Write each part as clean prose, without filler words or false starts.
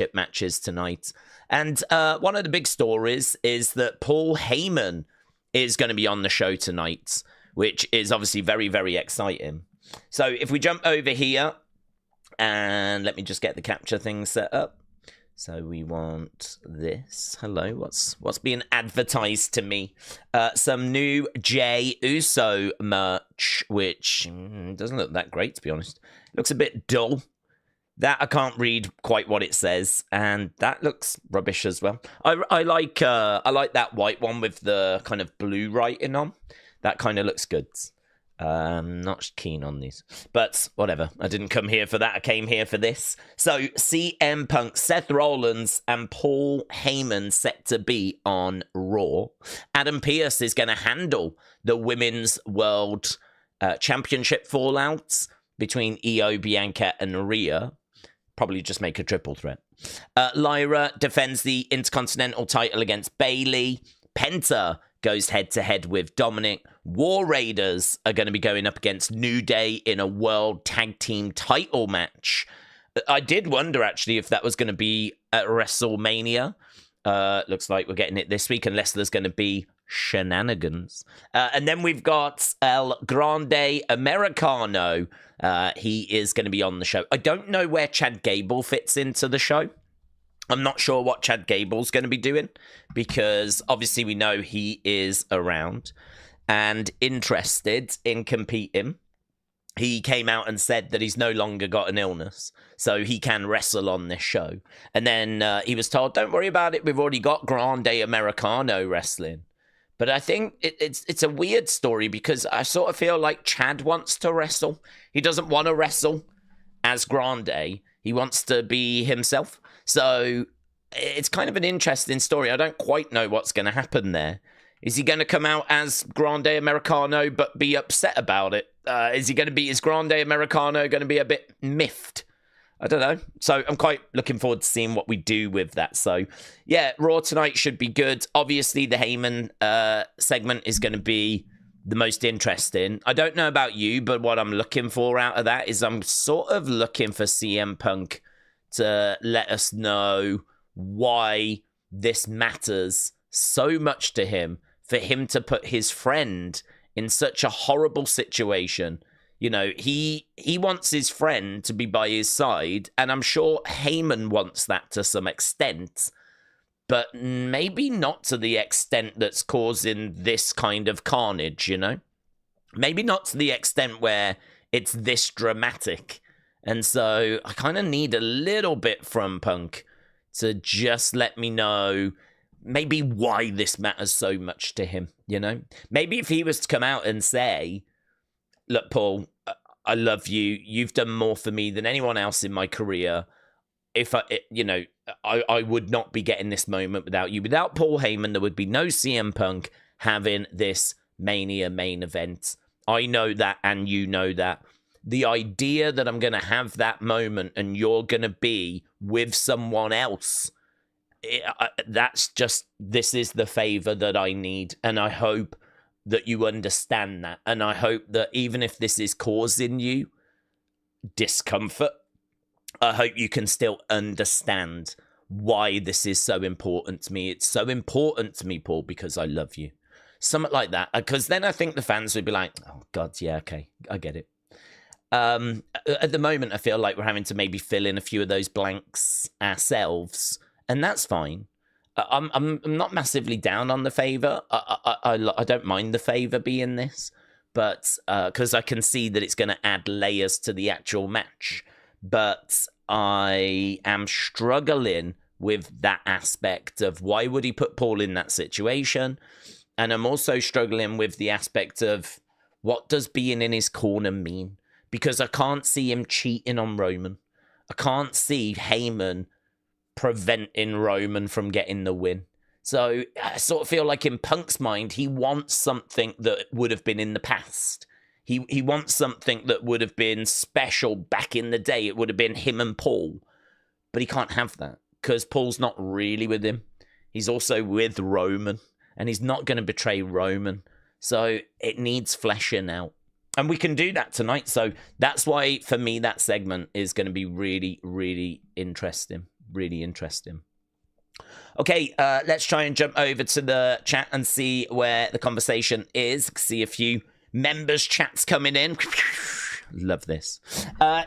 championship matches tonight. And one of the big stories is that Paul Heyman is going to be on the show tonight, which is obviously very, very exciting. So if we jump over here, and let me just get the capture thing set up. So we want this. Hello, what's being advertised to me? Some new Jey Uso merch, which doesn't look that great, to be honest. Looks a bit dull. That I can't read quite what it says, and that looks rubbish as well. I like that white one with the kind of blue writing on. That kind of looks good. Not keen on these, but whatever. I didn't come here for that. I came here for this. So CM Punk, Seth Rollins, and Paul Heyman set to be on Raw. Adam Pearce is going to handle the Women's World Championship fallouts between Io, Bianca, and Rhea. Probably just make a triple threat. Lyra defends the Intercontinental title against Bayley. Penta goes head-to-head with Dominic. War Raiders are going to be going up against New Day in a World Tag Team title match. I did wonder, actually, if that was going to be at WrestleMania. Looks like we're getting it this week, unless there's going to be shenanigans. And then we've got El Grande Americano. He is going to be on the show. I don't know where Chad Gable fits into the show. I'm not sure what Chad Gable's going to be doing, because obviously we know he is around and interested in competing. He came out and said that he's no longer got an illness, so he can wrestle on this show. And then he was told, don't worry about it, we've already got Grande Americano wrestling. But I think it's a weird story, because I sort of feel like Chad wants to wrestle. He doesn't want to wrestle as Grande. He wants to be himself. So it's kind of an interesting story. I don't quite know what's going to happen there. Is he going to come out as Grande Americano but be upset about it? Is Grande Americano going to be a bit miffed? I don't know. So I'm quite looking forward to seeing what we do with that. So yeah, Raw tonight should be good. Obviously, the Heyman segment is going to be the most interesting. I don't know about you, but what I'm looking for out of that is I'm sort of looking for CM Punk to let us know why this matters so much to him, for him to put his friend in such a horrible situation. You know, he wants his friend to be by his side, and I'm sure Heyman wants that to some extent, but maybe not to the extent that's causing this kind of carnage, you know? Maybe not to the extent where it's this dramatic. And so I kind of need a little bit from Punk to just let me know maybe why this matters so much to him, you know? Maybe if he was to come out and say, look, Paul, I love you. You've done more for me than anyone else in my career. If I would not be getting this moment without you. Without Paul Heyman, there would be no CM Punk having this Mania main event. I know that, and you know that. The idea that I'm going to have that moment and you're going to be with someone else, this is the favor that I need. And I hope that you understand that. And I hope that even if this is causing you discomfort, I hope you can still understand why this is so important to me. It's so important to me, Paul, because I love you. Something like that. Because then I think the fans would be like, oh, God, yeah, okay, I get it. At the moment, I feel like we're having to maybe fill in a few of those blanks ourselves, and that's fine. I'm not massively down on the favor. I don't mind the favor being this, but because I can see that it's going to add layers to the actual match. But I am struggling with that aspect of why would he put Paul in that situation, and I'm also struggling with the aspect of what does being in his corner mean. Because I can't see him cheating on Roman. I can't see Heyman preventing Roman from getting the win. So I sort of feel like in Punk's mind, he wants something that would have been in the past. He wants something that would have been special back in the day. It would have been him and Paul. But he can't have that because Paul's not really with him. He's also with Roman. And he's not going to betray Roman. So it needs fleshing out. And we can do that tonight. So that's why, for me, that segment is going to be really, really interesting. really interesting. Okay, let's try and jump over to the chat and see where the conversation is. See a few members' chats coming in. Love this.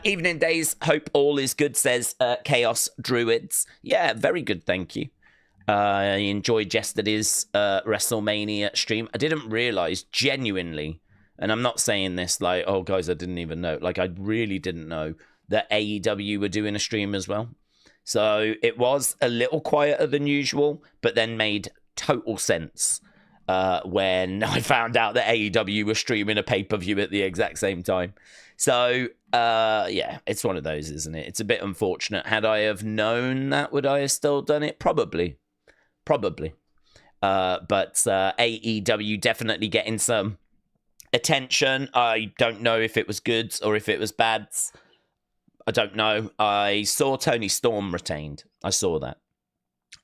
Evening days, hope all is good, says Chaos Druids. Yeah, very good, thank you. I enjoyed yesterday's WrestleMania stream. I didn't realize, genuinely, and I'm not saying this like, oh, guys, I didn't even know. Like, I really didn't know that AEW were doing a stream as well. So it was a little quieter than usual, but then made total sense when I found out that AEW were streaming a pay-per-view at the exact same time. So, yeah, it's one of those, isn't it? It's a bit unfortunate. Had I have known that, would I have still done it? Probably. But AEW definitely getting some attention. I don't know if it was good or if it was bad. I don't know. I saw Tony Storm retained. I saw that.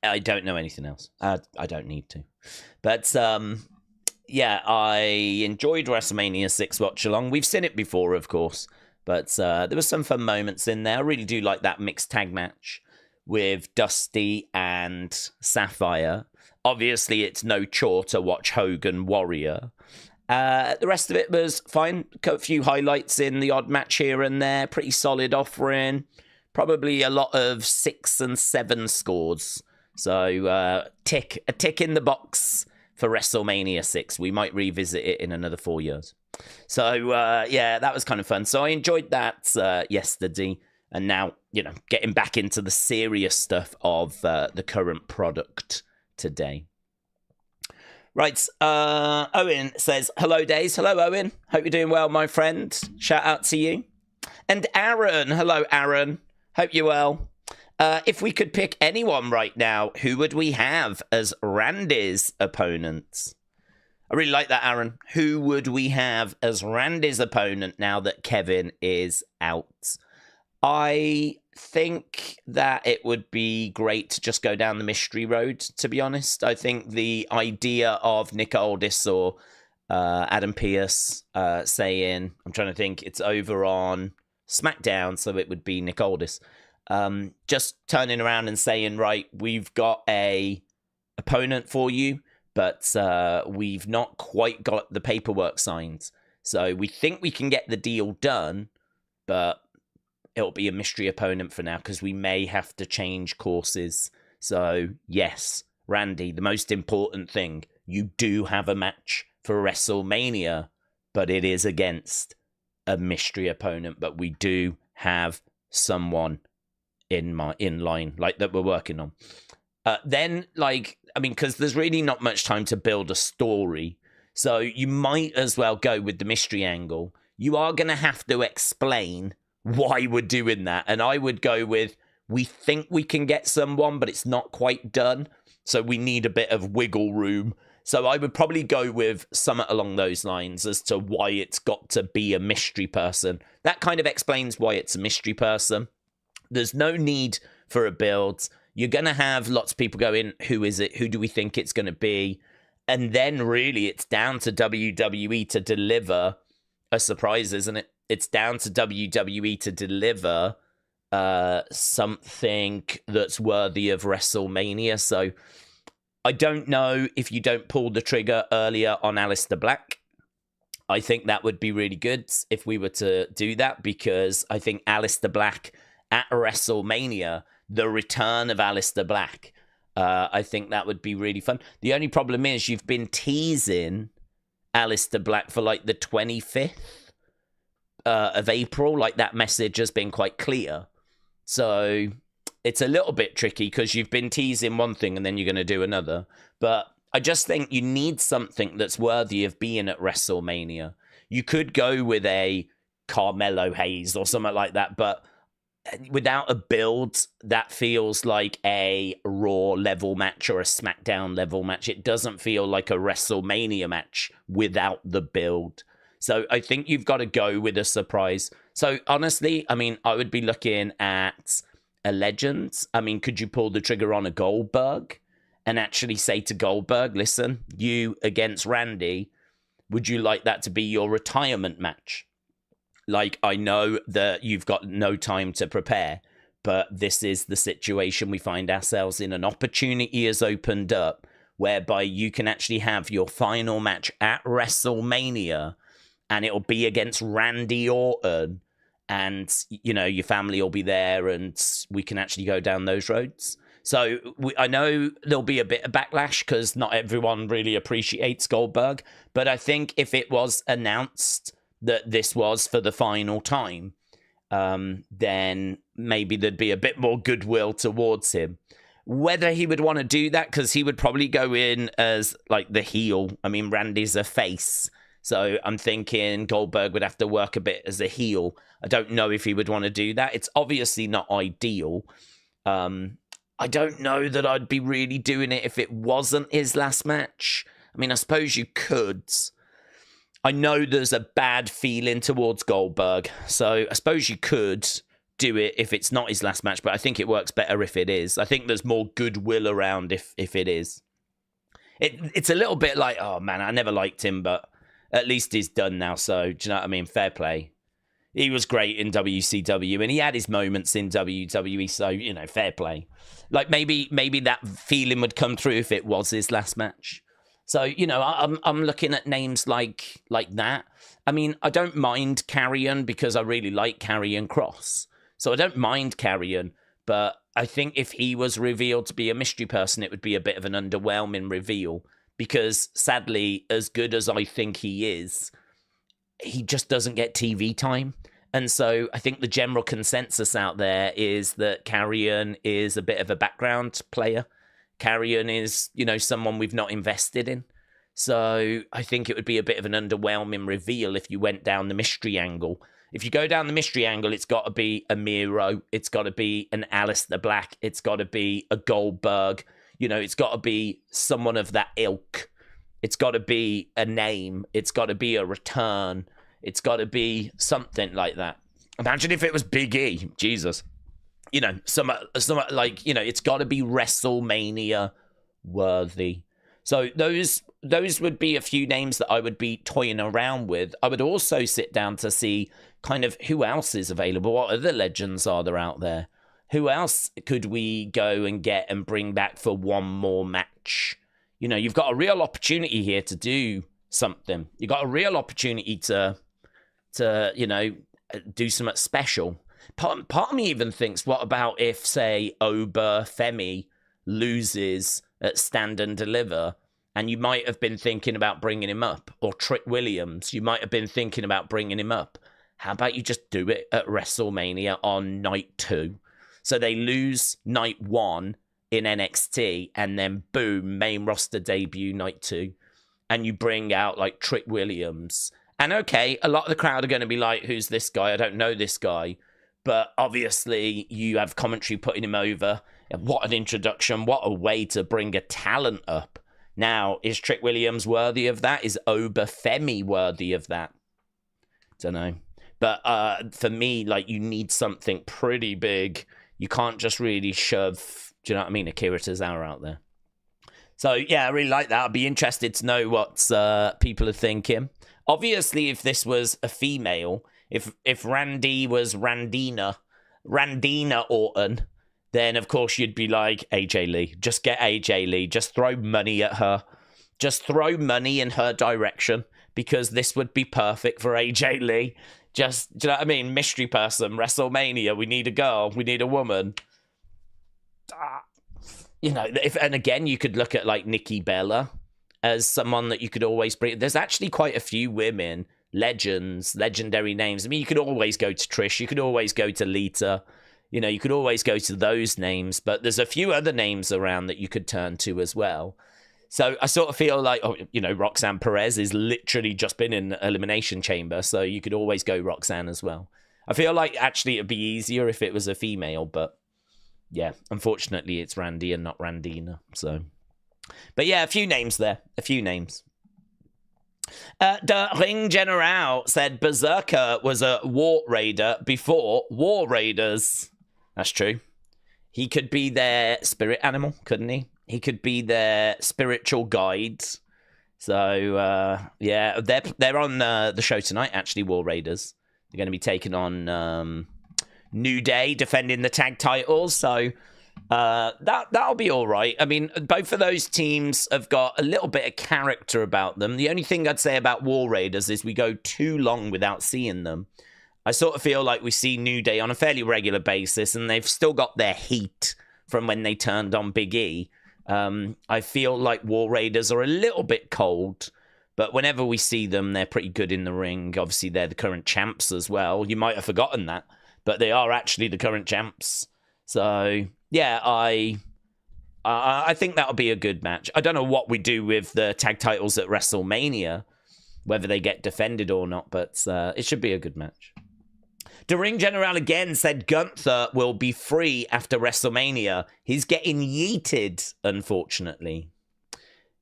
I don't know anything else. I don't need to. But, yeah, I enjoyed WrestleMania 6 watch along. We've seen it before, of course. But there were some fun moments in there. I really do like that mixed tag match with Dusty and Sapphire. Obviously, it's no chore to watch Hogan Warrior. The rest of it was fine. A few highlights in the odd match here and there. Pretty solid offering. Probably a lot of 6 and 7 scores. So a tick in the box for WrestleMania 6. We might revisit it in another 4 years. So yeah, that was kind of fun. So I enjoyed that yesterday. And now, you know, getting back into the serious stuff of the current product today. Right, Owen says, hello, Days. Hello, Owen. Hope you're doing well, my friend. Shout out to you. And Aaron. Hello, Aaron. Hope you're well. If we could pick anyone right now, who would we have as Randy's opponents? I really like that, Aaron. Who would we have as Randy's opponent now that Kevin is out? I think that it would be great to just go down the mystery road, to be honest. I think the idea of Nick Aldis or Adam Pearce saying, I'm trying to think, it's over on SmackDown, so it would be Nick Aldis. Just turning around and saying, right, we've got a opponent for you, but we've not quite got the paperwork signed. So we think we can get the deal done, but it'll be a mystery opponent for now because we may have to change courses. So, yes, Randy, the most important thing, you do have a match for WrestleMania, but it is against a mystery opponent. But we do have someone in line, like, that we're working on. Then, like, I mean, because there's really not much time to build a story. So you might as well go with the mystery angle. You are going to have to explain why we're doing that. And I would go with, we think we can get someone, but it's not quite done. So we need a bit of wiggle room. So I would probably go with something along those lines as to why it's got to be a mystery person. That kind of explains why it's a mystery person. There's no need for a build. You're going to have lots of people going, who is it? Who do we think it's going to be? And then really it's down to WWE to deliver a surprise, isn't it? It's down to WWE to deliver something that's worthy of WrestleMania. So I don't know if you don't pull the trigger earlier on Aleister Black. I think that would be really good if we were to do that, because I think Aleister Black at WrestleMania, the return of Aleister Black, I think that would be really fun. The only problem is you've been teasing Aleister Black for like the 25th. Of April, like that message has been quite clear. So it's a little bit tricky because you've been teasing one thing and then you're going to do another. But I just think you need something that's worthy of being at WrestleMania. You could go with a Carmelo Hayes or something like that, but without a build, that feels like a Raw level match or a SmackDown level match. It doesn't feel like a WrestleMania match without the build. So I think you've got to go with a surprise. So honestly, I mean, I would be looking at a legend. I mean, could you pull the trigger on a Goldberg and actually say to Goldberg, listen, you against Randy, would you like that to be your retirement match? Like, I know that you've got no time to prepare, But this is the situation we find ourselves in. An opportunity has opened up whereby you can actually have your final match at WrestleMania, and it'll be against Randy Orton, and, you know, your family will be there, and we can actually go down those roads. So I know there'll be a bit of backlash because not everyone really appreciates Goldberg, but I think if it was announced that this was for the final time, then maybe there'd be a bit more goodwill towards him. Whether he would want to do that, because he would probably go in as like the heel. I mean, Randy's a face, so I'm thinking Goldberg would have to work a bit as a heel. I don't know if he would want to do that. It's obviously not ideal. I don't know that I'd be really doing it if it wasn't his last match. I mean, I suppose you could. I know there's a bad feeling towards Goldberg, so I suppose you could do it if it's not his last match, but I think it works better if it is. I think there's more goodwill around if it is. It's a little bit like, oh man, I never liked him, but at least he's done now, so do you know what I mean? Fair play. He was great in WCW, and he had his moments in WWE, so, you know, fair play. Like, maybe that feeling would come through if it was his last match. So, you know, I'm looking at names like that. I mean, I don't mind Karrion because I really like Karrion Kross. So I don't mind Karrion, but I think if he was revealed to be a mystery person, it would be a bit of an underwhelming reveal because, sadly, as good as I think he is, he just doesn't get TV time. And so I think the general consensus out there is that Karrion is a bit of a background player. Karrion is, you know, someone we've not invested in. So I think it would be a bit of an underwhelming reveal if you went down the mystery angle. If you go down the mystery angle, it's got to be a Miro. It's got to be an Aleister Black. It's got to be a Goldberg. You know, it's got to be someone of that ilk. It's got to be a name. It's got to be a return. It's got to be something like that. Imagine if it was Big E. Jesus. You know, some like, you know, it's got to be WrestleMania worthy. So those would be a few names that I would be toying around with. I would also sit down to see kind of who else is available. What other legends are there out there? Who else could we go and get and bring back for one more match? You know, you've got a real opportunity here to do something. You've got a real opportunity to you know, do something special. Part of me even thinks, what about if, say, Oba Femi loses at Stand and Deliver, and you might have been thinking about bringing him up, or Trick Williams, you might have been thinking about bringing him up. How about you just do it at WrestleMania on night 2? So they lose night 1 in NXT, and then boom, main roster debut night 2, and you bring out like Trick Williams. And okay, a lot of the crowd are going to be like, who's this guy? I don't know this guy. But obviously, you have commentary putting him over. What an introduction. What a way to bring a talent up. Now, is Trick Williams worthy of that? Is Oba Femi worthy of that? Don't know. But for me, like, you need something pretty big. You can't just really shove, do you know what I mean, Akira Tozawa out there. So, yeah, I really like that. I'd be interested to know what people are thinking. Obviously, if this was a female, if Randy was Randina Orton, then of course you'd be like, AJ Lee. Just get AJ Lee. Just throw money at her. Just throw money in her direction, because this would be perfect for AJ Lee. Just, do you know what I mean? Mystery person, WrestleMania. We need a girl. We need a woman. You know, and again, you could look at like Nikki Bella as someone that you could always bring. There's actually quite a few women, legendary names. I mean, you could always go to Trish. You could always go to Lita. You know, you could always go to those names. But there's a few other names around that you could turn to as well. So I sort of feel like, oh, you know, Roxanne Perez is literally just been in Elimination Chamber. So you could always go Roxanne as well. I feel like actually it'd be easier if it was a female. But yeah, unfortunately it's Randy and not Randina. So, but yeah, a few names there. A few names. The Ring General said Berserker was a War Raider before War Raiders. That's true. He could be their spirit animal, couldn't he? He could be their spiritual guide. So, yeah, they're on the show tonight, actually, War Raiders. They're going to be taking on New Day defending the tag titles. So that'll be all right. I mean, both of those teams have got a little bit of character about them. The only thing I'd say about War Raiders is we go too long without seeing them. I sort of feel like we see New Day on a fairly regular basis, and they've still got their heat from when they turned on Big E. I feel like War Raiders are a little bit cold, but whenever we see them, they're pretty good in the ring. Obviously, they're the current champs as well. You might have forgotten that, but they are actually the current champs. So, yeah, I think that'll be a good match. I don't know what we do with the tag titles at WrestleMania, whether they get defended or not, but it should be a good match. The Ring General again said Gunther will be free after WrestleMania. He's getting yeeted, unfortunately.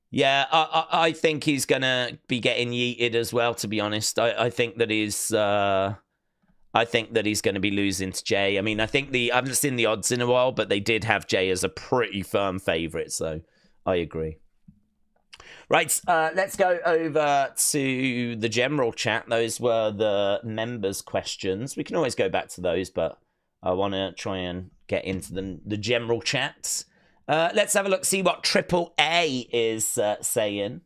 Yeah, I think he's going to be getting yeeted as well, to be honest. I think that he's going to be losing to Jey. I mean, I haven't seen the odds in a while, but they did have Jey as a pretty firm favorite, so I agree. Right, let's go over to the general chat. Those were the members' questions. We can always go back to those, but I want to try and get into the general chats. Let's have a look, see what Triple A is saying.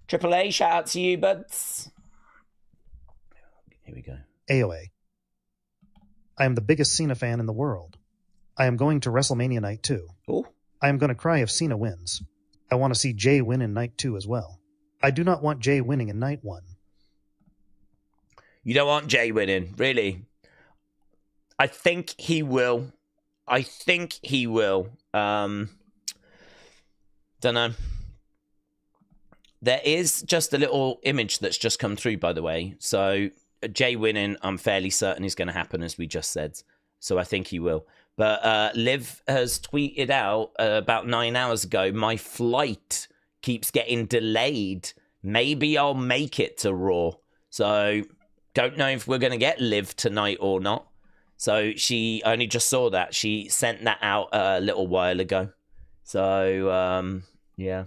Triple A, shout out to you, buds. Here we go. AOA. I am the biggest Cena fan in the world. I am going to WrestleMania Night 2. Ooh. I am going to cry if Cena wins. I want to see Jey win in Night 2 as well. I do not want Jey winning in Night 1. You don't want Jey winning, really? I think he will. Don't know. There is just a little image that's just come through, by the way. So Jey winning, I'm fairly certain is going to happen, as we just said. So I think he will. But Liv has tweeted out about 9 hours ago, my flight keeps getting delayed. Maybe I'll make it to Raw. So don't know if we're going to get Liv tonight or not. So she only just saw that. She sent that out a little while ago. So, yeah.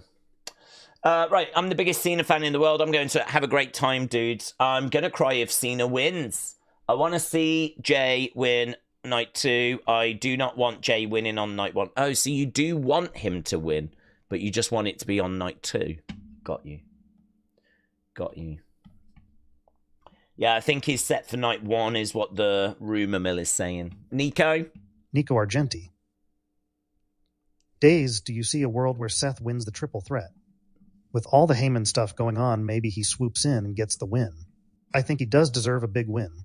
Right, I'm the biggest Cena fan in the world. I'm going to have a great time, dudes. I'm going to cry if Cena wins. I want to see Jey win Night 2. I do not want Jey winning on Night 1. Oh, so you do want him to win, but you just want it to be on Night 2. Got you. Yeah, I think he's set for Night 1 is what the rumor mill is saying. Nico Argenti. Days, do you see a world where Seth wins the triple threat? With all the Heyman stuff going on, maybe he swoops in and gets the win. I think he does deserve a big win.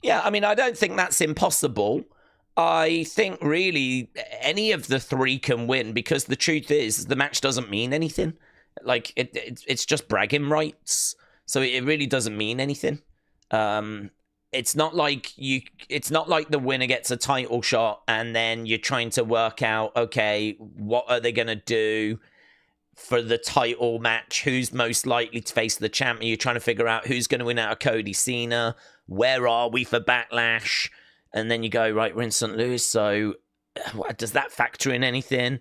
Yeah, I mean, I don't think that's impossible. I think really any of the three can win, because the truth is the match doesn't mean anything. Like it's just bragging rights, so it really doesn't mean anything. It's not like the winner gets a title shot and then you're trying to work out, okay, what are they gonna do for the title match? Who's most likely to face the champion? You're trying to figure out who's going to win out of Cody Cena. Where are we for Backlash? And then you go, right, we're in St. Louis, so does that factor in anything?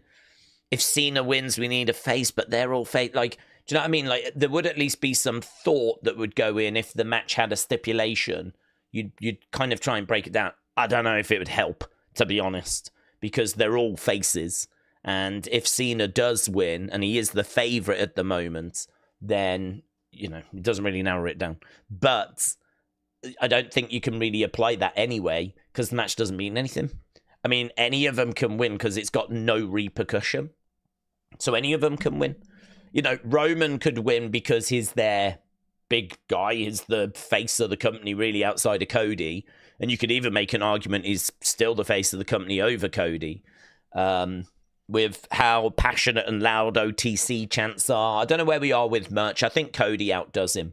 If Cena wins, we need a face, but they're all face. Like, do you know what I mean? Like, there would at least be some thought that would go in if the match had a stipulation. You'd kind of try and break it down. I don't know if it would help, to be honest, because they're all faces. And if Cena does win, and he is the favorite at the moment, then, you know, it doesn't really narrow it down. But I don't think you can really apply that anyway, because the match doesn't mean anything. I mean, any of them can win because it's got no repercussion. So any of them can win. You know, Roman could win because he's their big guy. He's the face of the company, really, outside of Cody. And you could even make an argument he's still the face of the company over Cody. With how passionate and loud OTC chants are. I don't know where we are with merch. I think Cody outdoes him.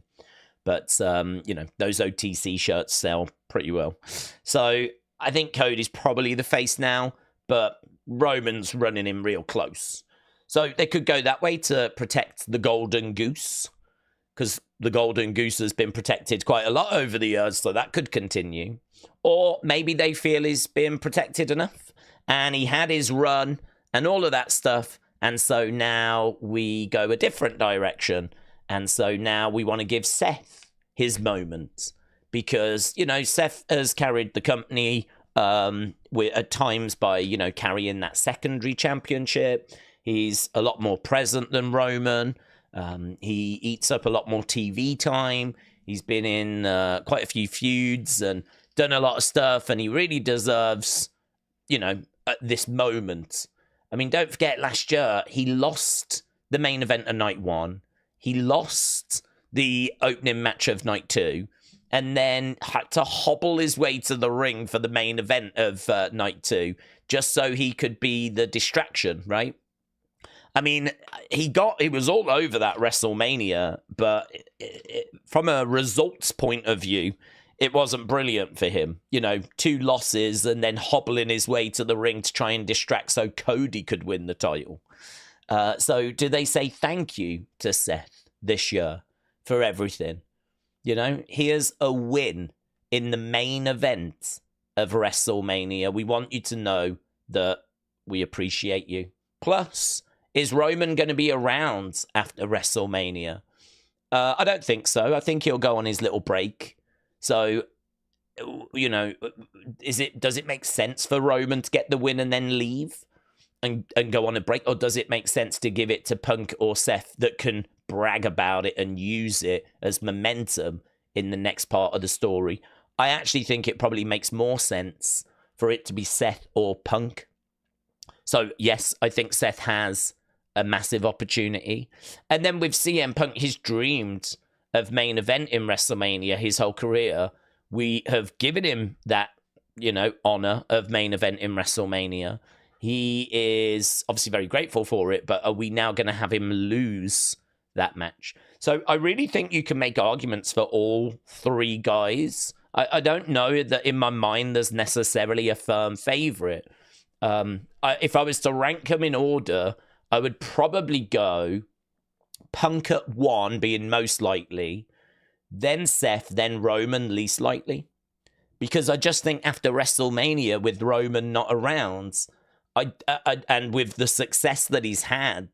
But, you know, those OTC shirts sell pretty well. So I think Cody's probably the face now, but Roman's running him real close. So they could go that way to protect the Golden Goose, because the Golden Goose has been protected quite a lot over the years, so that could continue. Or maybe they feel he's been protected enough, and he had his run, and all of that stuff, and so now we go a different direction, and so now we want to give Seth his moment, because, you know, Seth has carried the company at times by, carrying that secondary championship. He's a lot more present than Roman. He eats up a lot more TV time. He's been in quite a few feuds and done a lot of stuff, and he really deserves, at this moment. I mean, don't forget last year, he lost the main event of night 1. He lost the opening match of night 2, and then had to hobble his way to the ring for the main event of night 2, just so he could be the distraction, right? I mean, he was all over that WrestleMania, but from a results point of view, it wasn't brilliant for him. 2 losses and then hobbling his way to the ring to try and distract so Cody could win the title. So do they say thank you to Seth this year for everything? Here's a win in the main event of WrestleMania. We want you to know that we appreciate you. Plus, is Roman going to be around after WrestleMania? I don't think so. I think he'll go on his little break. So, does it make sense for Roman to get the win and then leave and go on a break? Or does it make sense to give it to Punk or Seth that can brag about it and use it as momentum in the next part of the story? I actually think it probably makes more sense for it to be Seth or Punk. So, yes, I think Seth has a massive opportunity. And then with CM Punk, he's dreamed of main event in WrestleMania his whole career. We have given him that, honor of main event in WrestleMania. He is obviously very grateful for it, but are we now going to have him lose that match? So I really think you can make arguments for all 3 guys. I don't know that in my mind there's necessarily a firm favorite. If I was to rank them in order, I would probably go Punk at 1 being most likely, then Seth, then Roman least likely. Because I just think after WrestleMania, with Roman not around, and with the success that he's had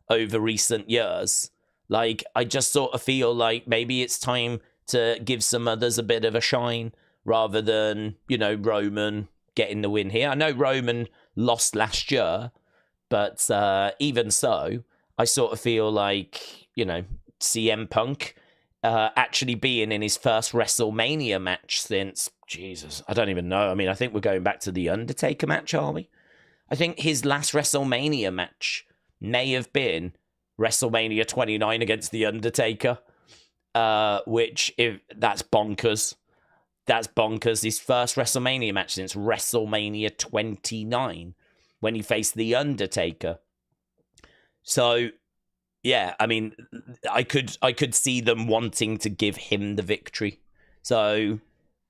over recent years, I just sort of feel like maybe it's time to give some others a bit of a shine rather than, Roman getting the win here. I know Roman lost last year, but even so, I sort of feel like, CM Punk actually being in his first WrestleMania match since, Jesus, I don't even know. I mean, I think we're going back to the Undertaker match, are we? I think his last WrestleMania match may have been WrestleMania 29 against the Undertaker, which, if that's bonkers. That's bonkers. His first WrestleMania match since WrestleMania 29, when he faced the Undertaker. So, yeah, I mean, I could see them wanting to give him the victory. So,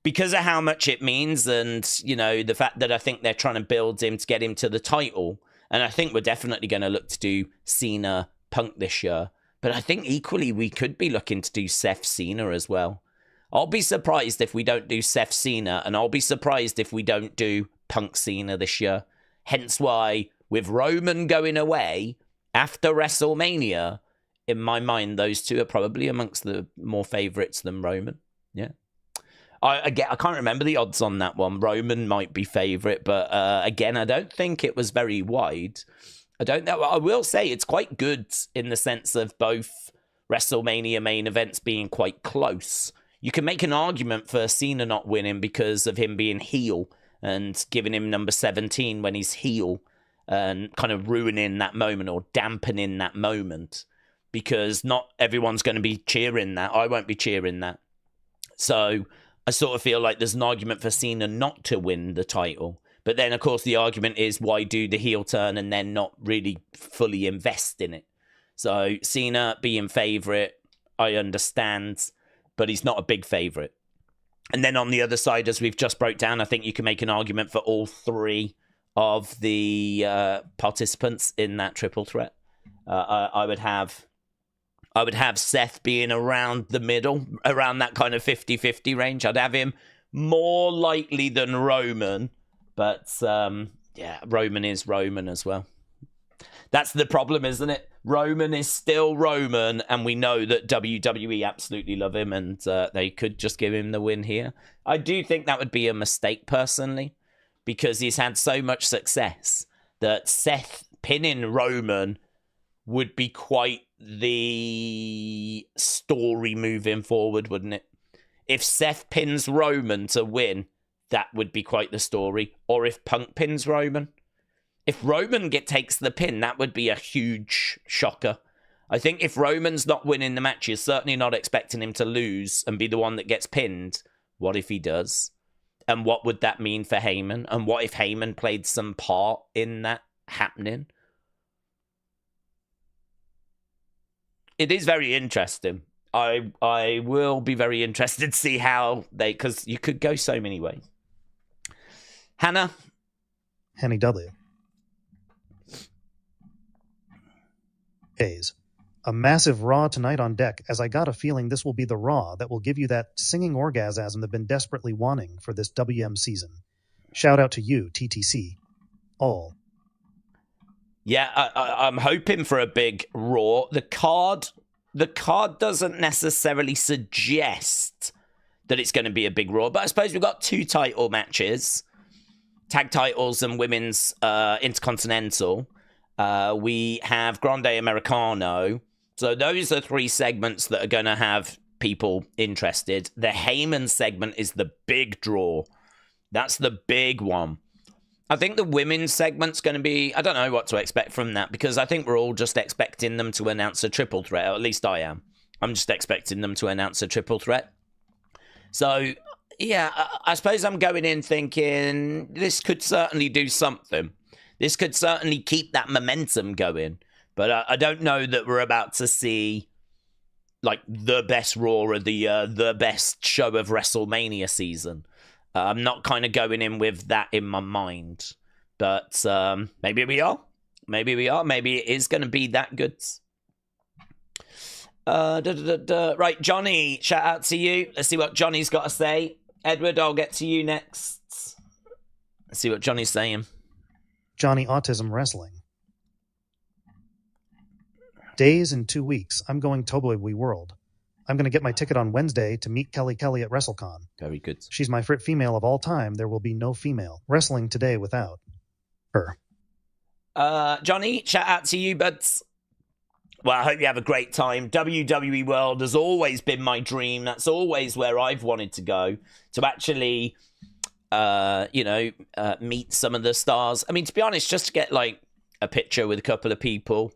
because of how much it means, and the fact that I think they're trying to build him to get him to the title, and I think we're definitely going to look to do Cena Punk this year. But I think equally we could be looking to do Seth Cena as well. I'll be surprised if we don't do Seth Cena, and I'll be surprised if we don't do Punk Cena this year. Hence why, with Roman going away after WrestleMania, in my mind, those 2 are probably amongst the more favourites than Roman. Yeah. I can't remember the odds on that one. Roman might be favourite, but again, I don't think it was very wide. I don't know. I will say it's quite good in the sense of both WrestleMania main events being quite close. You can make an argument for Cena not winning because of him being heel and giving him number 17 when he's heel and kind of ruining that moment or dampening that moment, because not everyone's going to be cheering that. I won't be cheering that. So I sort of feel like there's an argument for Cena not to win the title. But then, of course, the argument is why do the heel turn and then not really fully invest in it? So Cena being favourite, I understand, but he's not a big favourite. And then on the other side, as we've just broke down, I think you can make an argument for all 3 of the participants in that triple threat. I would have Seth being around the middle, around that kind of 50-50 range. I'd have him more likely than Roman, but Roman is Roman as well. That's the problem, isn't it? Roman is still Roman, and we know that WWE absolutely love him, and they could just give him the win here. I do think that would be a mistake, personally. because he's had so much success that Seth pinning Roman would be quite the story moving forward, wouldn't it? If Seth pins Roman to win, that would be quite the story. Or if Punk pins Roman. If Roman takes the pin, that would be a huge shocker. I think if Roman's not winning the match, you're certainly not expecting him to lose and be the one that gets pinned. What if he does? And what would that mean for Heyman? And what if Heyman played some part in that happening? It is very interesting. I will be very interested to see how they... Because you could go so many ways. Hannah? Henny W. Hayes. A massive Raw tonight on deck, as I got a feeling this will be the Raw that will give you that singing orgasm they've been desperately wanting for this WM season. Shout out to you, TTC. All. Yeah, I'm hoping for a big Raw. The card doesn't necessarily suggest that it's going to be a big Raw, but I suppose we've got 2 title matches, tag titles and women's Intercontinental. We have Grande Americano. So those are 3 segments that are going to have people interested. The Heyman segment is the big draw. That's the big one. I think the women's segment's going to be... I don't know what to expect from that, because I think we're all just expecting them to announce a triple threat. Or at least I am. I'm just expecting them to announce a triple threat. So, yeah, I suppose I'm going in thinking this could certainly do something. This could certainly keep that momentum going. But I don't know that we're about to see, like, the best Raw or the best show of WrestleMania season. I'm not kind of going in with that in my mind. But maybe we are. Maybe we are. Maybe it is going to be that good. Right, Johnny, shout out to you. Let's see what Johnny's got to say. Edward, I'll get to you next. Let's see what Johnny's saying. Johnny Autism Wrestling. Days in 2 weeks, I'm going Toboy World. I'm going to get my ticket on Wednesday to meet Kelly Kelly at WrestleCon. Very good. She's my favorite female of all time. There will be no female wrestling today without her. Johnny, shout out to you, buds. Well, I hope you have a great time. WWE World has always been my dream. That's always where I've wanted to go, to actually, meet some of the stars. I mean, to be honest, just to get, like, a picture with a couple of people.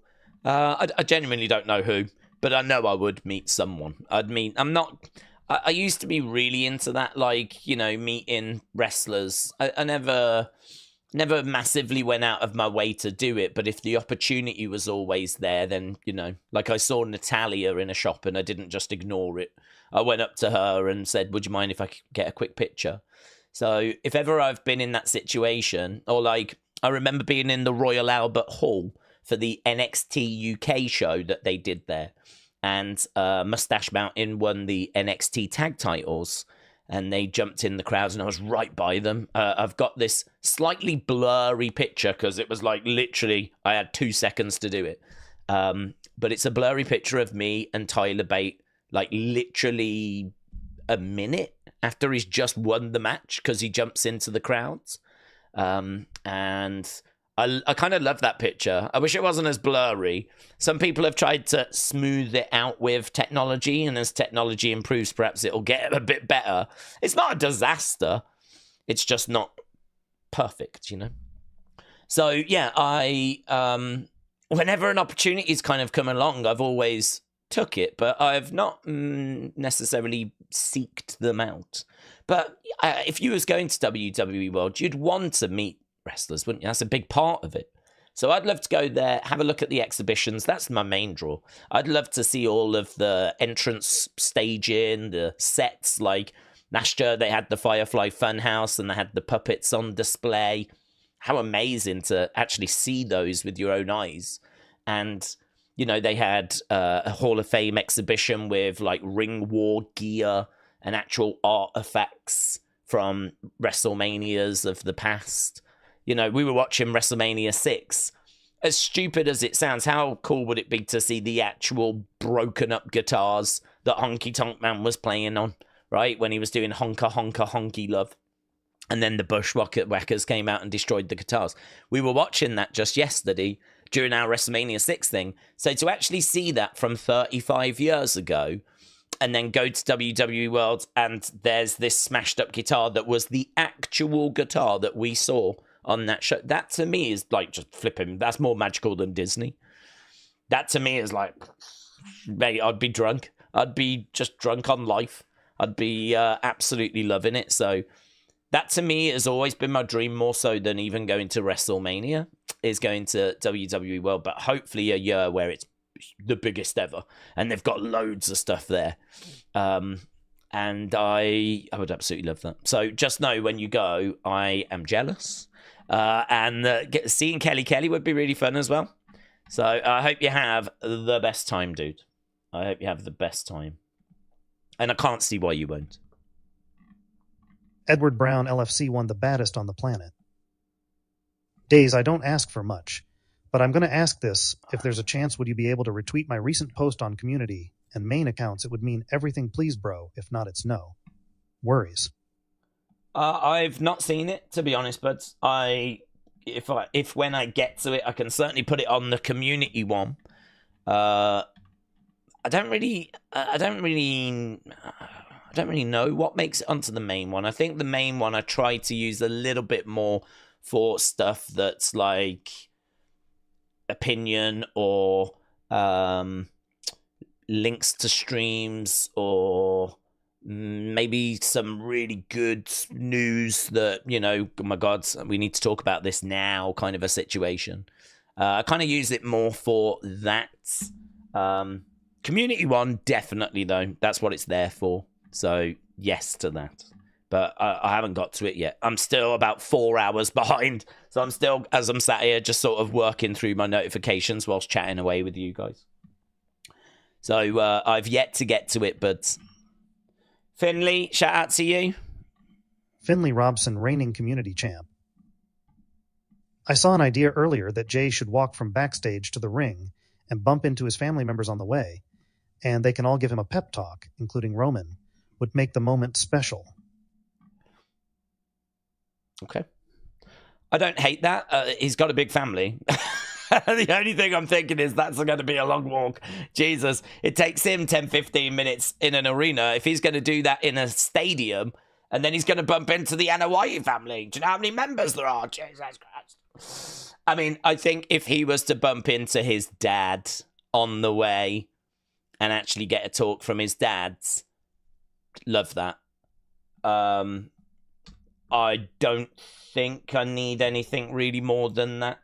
I genuinely don't know who, but I know I would meet someone. I used to be really into that, like, meeting wrestlers. I never massively went out of my way to do it, but if the opportunity was always there, then, like I saw Natalia in a shop and I didn't just ignore it. I went up to her and said, would you mind if I could get a quick picture? So if ever I've been in that situation, or like, I remember being in the Royal Albert Hall for the NXT UK show that they did there. And Mustache Mountain won the NXT tag titles. And they jumped in the crowds and I was right by them. I've got this slightly blurry picture because it was like literally, I had 2 seconds to do it. But it's a blurry picture of me and Tyler Bate, like literally a minute after he's just won the match because he jumps into the crowds. And I kind of love that picture. I wish it wasn't as blurry. Some people have tried to smooth it out with technology, and as technology improves, perhaps it'll get a bit better. It's not a disaster. It's just not perfect, So, yeah, whenever an opportunity's kind of come along, I've always took it, but I've not necessarily seeked them out. But if you was going to WWE World, you'd want to meet wrestlers, wouldn't you? That's a big part of it. So I'd love to go there, have a look at the exhibitions. That's my main draw. I'd love to see all of the entrance staging, the sets. Like last year, they had the Firefly Funhouse and they had the puppets on display. How amazing to actually see those with your own eyes. And, they had a Hall of Fame exhibition with like ring war gear and actual artifacts from WrestleManias of the past. We were watching WrestleMania 6. As stupid as it sounds, how cool would it be to see the actual broken up guitars that Honky Tonk Man was playing on, right? When he was doing Honka Honka Honky Love. And then the Bushwhackers came out and destroyed the guitars. We were watching that just yesterday during our WrestleMania 6 thing. So to actually see that from 35 years ago and then go to WWE World and there's this smashed up guitar that was the actual guitar that we saw on that show, that to me is like just flipping. That's more magical than Disney. That to me is like, mate, I'd be drunk. I'd be just drunk on life. I'd be absolutely loving it. So that to me has always been my dream, more so than even going to WrestleMania, is going to WWE World, but hopefully a year where it's the biggest ever and they've got loads of stuff there. And I would absolutely love that. So just know when you go, I am jealous. And seeing Kelly would be really fun as well. So I hope you have the best time, dude. I hope you have the best time. And I can't see why you won't. Edward Brown LFC won the baddest on the planet. Days, I don't ask for much, but I'm going to ask this. If there's a chance, would you be able to retweet my recent post on community and main accounts? It would mean everything, please, bro. If not, it's no. Worries. I've not seen it, to be honest, but if when I get to it, I can certainly put it on the community one. I don't really know what makes it onto the main one. I think the main one I try to use a little bit more for stuff that's like opinion or links to streams or maybe some really good news that, you know, oh my God, we need to talk about this now kind of a situation. I kind of use it more for that. Community one, definitely, though. That's what it's there for. So, yes to that. But I haven't got to it yet. I'm still about 4 hours behind. So I'm still, as I'm sat here, just sort of working through my notifications whilst chatting away with you guys. So I've yet to get to it, but Finley, shout out to you. Finley Robson, reigning community champ. I saw an idea earlier that Jay should walk from backstage to the ring and bump into his family members on the way, and they can all give him a pep talk, including Roman, would make the moment special. Okay. I don't hate that. He's got a big family. The only thing I'm thinking is that's going to be a long walk. Jesus. It takes him 10, 15 minutes in an arena. If he's going to do that in a stadium, and then he's going to bump into the Anoa'i family. Do you know how many members there are? Jesus Christ. I mean, I think if he was to bump into his dad on the way and actually get a talk from his dads, love that. I don't think I need anything really more than that.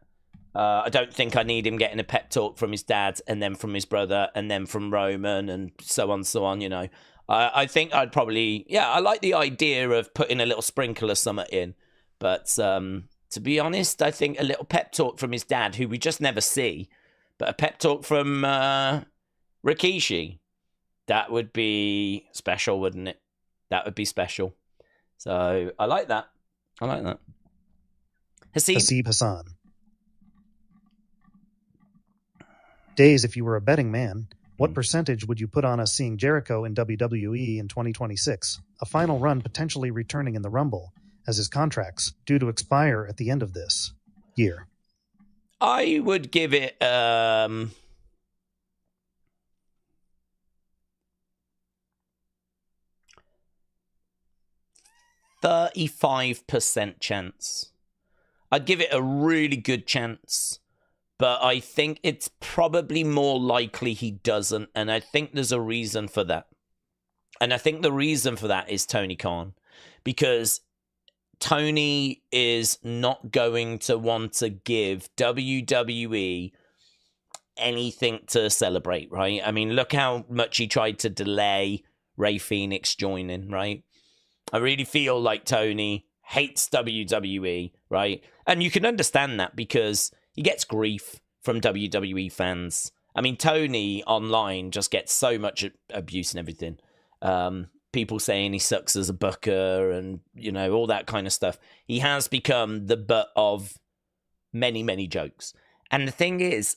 I don't think I need him getting a pep talk from his dad and then from his brother and then from Roman and so on, you know. I think I'd probably, I like the idea of putting a little sprinkle of something in. But to be honest, I think a little pep talk from his dad, who we just never see, but a pep talk from Rikishi, that would be special, wouldn't it? That would be special. So I like that. Hasib Hassan. Days, if you were a betting man, what percentage would you put on us seeing Jericho in WWE in 2026? A final run potentially returning in the Rumble, as his contract's due to expire at the end of this year. I would give it 35% chance. I'd give it a really good chance, but I think it's probably more likely he doesn't, and I think there's a reason for that. And I think the reason for that is Tony Khan, because Tony is not going to want to give WWE anything to celebrate, right? I mean, look how much he tried to delay Rey Fenix joining, right? I really feel like Tony hates WWE, right? And you can understand that because he gets grief from WWE fans. I mean, Tony online just gets so much abuse and everything. People saying he sucks as a booker and, you know, all that kind of stuff. He has become the butt of many, many jokes. And the thing is,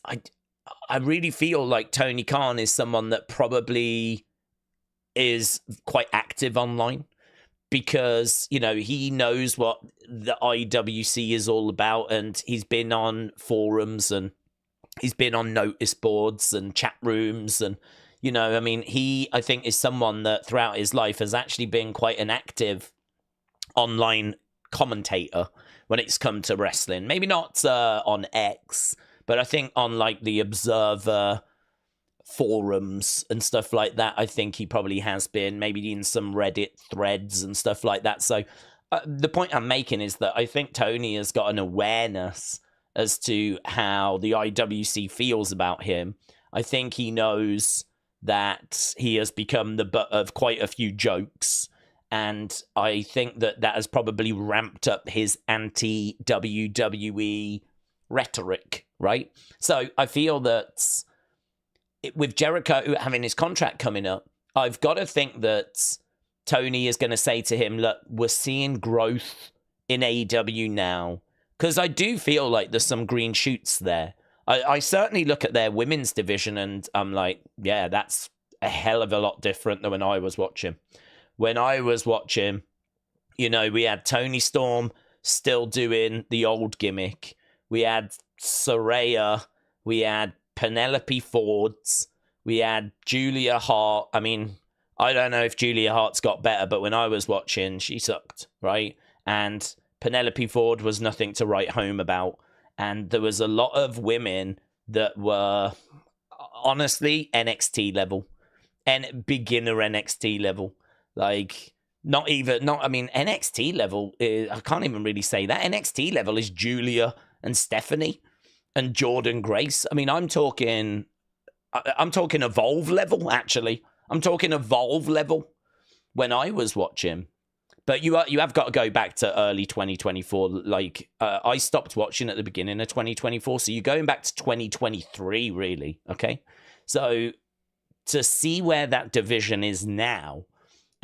I really feel like Tony Khan is someone that probably is quite active online. because, you know, he knows what the IWC is all about, and he's been on forums and he's been on notice boards and chat rooms, and, you know, I mean, he, I think, is someone that throughout his life has actually been quite an active online commentator when it's come to wrestling. Maybe not on X, but I think on like the Observer forums and stuff like that, I think he probably has been, maybe in some Reddit threads and stuff like that. So the point I'm making is that I think Tony has got an awareness as to how the IWC feels about him. I think he knows that he has become the butt of quite a few jokes, and I think that that has probably ramped up his anti-WWE rhetoric, right? So I feel that with Jericho having his contract coming up, I've got to think that Tony is going to say to him, look, we're seeing growth in AEW now, because I do feel like there's some green shoots there. I certainly look at their women's division and I'm like, yeah, that's a hell of a lot different than when I was watching. When I was watching, you know, we had Tony Storm still doing the old gimmick. We had Saraya. We had Penelope Fords. We had Julia Hart. I mean, I don't know if Julia Hart's got better, but when I was watching, she sucked, right? And Penelope Ford was nothing to write home about. And there was a lot of women that were honestly NXT level and beginner NXT level. Like, NXT level is, I can't even really say that. NXT level is Julia and Stephanie and Jordan Grace. I mean, I'm talking Evolve level, actually. I'm talking Evolve level when I was watching. But you have got to go back to early 2024. Like, I stopped watching at the beginning of 2024. So you're going back to 2023, really. Okay. So to see where that division is now,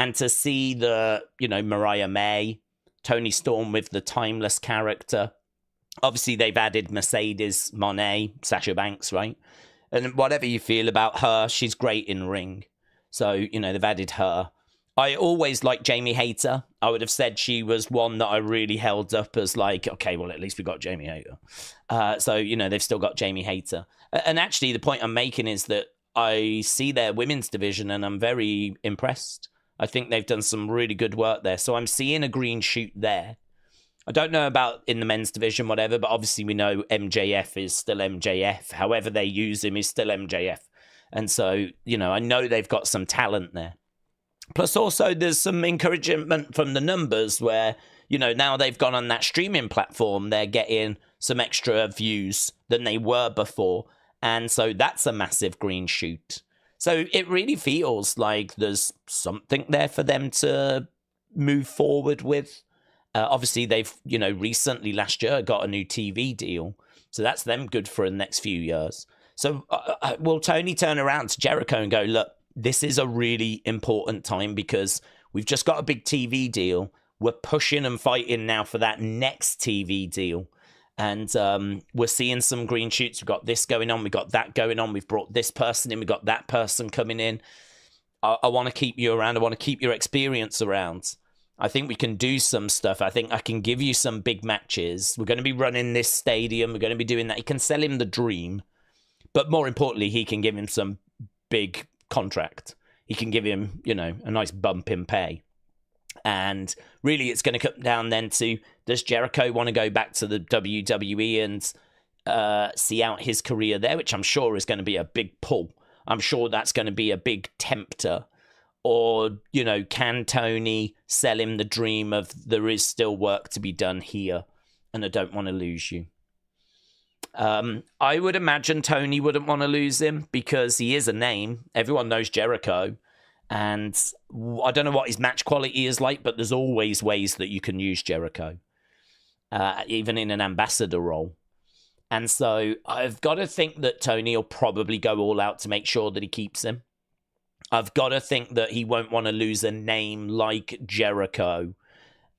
and to see the, you know, Mariah May, Tony Storm with the timeless character. Obviously, they've added Mercedes Moné, Sasha Banks, right? And whatever you feel about her, she's great in ring. So, you know, they've added her. I always liked Jamie Hayter. I would have said she was one that I really held up as like, okay, well, at least we got Jamie Hayter. So, you know, they've still got Jamie Hayter. And actually, the point I'm making is that I see their women's division and I'm very impressed. I think they've done some really good work there. So I'm seeing a green shoot there. I don't know about in the men's division, whatever, but obviously we know MJF is still MJF. However they use him is still MJF. And so, you know, I know they've got some talent there. Plus, also, there's some encouragement from the numbers where, you know, now they've gone on that streaming platform, they're getting some extra views than they were before. And so that's a massive green shoot. So it really feels like there's something there for them to move forward with. Obviously, they've, you know, recently last year got a new TV deal. So that's them good for the next few years. So will Tony turn around to Jericho and go, look, this is a really important time because we've just got a big TV deal. We're pushing and fighting now for that next TV deal. And we're seeing some green shoots. We've got this going on. We've got that going on. We've brought this person in. We've got that person coming in. I want to keep you around. I want to keep your experience around. I think we can do some stuff. I think I can give you some big matches. We're going to be running this stadium. We're going to be doing that. He can sell him the dream. But more importantly, he can give him some big contract. He can give him, you know, a nice bump in pay. And really, it's going to come down then to, does Jericho want to go back to the WWE and see out his career there, which I'm sure is going to be a big pull. I'm sure that's going to be a big tempter. Or, you know, can Tony sell him the dream of there is still work to be done here and I don't want to lose you? I would imagine Tony wouldn't want to lose him because he is a name. Everyone knows Jericho. And I don't know what his match quality is like, but there's always ways that you can use Jericho, even in an ambassador role. And so I've got to think that Tony will probably go all out to make sure that he keeps him. I've got to think that he won't want to lose a name like Jericho.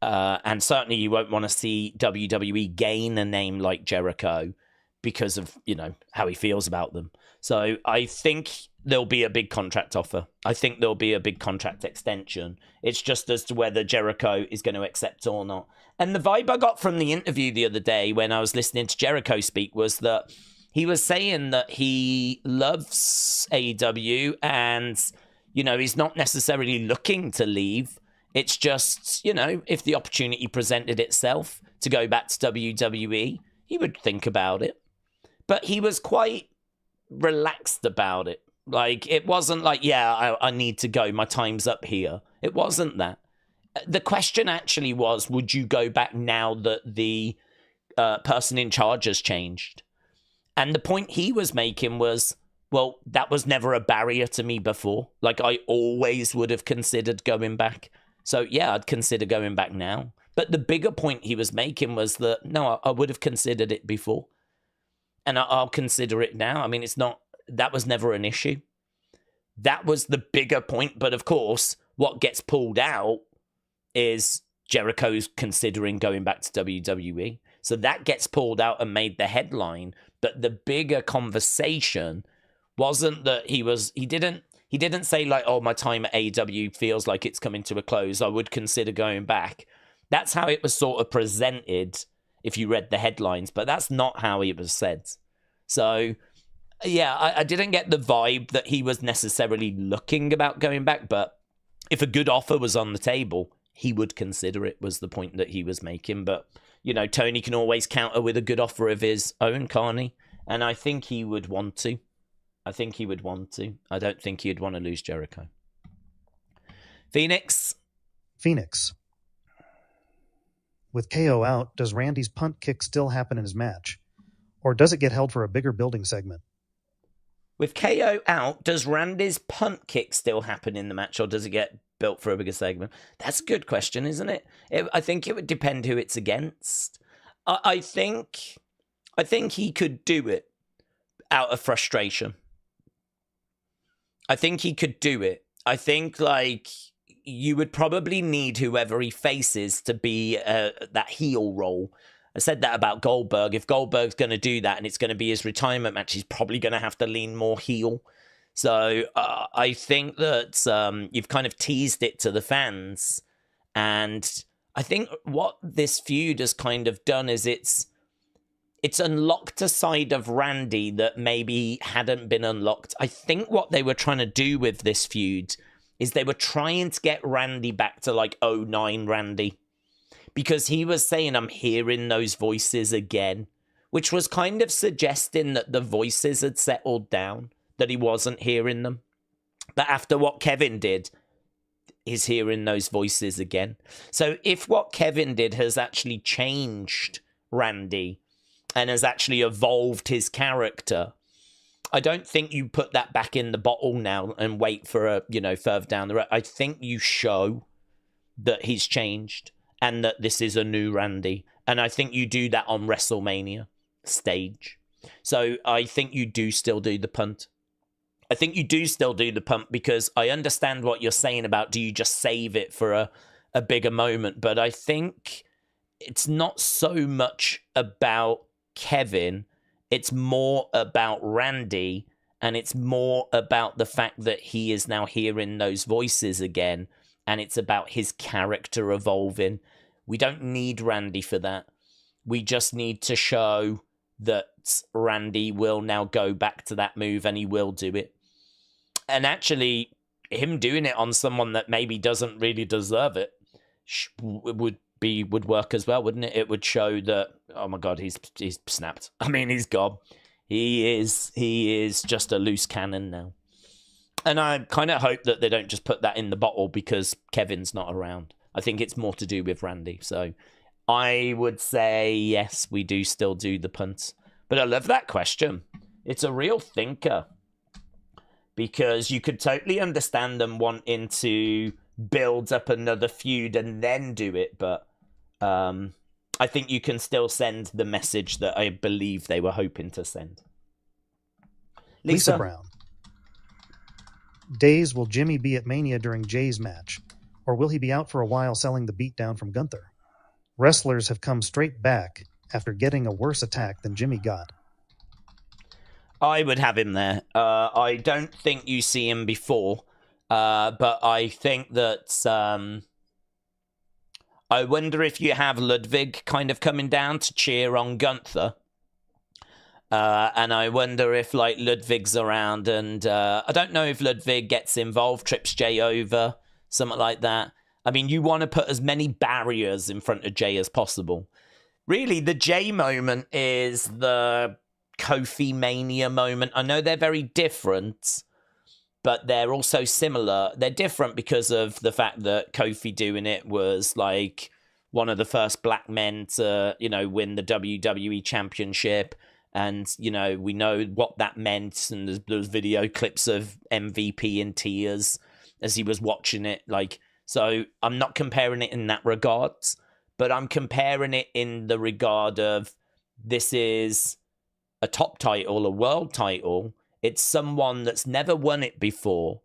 And certainly you won't want to see WWE gain a name like Jericho because of, you know, how he feels about them. So I think there'll be a big contract offer. I think there'll be a big contract extension. It's just as to whether Jericho is going to accept or not. And the vibe I got from the interview the other day when I was listening to Jericho speak was that he was saying that he loves AEW and, you know, he's not necessarily looking to leave. It's just, you know, if the opportunity presented itself to go back to WWE, he would think about it. But he was quite relaxed about it. Like, it wasn't like, yeah, I need to go. My time's up here. It wasn't that. The question actually was, would you go back now that the person in charge has changed? And the point he was making was, well, that was never a barrier to me before. Like, I always would have considered going back. So, yeah, I'd consider going back now. But the bigger point he was making was that, no, I would have considered it before. And I'll consider it now. I mean, it's not, that was never an issue. That was the bigger point. But of course, what gets pulled out is Jericho's considering going back to WWE. So that gets pulled out and made the headline. But the bigger conversation wasn't that he didn't say like, oh, my time at AEW feels like it's coming to a close. I would consider going back. That's how it was sort of presented if you read the headlines, but that's not how it was said. So, yeah, I didn't get the vibe that he was necessarily looking about going back, but if a good offer was on the table, he would consider it, was the point that he was making. But, you know, Tony can always counter with a good offer of his own, can't he? And I think he would want to. I don't think he'd want to lose Jericho. Phoenix. With KO out, does Randy's punt kick still happen in his match? Or does it get held for a bigger building segment? With KO out, does Randy's punt kick still happen in the match, or does it get built for a bigger segment? That's a good question, isn't it? I think it would depend who it's against. I think he could do it out of frustration. I think he could do it. I think, like, you would probably need whoever he faces to be that heel role. I said that about Goldberg. If Goldberg's going to do that and it's going to be his retirement match, he's probably going to have to lean more heel. So I think that you've kind of teased it to the fans. And I think what this feud has kind of done is it's unlocked a side of Randy that maybe hadn't been unlocked. I think what they were trying to do with this feud is they were trying to get Randy back to like 09 Randy. Because he was saying, I'm hearing those voices again. Which was kind of suggesting that the voices had settled down. That he wasn't hearing them. But after what Kevin did, he's hearing those voices again. So if what Kevin did has actually changed Randy and has actually evolved his character, I don't think you put that back in the bottle now and wait for a, further down the road. I think you show that he's changed and that this is a new Randy. And I think you do that on WrestleMania stage. So I think you do still do the punt. I think you do still do the punt because I understand what you're saying about do you just save it for a bigger moment. But I think it's not so much about Kevin. It's more about Randy, and it's more about the fact that he is now hearing those voices again, and it's about his character evolving. We don't need Randy for that. We just need to show that Randy will now go back to that move, and he will do it. And actually, him doing it on someone that maybe doesn't really deserve it would work as well, wouldn't it? It would show that, oh my God, he's snapped. I mean, he's gone. He is just a loose cannon now. And I kind of hope that they don't just put that in the bottle because Kevin's not around. I think it's more to do with Randy. So I would say, yes, we do still do the punt. But I love that question. It's a real thinker. Because you could totally understand them wanting to build up another feud and then do it. But I think you can still send the message that I believe they were hoping to send. Lisa Brown. Days, will Jimmy be at Mania during Jay's match? Or will he be out for a while selling the beatdown from Gunther? Wrestlers have come straight back after getting a worse attack than Jimmy got. I would have him there. I don't think you see him before, but I think that I wonder if you have Ludwig kind of coming down to cheer on Gunther. And I wonder if, like, Ludwig's around, and I don't know if Ludwig gets involved, trips Jey over, something like that. I mean, you want to put as many barriers in front of Jey as possible. Really, the Jey moment is the Kofi Mania moment. I know they're very different, but they're also similar. They're different because of the fact that Kofi doing it was like one of the first black men to, win the WWE Championship. And, we know what that meant. And there's video clips of MVP in tears as he was watching it. So I'm not comparing it in that regard, but I'm comparing it in the regard of this is a top title, a world title. It's someone that's never won it before,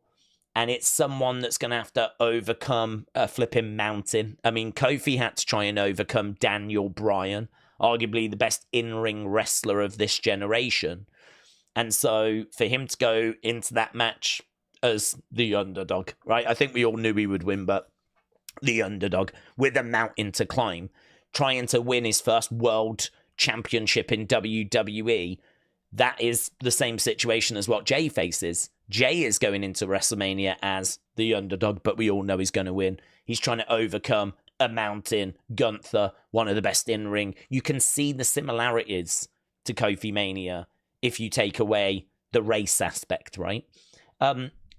and it's someone that's going to have to overcome a flipping mountain. I mean, Kofi had to try and overcome Daniel Bryan, arguably the best in-ring wrestler of this generation. And so for him to go into that match as the underdog, right? I think we all knew he would win, but the underdog with a mountain to climb, trying to win his first world championship in WWE, that is the same situation as what Jey faces. Jey is going into WrestleMania as the underdog, but we all know he's going to win. He's trying to overcome a mountain, Gunther, one of the best in ring. You can see the similarities to Kofi Mania if you take away the race aspect, right?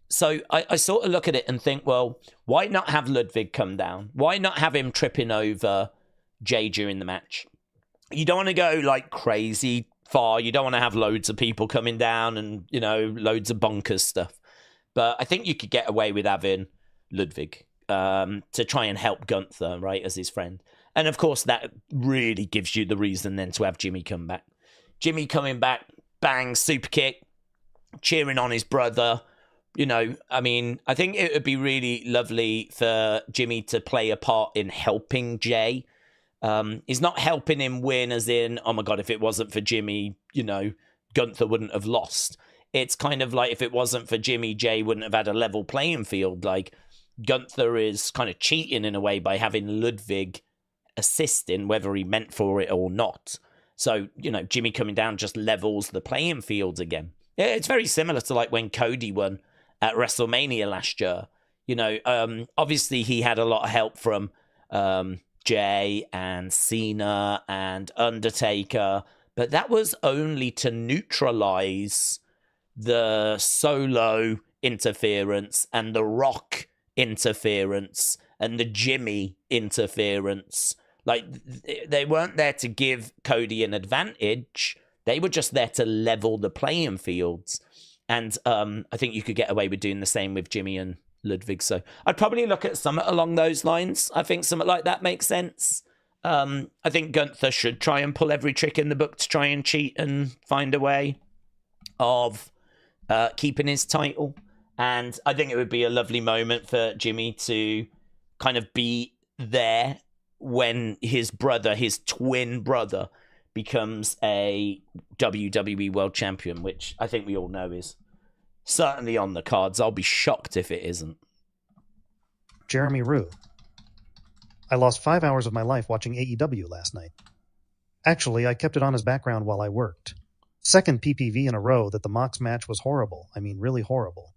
So I sort of look at it and think, well, why not have Ludwig come down? Why not have him tripping over Jey during the match? You don't want to go like crazy far. You don't want to have loads of people coming down and, loads of bonkers stuff. But I think you could get away with having Ludwig to try and help Gunther, right, as his friend. And of course, that really gives you the reason then to have Jimmy come back. Jimmy coming back, bang, super kick, cheering on his brother. I mean, I think it would be really lovely for Jimmy to play a part in helping Jey. He's not helping him win as in, oh my God, if it wasn't for Jimmy, Gunther wouldn't have lost. It's kind of like if it wasn't for Jimmy, Jey wouldn't have had a level playing field. Like, Gunther is kind of cheating in a way by having Ludwig assisting, whether he meant for it or not. So, Jimmy coming down just levels the playing field again. Yeah, it's very similar to like when Cody won at WrestleMania last year. Obviously he had a lot of help from Jey and Cena and Undertaker, but that was only to neutralize the Solo interference and the Rock interference and the Jimmy interference. Like, they weren't there to give Cody an advantage. They were just there to level the playing fields. And I think you could get away with doing the same with Jimmy and Ludwig. So I'd probably look at something along those lines. I think something like that makes sense. I think Gunther should try and pull every trick in the book to try and cheat and find a way of keeping his title. And I think it would be a lovely moment for Jimmy to kind of be there when his brother, his twin brother, becomes a WWE World Champion, which I think we all know is certainly on the cards. I'll be shocked if it isn't. Jeremy Rue. I lost 5 hours of my life watching AEW last night. Actually, I kept it on as background while I worked. Second PPV in a row that the Mox match was horrible. I mean, really horrible.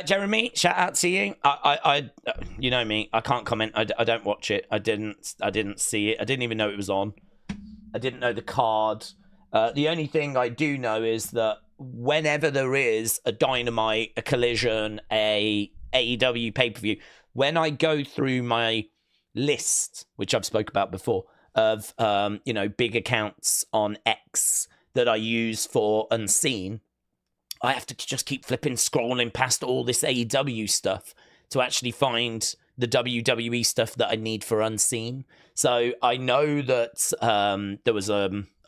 Jeremy, shout out to you. I you know me. I can't comment. I don't watch it. I didn't see it. I didn't even know it was on. I didn't know the card. The only thing I do know is that whenever there is a Dynamite, a Collision, a AEW pay-per-view, when I go through my list, which I've spoke about before, of big accounts on X that I use for Unseen, I have to just keep flipping, scrolling past all this AEW stuff to actually find the WWE stuff that I need for Unseen. So I know that there was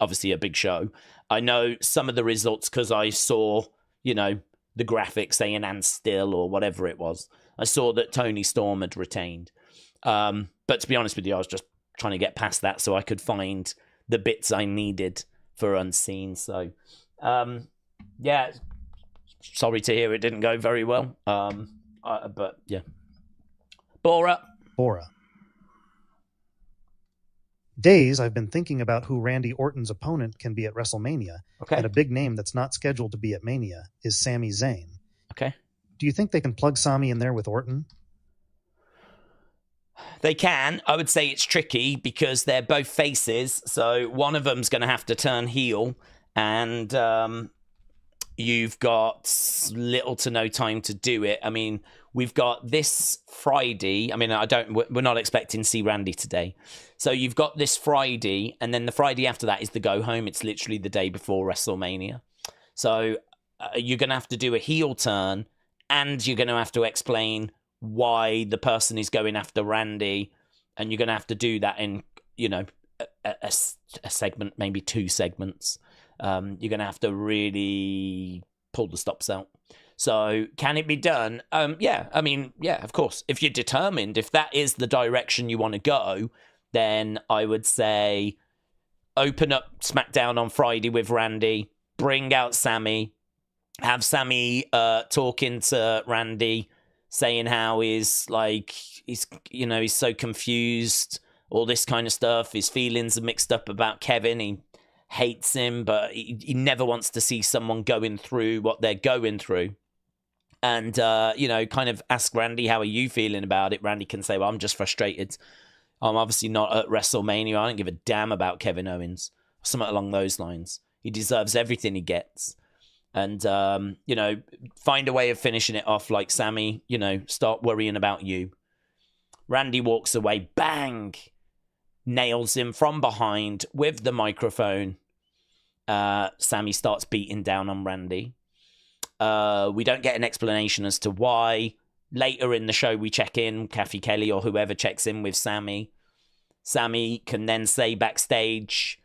obviously a big show. I know some of the results because I saw, the graphic saying "and still" or whatever it was. I saw that Tony Storm had retained. But to be honest with you, I was just trying to get past that so I could find the bits I needed for Unseen. So, yeah, sorry to hear it didn't go very well. But yeah, Bora. Days, I've been thinking about who Randy Orton's opponent can be at WrestleMania, Okay. and a big name that's not scheduled to be at Mania is Sami Zayn. Okay. Do you think they can plug Sami in there with Orton? They can. I would say it's tricky because they're both faces, so one of them's going to have to turn heel, and you've got little to no time to do it. I mean, we've got this Friday. I mean, we're not expecting to see Randy today. So you've got this Friday, and then the Friday after that is the go home. It's literally the day before WrestleMania. So you're going to have to do a heel turn, and you're going to have to explain why the person is going after Randy, and you're going to have to do that in, a segment, maybe 2 segments. You're going to have to really pull the stops out. So can it be done? Yeah, I mean, yeah, of course. If you're determined, if that is the direction you want to go, then I would say open up SmackDown on Friday with Randy, bring out Sami, have Sami talking to Randy, saying how he's so confused, all this kind of stuff. His feelings are mixed up about Kevin. He hates him, but he never wants to see someone going through what they're going through. And, kind of ask Randy, how are you feeling about it? Randy can say, well, I'm just frustrated. I'm obviously not at WrestleMania. I don't give a damn about Kevin Owens. Something along those lines. He deserves everything he gets. And, find a way of finishing it off like Sami, start worrying about you. Randy walks away, bang! Nails him from behind with the microphone. Sami starts beating down on Randy. We don't get an explanation as to why. Later in the show, we check in, Kathy Kelly or whoever checks in with Sami. Sami can then say backstage,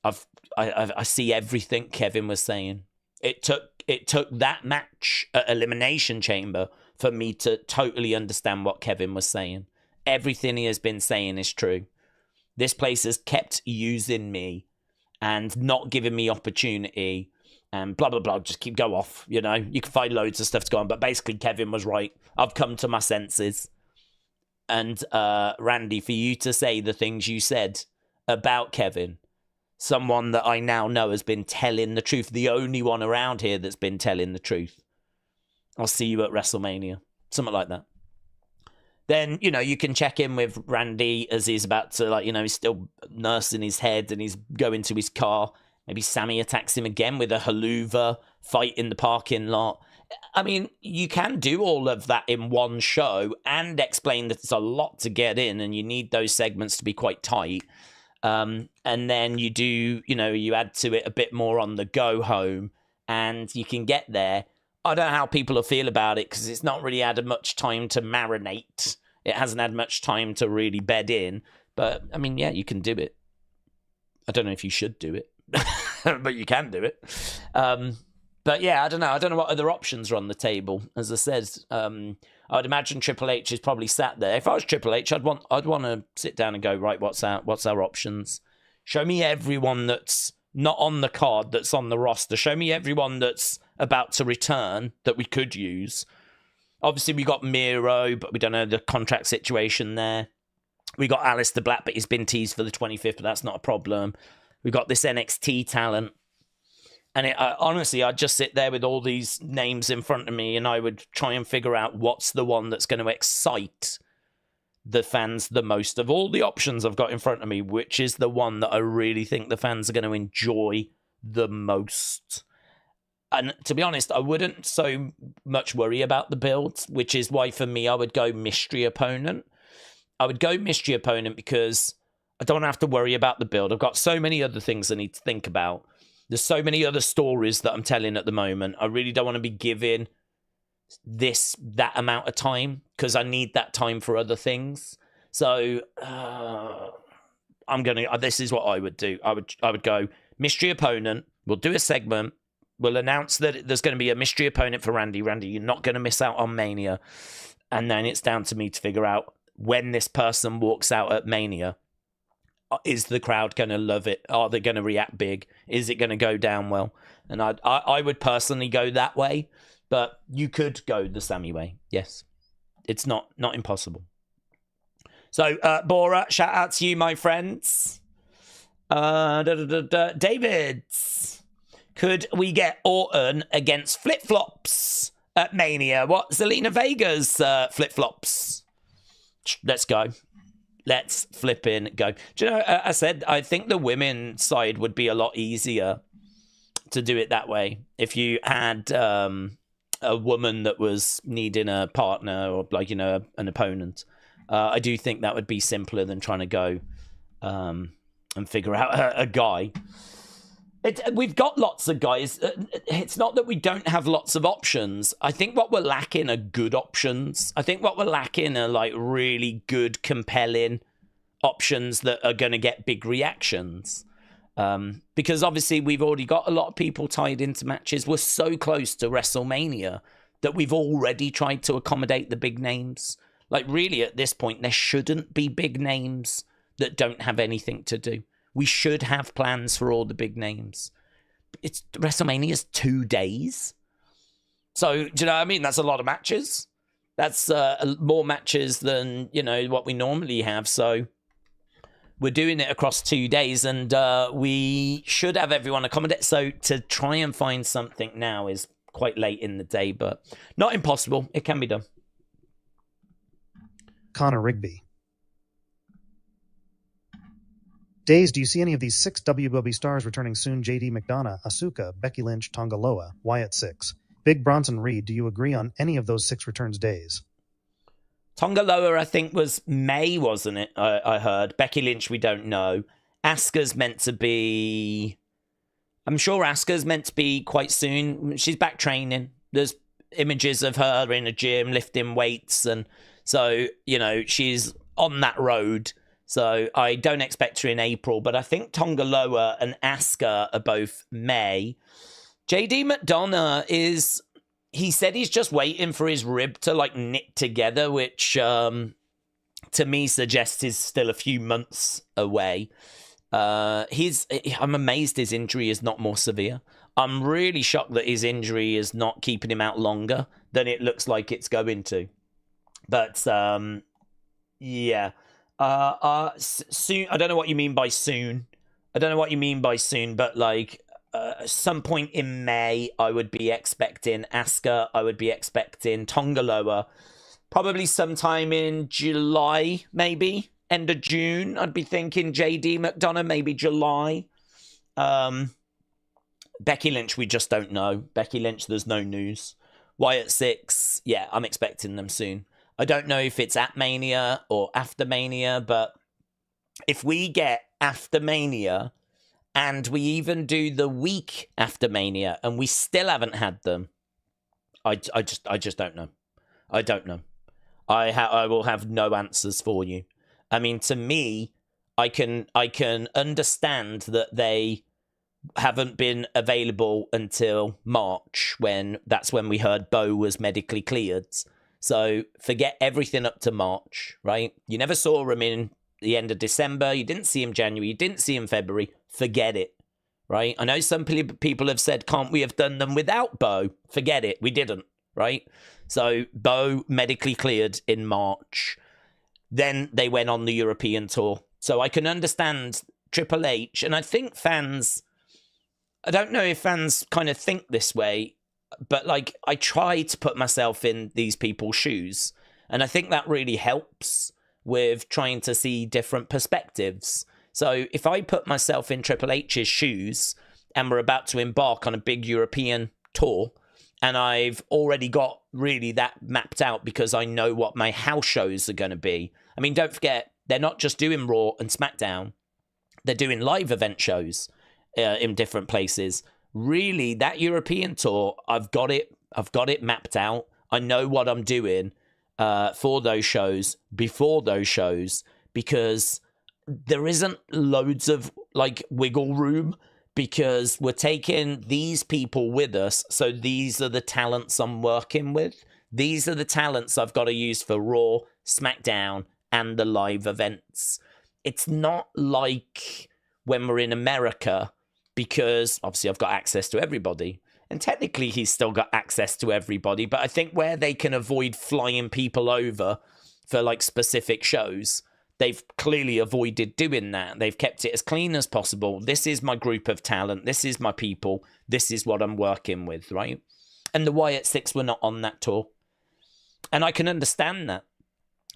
I see everything Kevin was saying. It took that match at Elimination Chamber for me to totally understand what Kevin was saying. Everything he has been saying is true. This place has kept using me and not giving me opportunity and blah, blah, blah. Just go off, You can find loads of stuff to go on. But basically, Kevin was right. I've come to my senses. And Randy, for you to say the things you said about Kevin, someone that I now know has been telling the truth, the only one around here that's been telling the truth. I'll see you at WrestleMania. Something like that. Then, you can check in with Randy as he's about to, he's still nursing his head and he's going to his car. Maybe Sami attacks him again with a haluva, fight in the parking lot. I mean, you can do all of that in one show and explain that it's a lot to get in and you need those segments to be quite tight. And then you do, you add to it a bit more on the go home and you can get there. I don't know how people will feel about it because it's not really had much time to marinate. It hasn't had much time to really bed in. But, I mean, yeah, you can do it. I don't know if you should do it, but you can do it. But, yeah, I don't know. I don't know what other options are on the table. As I said, I would imagine Triple H is probably sat there. If I was Triple H, I'd want to sit down and go, right, what's our options? Show me everyone that's not on the card, that's on the roster. Show me everyone that's about to return that we could use. Obviously, we got Miro, but we don't know the contract situation there. We got Aleister Black, but he's been teased for the 25th, but that's not a problem. We got this NXT talent. And honestly, I'd just sit there with all these names in front of me and I would try and figure out what's the one that's going to excite the fans the most. Of all the options I've got in front of me, which is the one that I really think the fans are going to enjoy the most. And to be honest, I wouldn't so much worry about the build, which is why for me, I would go mystery opponent. I would go mystery opponent because I don't have to worry about the build. I've got so many other things I need to think about. There's so many other stories that I'm telling at the moment. I really don't want to be giving that amount of time because I need that time for other things. So this is what I would do. I would go mystery opponent. We'll do a segment. We'll announce that there's going to be a mystery opponent for Randy. Randy, you're not going to miss out on Mania. And then it's down to me to figure out when this person walks out at Mania, is the crowd going to love it? Are they going to react big? Is it going to go down well? And I would personally go that way, but you could go the Sammy way. Yes, it's not impossible. So, Bora, shout out to you, my friends. David, could we get Orton against flip-flops at Mania? What? Zelina Vega's flip-flops? Let's go. Let's flipping go. Do you know, I said, I think the women's side would be a lot easier to do it that way. If you had a woman that was needing a partner or like, you know, an opponent, I do think that would be simpler than trying to go and figure out a guy. We've got lots of guys. It's not that we don't have lots of options. I think what we're lacking are good options. I think what we're lacking are like really good, compelling options that are going to get big reactions. Because obviously we've already got a lot of people tied into matches. We're so close to WrestleMania that we've already tried to accommodate the big names. Like really at this point, there shouldn't be big names that don't have anything to do. We should have plans for all the big names. It's WrestleMania's 2 days. So, do you know what I mean? That's a lot of matches. That's more matches than, you know, what we normally have. So we're doing it across 2 days and we should have everyone accommodate. So to try and find something now is quite late in the day, but not impossible. It can be done. Connor Rigby. Days, do you see any of these 6 WWE stars returning soon? JD McDonough, Asuka, Becky Lynch, Tonga Loa, Wyatt Six. Big Bronson Reed, do you agree on any of those 6 returns days? Tonga Loa, I think, was May, wasn't it? I heard. Becky Lynch, we don't know. Asuka's meant to be... I'm sure Asuka's meant to be quite soon. She's back training. There's images of her in a gym lifting weights. And so, you know, she's on that road. So I don't expect her in April, but I think Tonga Loa and Asuka are both May. JD McDonough he said he's just waiting for his rib to like knit together, which to me suggests he's still a few months away. I'm amazed his injury is not more severe. I'm really shocked that his injury is not keeping him out longer than it looks like it's going to. But yeah. Soon. I don't know what you mean by soon. But like some point in May, I would be expecting Asuka. I would be expecting Tonga Loa. Probably sometime in July, maybe end of June. I'd be thinking JD McDonough, maybe July. Becky Lynch, we just don't know. Becky Lynch, there's no news. Wyatt Six, yeah, I'm expecting them soon. I don't know if it's at Mania or after Mania, but if we get after Mania and we even do the week after Mania and we still haven't had them, I just don't know. I don't know. I will have no answers for you. I mean, to me, I can understand that they haven't been available until March, that's when we heard Bo was medically cleared. So forget everything up to March, right? You never saw him in the end of December. You didn't see him January. You didn't see him February. Forget it, right? I know some people have said, can't we have done them without Bo? Forget it. We didn't, right? So Bo medically cleared in March. Then they went on the European tour. So I can understand Triple H. And I think fans, I don't know if fans kind of think this way, but like I try to put myself in these people's shoes, and I think that really helps with trying to see different perspectives. So if I put myself in Triple H's shoes and we're about to embark on a big European tour, and I've already got really that mapped out because I know what my house shows are going to be. I mean, don't forget, they're not just doing Raw and SmackDown. They're doing live event shows in different places. Really, that European tour, I've got it mapped out. I know what I'm doing for those shows, before those shows, because there isn't loads of like wiggle room, because we're taking these people with us. So these are the talents I'm working with. These are the talents I've got to use for Raw, SmackDown, and the live events. it's not like when we're in America, because obviously I've got access to everybody. And technically he's still got access to everybody. But I think where they can avoid flying people over for like specific shows, they've clearly avoided doing that. They've kept it as clean as possible. This is my group of talent. This is my people. This is what I'm working with, right? And the Wyatt Six were not on that tour. And I can understand that,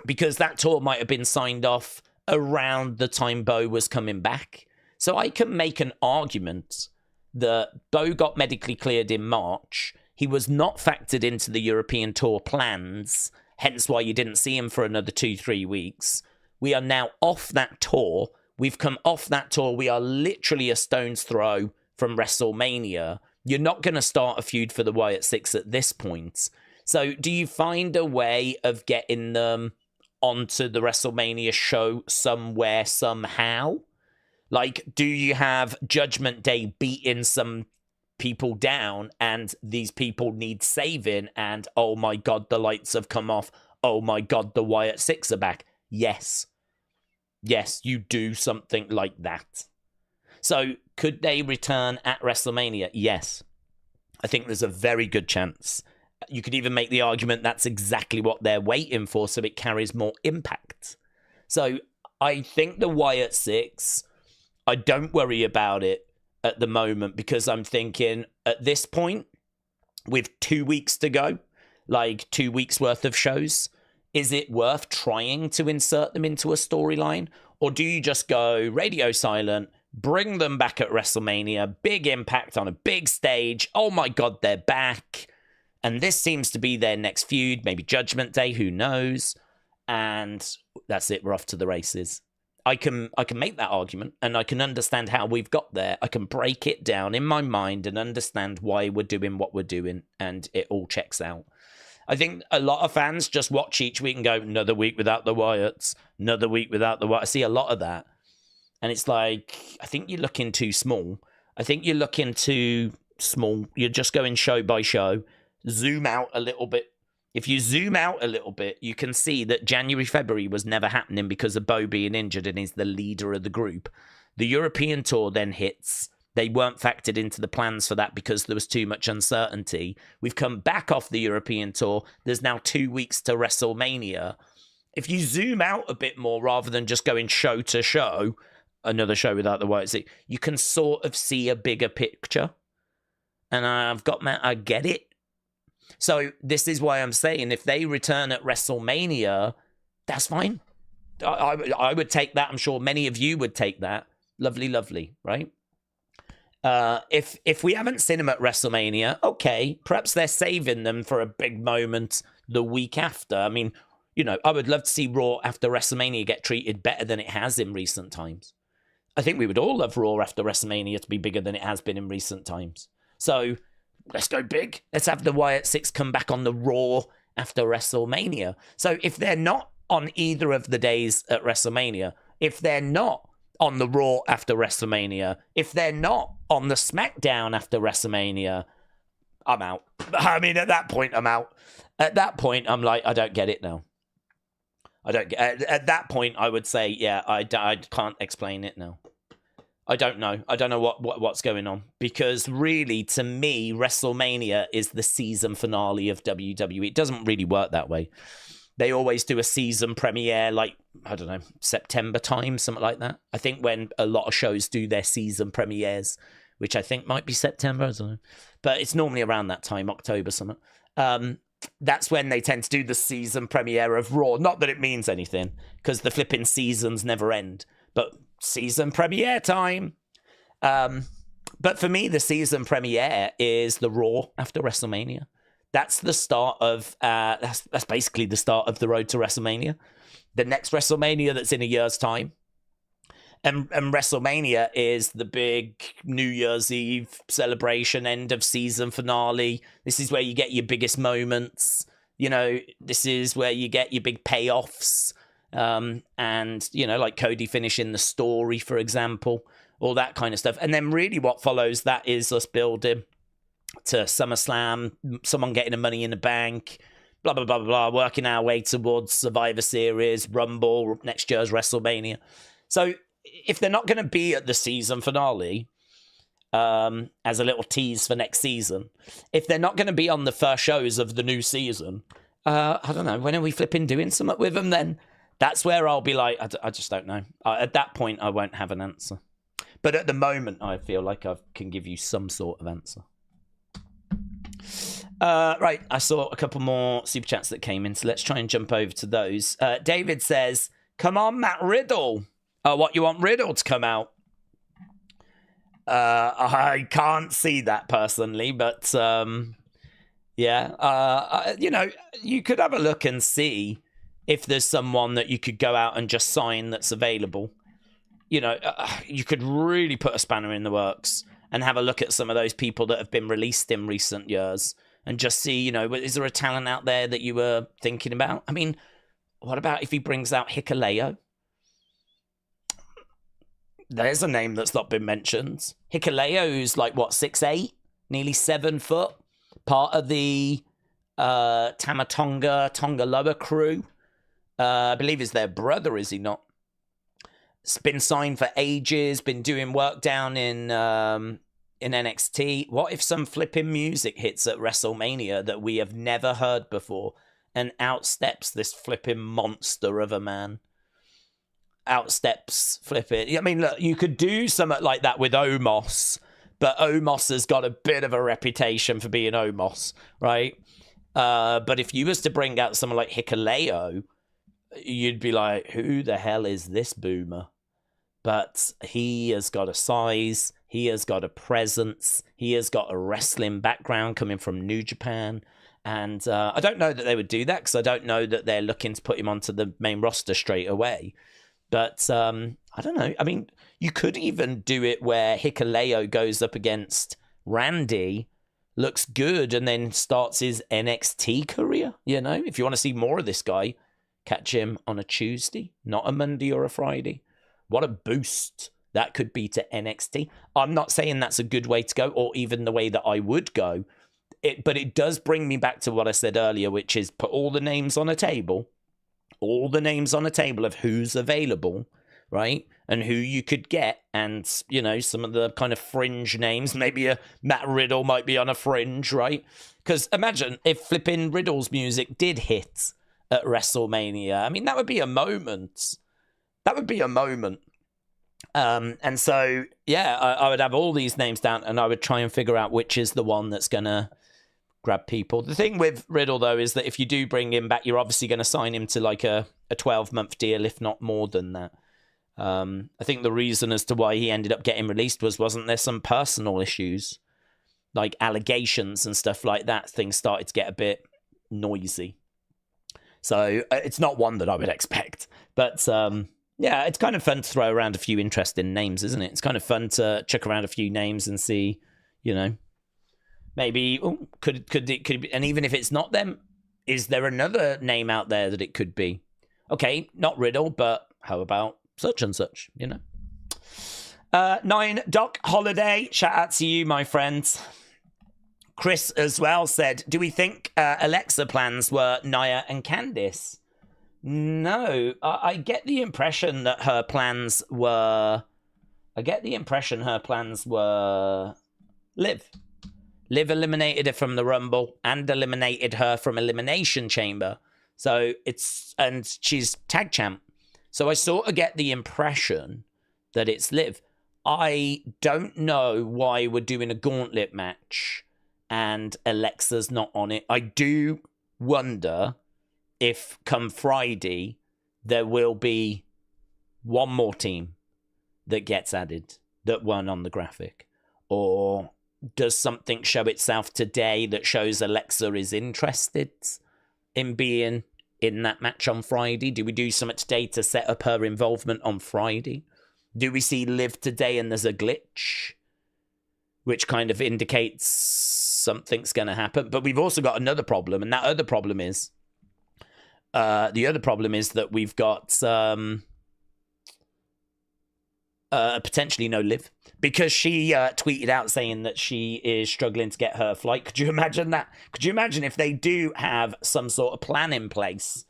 because that tour might have been signed off around the time Bo was coming back. So I can make an argument that Bo got medically cleared in March. He was not factored into the European tour plans, hence why you didn't see him for another 2-3 weeks. We are now off that tour. We've come off that tour. We are literally a stone's throw from WrestleMania. You're not going to start a feud for the Wyatt Six at this point. So do you find a way of getting them onto the WrestleMania show somewhere, somehow? Like, do you have Judgment Day beating some people down and these people need saving and, oh my God, the lights have come off. Oh my God, the Wyatt Six are back. Yes. Yes, you do something like that. So could they return at WrestleMania? Yes. I think there's a very good chance. You could even make the argument that's exactly what they're waiting for, so it carries more impact. So I think the Wyatt Six, I don't worry about it at the moment, because I'm thinking at this point, with 2 weeks to go, like 2 weeks worth of shows, is it worth trying to insert them into a storyline? Or do you just go radio silent, bring them back at WrestleMania, big impact on a big stage, oh my God, they're back, and this seems to be their next feud, maybe Judgment Day, who knows, and that's it, we're off to the races. I can make that argument, and I can understand how we've got there. I can break it down in my mind and understand why we're doing what we're doing, and it all checks out. I think a lot of fans just watch each week and go, another week without the Wyatts, another week without the Wyatts. I see a lot of that. And it's like, I think you're looking too small. I think you're looking too small. You're just going show by show. Zoom out a little bit. If you zoom out a little bit, you can see that January, February was never happening because of Bo being injured and he's the leader of the group. The European tour then hits. They weren't factored into the plans for that because there was too much uncertainty. We've come back off the European tour. There's now 2 weeks to WrestleMania. If you zoom out a bit more rather than just going show to show, another show without the Wyatt Six, you can sort of see a bigger picture. And I get it. So this is why I'm saying if they return at WrestleMania, that's fine. I would take that. I'm sure many of you would take that. Lovely, lovely, right? If we haven't seen them at WrestleMania, okay, perhaps they're saving them for a big moment the week after. I mean, you know, I would love to see Raw after WrestleMania get treated better than it has in recent times. I think we would all love Raw after WrestleMania to be bigger than it has been in recent times. So let's go big. Let's have the Wyatt Six come back on the Raw after WrestleMania. So if they're not on either of the days at WrestleMania, if they're not on the Raw after WrestleMania, if they're not on the SmackDown after WrestleMania, I'm out. I mean, at that point, I'm out. At that point, I'm like, I don't get it now. At that point, I would say, yeah, I can't explain it now. I don't know. I don't know what's going on. Because really, to me, WrestleMania is the season finale of WWE. It doesn't really work that way. They always do a season premiere, like, I don't know, September time, something like that. I think when a lot of shows do their season premieres, which I think might be September, I don't know. But it's normally around that time, October, something. That's when they tend to do the season premiere of Raw. Not that it means anything, because the flipping seasons never end. But season premiere time. But for me, the season premiere is the Raw after WrestleMania. That's the start of, that's basically the start of the road to WrestleMania. The next WrestleMania that's in a year's time. And WrestleMania is the big New Year's Eve celebration, end of season finale. This is where you get your biggest moments. You know, this is where you get your big payoffs. And, you know, like Cody finishing the story, for example, all that kind of stuff. And then really what follows that is us building to SummerSlam, someone getting the Money in the Bank, blah, blah, blah, blah, working our way towards Survivor Series, Rumble, next year's WrestleMania. So if they're not going to be at the season finale, as a little tease for next season, if they're not going to be on the first shows of the new season, I don't know, when are we flipping doing something with them then? That's where I'll be like, I just don't know. At that point, I won't have an answer. But at the moment, I feel like I can give you some sort of answer. Right, I saw a couple more super chats that came in, so let's try and jump over to those. David says, come on, Matt Riddle. What, you want Riddle to come out? I can't see that personally, but yeah, you know, you could have a look and see if there's someone that you could go out and just sign that's available. You know, you could really put a spanner in the works and have a look at some of those people that have been released in recent years and just see, you know, is there a talent out there that you were thinking about? I mean, what about if he brings out Hikuleo? There's a name that's not been mentioned. Hikuleo's like, what, 6'8"? Nearly 7 foot. Part of the Tongaloa crew. I believe is their brother, is he not? It's been signed for ages, been doing work down in NXT. What if some flipping music hits at WrestleMania that we have never heard before and outsteps this flipping monster of a man? Outsteps flipping. I mean, look, you could do something like that with Omos, but Omos has got a bit of a reputation for being Omos, right? But if you was to bring out someone like Hikuleo, you'd be like, who the hell is this boomer? But he has got a size, he has got a presence, he has got a wrestling background coming from New Japan. And I don't know that they would do that because I don't know that they're looking to put him onto the main roster straight away. But I don't know. I mean, you could even do it where Hikuleo goes up against Randy, looks good, and then starts his NXT career. You know, if you want to see more of this guy, catch him on a Tuesday, not a Monday or a Friday. What a boost that could be to NXT. I'm not saying that's a good way to go or even the way that I would go. But it does bring me back to what I said earlier, which is put all the names on a table. All the names on a table of who's available, right? And who you could get. And, you know, some of the kind of fringe names. Maybe a Matt Riddle might be on a fringe, right? Because imagine if flipping Riddle's music did hit at WrestleMania. I mean, that would be a moment. That would be a moment. And so, yeah, I would have all these names down and I would try and figure out which is the one that's going to grab people. The thing with Riddle, though, is that if you do bring him back, you're obviously going to sign him to like a 12-month deal, if not more than that. I think the reason as to why he ended up getting released wasn't there some personal issues, like allegations and stuff like that. Things started to get a bit noisy. So it's not one that I would expect. But yeah, it's kind of fun to throw around a few interesting names, isn't it? It's kind of fun to chuck around a few names and see, you know, maybe could it be, and even if it's not them, is there another name out there that it could be? Okay, not Riddle, but how about such and such, you know? 9 Doc Holiday, shout out to you, my friends. Chris as well said, do we think Alexa plans were Nia and Candice? No, I get the impression that her plans were... Liv. Liv eliminated her from the Rumble and eliminated her from Elimination Chamber. So and she's tag champ. So I sort of get the impression that it's Liv. I don't know why we're doing a gauntlet match and Alexa's not on it. I do wonder if come Friday there will be one more team that gets added that weren't on the graphic. Or does something show itself today that shows Alexa is interested in being in that match on Friday? Do we do something today to set up her involvement on Friday? Do we see Liv today and there's a glitch, which kind of indicates something's going to happen? But we've also got another problem, and that other problem is that we've got potentially no Liv, because she tweeted out saying that she is struggling to get her flight. Could you imagine that? Could you imagine if they do have some sort of plan in place,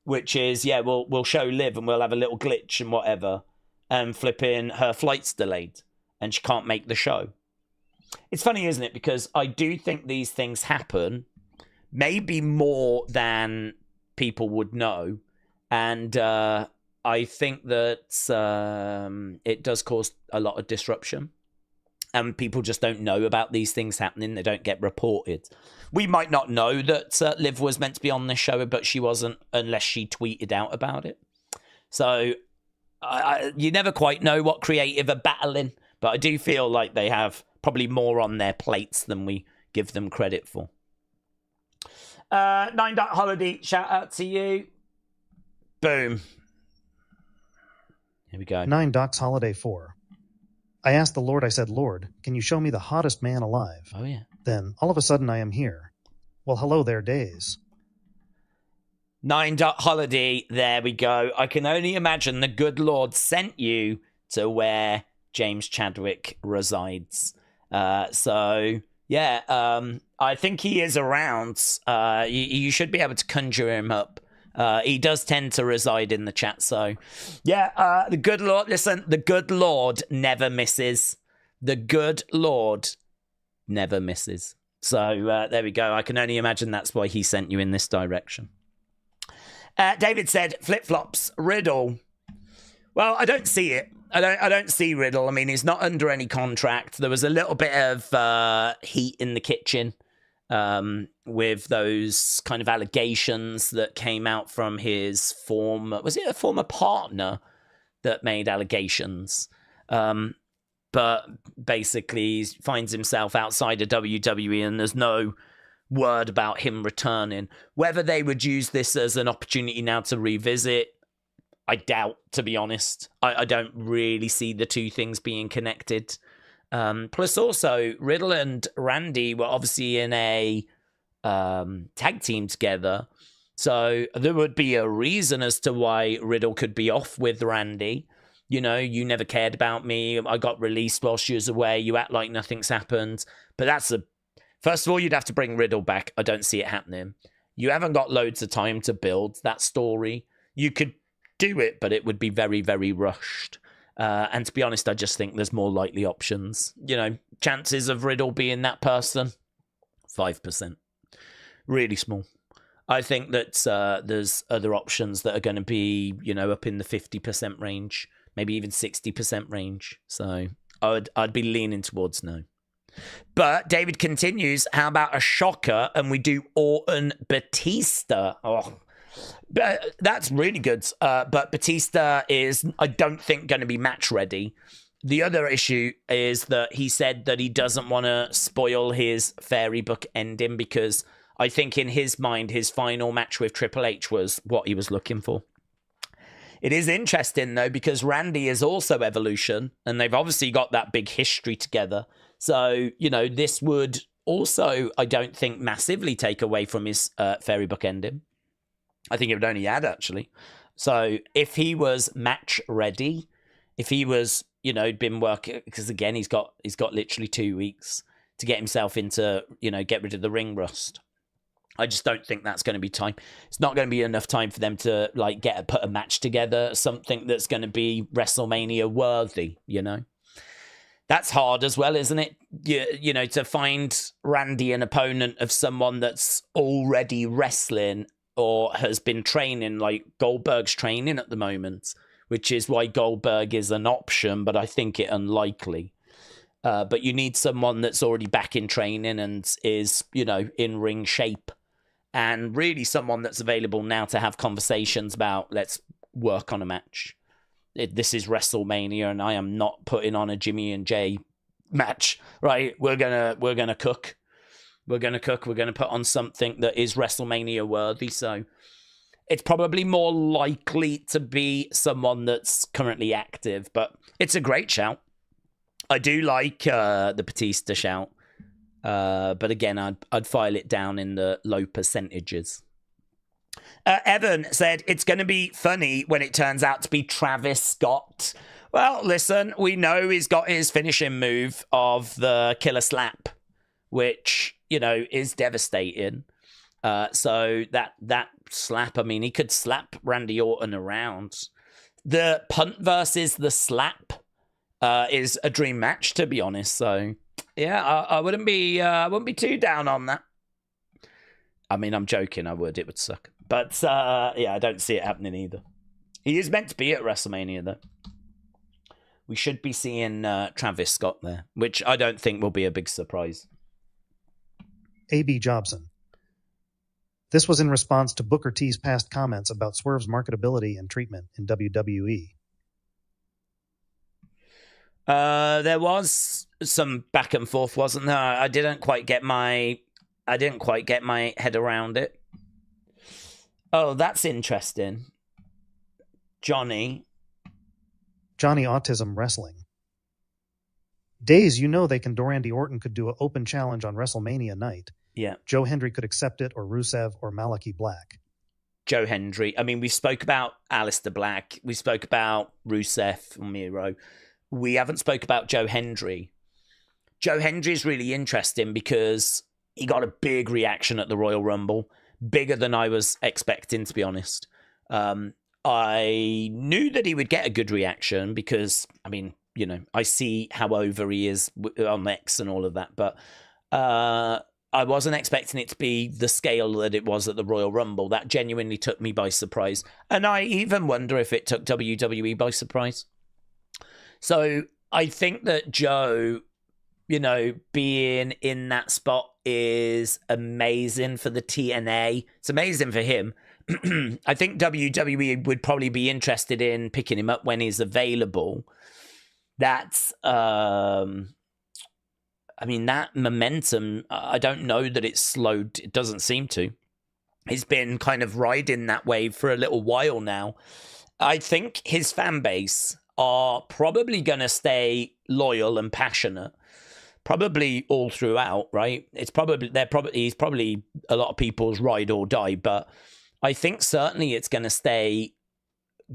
which is, yeah, we'll show Liv and we'll have a little glitch and whatever, and flipping her flight's delayed and she can't make the show. It's funny, isn't it? Because I do think these things happen maybe more than people would know. And I think that it does cause a lot of disruption. And people just don't know about these things happening. They don't get reported. We might not know that Liv was meant to be on this show, but she wasn't unless she tweeted out about it. So you never quite know what creative are battling. But I do feel like they have probably more on their plates than we give them credit for. 9 Dot Holiday, shout out to you. Boom. Here we go. 9 Docs Holiday 4. I asked the Lord, I said, Lord, can you show me the hottest man alive? Oh, yeah. Then, all of a sudden, I am here. Well, hello there, days. 9 Dot Holiday, there we go. I can only imagine the good Lord sent you to where James Chadwick resides. So, yeah, I think he is around. You should be able to conjure him up. He does tend to reside in the chat, so yeah, the good Lord, listen, the good Lord never misses. The good Lord never misses. So there we go. I can only imagine that's why he sent you in this direction. David said, flip-flops, Riddle. Well, I don't see it. I don't see Riddle. I mean, he's not under any contract. There was a little bit of heat in the kitchen with those kind of allegations that came out from his was it a former partner that made allegations? But basically he finds himself outside of WWE and there's no word about him returning. Whether they would use this as an opportunity now to revisit, I doubt, to be honest. I don't really see the two things being connected. Plus also, Riddle and Randy were obviously in a tag team together. So there would be a reason as to why Riddle could be off with Randy. You know, you never cared about me. I got released while she was away. You act like nothing's happened. But first of all, you'd have to bring Riddle back. I don't see it happening. You haven't got loads of time to build that story. You could do it, but it would be very, very rushed. And to be honest, I just think there's more likely options. You know, chances of Riddle being that person, 5%. Really small. I think that there's other options that are going to be, you know, up in the 50% range, maybe even 60% range. So I'd be leaning towards no. But David continues, how about a shocker and we do Orton Batista? Oh, but that's really good. But Batista is, I don't think, going to be match ready. The other issue is that he said that he doesn't want to spoil his fairy book ending because I think in his mind, his final match with Triple H was what he was looking for. It is interesting, though, because Randy is also Evolution, and they've obviously got that big history together. So, you know, this would also, I don't think, massively take away from his fairy book ending. I think it would only add, actually. So if he was match ready, if he was, you know, been working, because again, he's got literally 2 weeks to get himself into, you know, get rid of the ring rust. I just don't think that's going to be time. It's not going to be enough time for them to like put a match together, something that's going to be WrestleMania worthy, you know. That's hard as well, isn't it? You know, to find Randy an opponent of someone that's already wrestling or has been training, like Goldberg's training at the moment, which is why Goldberg is an option, but I think it unlikely. But you need someone that's already back in training and is, you know, in ring shape. And really someone that's available now to have conversations about, let's work on a match. This is WrestleMania, and I am not putting on a Jimmy and Jay match, right? We're gonna cook. We're gonna put on something that is WrestleMania worthy. So it's probably more likely to be someone that's currently active, but it's a great shout. I do like the Batista shout, but again, I'd file it down in the low percentages. Evan said, it's going to be funny when it turns out to be Travis Scott. Well, listen, we know he's got his finishing move of the killer slap, which, you know, is devastating. So that slap, I mean, he could slap Randy Orton around. The punt versus the slap is a dream match, to be honest. So yeah, I wouldn't be too down on that. I mean, I'm joking. I would. It would suck. But yeah, I don't see it happening either. He is meant to be at WrestleMania, though. We should be seeing Travis Scott there, which I don't think will be a big surprise. A.B. Jobson. This was in response to Booker T's past comments about Swerve's marketability and treatment in WWE. There was some back and forth, wasn't there? I didn't quite get my head around it. Oh, that's interesting. Johnny Autism Wrestling. Days, you know they can Randy Orton could do an open challenge on WrestleMania night. Yeah. Joe Hendry could accept it, or Rusev, or Malachi Black. Joe Hendry. I mean, we spoke about Aleister Black. We spoke about Rusev or Miro. We haven't spoke about Joe Hendry. Joe Hendry is really interesting because he got a big reaction at the Royal Rumble. Bigger than I was expecting, to be honest. I knew that he would get a good reaction because, I mean, you know, I see how over he is on X and all of that. But I wasn't expecting it to be the scale that it was at the Royal Rumble. That genuinely took me by surprise. And I even wonder if it took WWE by surprise. So I think that Joe, you know, being in that spot is amazing for the TNA. It's amazing for him. I think WWE would probably be interested in picking him up when he's available. That's, I mean, that momentum, I don't know that it's slowed. It doesn't seem to. He's been kind of riding that wave for a little while now. I think his fan base are probably going to stay loyal and passionate, probably all throughout, right? He's probably a lot of people's ride or die, but I think certainly it's going to stay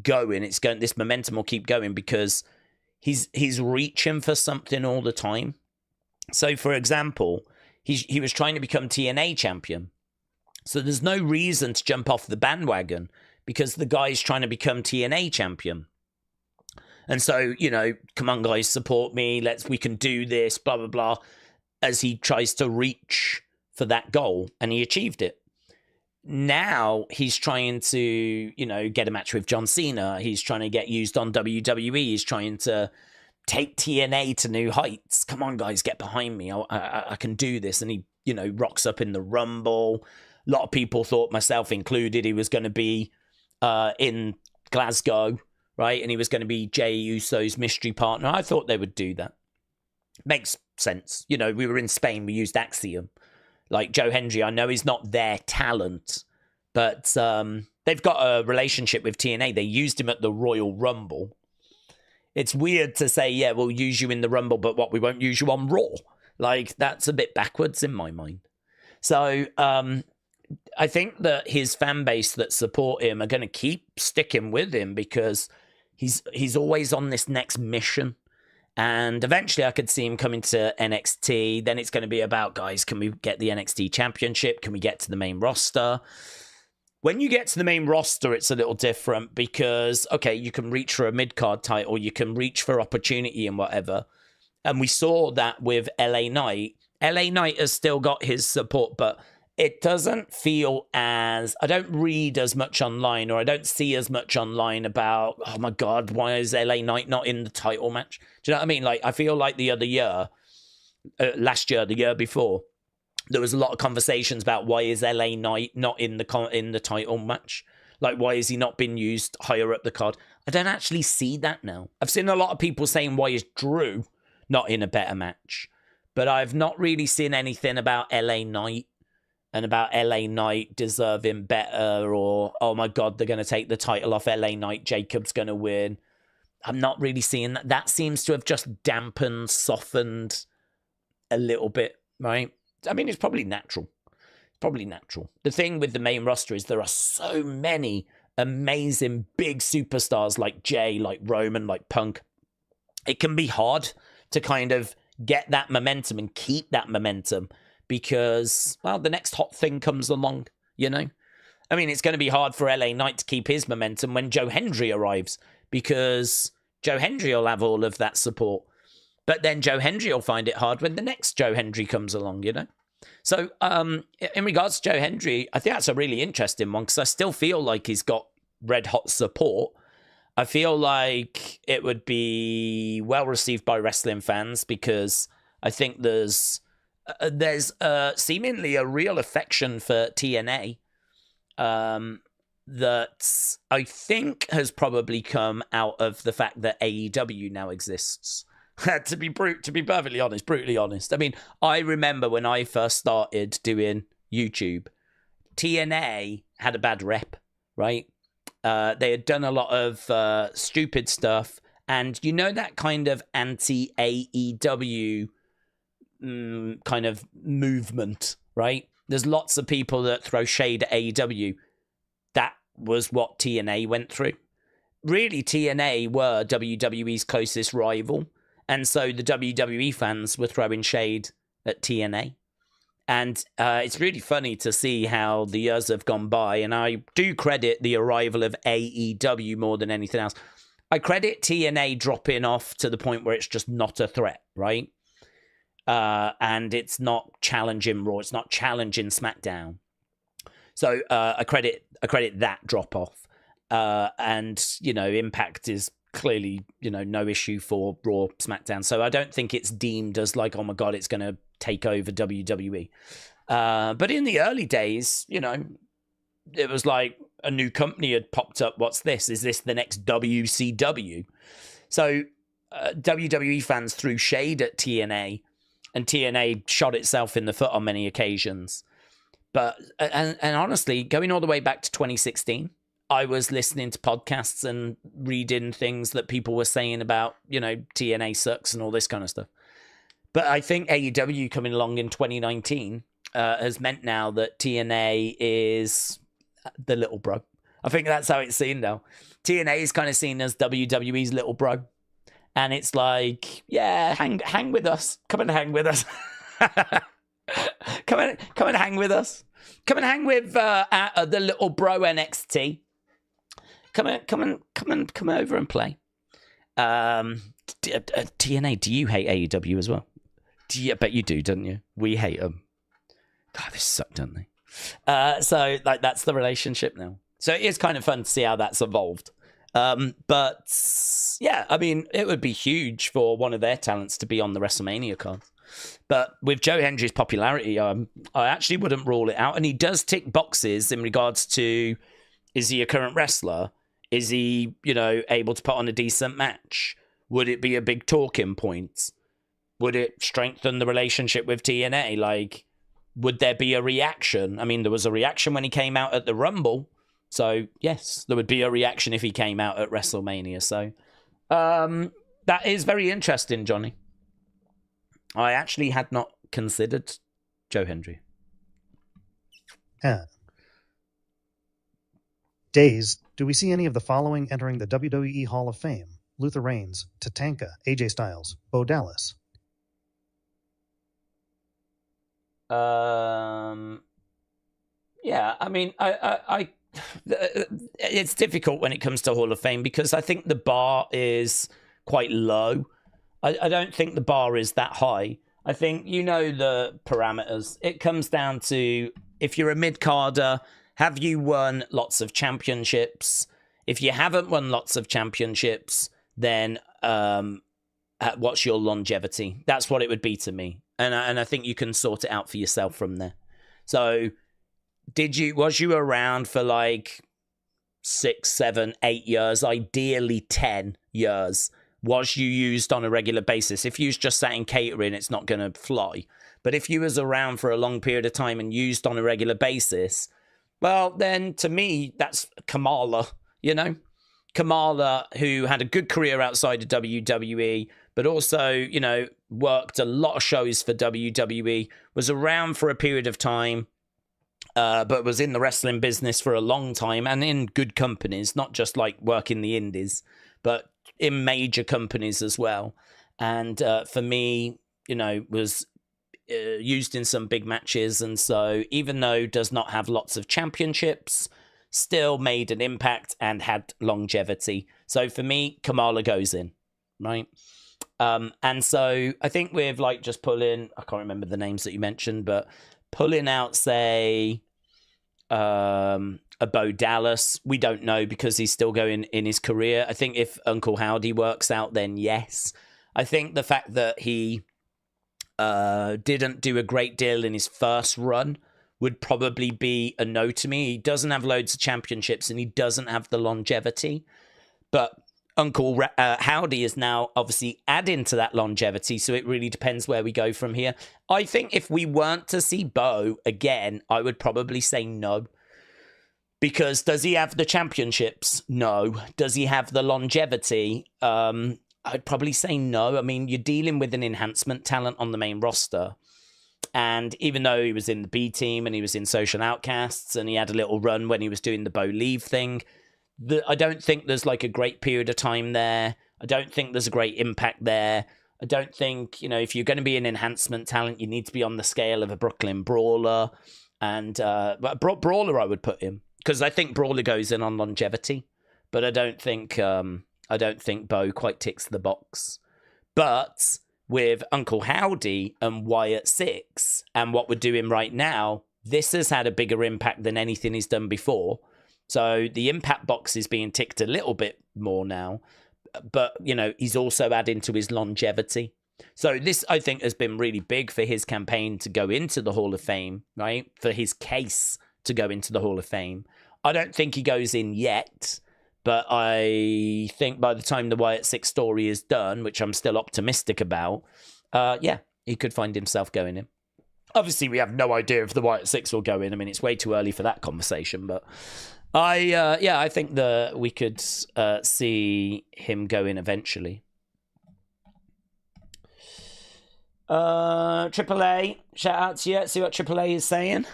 going. This momentum will keep going because he's reaching for something all the time. So, for example, he was trying to become TNA champion. So there's no reason to jump off the bandwagon because the guy's trying to become TNA champion. And so, you know, come on, guys, support me. We can do this, blah, blah, blah, as he tries to reach for that goal. And he achieved it. Now he's trying to, you know, get a match with John Cena. He's trying to get used on WWE. He's trying to take TNA to new heights. Come on, guys, get behind me. I can do this. And he, you know, rocks up in the Rumble. A lot of people thought, myself included, he was going to be in Glasgow, right? And he was going to be Jey Uso's mystery partner. I thought they would do that. Makes sense. You know, we were in Spain. We used Axiom. Like Joe Hendry, I know he's not their talent, but they've got a relationship with TNA. They used him at the Royal Rumble. It's weird to say, yeah, we'll use you in the Rumble, but we won't use you on Raw. Like, that's a bit backwards in my mind. So I think that his fan base that support him are going to keep sticking with him because he's always on this next mission. And eventually I could see him coming to NXT. Then it's going to be about, guys, can we get the NXT championship? Can we get to the main roster? When you get to the main roster, it's a little different because, okay, you can reach for a mid-card title, you can reach for opportunity and whatever. And we saw that with LA Knight. LA Knight has still got his support, but it doesn't feel as... I don't read as much online, or I don't see as much online about, oh my God, why is LA Knight not in the title match? Do you know what I mean? Like, I feel like the other year, last year, the year before, there was a lot of conversations about why is LA Knight not in the title match? Like, why has he not been used higher up the card? I don't actually see that now. I've seen a lot of people saying, why is Drew not in a better match? But I've not really seen anything about LA Knight and about LA Knight deserving better, or, oh my God, they're going to take the title off LA Knight, Jacob's going to win. I'm not really seeing that. That seems to have just dampened, softened a little bit, right? I mean, it's probably natural. The thing with the main roster is there are so many amazing big superstars like Jay, like Roman, like Punk. It can be hard to kind of get that momentum and keep that momentum because, well, the next hot thing comes along, you know? I mean, it's going to be hard for LA Knight to keep his momentum when Joe Hendry arrives because Joe Hendry will have all of that support. But then Joe Hendry will find it hard when the next Joe Hendry comes along, you know? So in regards to Joe Hendry, I think that's a really interesting one because I still feel like he's got red hot support. I feel like it would be well received by wrestling fans because I think there's seemingly a real affection for TNA that I think has probably come out of the fact that AEW now exists. to be perfectly honest, brutally honest. I mean, I remember when I first started doing YouTube, TNA had a bad rep, right? They had done a lot of stupid stuff, and you know that kind of anti-AEW kind of movement, right? There's lots of people that throw shade at AEW. That was what TNA went through. Really, TNA were WWE's closest rival, and so the WWE fans were throwing shade at TNA. And it's really funny to see how the years have gone by, and I do credit the arrival of AEW more than anything else. I credit TNA dropping off to the point where it's just not a threat, right? And it's not challenging Raw, it's not challenging SmackDown. So I credit that drop off. And, you know, Impact is clearly, you know, no issue for Raw, SmackDown. So I don't think it's deemed as like, oh my God, it's going to take over WWE. But in the early days, you know, it was like a new company had popped up. What's this? Is this the next WCW? So WWE fans threw shade at TNA, and TNA shot itself in the foot on many occasions. But, and honestly, going all the way back to 2016, I was listening to podcasts and reading things that people were saying about, you know, TNA sucks and all this kind of stuff. But I think AEW coming along in 2019 has meant now that TNA is the little bro. I think that's how it's seen now. TNA is kind of seen as WWE's little bro. And it's like, yeah, hang with us. Come and hang with us. Come and hang with us. Come and hang with the little bro NXT. Come over and play. TNA, do you hate AEW as well? I bet you do, don't you? We hate them. God, they suck, don't they? So like that's the relationship now. So it is kind of fun to see how that's evolved. But yeah, I mean, it would be huge for one of their talents to be on the WrestleMania card. But with Joe Hendry's popularity, I actually wouldn't rule it out. And he does tick boxes in regards to, is he a current wrestler? Is he, you know, able to put on a decent match? Would it be a big talking point? Would it strengthen the relationship with TNA? Like, would there be a reaction? I mean, there was a reaction when he came out at the Rumble. So, yes, there would be a reaction if he came out at WrestleMania. So, that is very interesting, Johnny. I actually had not considered Joe Hendry. Yeah. Days, do we see any of the following entering the WWE Hall of Fame? Luther Reigns, Tatanka, AJ Styles, Bo Dallas. Yeah, I mean, I it's difficult when it comes to Hall of Fame because I think the bar is quite low. I don't think the bar is that high. I think you know the parameters. It comes down to, if you're a mid-carder, have you won lots of championships? If you haven't won lots of championships, then what's your longevity? That's what it would be to me. And I think you can sort it out for yourself from there. So was you around for like 6, 7, 8 years, ideally 10 years? Was you used on a regular basis? If you was just sat in catering, it's not going to fly. But if you was around for a long period of time and used on a regular basis, well, then to me, that's Kamala, you know? Kamala, who had a good career outside of WWE, but also, you know, worked a lot of shows for WWE, was around for a period of time, but was in the wrestling business for a long time and in good companies, not just like working the indies, but in major companies as well. And for me, you know, was used in some big matches. And so even though does not have lots of championships, still made an impact and had longevity. So for me, Kamala goes in, right? And so I think with like just pulling, I can't remember the names that you mentioned, but pulling out, say, a Bo Dallas, we don't know because he's still going in his career. I think if Uncle Howdy works out, then yes. I think the fact that he didn't do a great deal in his first run would probably be a no to me. He doesn't have loads of championships and he doesn't have the longevity. But Uncle Howdy is now obviously adding to that longevity, so it really depends where we go from here. I think if we weren't to see Bo again, I would probably say no. Because does he have the championships? No. Does he have the longevity? I'd probably say no. I mean, you're dealing with an enhancement talent on the main roster. And even though he was in the B team and he was in Social Outcasts and he had a little run when he was doing the Bo Leave thing, I don't think there's like a great period of time there. I don't think there's a great impact there. I don't think, if you're going to be an enhancement talent, you need to be on the scale of a Brooklyn Brawler. And Brawler, I would put him. Because I think Brawler goes in on longevity. But I don't think Bo quite ticks the box. But with Uncle Howdy and Wyatt Six and what we're doing right now, this has had a bigger impact than anything he's done before. So the impact box is being ticked a little bit more now. But, he's also adding to his longevity. So this, I think, has been really big for his campaign to go into the Hall of Fame, right? For his case to go into the Hall of Fame. I don't think he goes in yet. But I think by the time the Wyatt Six story is done, which I'm still optimistic about, he could find himself going in. Obviously, we have no idea if the Wyatt Six will go in. I mean, it's way too early for that conversation. But I think that we could see him go in eventually. AAA, shout out to you. See what AAA is saying.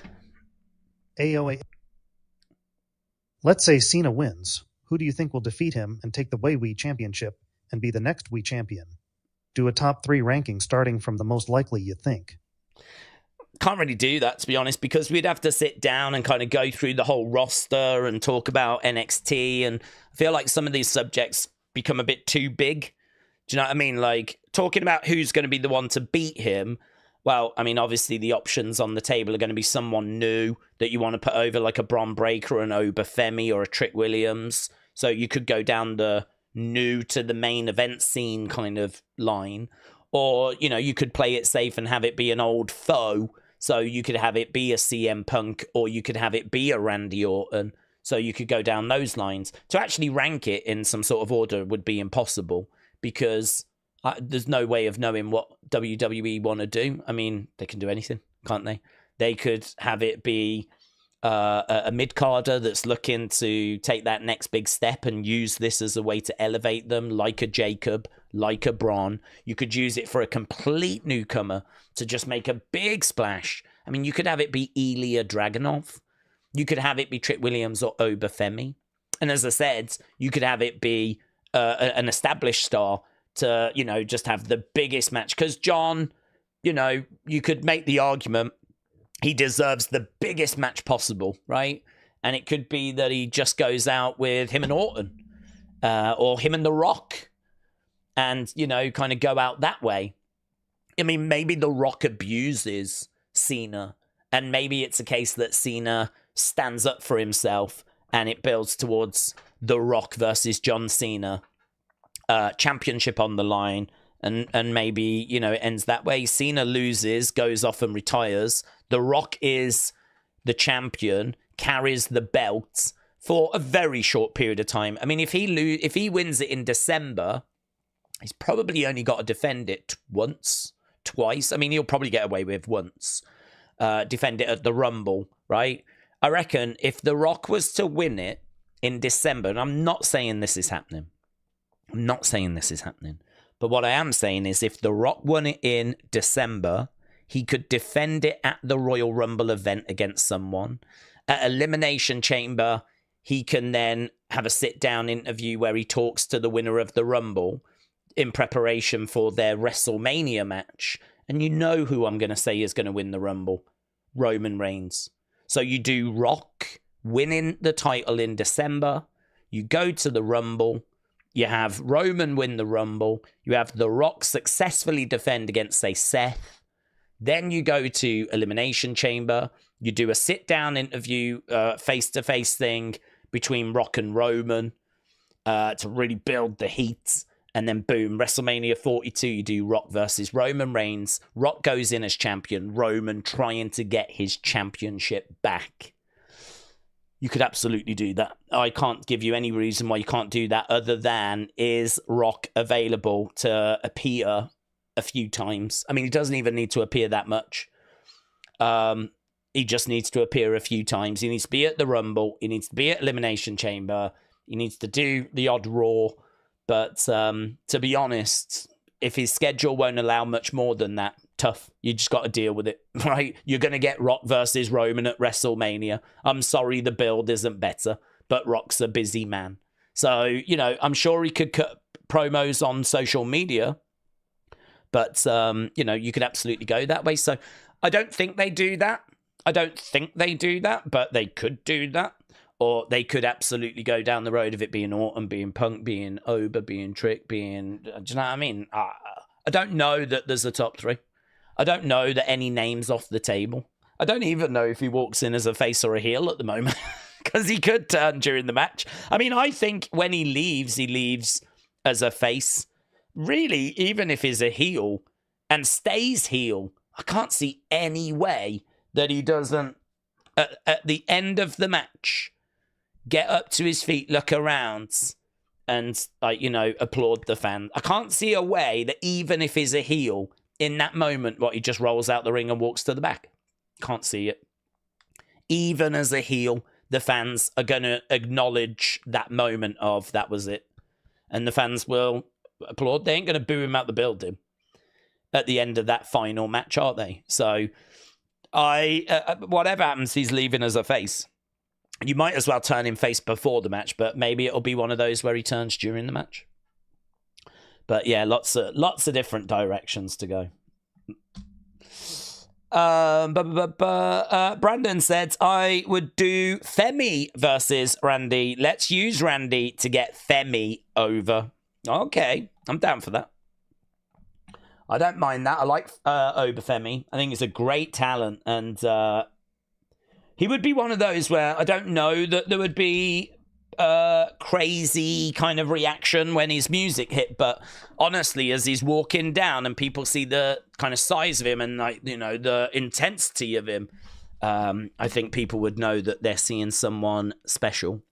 AOA. Let's say Cena wins. Who do you think will defeat him and take the WWE Championship and be the next WWE Champion? Do a top 3 ranking starting from the most likely you think. Can't really do that, to be honest, because we'd have to sit down and kind of go through the whole roster and talk about NXT. And I feel like some of these subjects become a bit too big. Do you know what I mean? Like, talking about who's going to be the one to beat him. Well, I mean, obviously the options on the table are going to be someone new that you want to put over, like a Bron Breakker, an Obafemi, or a Trick Williams. So you could go down the new to the main event scene kind of line. Or, you could play it safe and have it be an old foe. So you could have it be a CM Punk, or you could have it be a Randy Orton. So you could go down those lines. To actually rank it in some sort of order would be impossible, because there's no way of knowing what WWE want to do. I mean, they can do anything, can't they? They could have it be a mid-carder that's looking to take that next big step and use this as a way to elevate them, like a Jacob, like a Bron. You could use it for a complete newcomer to just make a big splash. I mean, you could have it be Ilya Dragunov. You could have it be Trick Williams or Obafemi. And as I said, you could have it be an established star to, just have the biggest match. Because John, you could make the argument he deserves the biggest match possible, right? And it could be that he just goes out with him and Orton, or him and The Rock, and, kind of go out that way. I mean, maybe The Rock abuses Cena, and maybe it's a case that Cena stands up for himself, and it builds towards The Rock versus John Cena, championship on the line, and maybe, it ends that way. Cena loses, goes off and retires. The Rock is the champion, carries the belt for a very short period of time. I mean, if he wins it in December, he's probably only got to defend it twice. I mean, he'll probably get away with once. Defend it at the Rumble, right? I reckon if The Rock was to win it in December, and I'm not saying this is happening. But what I am saying is if The Rock won it in December, he could defend it at the Royal Rumble event against someone. At Elimination Chamber, he can then have a sit-down interview where he talks to the winner of the Rumble in preparation for their WrestleMania match. And you know who I'm going to say is going to win the Rumble. Roman Reigns. So you do Rock winning the title in December. You go to the Rumble. You have Roman win the Rumble. You have The Rock successfully defend against, say, Seth. Then you go to Elimination Chamber. You do a sit-down interview, face-to-face thing between Rock and Roman to really build the heat. And then, boom, WrestleMania 42, you do Rock versus Roman Reigns. Rock goes in as champion. Roman trying to get his championship back. You could absolutely do that. I can't give you any reason why you can't do that other than is Rock available to appear a few times. I mean, he doesn't even need to appear that much. He just needs to appear a few times. He needs to be at the Rumble. He needs to be at Elimination Chamber. He needs to do the odd Raw. But to be honest, if his schedule won't allow much more than that, tough. You just got to deal with it, right? You're going to get Rock versus Roman at WrestleMania. I'm sorry the build isn't better, but Rock's a busy man. So, you know, I'm sure he could cut promos on social media, but, you know, you could absolutely go that way. So I don't think they do that. But they could do that. Or they could absolutely go down the road of it being Orton, being Punk, being Ober, being Trick, being... Do you know what I mean? I don't know that there's a top three. I don't know that any name's off the table. I don't even know if he walks in as a face or a heel at the moment. Because he could turn during the match. I mean, I think when he leaves as a face. Really, even if he's a heel and stays heel, I can't see any way that he doesn't, at the end of the match, get up to his feet, look around, and, like, you know, applaud the fan. I can't see a way that even if he's a heel, in that moment, he just rolls out the ring and walks to the back. Can't see it. Even as a heel, the fans are going to acknowledge that moment of, that was it. And the fans will applaud. They ain't going to boo him out the building at the end of that final match, are they? So, whatever happens, he's leaving as a face. You might as well turn him face before the match, but maybe it'll be one of those where he turns during the match. But yeah, lots of different directions to go. Brandon said, I would do Femi versus Randy. Let's use Randy to get Femi over. Okay, I'm down for that. I don't mind that. I like Obafemi. I think he's a great talent, and he would be one of those where I don't know that there would be crazy kind of reaction when his music hit, but honestly, as he's walking down and people see the kind of size of him and, like, you know, the intensity of him, I think people would know that they're seeing someone special.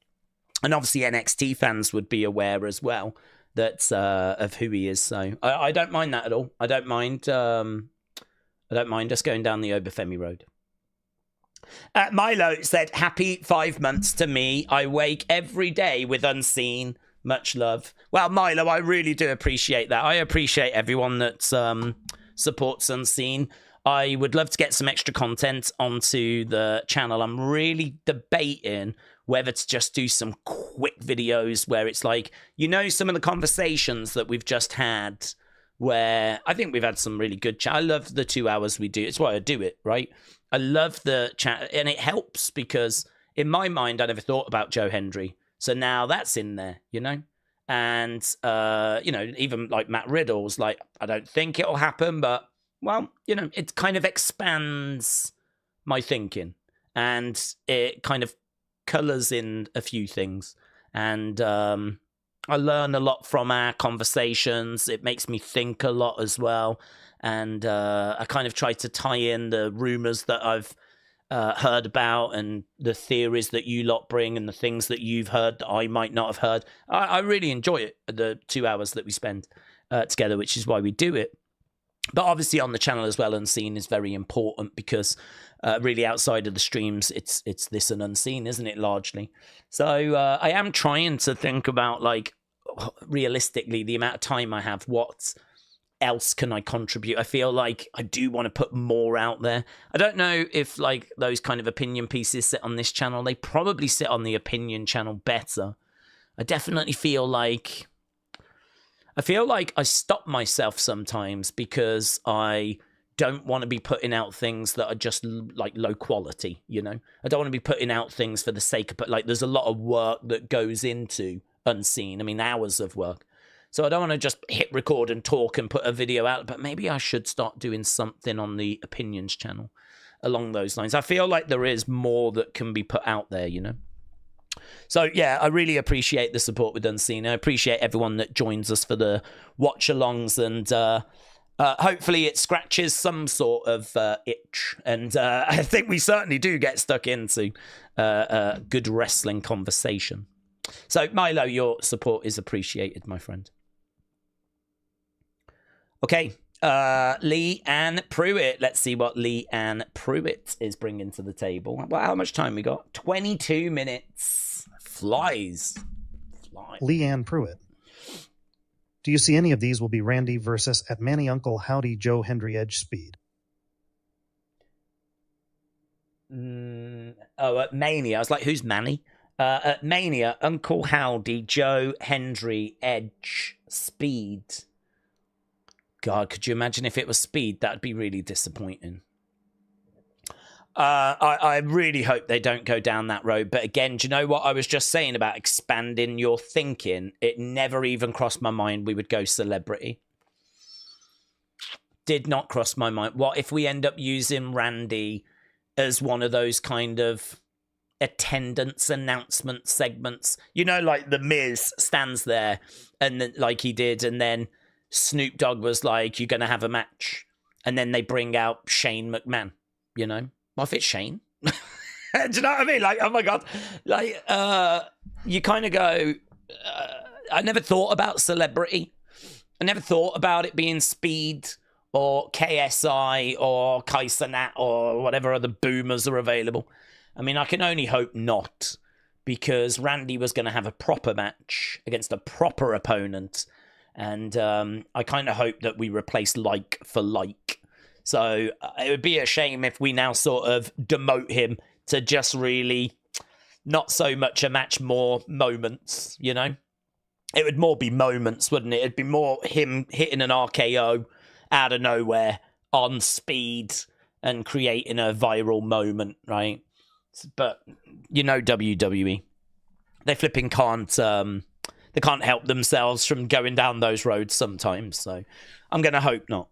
And obviously NXT fans would be aware as well that of who he is. So I don't mind that at all. I don't mind us going down the Obafemi road. Milo said, happy 5 months to me. I wake every day with Unseen. Much love. Well, Milo, I really do appreciate that. I appreciate everyone that supports Unseen. I would love to get some extra content onto the channel. I'm really debating whether to just do some quick videos where it's like, you know, some of the conversations that we've just had where I think we've had some really good chat. I love the 2 hours we do. It's why I do it, right? I love the chat, and it helps because in my mind, I never thought about Joe Hendry. So now that's in there, you know? And, you know, even like Matt Riddle's like, I don't think it'll happen, but, well, you know, it kind of expands my thinking and it kind of colors in a few things. And I learn a lot from our conversations. It makes me think a lot as well. And I kind of try to tie in the rumors that I've heard about and the theories that you lot bring and the things that you've heard that I might not have heard. I really enjoy it, the 2 hours that we spend together, which is why we do it. But obviously on the channel as well, Unseen is very important because really outside of the streams, it's this and Unseen, isn't it, largely? So I am trying to think about, like, realistically, the amount of time I have, what else can I contribute? I feel like I do want to put more out there. I don't know if, like, those kind of opinion pieces sit on this channel. They probably sit on the opinion channel better. I definitely feel like I stop myself sometimes because I don't want to be putting out things that are just like low quality, you know? I don't want to be putting out things for the sake of, but like there's a lot of work that goes into unseen. I mean, hours of work. So I don't want to just hit record and talk and put a video out, but maybe I should start doing something on the opinions channel along those lines. I feel like there is more that can be put out there, you know? So, yeah, I really appreciate the support with Unseen. I appreciate everyone that joins us for the watch-alongs, and hopefully it scratches some sort of itch. And I think we certainly do get stuck into a good wrestling conversation. So, Milo, your support is appreciated, my friend. Okay, Lee Ann Pruitt. Let's see what Lee Ann Pruitt is bringing to the table. Well, how much time we got? 22 minutes. Flies. Lee Ann Pruitt. Do you see any of these will be Randy versus at Manny Uncle Howdy Joe Hendry Edge Speed? At Mania. I was like, who's Manny? At Mania, Uncle Howdy, Joe Hendry Edge Speed. God, could you imagine if it was Speed? That'd be really disappointing. I really hope they don't go down that road. But again, do you know what I was just saying about expanding your thinking? It never even crossed my mind we would go celebrity. Did not cross my mind. What if we end up using Randy as one of those kind of attendance announcement segments? You know, like the Miz stands there and then, like he did, and then Snoop Dogg was like, you're going to have a match. And then they bring out Shane McMahon, you know? What if it's Shane? Do you know what I mean? Like, oh my God. Like, you kind of go, I never thought about celebrity. I never thought about it being Speed or KSI or Kaiser Nat or whatever other boomers are available. I mean, I can only hope not, because Randy was going to have a proper match against a proper opponent. And I kind of hope that we replace like for like. So it would be a shame if we now sort of demote him to just really not so much a match, more moments, you know? It would more be moments, wouldn't it? It'd be more him hitting an RKO out of nowhere on Speed and creating a viral moment, right? But, you know, WWE, they flipping can't... They can't help themselves from going down those roads sometimes. So I'm going to hope not.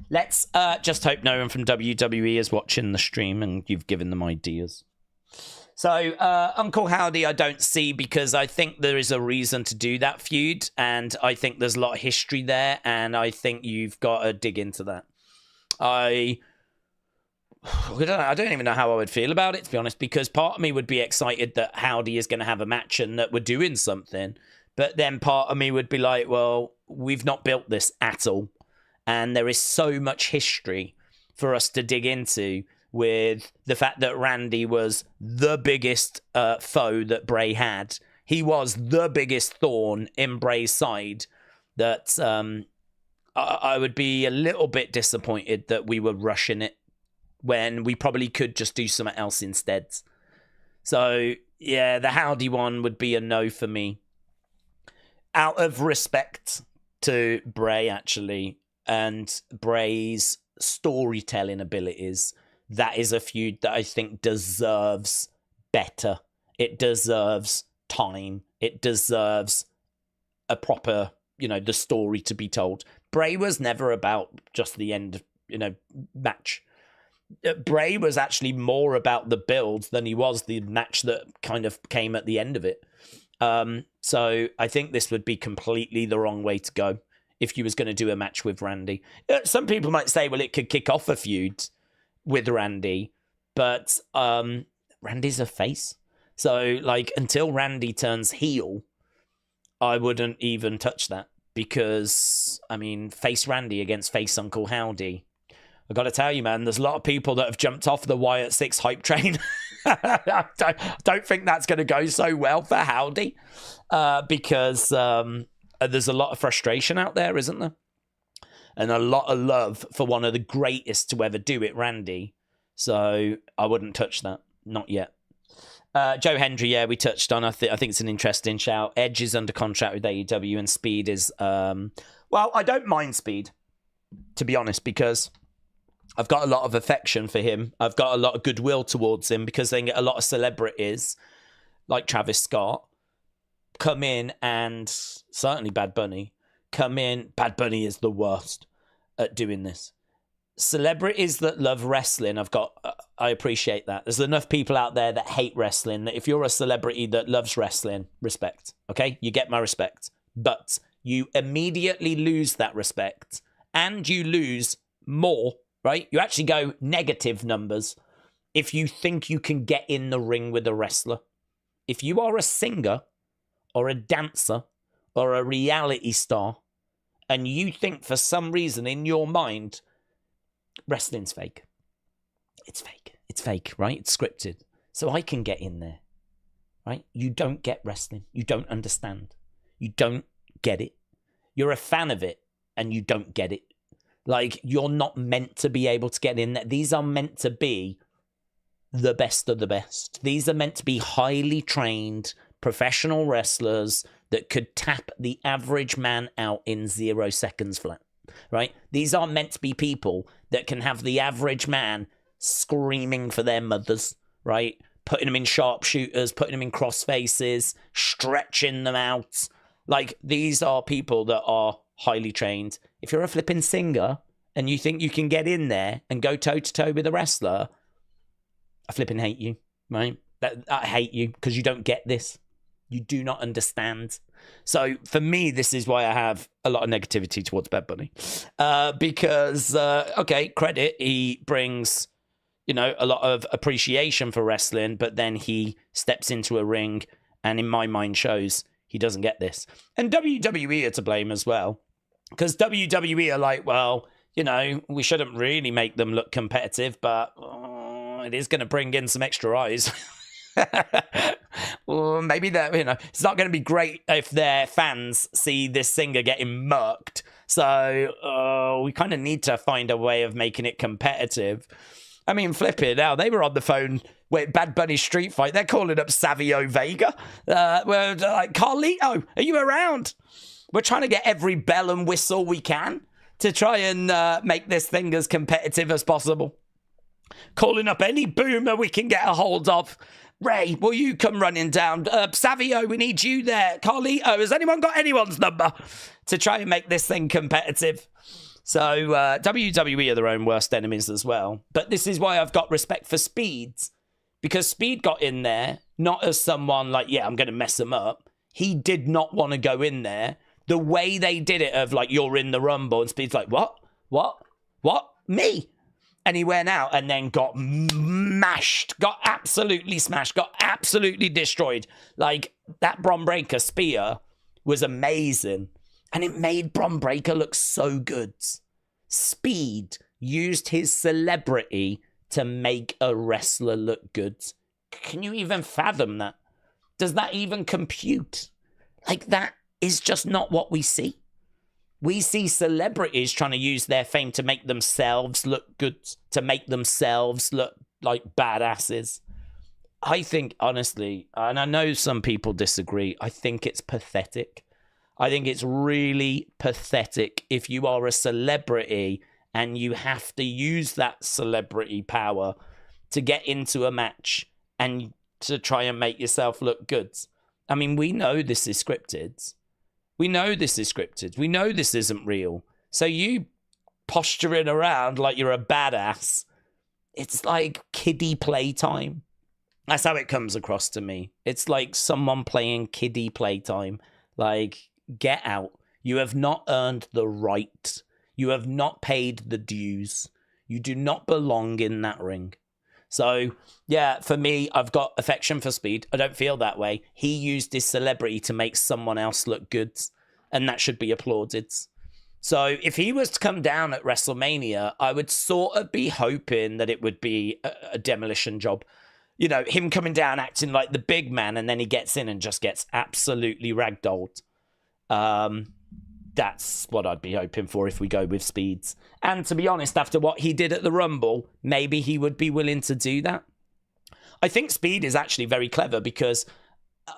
Let's just hope no one from WWE is watching the stream and you've given them ideas. So Uncle Howdy I don't see, because I think there is a reason to do that feud. And I think there's a lot of history there. And I think you've got to dig into that. I don't even know how I would feel about it, to be honest, because part of me would be excited that Howdy is going to have a match and that we're doing something. But then part of me would be like, well, we've not built this at all. And there is so much history for us to dig into, with the fact that Randy was the biggest foe that Bray had. He was the biggest thorn in Bray's side, that I would be a little bit disappointed that we were rushing it when we probably could just do something else instead. So, yeah, the Howdy one would be a no for me. Out of respect to Bray, actually, and Bray's storytelling abilities, that is a feud that I think deserves better. It deserves time. It deserves a proper, you know, the story to be told. Bray was never about just the end, you know, match. Bray was actually more about the build than he was the match that kind of came at the end of it. So I think this would be completely the wrong way to go if you was going to do a match with Randy. Some people might say, well, it could kick off a feud with Randy, but Randy's a face. So, like, until Randy turns heel, I wouldn't even touch that, because, I mean, face Randy against face Uncle Howdy. I got to tell you, man, there's a lot of people that have jumped off the Wyatt 6 hype train. I don't think that's going to go so well for Howdy, because there's a lot of frustration out there, isn't there? And a lot of love for one of the greatest to ever do it, Randy. So I wouldn't touch that. Not yet. Joe Hendry, yeah, we touched on. I think it's an interesting shout. Edge is under contract with AEW, and Speed is... well, I don't mind Speed, to be honest, because I've got a lot of affection for him. I've got a lot of goodwill towards him, because they get a lot of celebrities, like Travis Scott, come in and certainly Bad Bunny come in. Bad Bunny is the worst at doing this. Celebrities that love wrestling, I appreciate that. There's enough people out there that hate wrestling that if you're a celebrity that loves wrestling, respect, okay? You get my respect. But you immediately lose that respect and you lose more, right? You actually go negative numbers if you think you can get in the ring with a wrestler. If you are a singer or a dancer or a reality star and you think for some reason in your mind, wrestling's fake. It's fake. It's fake, right? It's scripted. So I can get in there, right? You don't get wrestling. You don't understand. You don't get it. You're a fan of it and you don't get it. Like, you're not meant to be able to get in there. These are meant to be the best of the best. These are meant to be highly trained professional wrestlers that could tap the average man out in 0 seconds flat, right? These are meant to be people that can have the average man screaming for their mothers, right? Putting them in sharpshooters, putting them in cross faces, stretching them out. Like, these are people that are highly trained. If you're a flipping singer and you think you can get in there and go toe-to-toe with a wrestler, I flipping hate you, right? I hate you because you don't get this. You do not understand. So for me, this is why I have a lot of negativity towards Bad Bunny. Because, okay, credit, he brings, you know, a lot of appreciation for wrestling, but then he steps into a ring and in my mind shows he doesn't get this. And WWE are to blame as well. Because WWE are like, well, you know, we shouldn't really make them look competitive, but it is going to bring in some extra eyes. Well, maybe that, you know, it's not going to be great if their fans see this singer getting murked. So we kind of need to find a way of making it competitive. I mean, flip it now. They were on the phone with Bad Bunny Street Fight. They're calling up Savio Vega. We're like, Carlito, are you around? We're trying to get every bell and whistle we can to try and make this thing as competitive as possible. Calling up any boomer we can get a hold of. Ray, will you come running down? Savio, we need you there. Carlito, has anyone got anyone's number? To try and make this thing competitive. So WWE are their own worst enemies as well. But this is why I've got respect for Speed. Because Speed got in there, not as someone like, yeah, I'm going to mess them up. He did not want to go in there. The way they did it of like, you're in the Rumble, and Speed's like, what? Me? And he went out and then got mashed, got absolutely smashed, got absolutely destroyed. Like, that Bron Breakker spear was amazing. And it made Bron Breakker look so good. Speed used his celebrity to make a wrestler look good. Can you even fathom that? Does that even compute? Like, that is just not what we see. We see celebrities trying to use their fame to make themselves look good, to make themselves look like badasses. I think, honestly, and I know some people disagree, I think it's pathetic. I think it's really pathetic if you are a celebrity and you have to use that celebrity power to get into a match and to try and make yourself look good. I mean, we know this is scripted. We know this is scripted. We know this isn't real. So you posturing around like you're a badass, it's like kiddie playtime. That's how it comes across to me. It's like someone playing kiddie playtime. Like, get out. You have not earned the right. You have not paid the dues. You do not belong in that ring. So, yeah, for me, I've got affection for Speed. I don't feel that way. He used his celebrity to make someone else look good, and that should be applauded. So if he was to come down at WrestleMania, I would sort of be hoping that it would be a demolition job. You know, him coming down acting like the big man, and then he gets in and just gets absolutely ragdolled. That's what I'd be hoping for if we go with Speeds. And to be honest, after what he did at the Rumble, maybe he would be willing to do that. I think Speed is actually very clever because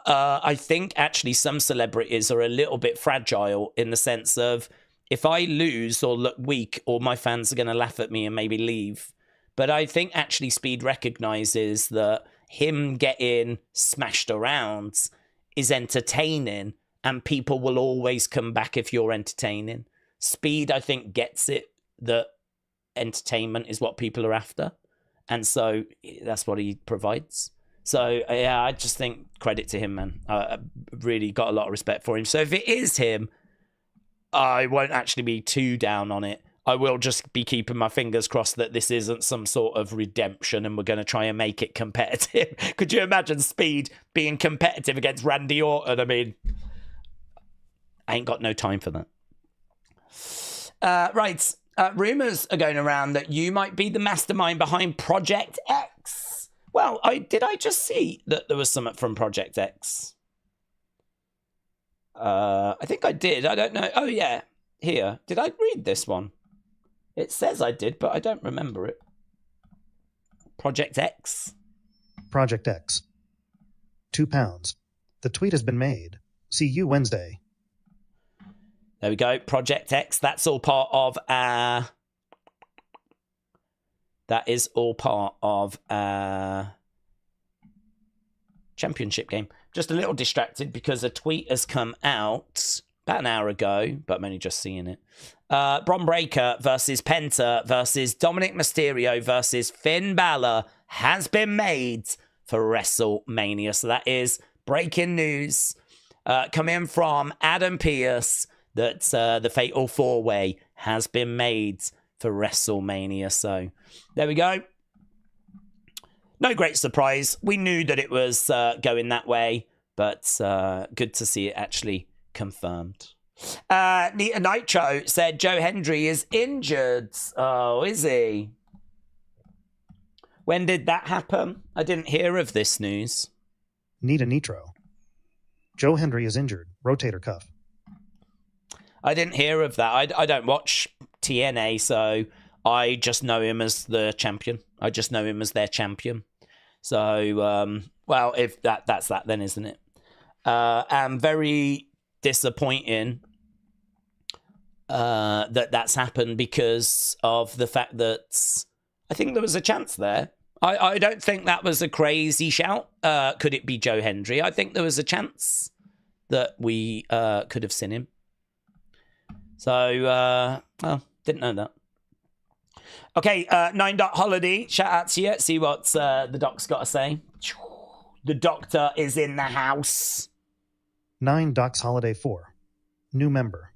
I think actually some celebrities are a little bit fragile in the sense of if I lose or look weak, all my fans are going to laugh at me and maybe leave. But I think actually Speed recognizes that him getting smashed around is entertaining, and people will always come back if you're entertaining. Speed, I think, gets it that entertainment is what people are after, and so that's what he provides. So yeah, I just think credit to him, man. I really got a lot of respect for him. So if it is him, I won't actually be too down on it. I will just be keeping my fingers crossed that this isn't some sort of redemption and we're going to try and make it competitive. Could you imagine Speed being competitive against Randy Orton? I mean, I ain't got no time for that. Right. Rumors are going around that you might be the mastermind behind Project X. Well, did I just see that there was something from Project X? I think I did. I don't know. Oh, yeah. Here. Did I read this one? It says I did, but I don't remember it. Project X. Project X. £2. The tweet has been made. See you Wednesday. There we go. Project X. That's all part of our... That is all part of our championship game. Just a little distracted because a tweet has come out about an hour ago, but I'm only just seeing it. Bron Breakker versus Penta versus Dominic Mysterio versus Finn Balor has been made for WrestleMania. So that is breaking news coming from Adam Pearce that the Fatal 4-Way has been made for WrestleMania. So there we go. No great surprise. We knew that it was going that way, but good to see it actually confirmed. Nita Nitro said Joe Hendry is injured. Oh, is he? When did that happen? I didn't hear of this news. Nita Nitro. Joe Hendry is injured. Rotator cuff. I didn't hear of that. I don't watch TNA, so I just know him as the champion. I just know him as their champion. So, well, if that's that, then isn't it? And very disappointing that's happened because of the fact that I think there was a chance there. I don't think that was a crazy shout. Could it be Joe Hendry? I think there was a chance that we could have seen him. So, well, didn't know that. Okay, 9 Dot Holiday, shout out to you. See what the doc's got to say. The doctor is in the house. 9 Doc's Holiday 4. New member.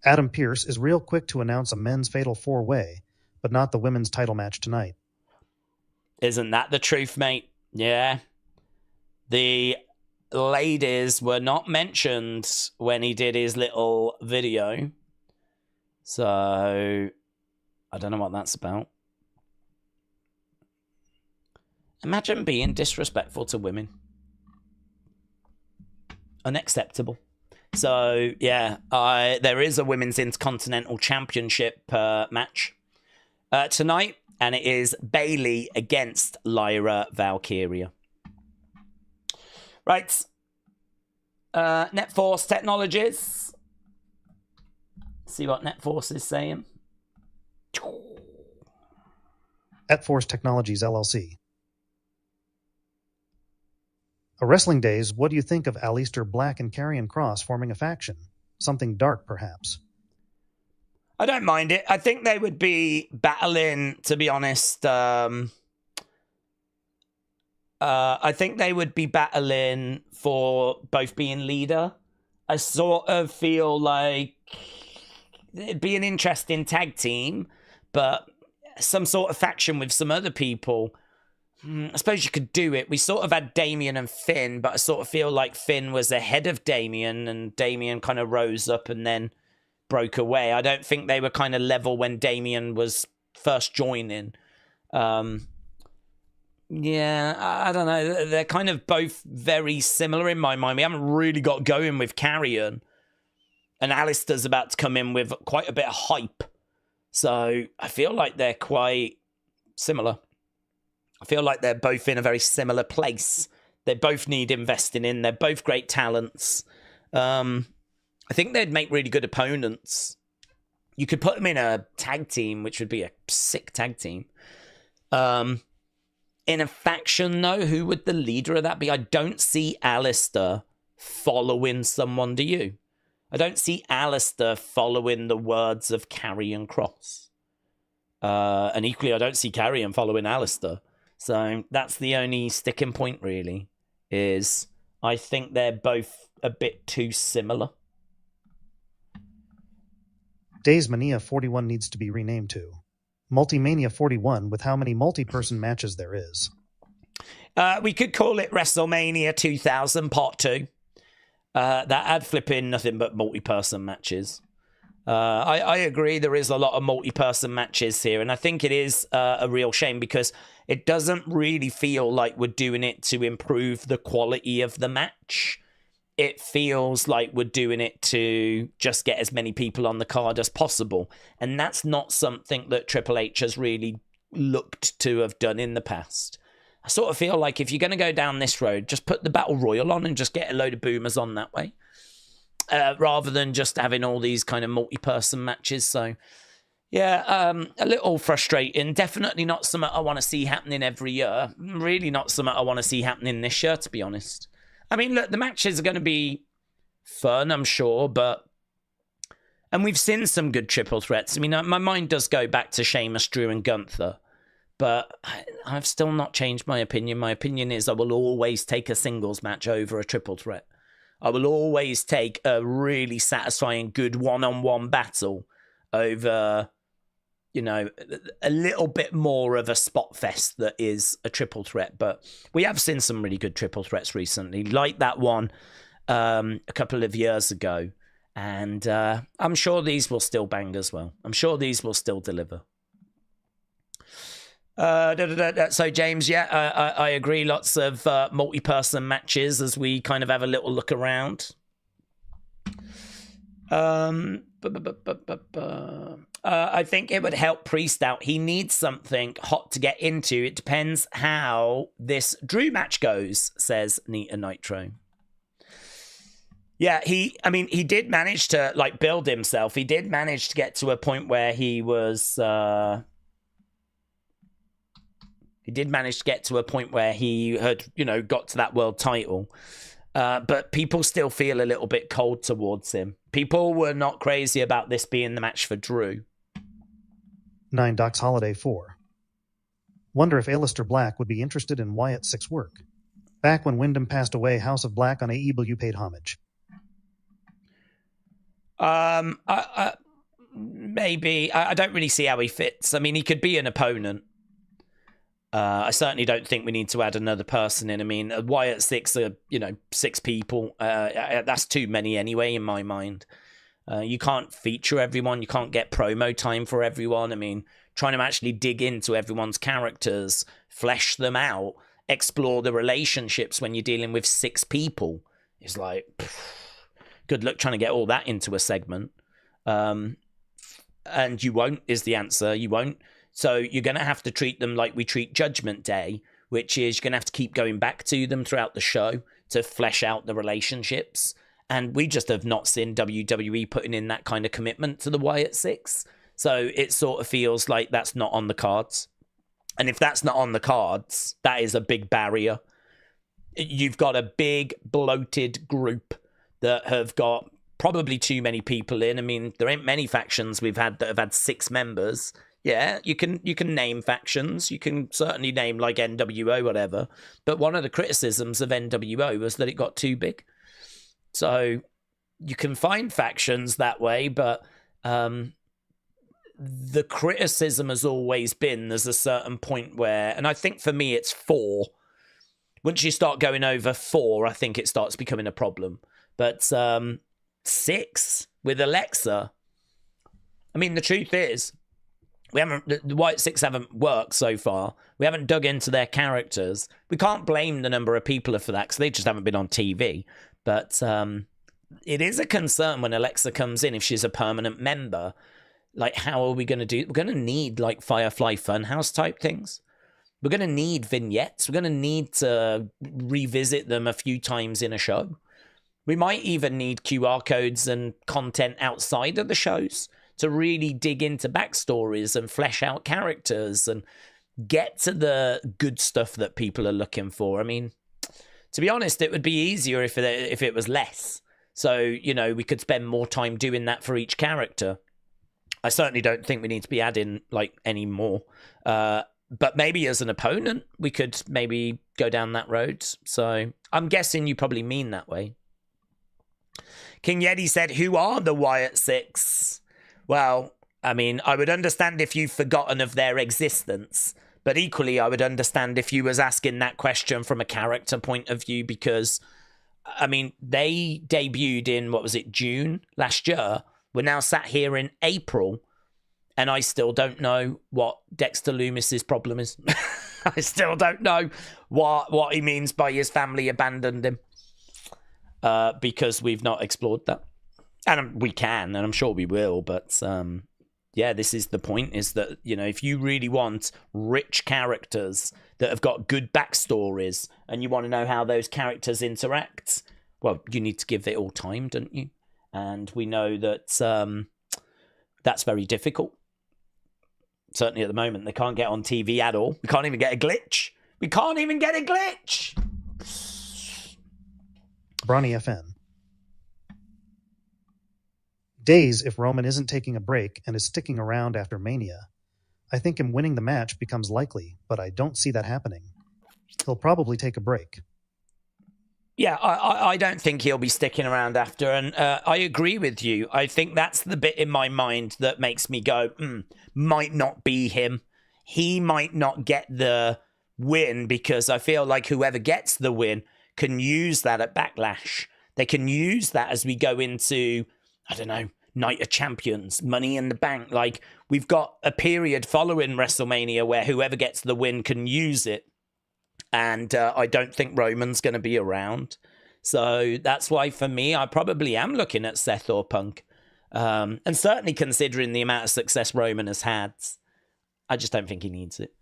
Adam Pearce is real quick to announce a men's Fatal 4-Way, but not the women's title match tonight. Isn't that the truth, mate? Yeah. The ladies were not mentioned when he did his little video. So, I don't know what that's about. Imagine being disrespectful to women. Unacceptable. So, yeah, there is a Women's Intercontinental Championship match tonight, and it is Bayley against Lyra Valkyria. Right. NetForce Technologies. See what NetForce is saying. NetForce Technologies, LLC. A Wrestling Days, what do you think of Aleister Black and Karrion Kross forming a faction? Something dark, perhaps. I don't mind it. I think they would be battling, to be honest. I think they would be battling for both being leader. I sort of feel like it'd be an interesting tag team, but some sort of faction with some other people. I suppose you could do it. We sort of had Damien and Finn, but I sort of feel like Finn was ahead of Damien, and Damien kind of rose up and then broke away. I don't think they were kind of level when Damien was first joining. Yeah, I don't know. They're kind of both very similar in my mind. We haven't really got going with Karrion, and Alistair's about to come in with quite a bit of hype. So I feel like they're quite similar. I feel like they're both in a very similar place. They both need investing in. They're both great talents. I think they'd make really good opponents. You could put them in a tag team, which would be a sick tag team. In a faction, though, who would the leader of that be? I don't see Alistair following someone, do you? I don't see Alistair following the words of Karrion Kross. And equally, I don't see Karrion following Alistair. So that's the only sticking point, really, is I think they're both a bit too similar. Days Mania 41 needs to be renamed to Multimania 41 with how many multi-person matches there is. We could call it WrestleMania 2000 Part 2. That had flipping nothing but multi-person matches. I agree there is a lot of multi-person matches here, and I think it is a real shame because it doesn't really feel like we're doing it to improve the quality of the match. It feels like we're doing it to just get as many people on the card as possible, and that's not something that Triple H has really looked to have done in the past. I sort of feel like if you're going to go down this road, just put the Battle Royal on and just get a load of boomers on that way. Rather than just having all these kind of multi-person matches. So, yeah, a little frustrating. Definitely not something I want to see happening every year. Really not something I want to see happening this year, to be honest. I mean, look, the matches are going to be fun, I'm sure, but... And we've seen some good triple threats. I mean, my mind does go back to Sheamus, Drew, and Gunther. But I've still not changed my opinion. My opinion is I will always take a singles match over a triple threat. I will always take a really satisfying, good one-on-one battle over, you know, a little bit more of a spot fest that is a triple threat. But we have seen some really good triple threats recently, like that one a couple of years ago. And I'm sure these will still bang as well. I'm sure these will still deliver. So James, yeah, I agree. Lots of multi-person matches as we kind of have a little look around. I think it would help Priest out. He needs something hot to get into. It depends how this Drew match goes, says Nita Nitro. Yeah, he did manage to like build himself. He did manage to get to a point where he was. He did manage to get to a point where he had, you know, got to that world title. But people still feel a little bit cold towards him. People were not crazy about this being the match for Drew. 9 Doc's Holiday 4. Wonder if Aleister Black would be interested in Wyatt Six work. Back when Wyndham passed away, House of Black on AEW paid homage. Maybe. I don't really see how he fits. I mean, he could be an opponent. I certainly don't think we need to add another person in. I mean, Wyatt Six are, 6 people. That's too many anyway, in my mind. You can't feature everyone. You can't get promo time for everyone. I mean, trying to actually dig into everyone's characters, flesh them out, explore the relationships when you're dealing with 6 people is like, good luck trying to get all that into a segment. And you won't, is the answer. You won't. So you're going to have to treat them like we treat Judgment Day, which is you're going to have to keep going back to them throughout the show to flesh out the relationships. And we just have not seen WWE putting in that kind of commitment to the Wyatt Six. So it sort of feels like that's not on the cards. And if that's not on the cards, that is a big barrier. You've got a big bloated group that have got probably too many people in. I mean, there ain't many factions we've had that have had 6 members. Yeah, you can name factions. You can certainly name like NWO, whatever. But one of the criticisms of NWO was that it got too big. So you can find factions that way, but the criticism has always been there's a certain point where, and I think for me it's 4. Once you start going over 4, I think it starts becoming a problem. But 6 with Alexa, I mean, the truth is, the White Six haven't worked so far. We haven't dug into their characters. We can't blame the number of people for that because they just haven't been on TV. But it is a concern when Alexa comes in, if she's a permanent member. Like, how are we going to do? We're going to need, like, Firefly Funhouse type things. We're going to need vignettes. We're going to need to revisit them a few times in a show. We might even need QR codes and content outside of the shows to really dig into backstories and flesh out characters and get to the good stuff that people are looking for. I mean, To be honest, it would be easier if it was less. So, you know, we could spend more time doing that for each character. I certainly don't think we need to be adding, like, any more. But maybe as an opponent, we could maybe go down that road. So I'm guessing you probably mean that way. King Yeti said, who are the Wyatt Six? Well, I mean, I would understand if you've forgotten of their existence. But equally, I would understand if you was asking that question from a character point of view, because, I mean, they debuted in, what was it, June last year? We're now sat here in April, and I still don't know what Dexter Loomis's problem is. I still don't know what he means by his family abandoned him, because we've not explored that. And we can, and I'm sure we will, but yeah, this is the point, is that, you know, if you really want rich characters that have got good backstories and you want to know how those characters interact, well, you need to give it all time, don't you? And we know that that's very difficult. Certainly at the moment, they can't get on TV at all. We can't even get a glitch. We can't even get a glitch. Bronny FN. Days if Roman isn't taking a break and is sticking around after Mania. I think him winning the match becomes likely, but I don't see that happening. He'll probably take a break. Yeah, I don't think he'll be sticking around after, and I agree with you. I think that's the bit in my mind that makes me go, might not be him. He might not get the win, because I feel like whoever gets the win can use that at Backlash. They can use that as we go into, I don't know, Night of Champions, Money in the Bank. Like, we've got a period following WrestleMania where whoever gets the win can use it. And I don't think Roman's going to be around. So that's why, for me, I probably am looking at Seth or Punk. And certainly considering the amount of success Roman has had, I just don't think he needs it.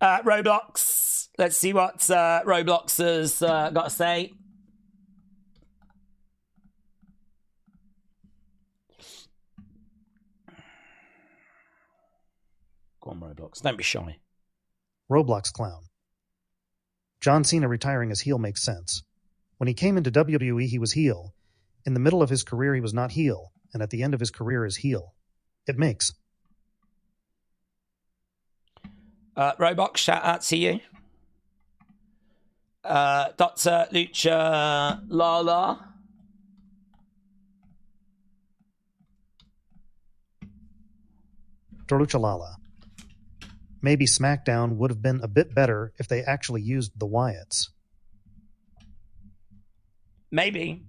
Roblox. Let's see what Roblox has got to say. Go on, Roblox. Don't be shy. Roblox Clown. John Cena retiring as heel makes sense. When he came into WWE, he was heel. In the middle of his career, he was not heel. And at the end of his career is heel. It makes. Roblox, shout out to you. Dr. Lucha Lala. Lucha Lala. Maybe SmackDown would have been a bit better if they actually used the Wyatts. Maybe.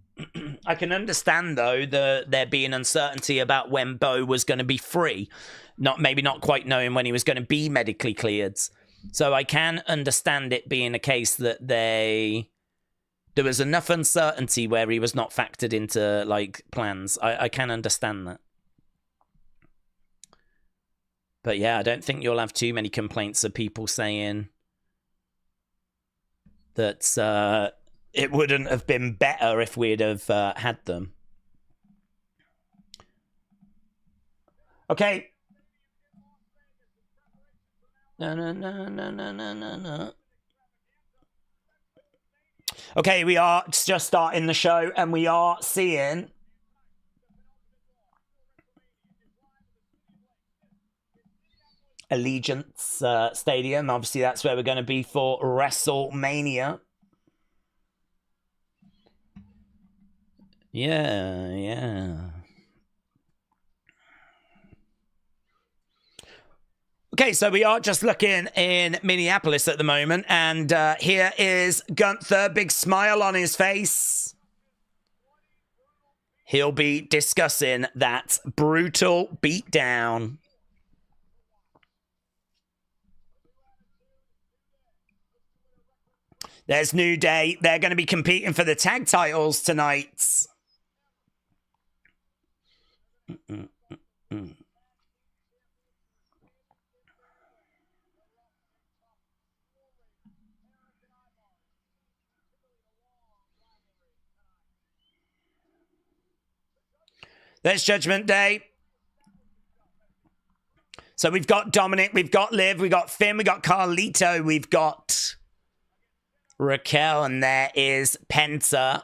I can understand, though, there being uncertainty about when Bo was going to be free. Maybe not quite knowing when he was going to be medically cleared. So I can understand it being a case that there was enough uncertainty where he was not factored into, like, plans. I can understand that. But yeah, I don't think you'll have too many complaints of people saying that it wouldn't have been better if we'd have had them. Okay. No. Okay, we are just starting the show, and we are seeing Allegiance Stadium. Obviously, that's where we're going to be for WrestleMania. Yeah. Okay, so we are just looking in Minneapolis at the moment, and here is Gunther, big smile on his face. He'll be discussing that brutal beatdown. There's New Day. They're going to be competing for the tag titles tonight. There's Judgment Day. So we've got Dominic, we've got Liv, we've got Finn, we've got Carlito, we've got Raquel, and there is Penta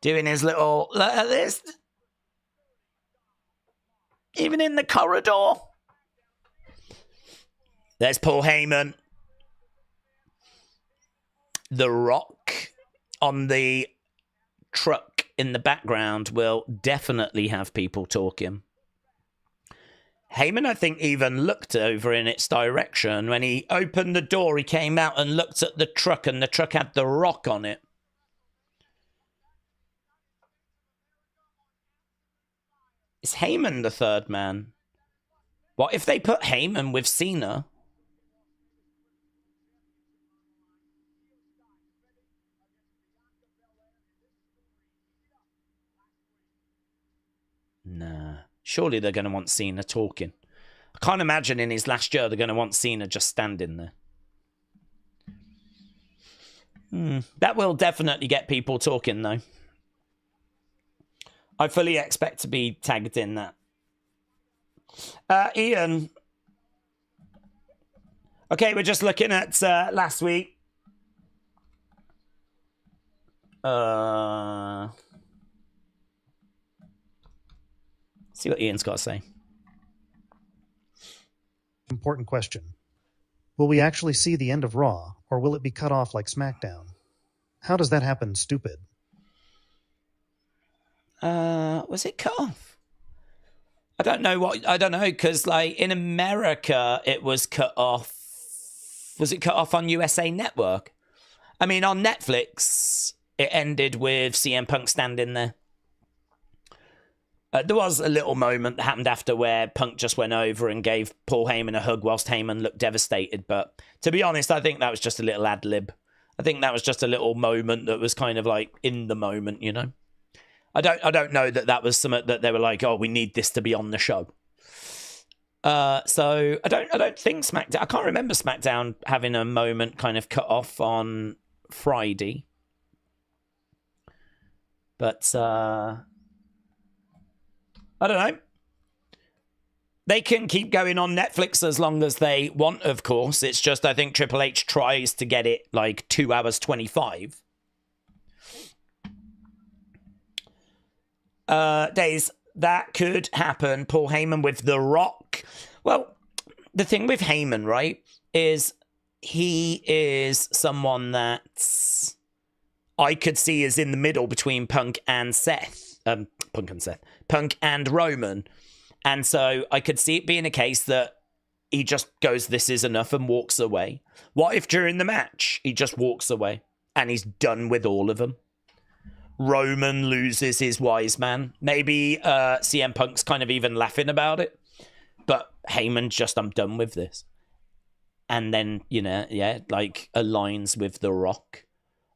doing his little, look at this, even in the corridor. There's Paul Heyman. The Rock on the truck in the background will definitely have people talking. Heyman, I think, even looked over in its direction. When he opened the door, he came out and looked at the truck, and the truck had The Rock on it. Is Heyman the third man? What if they put Heyman with Cena? Nah. Surely they're going to want Cena talking. I can't imagine in his last year they're going to want Cena just standing there. That will definitely get people talking, though. I fully expect to be tagged in that. Ian. Okay, we're just looking at last week. See what Ian's got to say. Important question. Will we actually see the end of Raw, or will it be cut off like SmackDown? How does that happen, stupid? Was it cut off? I don't know, because like in America it was cut off. Was it cut off on USA Network? I mean, on Netflix it ended with CM Punk standing there. There was a little moment that happened after where Punk just went over and gave Paul Heyman a hug whilst Heyman looked devastated. But to be honest, I think that was just a little ad lib. I think that was just a little moment that was kind of like in the moment, you know. I don't know that was something that they were like, oh, we need this to be on the show. So I don't think SmackDown. I can't remember SmackDown having a moment kind of cut off on Friday. But I don't know. They can keep going on Netflix as long as they want, of course. It's just I think Triple H tries to get it like 2 hours 25. Days, that could happen. Paul Heyman with The Rock. Well, the thing with Heyman, right, is he is someone that I could see is in the middle between Punk and Seth. Punk and Roman. And so I could see it being a case that he just goes, this is enough, and walks away. What if during the match he just walks away and he's done with all of them? Roman loses his wise man. Maybe CM Punk's kind of even laughing about it. But Heyman's just, I'm done with this. And then, you know, yeah, like aligns with The Rock.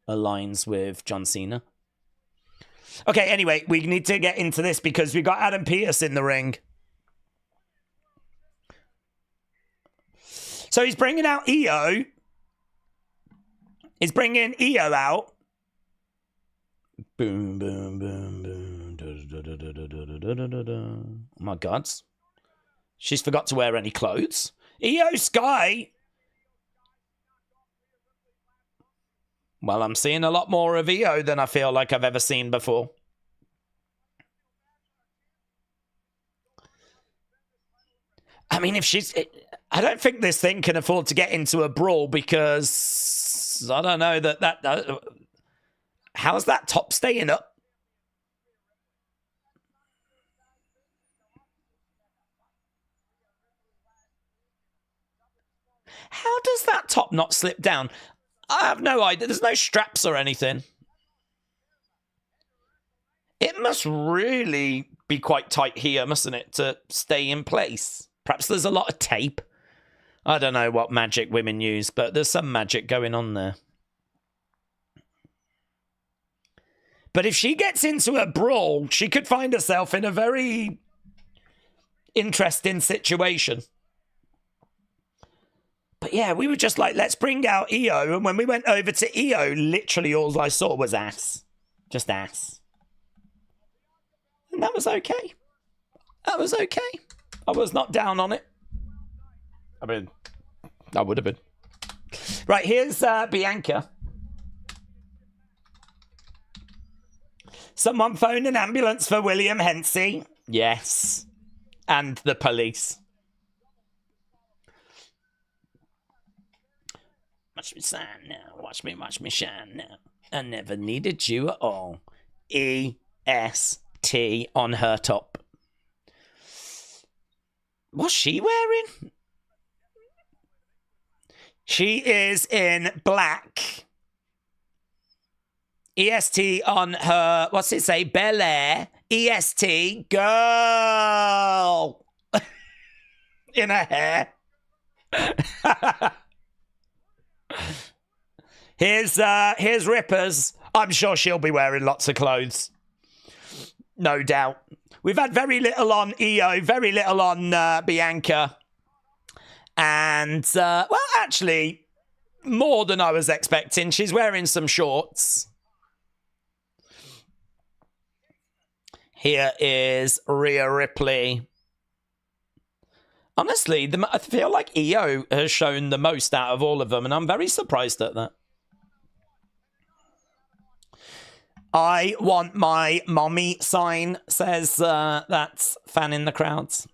Aligns with John Cena. Okay, anyway, we need to get into this because we've got Adam Pearce in the ring. So he's bringing out EO. He's bringing EO out. Boom, boom, boom, boom. Oh my God. She's forgot to wear any clothes. EO Sky. Well, I'm seeing a lot more of EO than I feel like I've ever seen before. I mean, I don't think this thing can afford to get into a brawl because I don't know that how's that top staying up? How does that top not slip down? I have no idea. There's no straps or anything. It must really be quite tight here, mustn't it, to stay in place? Perhaps there's a lot of tape. I don't know what magic women use, but there's some magic going on there. But if she gets into a brawl, she could find herself in a very interesting situation. But yeah, we were just like, let's bring out EO. And when we went over to EO, literally all I saw was ass. Just ass. And that was okay. That was okay. I was not down on it. I mean, I would have been. Right, here's Bianca. Someone phoned an ambulance for William Hensey. Yes. And the police. Watch me shine now. Watch me shine now. I never needed you at all. EST on her top. What's she wearing? She is in black. EST on her, what's it say? Bel Air. EST, girl. In her hair. Here's Rippers. I'm sure she'll be wearing lots of clothes. No doubt. We've had very little on EO, very little on Bianca. And, well, actually, more than I was expecting. She's wearing some shorts. Here is Rhea Ripley. Honestly, I feel like EO has shown the most out of all of them, and I'm very surprised at that. I want my mommy sign, says that's fan in the crowds.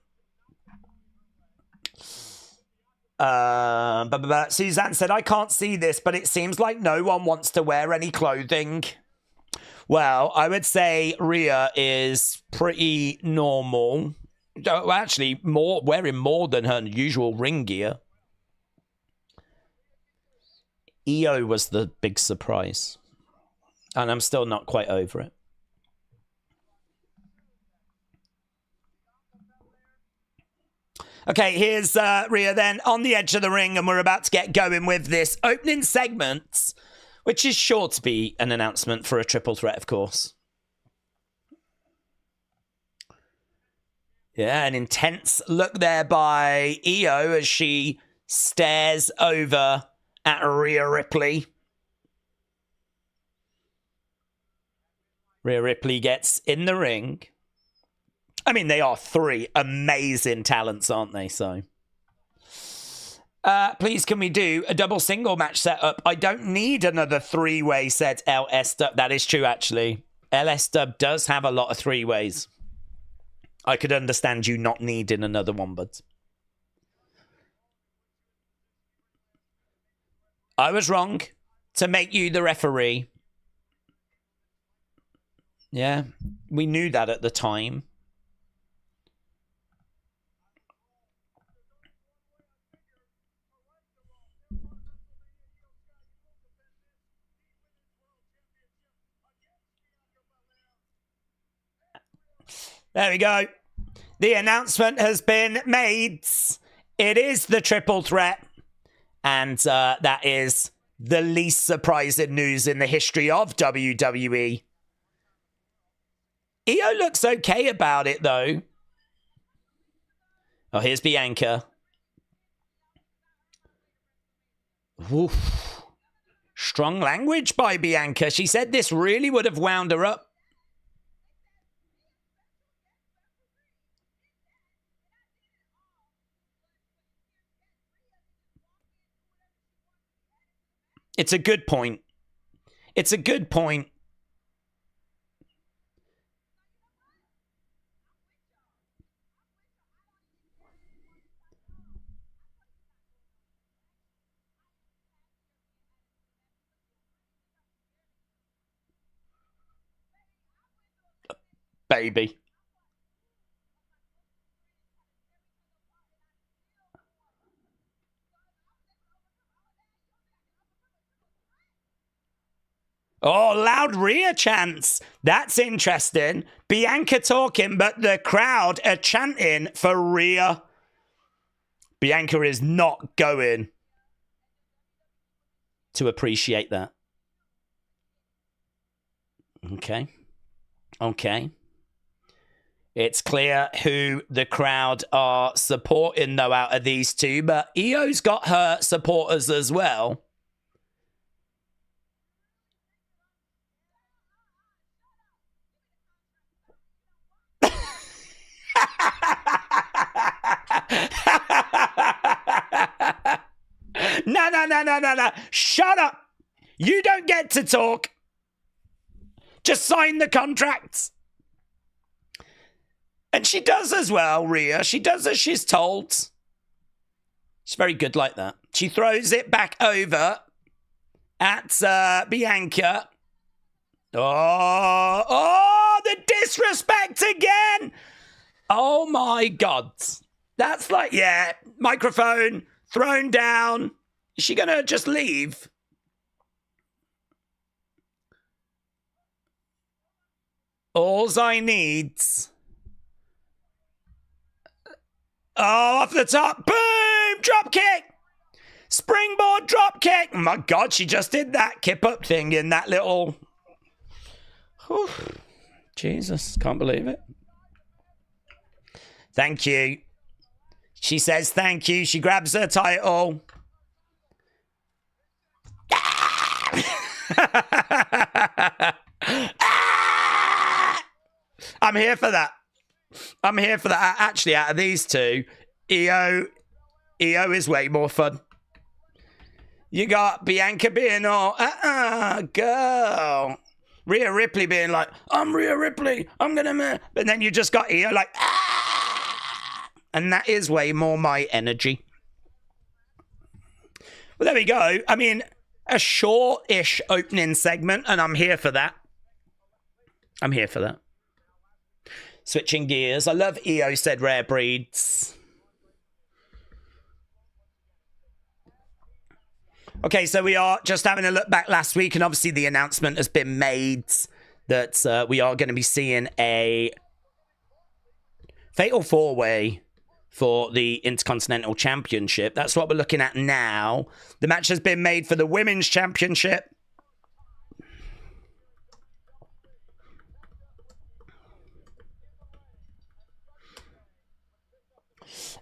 Suzanne said, I can't see this, but it seems like no one wants to wear any clothing. Well, I would say Rhea is pretty normal. Actually, wearing more than her usual ring gear. EO was the big surprise. And I'm still not quite over it. Okay, here's Rhea then on the edge of the ring, and we're about to get going with this opening segment, which is sure to be an announcement for a triple threat, of course. Yeah, an intense look there by EO as she stares over at Rhea Ripley. Rhea Ripley gets in the ring. I mean, they are three amazing talents, aren't they? So, please, can we do a double single match setup? I don't need another three-way set, LS Dub. That is true, actually. LS Dub does have a lot of three-ways. I could understand you not needing another one, but I was wrong to make you the referee. Yeah, we knew that at the time. There we go. The announcement has been made. It is the triple threat. And that is the least surprising news in the history of WWE. EO looks okay about it, though. Oh, here's Bianca. Oof. Strong language by Bianca. She said this really would have wound her up. It's a good point. It's a good point. Baby. Oh, loud Rhea chants. That's interesting. Bianca talking, but the crowd are chanting for Rhea. Bianca is not going to appreciate that. Okay. Okay. It's clear who the crowd are supporting, though, out of these two, but EO's got her supporters as well. No, no, no. Shut up. You don't get to talk. Just sign the contracts. And she does as well, Rhea. She does as she's told. She's very good like that. She throws it back over at Bianca. Oh, the disrespect again. Oh, my God. That's like, yeah, microphone thrown down. Is she going to just leave? All's I needs. Oh, off the top. Boom! Drop kick. Springboard drop kick. Oh my God, she just did that kip up thing in that little... Whew. Jesus, can't believe it. Thank you. She says thank you. She grabs her title. I'm here for that. I'm here for that. Actually, out of these two, EO is way more fun. You got Bianca being all, girl. Rhea Ripley being like, I'm Rhea Ripley. I'm going to... But then you just got EO like, and that is way more my energy. Well, there we go. I mean, a short-ish opening segment, and I'm here for that. I'm here for that. Switching gears. I love EO said rare breeds. Okay, so we are just having a look back last week, and obviously the announcement has been made that we are going to be seeing a fatal four-way for the Intercontinental Championship. That's what we're looking at now. The match has been made for the Women's Championship.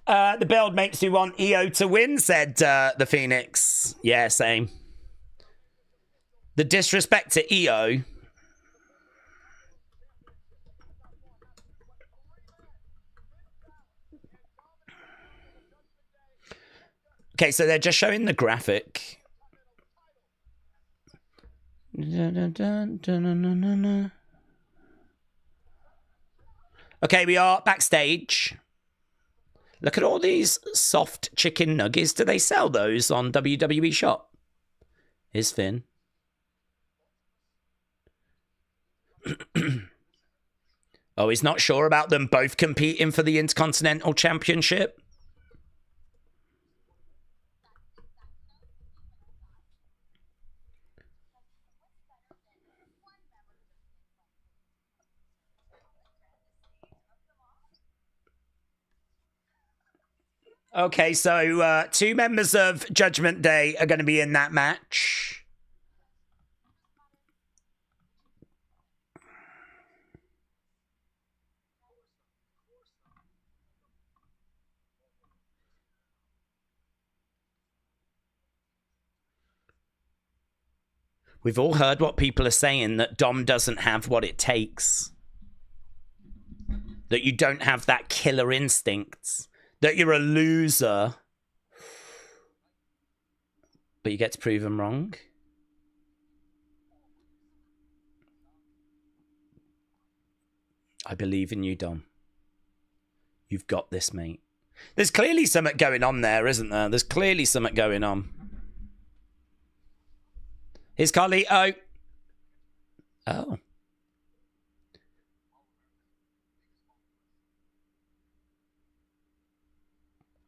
The build makes me want EO to win, said the Phoenix. Yeah, same. The disrespect to EO. Okay, so they're just showing the graphic. Okay, we are backstage. Look at all these soft chicken nuggets. Do they sell those on WWE Shop? Here's Finn. Oh, he's not sure about them both competing for the Intercontinental Championship. Okay, so two members of Judgment Day are going to be in that match. We've all heard what people are saying, that Dom doesn't have what it takes. That you don't have that killer instinct. That you're a loser. But you get to prove them wrong. I believe in you, Dom. You've got this, mate. There's clearly something going on there, isn't there? There's clearly something going on. Here's Carlito. Oh.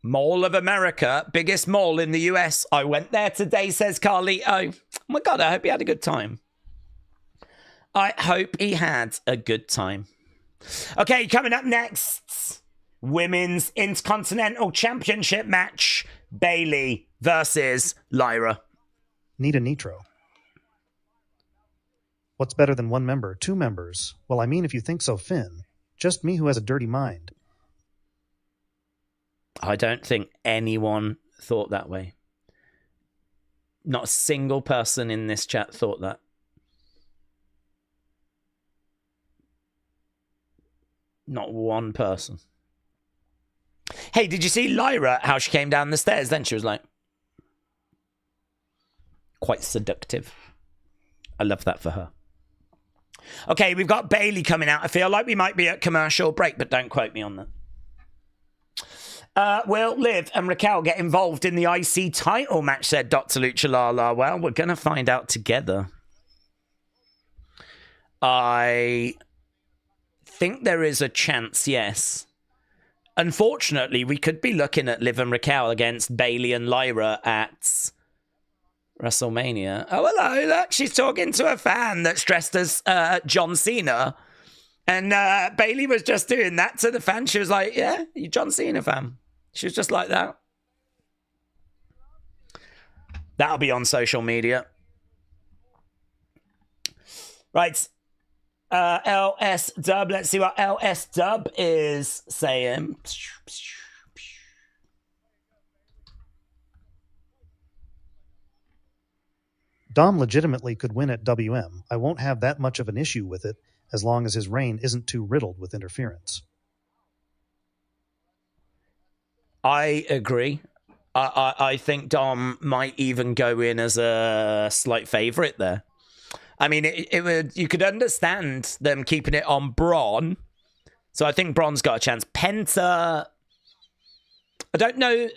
Mall of America, biggest mall in the US. I went there today, says Carlito. Oh my God, I hope he had a good time. I hope he had a good time. Okay, coming up next, Women's Intercontinental Championship match. Bayley versus Lyra. Need a Nitro. What's better than one member? Two members? Well, I mean, if you think so, Finn. Just me who has a dirty mind. I don't think anyone thought that way. Not a single person in this chat thought that. Not one person. Hey, did you see Lyra, how she came down the stairs? Then she was like... quite seductive. I love that for her. Okay, we've got Bayley coming out. I feel like we might be at commercial break, but don't quote me on that. Will Liv and Raquel get involved in the IC title match, said Dr. Lucha Lala. Well, we're going to find out together. I think there is a chance, yes. Unfortunately, we could be looking at Liv and Raquel against Bayley and Lyra at WrestleMania. Oh, hello, look, she's talking to a fan that's dressed as John Cena. And Bayley was just doing that to the fan. She was like, yeah, you John Cena fan. She was just like that. That'll be on social media. Right. LS Dub. Let's see what LS Dub is saying. Dom legitimately could win at WM. I won't have that much of an issue with it as long as his reign isn't too riddled with interference. I agree. I think Dom might even go in as a slight favourite there. I mean, it would, you could understand them keeping it on Bron. So I think Bron's got a chance. Penta, I don't know.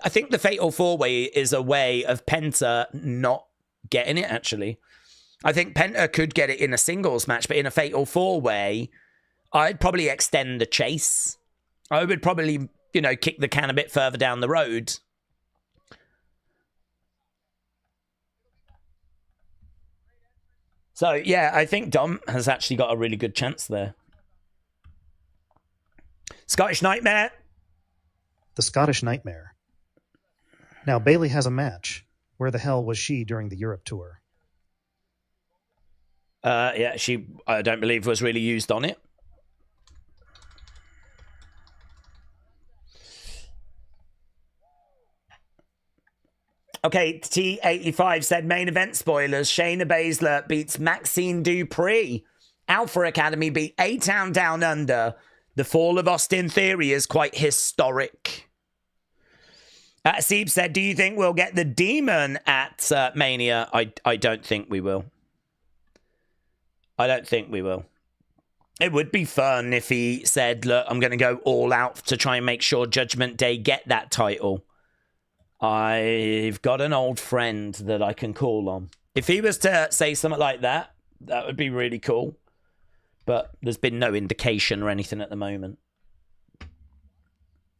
I think the Fatal 4-Way is a way of Penta not getting it, actually. I think Penta could get it in a singles match, but in a Fatal 4-Way, I'd probably extend the chase. I would probably, you know, kick the can a bit further down the road. So, yeah, I think Dom has actually got a really good chance there. Scottish Nightmare. The Scottish Nightmare. Now, Bayley has a match. Where the hell was she during the Europe tour? Yeah, she, I don't believe, was really used on it. Okay, T85 said main event spoilers. Shayna Baszler beats Maxine Dupree. Alpha Academy beat A-Town Down Under. The fall of Austin Theory is quite historic. Sieb said, do you think we'll get the Demon at Mania? I don't think we will. I don't think we will. It would be fun if he said, look, I'm going to go all out to try and make sure Judgment Day get that title. I've got an old friend that I can call on. If he was to say something like that, that would be really cool. But there's been no indication or anything at the moment.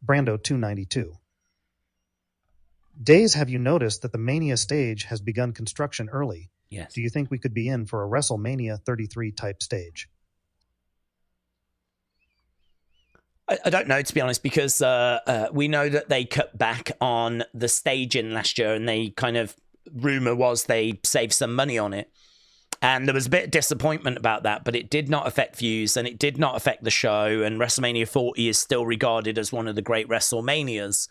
Brando 292. Days, have you noticed that the Mania stage has begun construction early? Yes. Do you think we could be in for a WrestleMania 33 type stage? I don't know, to be honest, because we know that they cut back on the staging last year, and they kind of, rumor was they saved some money on it. And there was a bit of disappointment about that, but it did not affect views, and it did not affect the show, and WrestleMania 40 is still regarded as one of the great WrestleManias.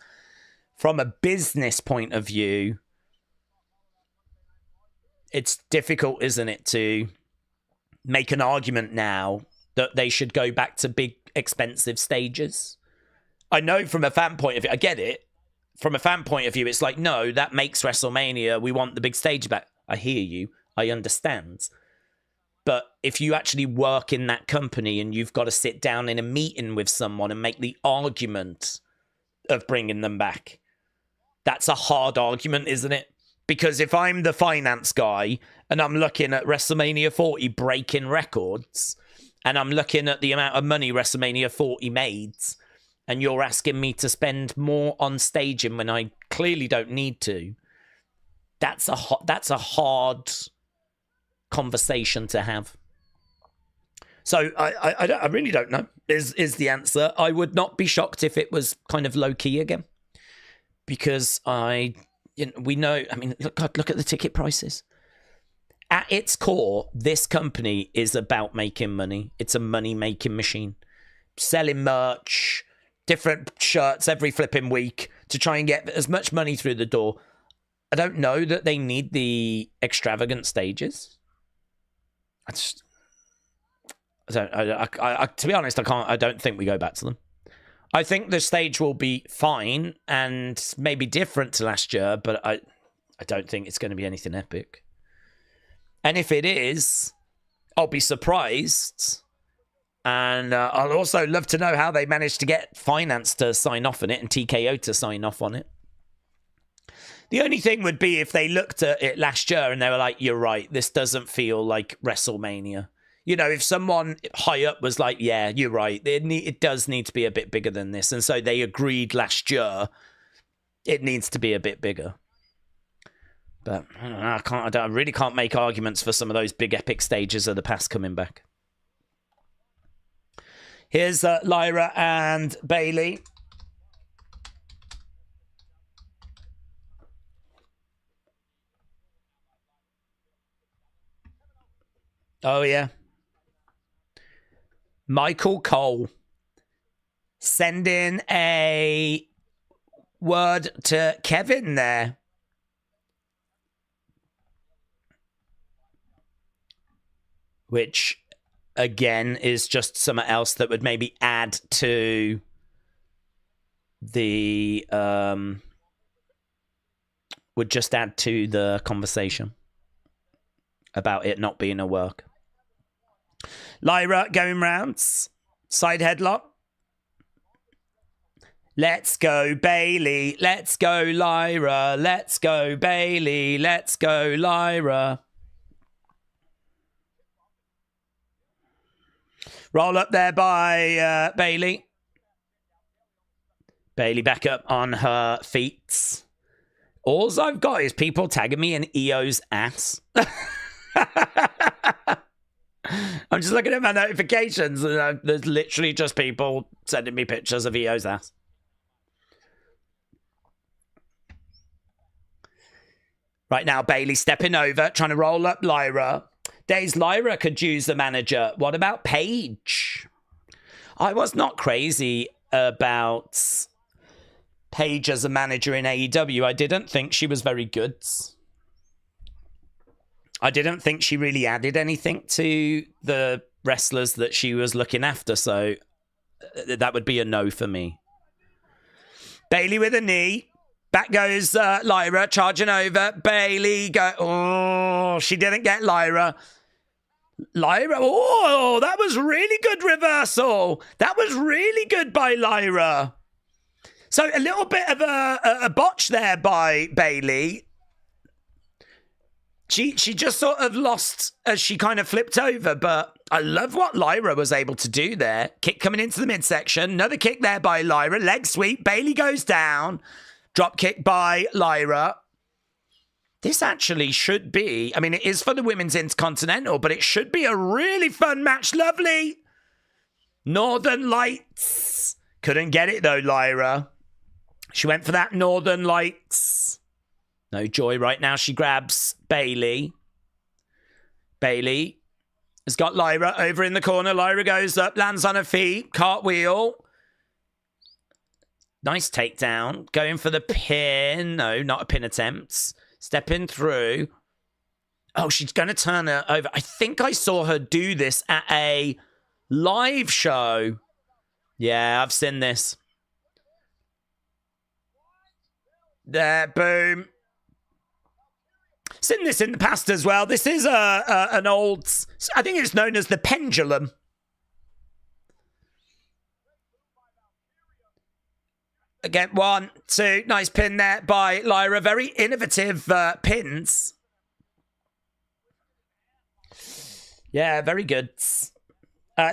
From a business point of view, it's difficult, isn't it, to make an argument now that they should go back to big, expensive stages. I know from a fan point of view, I get it. From a fan point of view, it's like, no, that makes WrestleMania. We want the big stage back. I hear you. I understand. But if you actually work in that company and you've got to sit down in a meeting with someone and make the argument of bringing them back, that's a hard argument, isn't it? Because if I'm the finance guy and I'm looking at WrestleMania 40 breaking records, and I'm looking at the amount of money WrestleMania 40 made, and you're asking me to spend more on staging when I clearly don't need to, that's a hard conversation to have. So I really don't know, is the answer. I would not be shocked if it was kind of low-key again. Because we know, I mean, look at the ticket prices. At its core, this company is about making money. It's a money-making machine. Selling merch, different shirts every flipping week to try and get as much money through the door. I don't know that they need the extravagant stages. To be honest, I don't think we go back to them. I think the stage will be fine and maybe different to last year, but I don't think it's going to be anything epic. And if it is, I'll be surprised. And I'll also love to know how they managed to get finance to sign off on it and TKO to sign off on it. The only thing would be if they looked at it last year and they were like, you're right, this doesn't feel like WrestleMania. You know, if someone high up was like, yeah, you're right, it does need to be a bit bigger than this. And so they agreed last year, it needs to be a bit bigger. But I don't know, I really can't make arguments for some of those big epic stages of the past coming back. Here's Lyra and Bayley. Oh, yeah. Michael Cole sending a word to Kevin there. Which, again, is just something else that would maybe add to the... would just add to the conversation about it not being a work. Lyra going rounds. Side headlock. Let's go, Bayley. Let's go, Lyra. Let's go, Bayley. Let's go, Lyra. Roll up there by Bayley. Bayley back up on her feet. All I've got is people tagging me in EO's ass. I'm just looking at my notifications and there's literally just people sending me pictures of EO's ass. Right now, Bayley stepping over, trying to roll up Lyra. Days Lyra could use the manager. What about Paige? I was not crazy about Paige as a manager in AEW. I didn't think she was very good. I didn't think she really added anything to the wrestlers that she was looking after, so that would be a no for me. Bayley with a knee. Back goes Lyra, charging over. Bayley go. Oh, she didn't get Lyra. Lyra. Oh, that was really good reversal. That was really good by Lyra. So a little bit of a botch there by Bayley. She just sort of lost as she kind of flipped over, but I love what Lyra was able to do there. Kick coming into the midsection. Another kick there by Lyra. Leg sweep. Bayley goes down. Drop kick by Lyra. This actually should be, I mean, it is for the Women's Intercontinental, but it should be a really fun match. Lovely. Northern Lights. Couldn't get it though, Lyra. She went for that Northern Lights. No joy right now. She grabs Bayley. Bayley has got Lyra over in the corner. Lyra goes up, lands on her feet. Cartwheel. Nice takedown. Going for the pin. No, not a pin attempt. Stepping through. Oh, she's going to turn her over. I think I saw her do this at a live show. Yeah, I've seen this. There, boom. Seen this in the past as well. This is an old, I think it's known as the pendulum. Again, 1, 2, nice pin there by Lyra. Very innovative pins. Yeah, very good.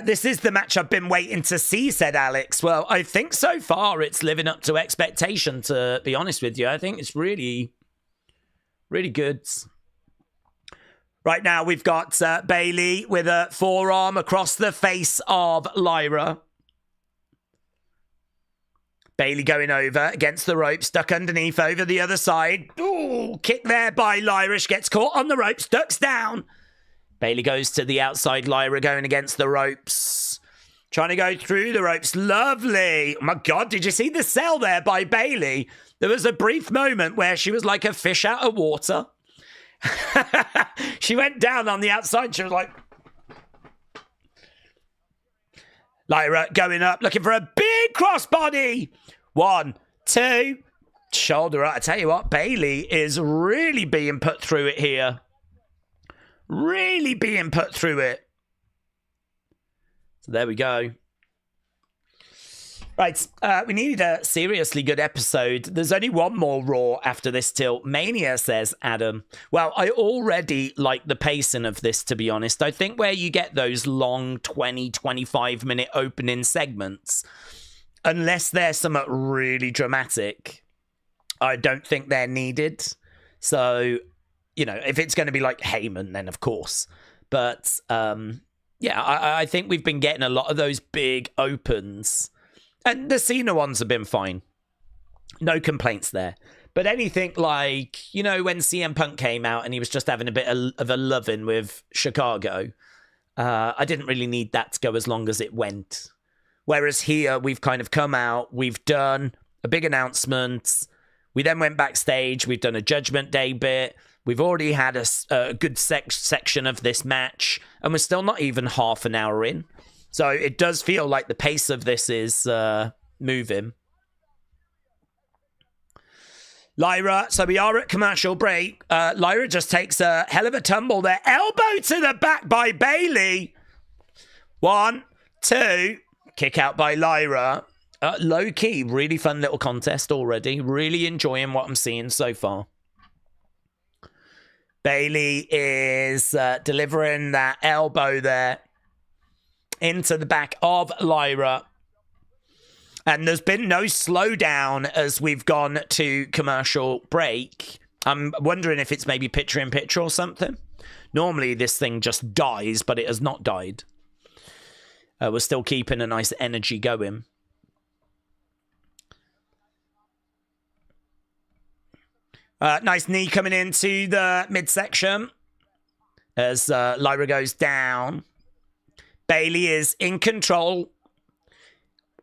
This is the match I've been waiting to see, said Alex. Well, I think so far it's living up to expectation, to be honest with you. I think it's really, really good. Right now, we've got Bayley with a forearm across the face of Lyra. Bayley going over against the rope, stuck underneath over the other side. Ooh, kick there by Lyra. She gets caught on the ropes, ducks down. Bayley goes to the outside. Lyra going against the ropes. Trying to go through the ropes. Lovely. Oh my God, did you see the sell there by Bayley? There was a brief moment where she was like a fish out of water. She went down on the outside. She was like... Lyra going up, looking for a big crossbody. 1, 2. Shoulder up. I tell you what, Bayley is really being put through it here. Really being put through it. So there we go. Right, we need a seriously good episode. There's only one more Raw after this till Mania, says Adam. Well, I already like the pacing of this, to be honest. I think where you get those long 20, 25-minute opening segments, unless there's something really dramatic, I don't think they're needed. So, you know, if it's going to be like Heyman, then of course. But, yeah, I think we've been getting a lot of those big opens. And the Cena ones have been fine. No complaints there. But anything like, you know, when CM Punk came out and he was just having a bit of a loving with Chicago, I didn't really need that to go as long as it went. Whereas here, we've kind of come out, we've done a big announcement, we then went backstage, we've done a Judgment Day bit, we've already had a good section of this match, and we're still not even half an hour in. So it does feel like the pace of this is moving. Lyra, so we are at commercial break. Lyra just takes a hell of a tumble there. Elbow to the back by Bayley. 1, 2. Kick out by Lyra. Low key, really fun little contest already. Really enjoying what I'm seeing so far. Bayley is delivering that elbow there into the back of Lyra. And there's been no slowdown as we've gone to commercial break. I'm wondering if it's maybe picture-in-picture or something. Normally this thing just dies, but it has not died. We're still keeping a nice energy going. Nice knee coming into the midsection as Lyra goes down. Bayley is in control.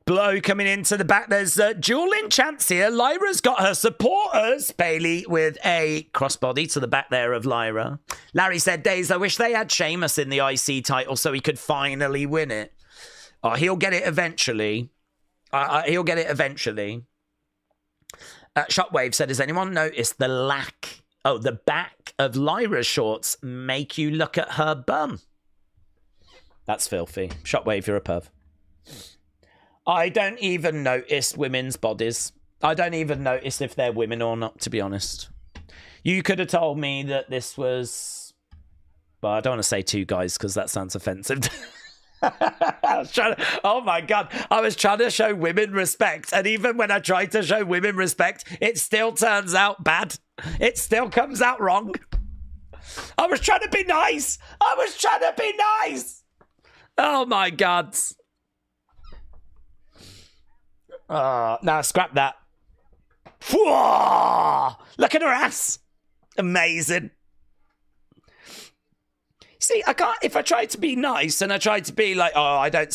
Blow coming into the back. There's a dueling chance here. Lyra's got her supporters. Bayley with a crossbody to the back there of Lyra. Larry said, Days, I wish they had Sheamus in the IC title so he could finally win it. Oh, he'll get it eventually. He'll get it eventually. Shockwave said, has anyone noticed the back of Lyra's shorts make you look at her bum? That's filthy. Shockwave, you're a perv. I don't even notice women's bodies. I don't even notice if they're women or not, to be honest. You could have told me that this was... Well, I don't want to say two guys because that sounds offensive. Oh my God. I was trying to show women respect. And even when I tried to show women respect, it still turns out bad. It still comes out wrong. I was trying to be nice. Oh my God. Now scrap that. Look at her ass. Amazing. See, I can't, if I try to be nice and I try to be like, oh, I don't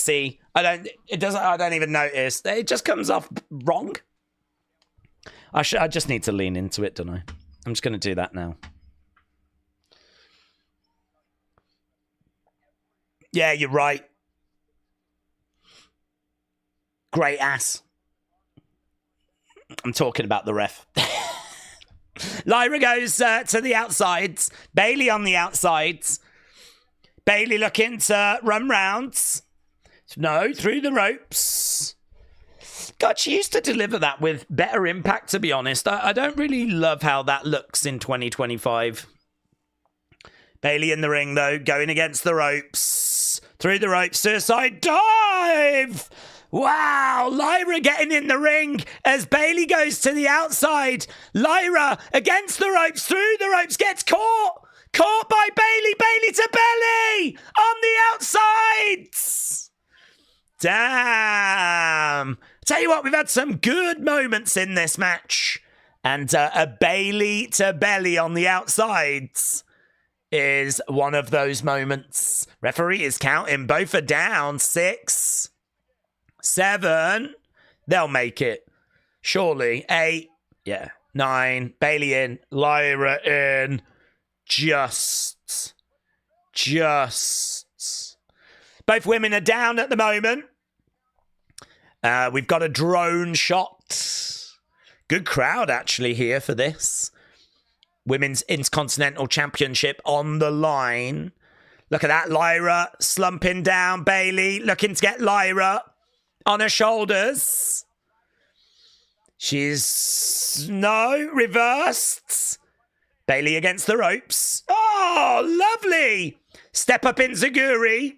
even notice. It just comes off wrong. I just need to lean into it, don't I? I'm just going to do that now. Yeah, you're right. Great ass. I'm talking about the ref. Lyra goes to the outsides. Bayley on the outsides. Bayley looking to run rounds. No, through the ropes. God, she used to deliver that with better impact, to be honest. I don't really love how that looks in 2025. Bayley in the ring, though, going against the ropes. Through the ropes, suicide dive! Wow, Lyra getting in the ring as Bayley goes to the outside. Lyra against the ropes, through the ropes, gets caught. Caught by Bayley. Bayley to belly on the outsides. Damn. Tell you what, we've had some good moments in this match. And a Bayley to belly on the outsides is one of those moments. Referee is counting. Both are down. 6, 7. They'll make it. Surely. 8. Yeah. 9. Bayley in. Lyra in. Just. Both women are down at the moment. We've got a drone shot Good crowd, actually, here for this. Women's Intercontinental Championship on the line. Look at that, Lyra slumping down. Bayley looking to get Lyra on her shoulders. She's, no, reversed. Bayley against the ropes. Oh, lovely. Step up in Zaguri.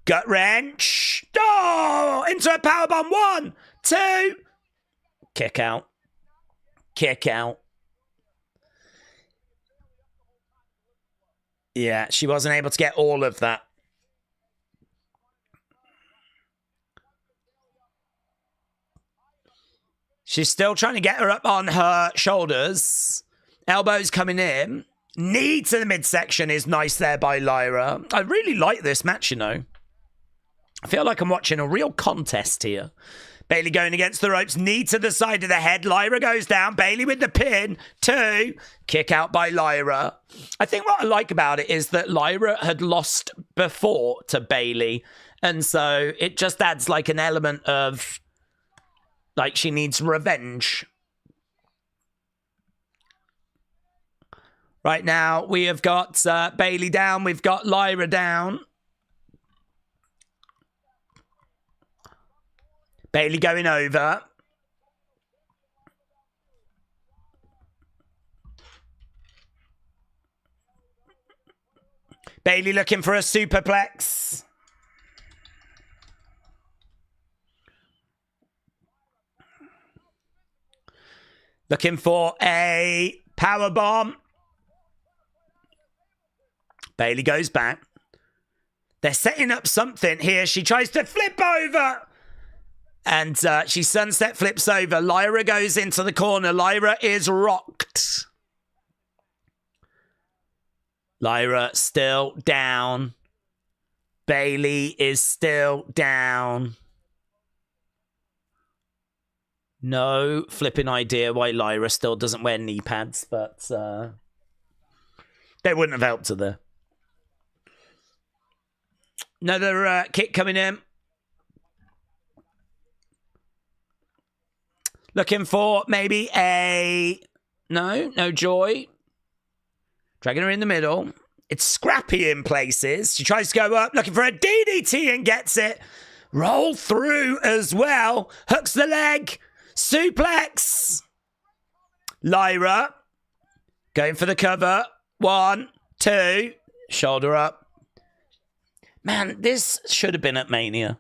Gut wrench. Oh, into a powerbomb. 1, 2. Kick out. Kick out. Yeah, she wasn't able to get all of that. She's still trying to get her up on her shoulders. Elbows coming in. Knee to the midsection is nice there by Lyra. I really like this match, you know. I feel like I'm watching a real contest here. Bayley going against the ropes. Knee to the side of the head. Lyra goes down. Bayley with the pin. 2. Kick out by Lyra. I think what I like about it is that Lyra had lost before to Bayley. And so it just adds like an element of like she needs revenge. Right now we have got Bayley down. We've got Lyra down. Bayley going over. Bayley looking for a superplex. Looking for a powerbomb. Bayley goes back. They're setting up something here. She tries to flip over. And she sunset flips over. Lyra goes into the corner. Lyra is rocked. Lyra still down. Bayley is still down. No flipping idea why Lyra still doesn't wear knee pads, but they wouldn't have helped her there. Another kick coming in. Looking for maybe a... No joy. Dragging her in the middle. It's scrappy in places. She tries to go up, looking for a DDT and gets it. Roll through as well. Hooks the leg. Suplex. Lyra. Going for the cover. 1, 2. Shoulder up. Man, this should have been at Mania.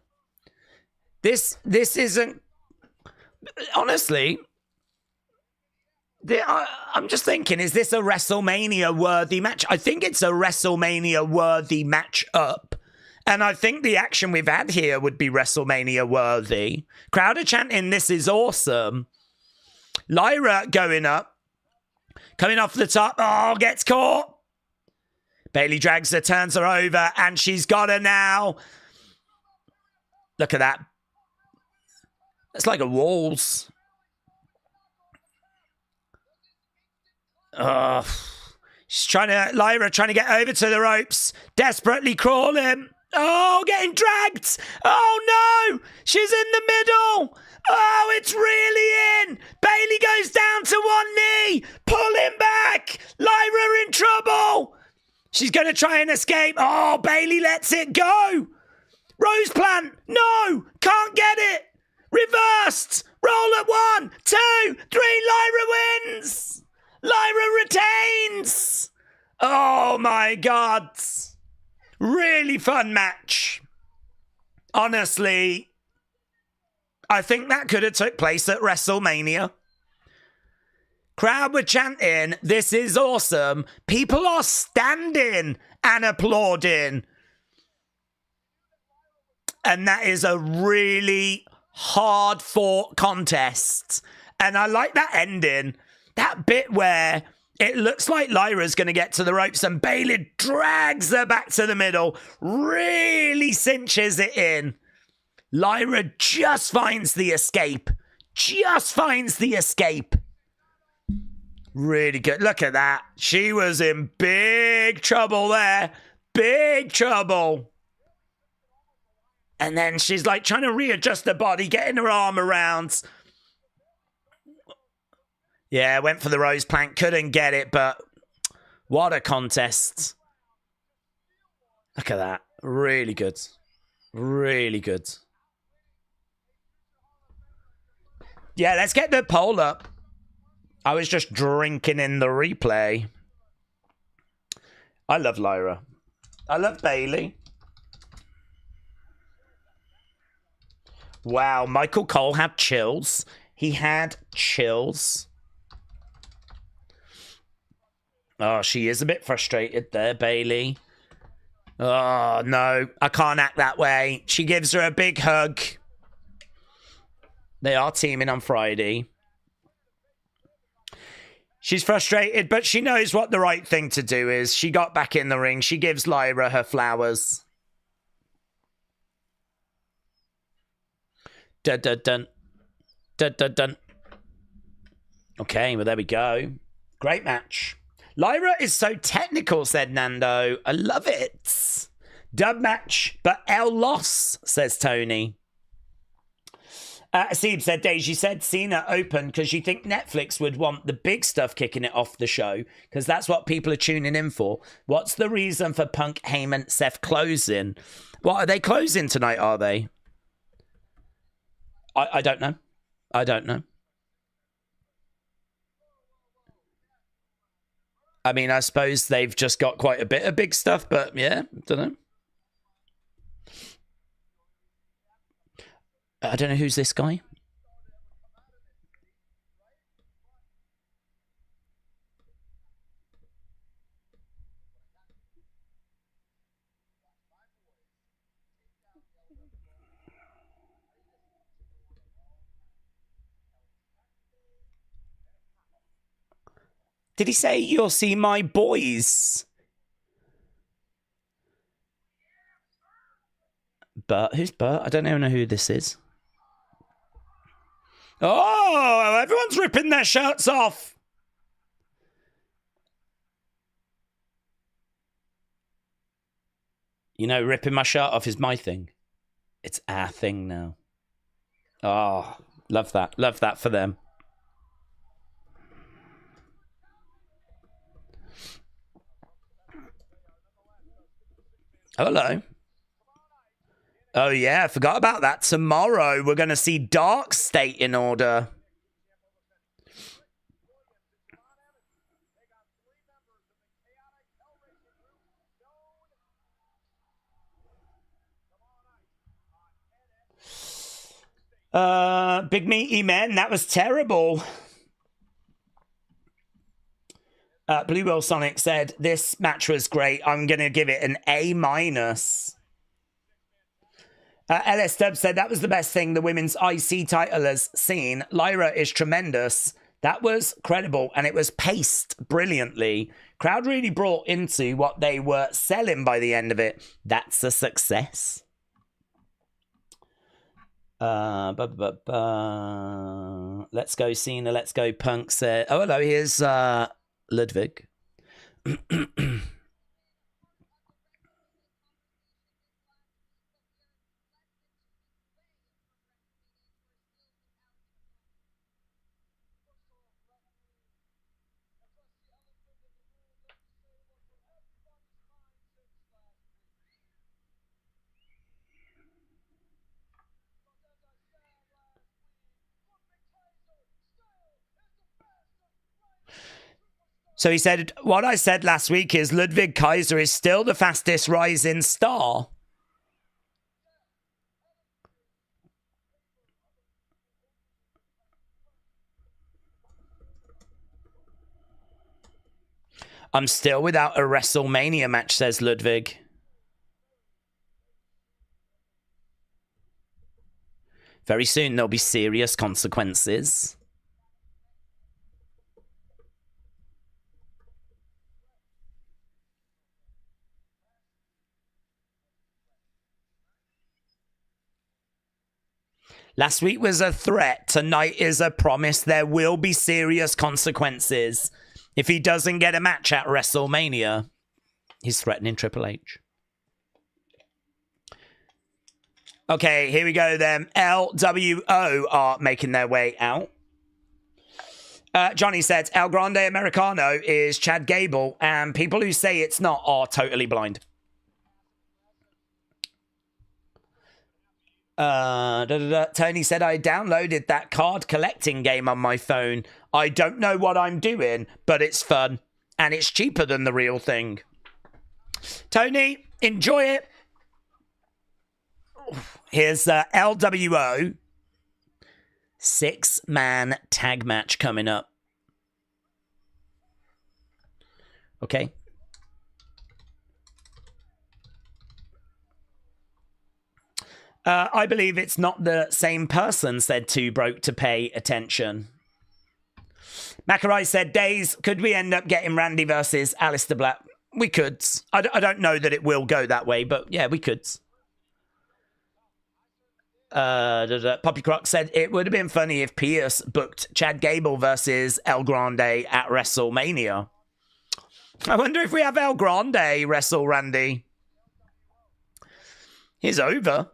This isn't... Honestly, I'm just thinking, is this a WrestleMania-worthy match? I think it's a WrestleMania-worthy match-up. And I think the action we've had here would be WrestleMania-worthy. Crowd are chanting, this is awesome. Lyra going up. Coming off the top. Oh, gets caught. Bayley drags her, turns her over, and she's got her now. Look at that. It's like a waltz. Lyra trying to get over to the ropes. Desperately crawling. Oh, getting dragged. Oh, no. She's in the middle. Oh, it's really in. Bayley goes down to one knee. Pulling back. Lyra in trouble. She's going to try and escape. Oh, Bayley lets it go. Rose plant. No, can't get it. Reversed. Roll at 1, 2, 3. Lyra wins. Lyra retains. Oh, my God. Really fun match. Honestly, I think that could have took place at WrestleMania. Crowd were chanting, this is awesome. People are standing and applauding. And that is a really hard-fought contest. And I like that ending. That bit where it looks like Lyra's going to get to the ropes and Bayley drags her back to the middle, really cinches it in. Lyra just finds the escape. Just finds the escape. Really good. Look at that. She was in big trouble there. Big trouble. And then she's like trying to readjust her body, getting her arm around. Yeah, went for the rose plank, couldn't get it, but what a contest. Look at that. Really good. Really good. Yeah, let's get the poll up. I was just drinking in the replay. I love Lyra. I love Bayley. Wow, Michael Cole had chills. He had chills. Oh, she is a bit frustrated there, Bayley. Oh, no. I can't act that way. She gives her a big hug. They are teaming on Friday. She's frustrated, but she knows what the right thing to do is. She got back in the ring. She gives Lyra her flowers. Dun, dun, dun. Dun, dun, dun. Okay, well, there we go. Great match. Lyra is so technical, said Nando. I love it. Dub match, but L loss, says Tony. Aseeb said, Daisy said Cena open because you think Netflix would want the big stuff kicking it off the show because that's what people are tuning in for. What's the reason for Punk, Heyman, Seth closing? What, are they closing tonight, are they? I don't know. I don't know. I mean, I suppose they've just got quite a bit of big stuff, but yeah, don't know. I don't know who's this guy. Did he say you'll see my boys? Bert? Who's Bert? I don't even know who this is. Oh, everyone's ripping their shirts off. You know, ripping my shirt off is my thing. It's our thing now. Oh, love that. Love that for them. Hello. Oh, yeah, I forgot about that. Tomorrow, we're going to see Dark State in order. Big Meaty Men, that was terrible. Blue Will Sonic said, this match was great. I'm going to give it an A-. LS Dub said, that was the best thing the women's IC title has seen. Lyra is tremendous. That was credible, and it was paced brilliantly. Crowd really brought into what they were selling by the end of it. That's a success. Let's go Cena, let's go Punk said. Oh, hello, here's Ludwig. So he said, what I said last week is Ludwig Kaiser is still the fastest rising star. I'm still without a WrestleMania match, says Ludwig. Very soon there'll be serious consequences. Last week was a threat. Tonight is a promise. There will be serious consequences. If he doesn't get a match at WrestleMania, he's threatening Triple H. Okay, here we go then. LWO are making their way out. Johnny said, El Grande Americano is Chad Gable, and people who say it's not are totally blind. Tony said, I downloaded that card collecting game on my phone. I don't know what I'm doing, but it's fun. And it's cheaper than the real thing. Tony, enjoy it. Here's LWO. 6-man tag match coming up. Okay. I believe it's not the same person, said Too Broke to Pay Attention. Macarai said, Days, could we end up getting Randy versus Aleister Black? We could. I don't know that it will go that way, but yeah, we could. Poppy Croc said, it would have been funny if Pearce booked Chad Gable versus El Grande at WrestleMania. I wonder if we have El Grande wrestle Randy. He's over.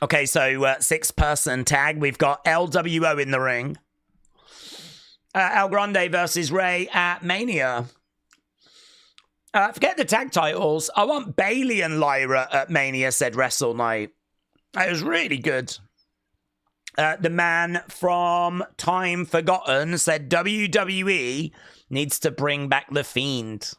Okay, so 6-person tag. We've got LWO in the ring. El Grande versus Ray at Mania. Forget the tag titles. I want Bayley and Lyra at Mania, said Wrestle Night. It was really good. The man from Time Forgotten said WWE needs to bring back The Fiend.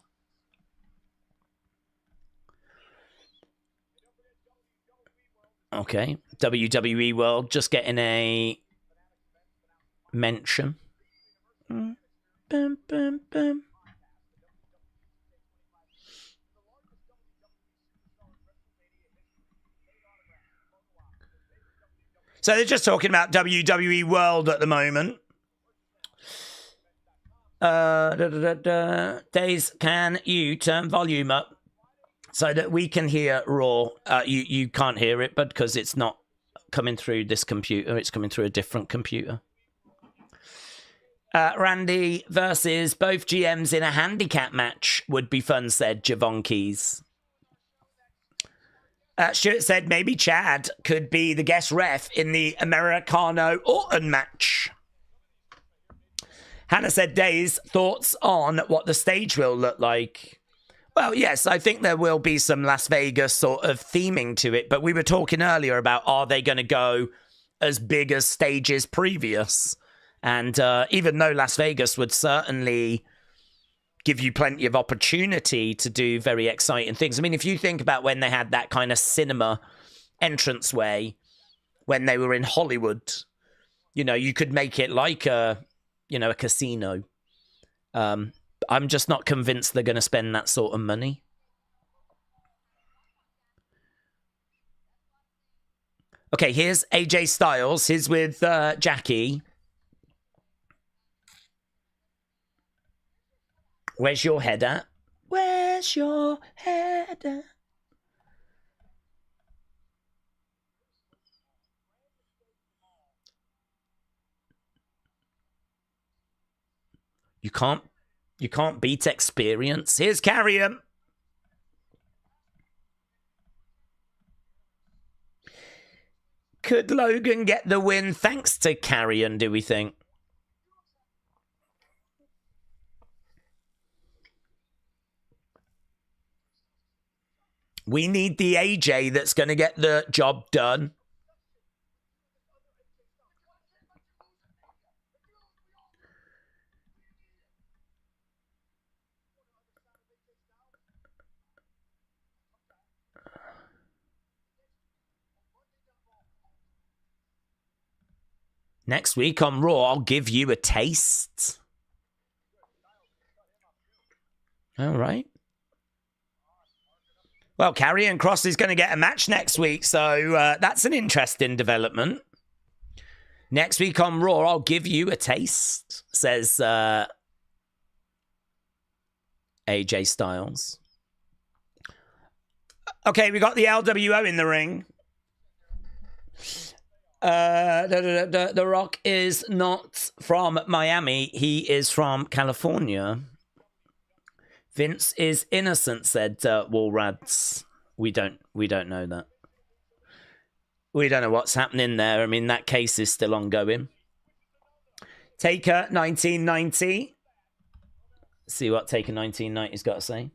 Okay, WWE World just getting a mention. Bum, bum, bum. So they're just talking about WWE World at the moment. Days, can you turn volume up so that we can hear Raw? You can't hear it, but because it's not coming through this computer, it's coming through a different computer. Randy versus both GMs in a handicap match would be fun, said Javon Keys. Stuart said maybe Chad could be the guest ref in the Americano Orton match. Hannah said, Days, thoughts on what the stage will look like? Well, yes, I think there will be some Las Vegas sort of theming to it, but we were talking earlier about are they going to go as big as stages previous? And even though Las Vegas would certainly give you plenty of opportunity to do very exciting things. I mean, if you think about when they had that kind of cinema entranceway, when they were in Hollywood, you know, you could make it like a casino. I'm just not convinced they're going to spend that sort of money. Okay, here's AJ Styles. He's with Jackie. Where's your head at? Where's your head at? You can't beat experience. Here's Carrion. Could Logan get the win thanks to Carrion, do we think? We need the AJ that's going to get the job done. Next week on Raw, I'll give you a taste. All right. Well, Karrion Kross is going to get a match next week, so that's an interesting development. Next week on Raw, I'll give you a taste, says AJ Styles. Okay, we got the LWO in the ring. The Rock is not from Miami. He is from California. Vince is innocent, said Walrads. We don't know that. We don't know what's happening there. I mean, that case is still ongoing. Taker 1990. See what Taker 1990's got to say.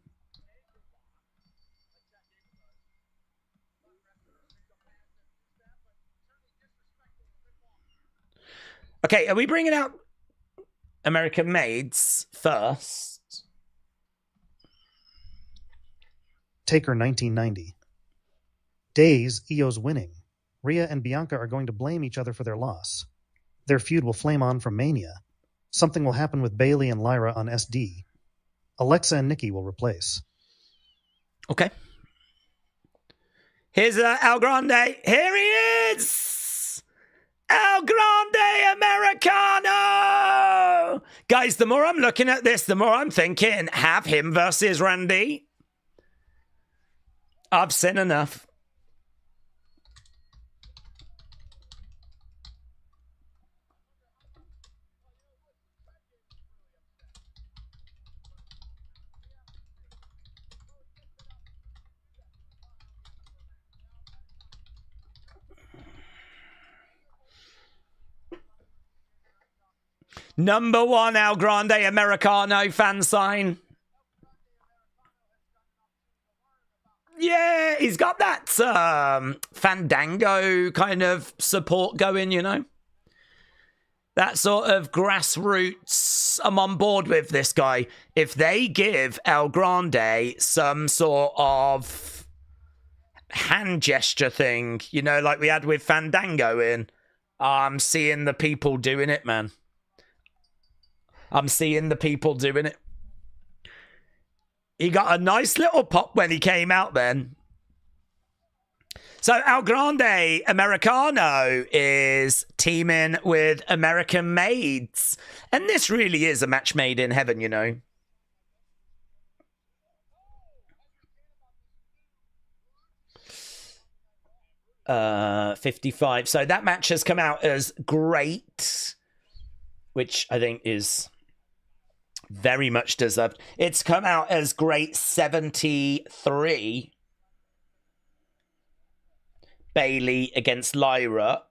Okay, are we bringing out American Maids first? Taker 1990. Days, Io's winning. Rhea and Bianca are going to blame each other for their loss. Their feud will flame on from Mania. Something will happen with Bayley and Lyra on SD. Alexa and Nikki will replace. Okay. Here's El Grande. Here he is! El Grande Americano! Guys, the more I'm looking at this, the more I'm thinking, have him versus Randy. I've seen enough. Number one El Grande Americano fan sign. Yeah, he's got that Fandango kind of support going, you know. That sort of grassroots. I'm on board with this guy. If they give El Grande some sort of hand gesture thing, you know, like we had with Fandango in, I'm seeing the people doing it, man. I'm seeing the people doing it. He got a nice little pop when he came out then. So El Grande Americano is teaming with American Maids. And this really is a match made in heaven, you know. Uh, 55. So that match has come out as great, which I think is very much deserved. It's come out as great 73. Bayley against Lyra.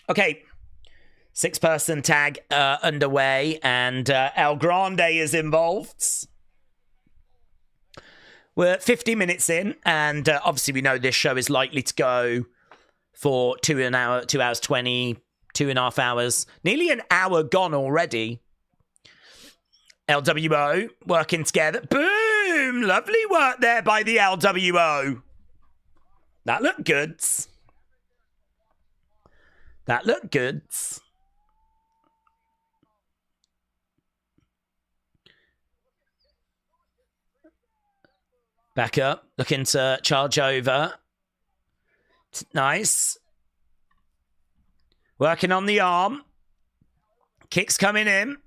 Okay. 6-person tag underway, and El Grande is involved. We're 50 minutes in, and obviously we know this show is likely to go for 2 hours 20, 2.5 hours. Nearly an hour gone already. LWO working together. Boom! Lovely work there by the LWO. That looked good. That looked good. Back up. Looking to charge over. Nice. Working on the arm. Kicks coming in.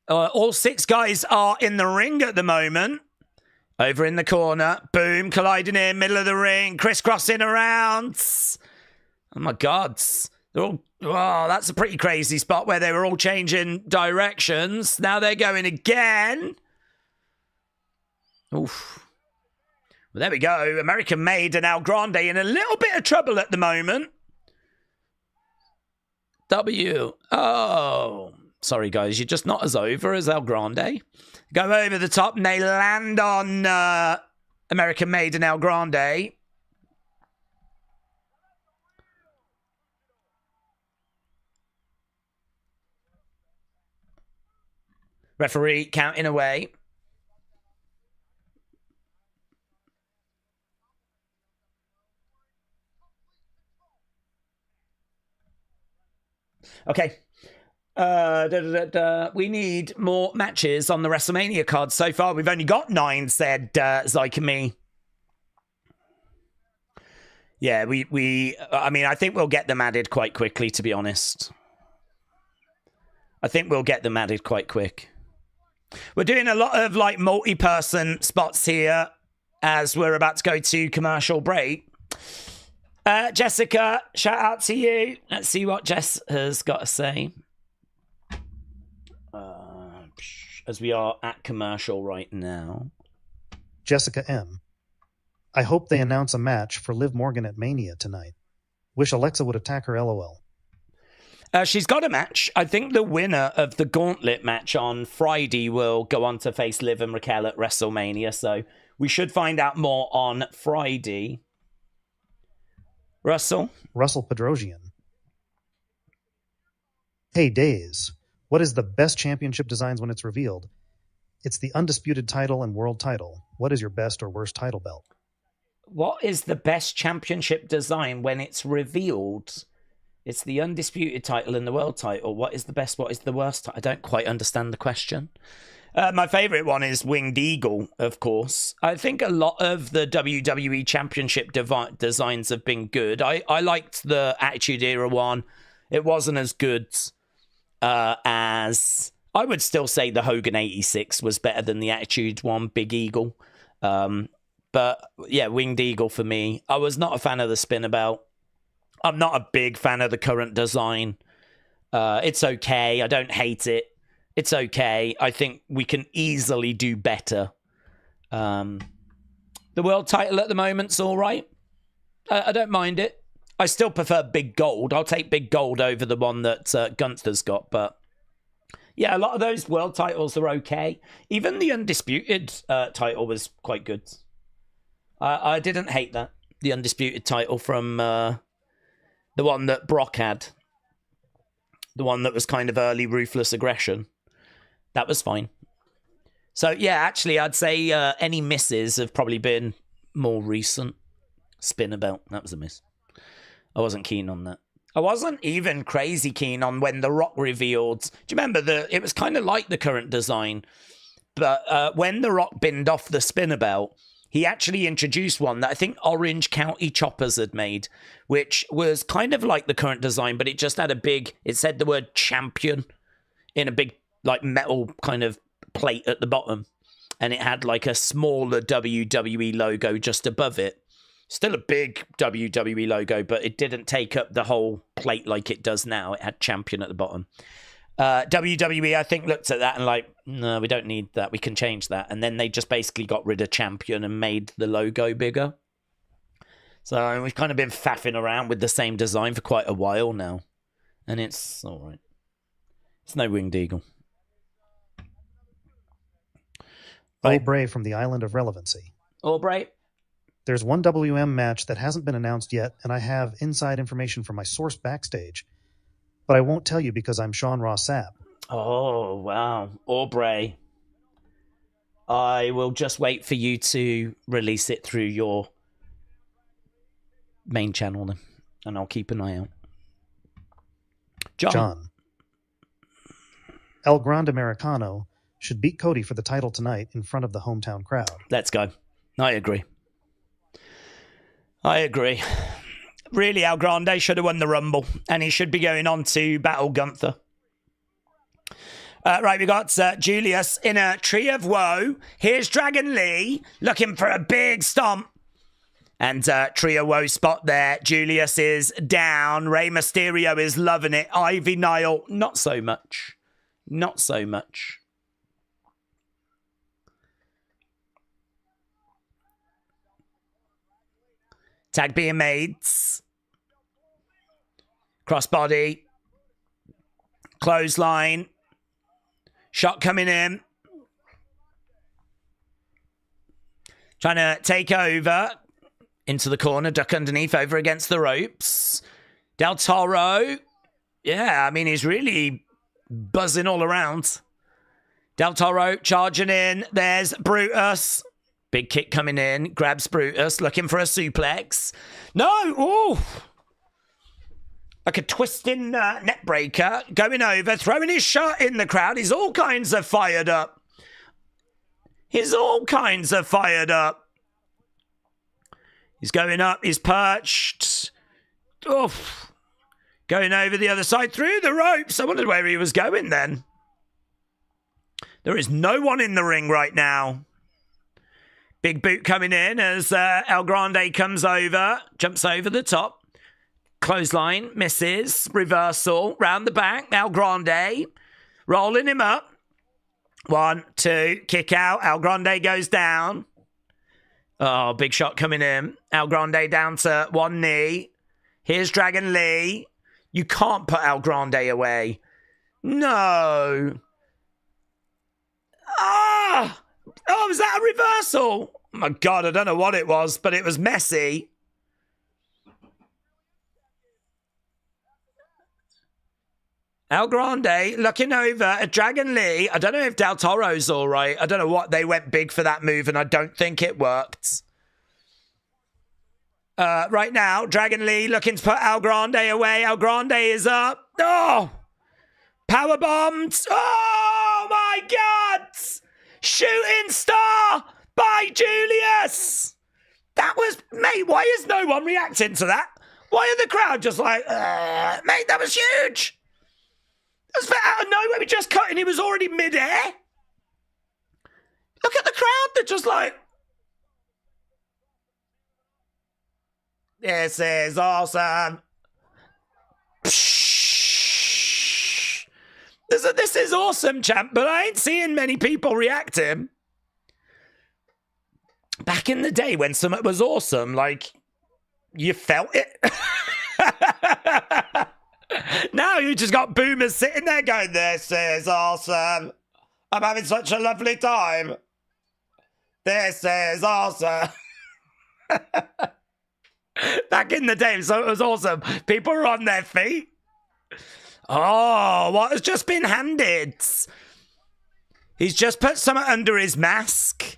All 6 guys are in the ring at the moment. Over in the corner. Boom. Colliding in. Middle of the ring. Crisscrossing around. Oh my God. They're all... Oh, that's a pretty crazy spot where they were all changing directions. Now they're going again. Oof. Well, there we go. American Made and El Grande in a little bit of trouble at the moment. Oh. Sorry, guys. You're just not as over as El Grande. Go over the top and they land on American Made and El Grande. Referee counting away. Okay. We need more matches on the WrestleMania card. So far, we've only got 9, said Zyke and me. Yeah, I mean, I think we'll get them added quite quickly, to be honest. I think we'll get them added quite quick. We're doing a lot of like multi-person spots here as we're about to go to commercial break. Jessica, shout out to you. Let's see what Jess has got to say. match, as we are at commercial right now. Jessica M. I hope they announce a match for Liv Morgan at Mania tonight. Wish Alexa would attack her, LOL. She's got a match. I think the winner of the Gauntlet match on Friday will go on to face Liv and Raquel at WrestleMania. So we should find out more on Friday. Russell Pedrosian. Hey, Days. What is the best championship designs when it's revealed? It's the undisputed title and world title. What is your best or worst title belt? What is the best championship design when it's revealed? It's the undisputed title and the world title. What is the best? What is the worst? I don't quite understand the question. My favourite one is Winged Eagle, of course. I think a lot of the WWE Championship designs have been good. I liked the Attitude Era one. It wasn't as good as... I would still say the Hogan 86 was better than the Attitude one, Big Eagle. But yeah, Winged Eagle for me. I was not a fan of the Spinabout. I'm not a big fan of the current design. It's okay. I don't hate it. It's okay. I think we can easily do better. The world title at the moment's all right. I don't mind it. I still prefer Big Gold. I'll take Big Gold over the one that Gunther's got. But yeah, a lot of those world titles are okay. Even the Undisputed title was quite good. I didn't hate that. The Undisputed title from the one that Brock had. The one that was kind of early Ruthless Aggression. That was fine. So, yeah, actually, I'd say any misses have probably been more recent. Spinabout, that was a miss. I wasn't keen on that. I wasn't even crazy keen on when The Rock revealed. Do you remember it was kind of like the current design, but when The Rock binned off the Spinabout, he actually introduced one that I think Orange County Choppers had made, which was kind of like the current design, but it just had it said the word champion in a big like metal kind of plate at the bottom, and it had like a smaller WWE logo just above it. Still a big WWE logo, but it didn't take up the whole plate like it does now. It had champion at the bottom. WWE, I think, looked at that and like, no, we don't need that. We can change that. And then they just basically got rid of champion and made the logo bigger. So we've kind of been faffing around with the same design for quite a while now. And it's all right. It's no Winged Eagle. Aubrey from the Island of Relevancy. Aubrey? There's one WM match that hasn't been announced yet, and I have inside information from my source backstage. But I won't tell you because I'm Sean Ross Sapp. Oh, wow. Aubrey. I will just wait for you to release it through your main channel then, and I'll keep an eye out. John. El Grande Americano should beat Cody for the title tonight in front of the hometown crowd. Let's go. I agree. Really, El Grande should have won the Rumble, and he should be going on to battle Gunther. Right, we got Julius in a Tree of Woe. Here's Dragon Lee looking for a big stomp. And Tree of Woe spot there. Julius is down. Rey Mysterio is loving it. Ivy Nile, not so much. Not so much. Tag being made. Crossbody. Clothesline. Shot coming in. Trying to take over. Into the corner. Duck underneath. Over against the ropes. Del Toro. Yeah, I mean, he's really buzzing all around. Del Toro charging in. There's Brutus. Big kick coming in. Grabs Brutus. Looking for a suplex. No! Ooh! Like a twisting net breaker. Going over. Throwing his shirt in the crowd. He's all kinds of fired up. He's going up. He's perched. Oof. Going over the other side. Through the ropes. I wondered where he was going then. There is no one in the ring right now. Big boot coming in as El Grande comes over, jumps over the top. Clothesline, misses, reversal, round the back. El Grande rolling him up. 1, 2, kick out. El Grande goes down. Oh, big shot coming in. El Grande down to one knee. Here's Dragon Lee. You can't put El Grande away. No. Ah! Oh, was that a reversal? Oh my God, I don't know what it was, but it was messy. El Grande looking over at Dragon Lee. I don't know if Del Toro's all right. I don't know what. They went big for that move, and I don't think it worked. Right now, Dragon Lee looking to put El Grande away. El Grande is up. Oh! Power bombed. Oh, my God! Shooting star by Julius. That was... Mate, why is no one reacting to that? Why are the crowd just like... mate, that was huge. That was out of nowhere. We just cut and he was already mid-air. Look at the crowd. They're just like... This is awesome. This is awesome, champ, but I ain't seeing many people reacting. Back in the day when something was awesome, like, you felt it. Now you just got boomers sitting there going, this is awesome. I'm having such a lovely time. This is awesome. Back in the day, so it was awesome. People were on their feet. Oh, what has just been handed? He's just put something under his mask.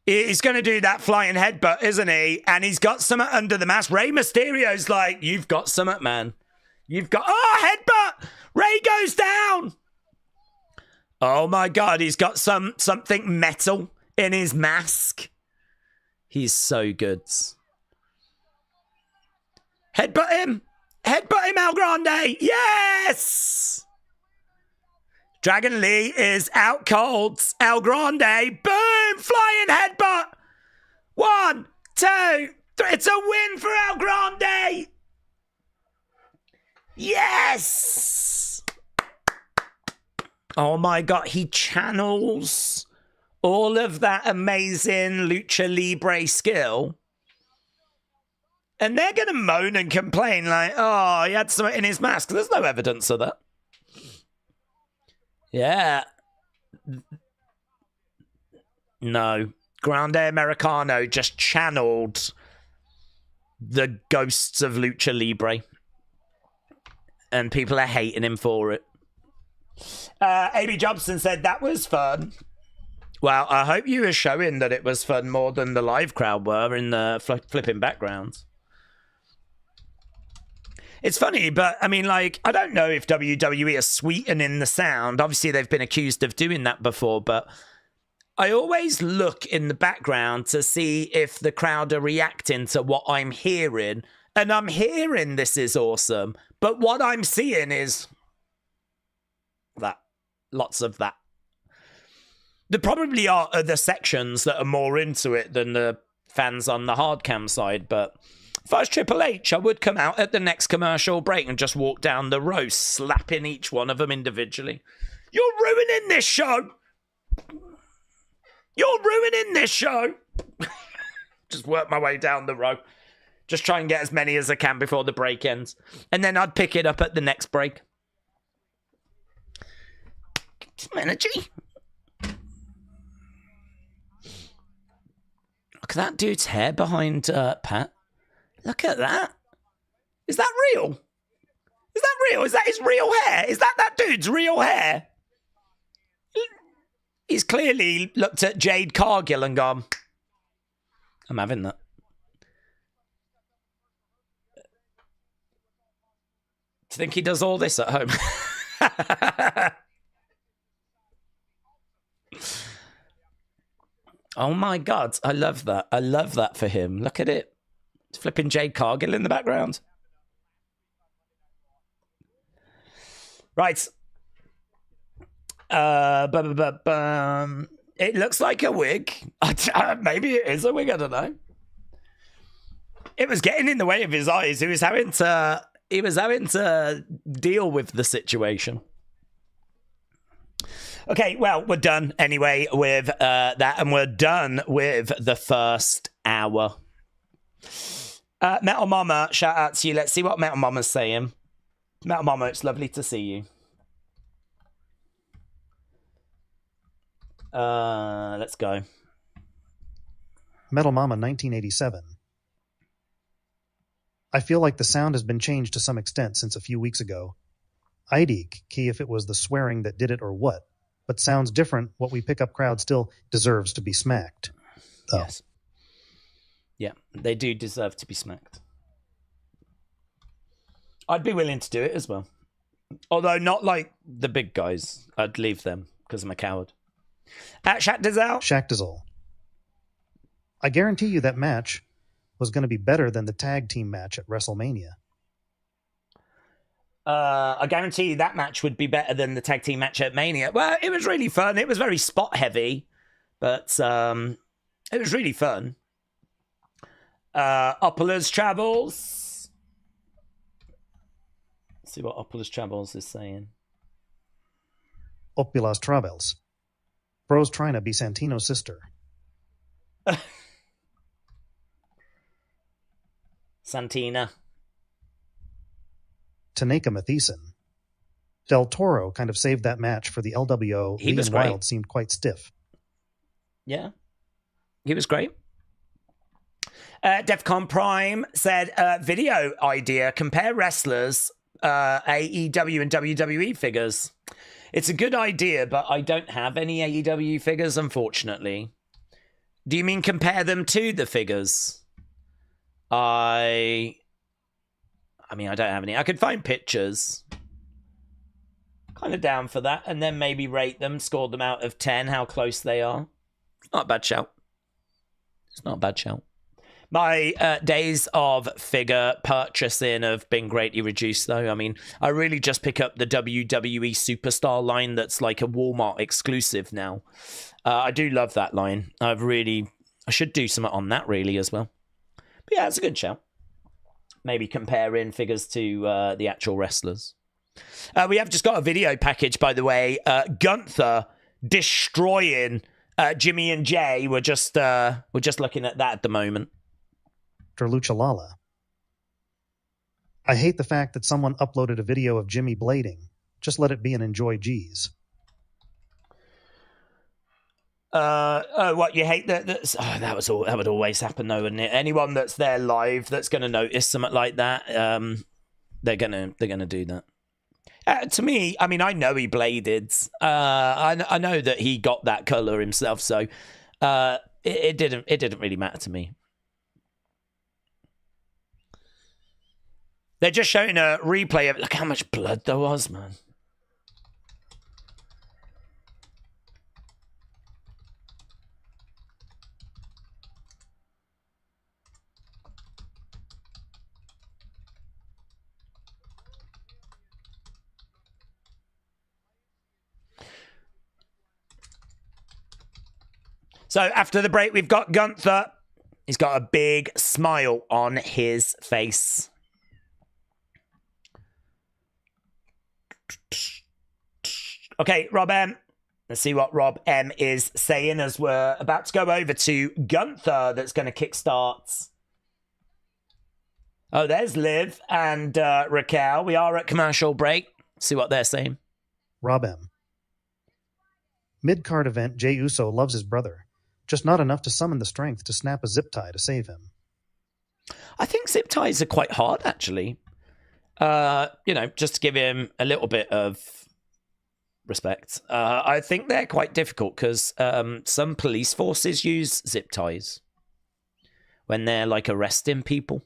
He's going to do that flying headbutt, isn't he? And he's got something under the mask. Rey Mysterio's like, you've got something, man. You've got... Oh, headbutt! Rey goes down! Oh, my God. He's got something metal in his mask. He's so good. Headbutt him! Headbutt him, El Grande! Yes! Dragon Lee is out cold. El Grande, boom! Flying headbutt! 1, 2, 3. It's a win for El Grande! Yes! Oh my God, he channels all of that amazing Lucha Libre skill. And they're going to moan and complain like, oh, he had something in his mask. There's no evidence of that. Yeah. No. Grande Americano just channeled the ghosts of Lucha Libre. And people are hating him for it. A.B. Jobson said, that was fun. Well, I hope you were showing that it was fun more than the live crowd were in the flipping backgrounds. It's funny, but, I mean, like, I don't know if WWE are sweetening the sound. Obviously, they've been accused of doing that before, but I always look in the background to see if the crowd are reacting to what I'm hearing. And I'm hearing this is awesome, but what I'm seeing is that. Lots of that. There probably are other sections that are more into it than the fans on the hard cam side, but... If I was Triple H, I would come out at the next commercial break and just walk down the row, slapping each one of them individually. You're ruining this show. You're ruining this show. Just work my way down the row. Just try and get as many as I can before the break ends. And then I'd pick it up at the next break. Some energy. Look at that dude's hair behind Pat. Look at that. Is that real? Is that real? Is that his real hair? Is that dude's real hair? He's clearly looked at Jade Cargill and gone, I'm having that. Do you think he does all this at home? Oh my God. I love that. I love that for him. Look at it. Flipping Jade Cargill in the background. Right. It looks like a wig. Maybe it is a wig, I don't know. It was getting in the way of his eyes. He was having to deal with the situation. Okay, well, we're done anyway with that, and we're done with the first hour. Metal Mama, shout out to you. Let's see what Metal Mama's saying. Metal Mama, it's lovely to see you. Let's go. Metal Mama 1987. I feel like the sound has been changed to some extent since a few weeks ago. I'd key if it was the swearing that did it or what, but sounds different. What we pick up crowd still deserves to be smacked. Though. Yes. Yeah, they do deserve to be smacked. I'd be willing to do it as well. Although not like the big guys. I'd leave them because I'm a coward. Shaq Dizzle. I guarantee you that match was going to be better than the tag team match at WrestleMania. I guarantee you that match would be better than the tag team match at Mania. Well, it was really fun. It was very spot heavy, but it was really fun. Opula's Travels. Let's see what Opula's Travels is saying. Opula's Travels. Bro's trying to be Santino's sister. Santina. Tanaka Mathieson. Del Toro kind of saved that match for the LWO. He was and great. Wilde seemed quite stiff. Yeah. He was great. Defcon Prime said, video idea, compare wrestlers, AEW and WWE figures. It's a good idea, but I don't have any AEW figures, unfortunately. Do you mean compare them to the figures? I mean, I don't have any. I could find pictures. Kind of down for that. And then maybe rate them, score them out of 10, how close they are. It's not a bad shout. It's not a bad shout. My days of figure purchasing have been greatly reduced, though. I mean, I really just pick up the WWE Superstar line that's like a Walmart exclusive now. I do love that line. I should do something on that, really, as well. But yeah, it's a good shout. Maybe comparing figures to the actual wrestlers. We have just got a video package, by the way. Gunther destroying Jimmy and Jay. We're just looking at that at the moment. Lucha Lala. I hate the fact that someone uploaded a video of Jimmy blading. Just let it be and enjoy G's. What you hate that? That would always happen, though, wouldn't it? Anyone that's there live that's going to notice something like that, they're gonna do that. To me, I mean, I know he bladed. I know that he got that color himself, so it didn't really matter to me. They're just showing a replay of look how much blood there was, man. So after the break, we've got Gunther. He's got a big smile on his face. Okay, Rob M. Let's see what Rob M is saying as we're about to go over to Gunther that's going to kickstart. Oh, there's Liv and Raquel. We are at commercial break. See what they're saying. Rob M. Mid-card event, Jey Uso loves his brother. Just not enough to summon the strength to snap a zip tie to save him. I think zip ties are quite hard, actually. Just to give him a little bit of respect. I think they're quite difficult because some police forces use zip ties when they're like arresting people.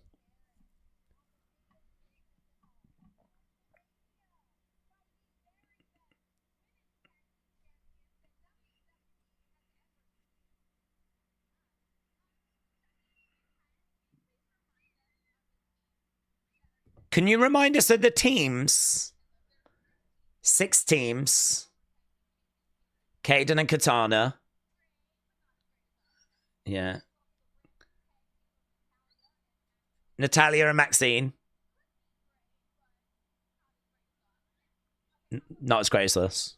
Can you remind us of the teams? 6 teams. Kaden and Katana. Yeah. Natalia and Maxine. Not as great as us.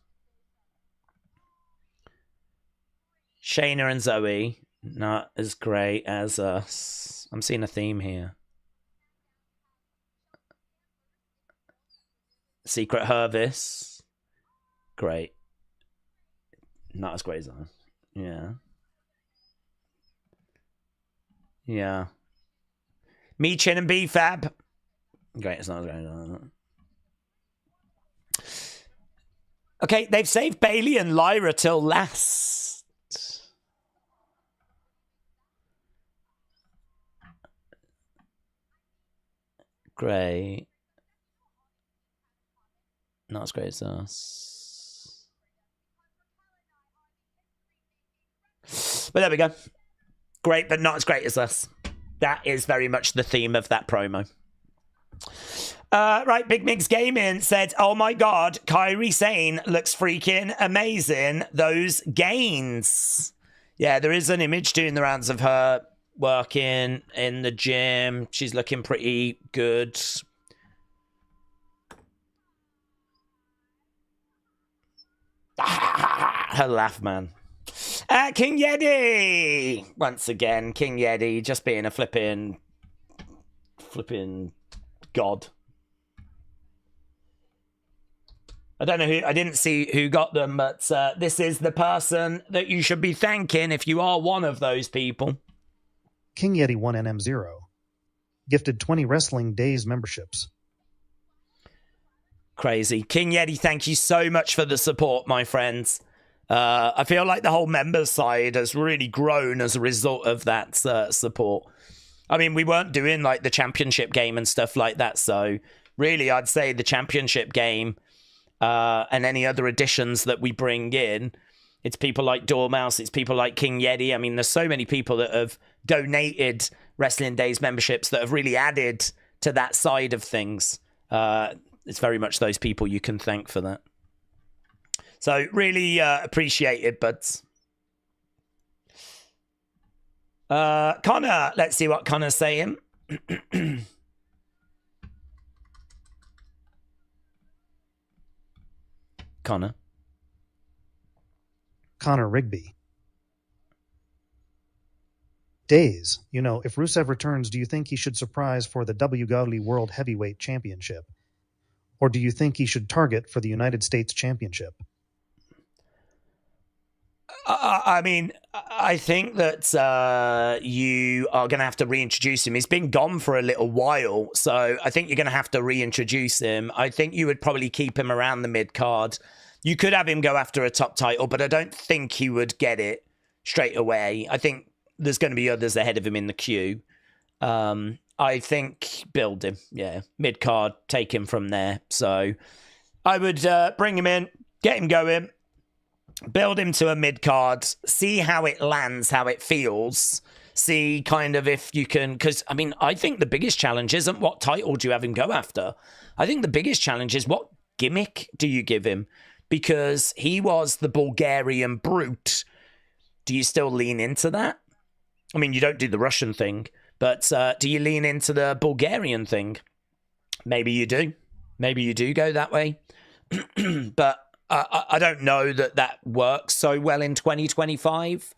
Shayna and Zoe, not as great as us. I'm seeing a theme here. Secret Hervis, great. Not as great as us. Yeah. Yeah. Me, Chin, and B-Fab. Great, it's not as great as us. Okay, they've saved Bayley and Lyra till last. Great. Not as great as us. But there we go. Great, but not as great as us. That is very much the theme of that promo. Right, Big Migs Gaming said, oh my god, Kairi Sane looks freaking amazing. Those gains. Yeah, there is an image doing the rounds of her working in the gym. She's looking pretty good. Her laugh, man. King Yeti! Once again, King Yeti just being a flipping god. I don't know who, I didn't see who got them, but this is the person that you should be thanking if you are one of those people. King Yeti 1NM0. Gifted 20 Wrestling Days memberships. Crazy. King Yeti, thank you so much for the support, my friends. I feel like the whole members side has really grown as a result of that support. I mean, we weren't doing like the championship game and stuff like that, so really I'd say the championship game and any other additions that we bring in, it's people like Dormouse, it's people like King Yeti. I mean, there's so many people that have donated Wrestling Days memberships that have really added to that side of things. It's very much those people you can thank for that. So really appreciate it, buds. Connor, let's see what Connor's saying. Connor Rigby. Days. You know, if Rusev returns, do you think he should surprise for the WWE World Heavyweight Championship? Or do you think he should target for the United States Championship? I mean, I think that you are going to have to reintroduce him. He's been gone for a little while, so I think you're going to have to reintroduce him. I think you would probably keep him around the mid-card. You could have him go after a top title, but I don't think he would get it straight away. I think there's going to be others ahead of him in the queue. I think build him, yeah. Mid-card, take him from there. So I would bring him in, get him going, build him to a mid-card, see how it lands, how it feels, see kind of if you can... Because, I mean, I think the biggest challenge isn't what title do you have him go after. I think the biggest challenge is what gimmick do you give him? Because he was the Bulgarian Brute. Do you still lean into that? I mean, you don't do the Russian thing, but do you lean into the Bulgarian thing? Maybe you do. Maybe you do go that way. But I don't know that works so well in 2025.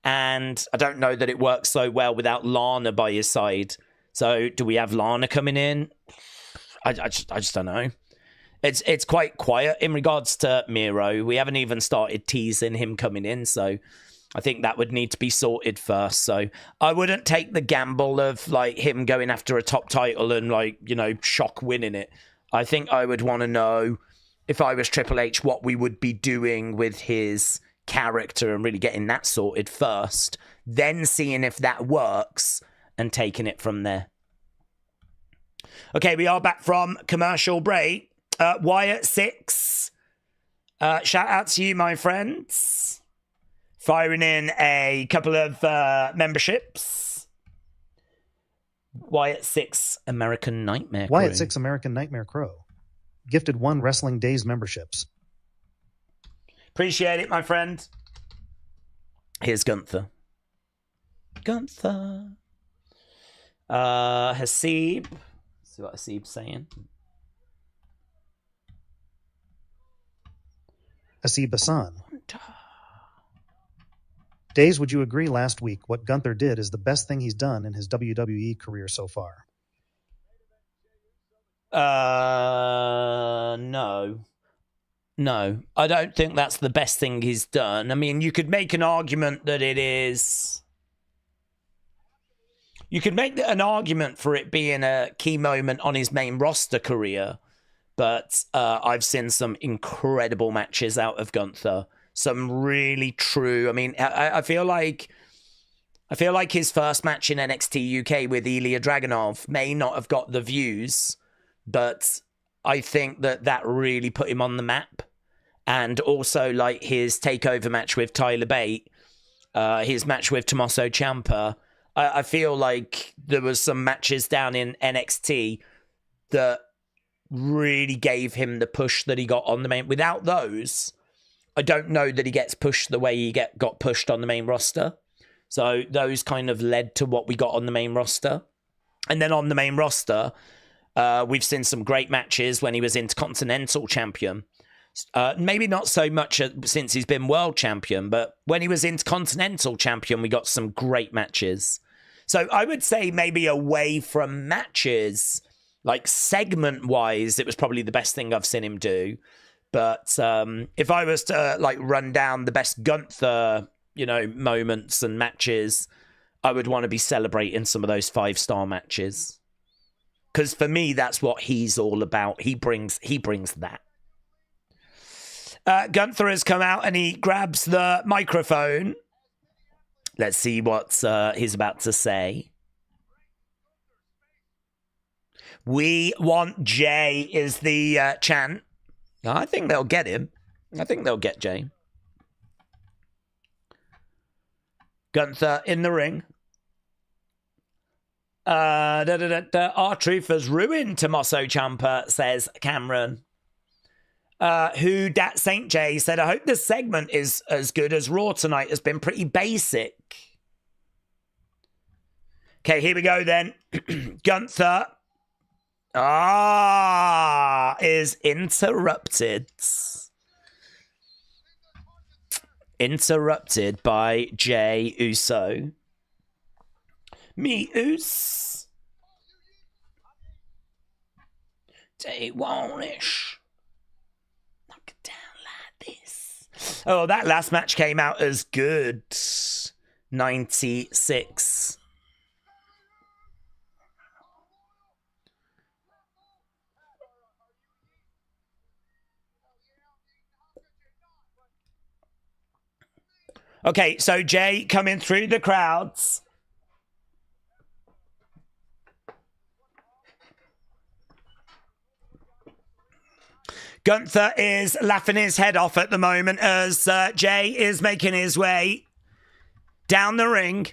And I don't know that it works so well without Lana by his side. So do we have Lana coming in? I just don't know. It's quite quiet in regards to Miro. We haven't even started teasing him coming in, so I think that would need to be sorted first. So I wouldn't take the gamble of like him going after a top title and like, you know, shock winning it. I think I would want to know, if I was Triple H, what we would be doing with his character and really getting that sorted first, then seeing if that works and taking it from there. Okay, we are back from commercial break. Wyatt 6, shout out to you, my friends. Firing in a couple of memberships. Wyatt 6, American Nightmare Crew. Wyatt 6, American Nightmare Crow. Gifted 1 Wrestling Days memberships. Appreciate it, my friend. Here's Gunther. Gunther. Hasib. Let's see what Hasib's saying. Hasib Hassan. Days, would you agree last week what Gunther did is the best thing he's done in his WWE career so far? No. No, I don't think that's the best thing he's done. I mean, you could make an argument that it is. You could make an argument for it being a key moment on his main roster career, but I've seen some incredible matches out of Gunther. Some really true. I mean, I feel like his first match in NXT UK with Ilya Dragunov may not have got the views, but I think that really put him on the map. And also, like, his takeover match with Tyler Bate, his match with Tommaso Ciampa, I feel like there was some matches down in NXT that really gave him the push that he got on the main. Without those, I don't know that he gets pushed the way he got pushed on the main roster. So those kind of led to what we got on the main roster. And then on the main roster, we've seen some great matches when he was Intercontinental champion. Maybe not so much since he's been world champion, but when he was Intercontinental champion, we got some great matches. So I would say maybe away from matches, like segment-wise, it was probably the best thing I've seen him do. But if I was to like run down the best Gunther, moments and matches, I would want to be celebrating some of those 5-star matches. Because for me, that's what he's all about. He brings that. Gunther has come out and he grabs the microphone. Let's see what he's about to say. We want Jay is the chant. I think they'll get him. I think they'll get Jay. Gunther in the ring. R-Truth has ruined Tommaso Ciampa, says Cameron. Who Dat Saint J said, I hope this segment is as good as Raw tonight. Has been pretty basic. Okay, here we go then. Gunther is interrupted. Interrupted by Jey Uso. Me Us. They won't-ish. Oh, that last match came out as good. 96. Okay, so Jay coming through the crowds. Gunther is laughing his head off at the moment as Jay is making his way down the ring.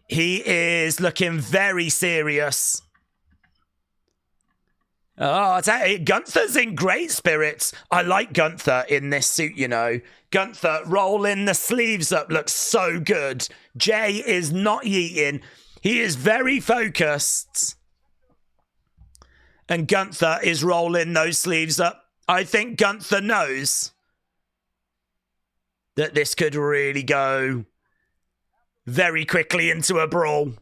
He is looking very serious. Oh, Gunther's in great spirits. I like Gunther in this suit, Gunther rolling the sleeves up looks so good. Jay is not yeeting. He is very focused. And Gunther is rolling those sleeves up. I think Gunther knows that this could really go very quickly into a brawl.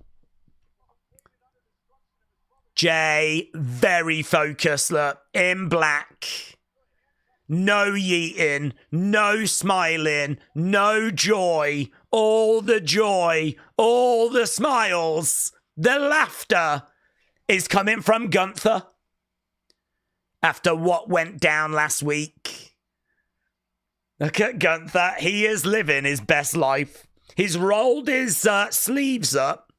Jay, very focused, look, in black. No yeeting, no smiling, no joy. All the joy, all the smiles, the laughter is coming from Gunther. After what went down last week. Look at Gunther. He is living his best life. He's rolled his sleeves up.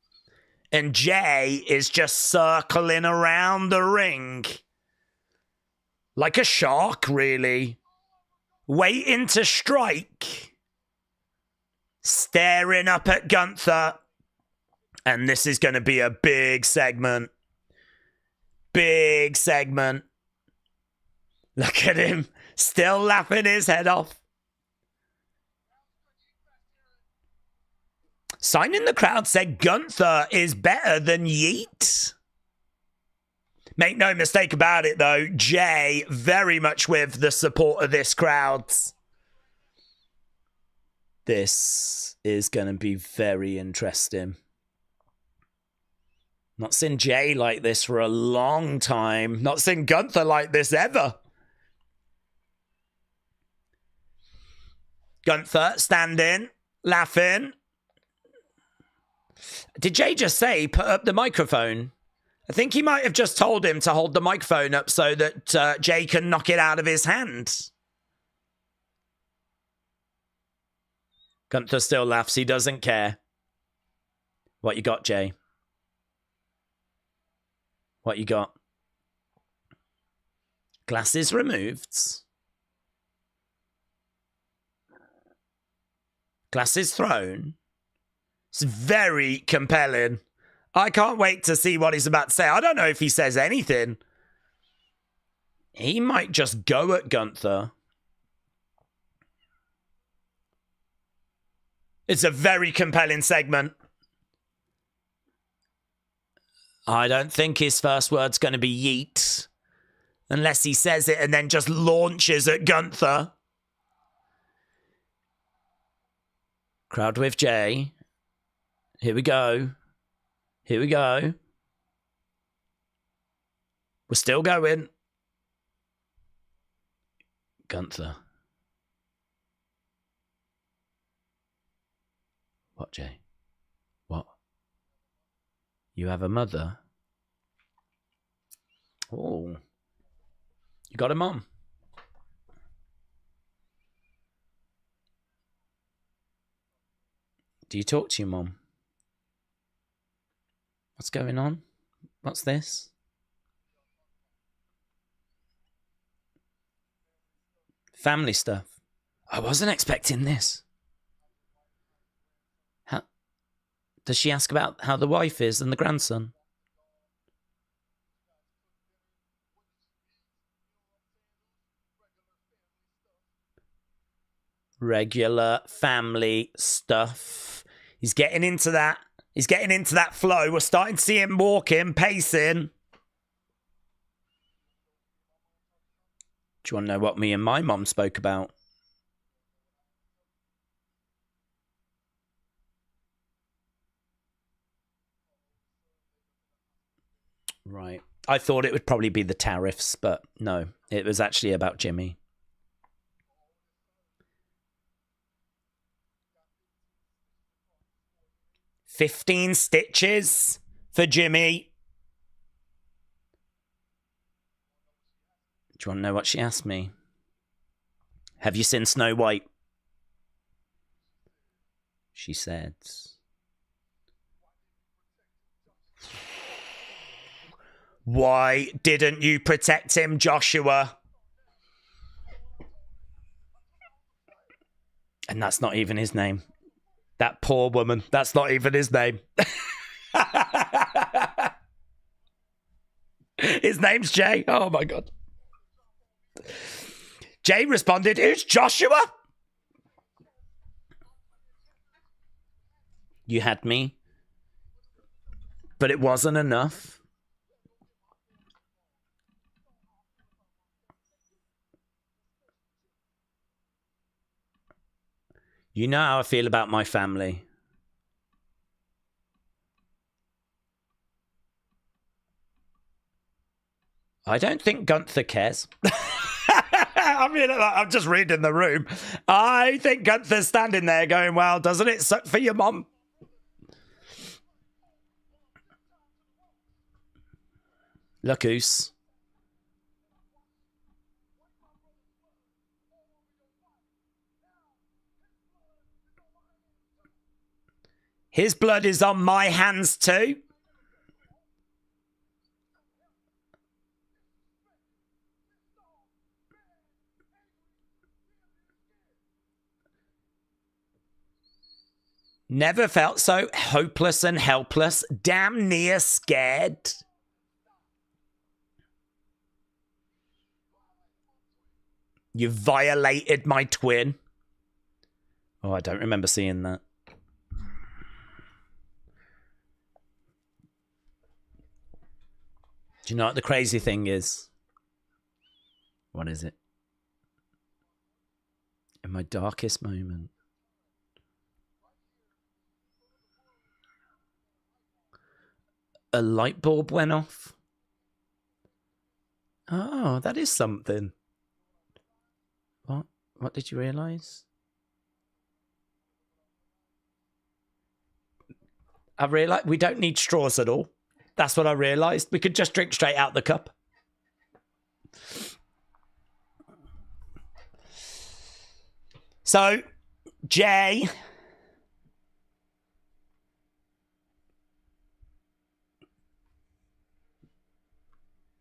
And Jay is just circling around the ring. Like a shark, really. Waiting to strike. Staring up at Gunther. And this is going to be a big segment. Big segment. Look at him, still laughing his head off. Sign in the crowd said Gunther is better than Yeet. Make no mistake about it, though. Jay very much with the support of this crowd. This is going to be very interesting. Not seen Jey like this for a long time. Not seen Gunther like this ever. Gunther standing, laughing. Did Jey just say, put up the microphone? I think he might have just told him to hold the microphone up so that Jey can knock it out of his hand. Gunther still laughs. He doesn't care. What you got, Jey? What you got? Glasses removed. Glasses thrown. It's very compelling. I can't wait to see what he's about to say. I don't know if he says anything. He might just go at Gunther. It's a very compelling segment. I don't think his first word's going to be yeet. Unless he says it and then just launches at Gunther. Crowd with Jey. Here we go. Here we go. We're still going. Gunther. What, Jey? What? You have a mother? Oh. You got a mom? Do you talk to your mom? What's going on? What's this? Family stuff. I wasn't expecting this. How does she ask about how the wife is and the grandson? Regular family stuff. He's getting into that. He's getting into that flow. We're starting to see him walking, pacing. Do you want to know what me and my mom spoke about? Right. I thought it would probably be the tariffs, but no. It was actually about Jimmy. $15 stitches for Jimmy. Do you want to know what she asked me? Have you seen Snow White? She said. Why didn't you protect him, Joshua? And that's not even his name. That poor woman. That's not even his name. His name's Jey. Oh, my God. Jey responded, "Who's Joshua?" You had me. But it wasn't enough. You know how I feel about my family. I don't think Gunther cares. I mean, I'm just reading the room. I think Gunther's standing there going, well, doesn't it suck for your mom? Look, Oos. His blood is on my hands too. Never felt so hopeless and helpless, damn near scared. You violated my twin. Oh, I don't remember seeing that. Do you know what the crazy thing is? What is it? In my darkest moment, A light bulb went off. Oh, that is something. What? What did you realise? I realised we don't need straws at all. That's what I realised. We could just drink straight out the cup. So, Jay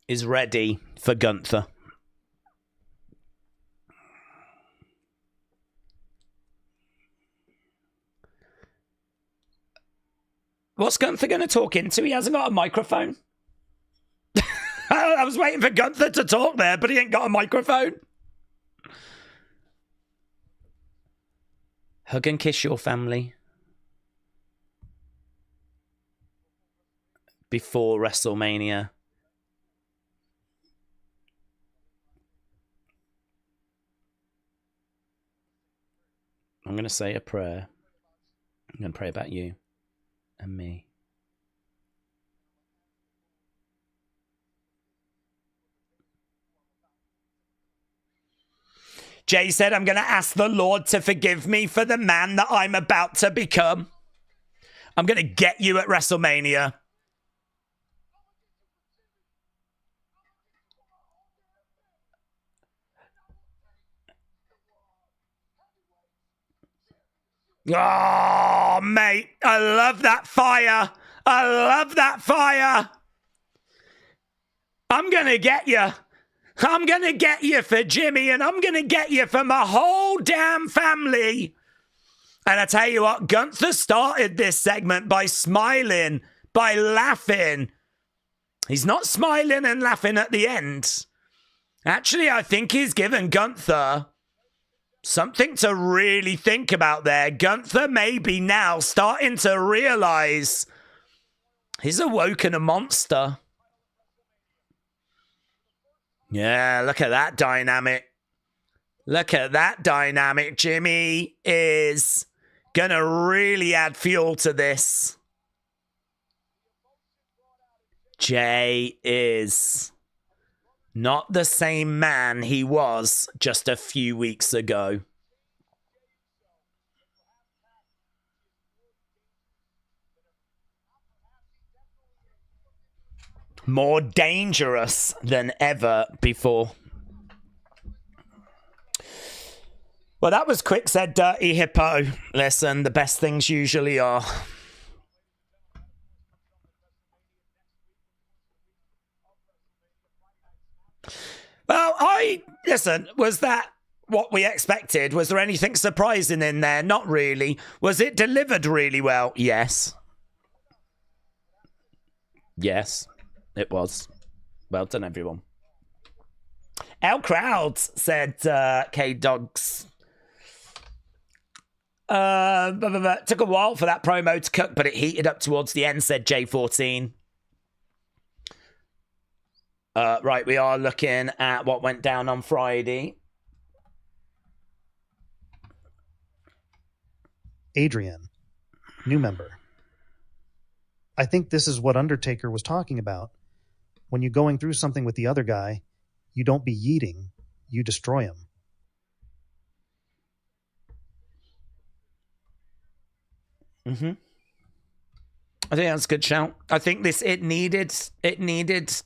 is ready for Gunther. What's Gunther going to talk into? He hasn't got a microphone. I was waiting for Gunther to talk there, but he ain't got a microphone. Hug and kiss your family before WrestleMania. I'm going to say a prayer. I'm going to pray about you and me. Jay said, I'm going to ask the Lord to forgive me for the man that I'm about to become. I'm going to get you at WrestleMania. Oh, mate, I love that fire. I love that fire. I'm going to get you. I'm going to get you for Jimmy, and I'm going to get you for my whole damn family. And I tell you what, Gunther started this segment by smiling, by laughing. He's not smiling and laughing at the end. Actually, I think he's given Gunther something to really think about there. Gunther may be now starting to realize he's awoken a monster. Yeah, look at that dynamic. Look at that dynamic. Jimmy is going to really add fuel to this. Jay is not the same man he was just a few weeks ago. More dangerous than ever before. Well, that was quick, said Dirty Hippo. Listen, the best things usually are. Well, listen, was that what we expected? Was there anything surprising in there? Not really. Was it delivered really well? Yes. Yes, it was. Well done, everyone. L Crowds, said K-Dogs. Took a while for that promo to cook, but it heated up towards the end, said J14. Right, we are looking at what went down on Friday. Adrian, new member. I think this is what Undertaker was talking about. When you're going through something with the other guy, you don't be yeeting, you destroy him. Mm-hmm. I think that's a good shout. I think it needed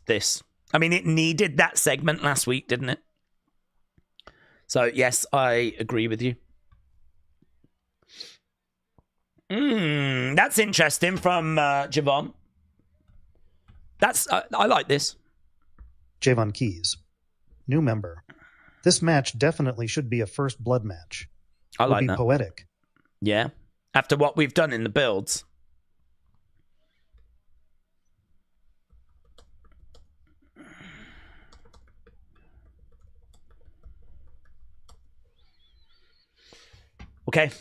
this. I mean, it needed that segment last week, didn't it? So, yes, I agree with you. That's interesting from Javon. I like this. Javon Keys, new member. This match definitely should be a first blood match. I like that. Would be poetic. Yeah. After what we've done in the builds. Okay.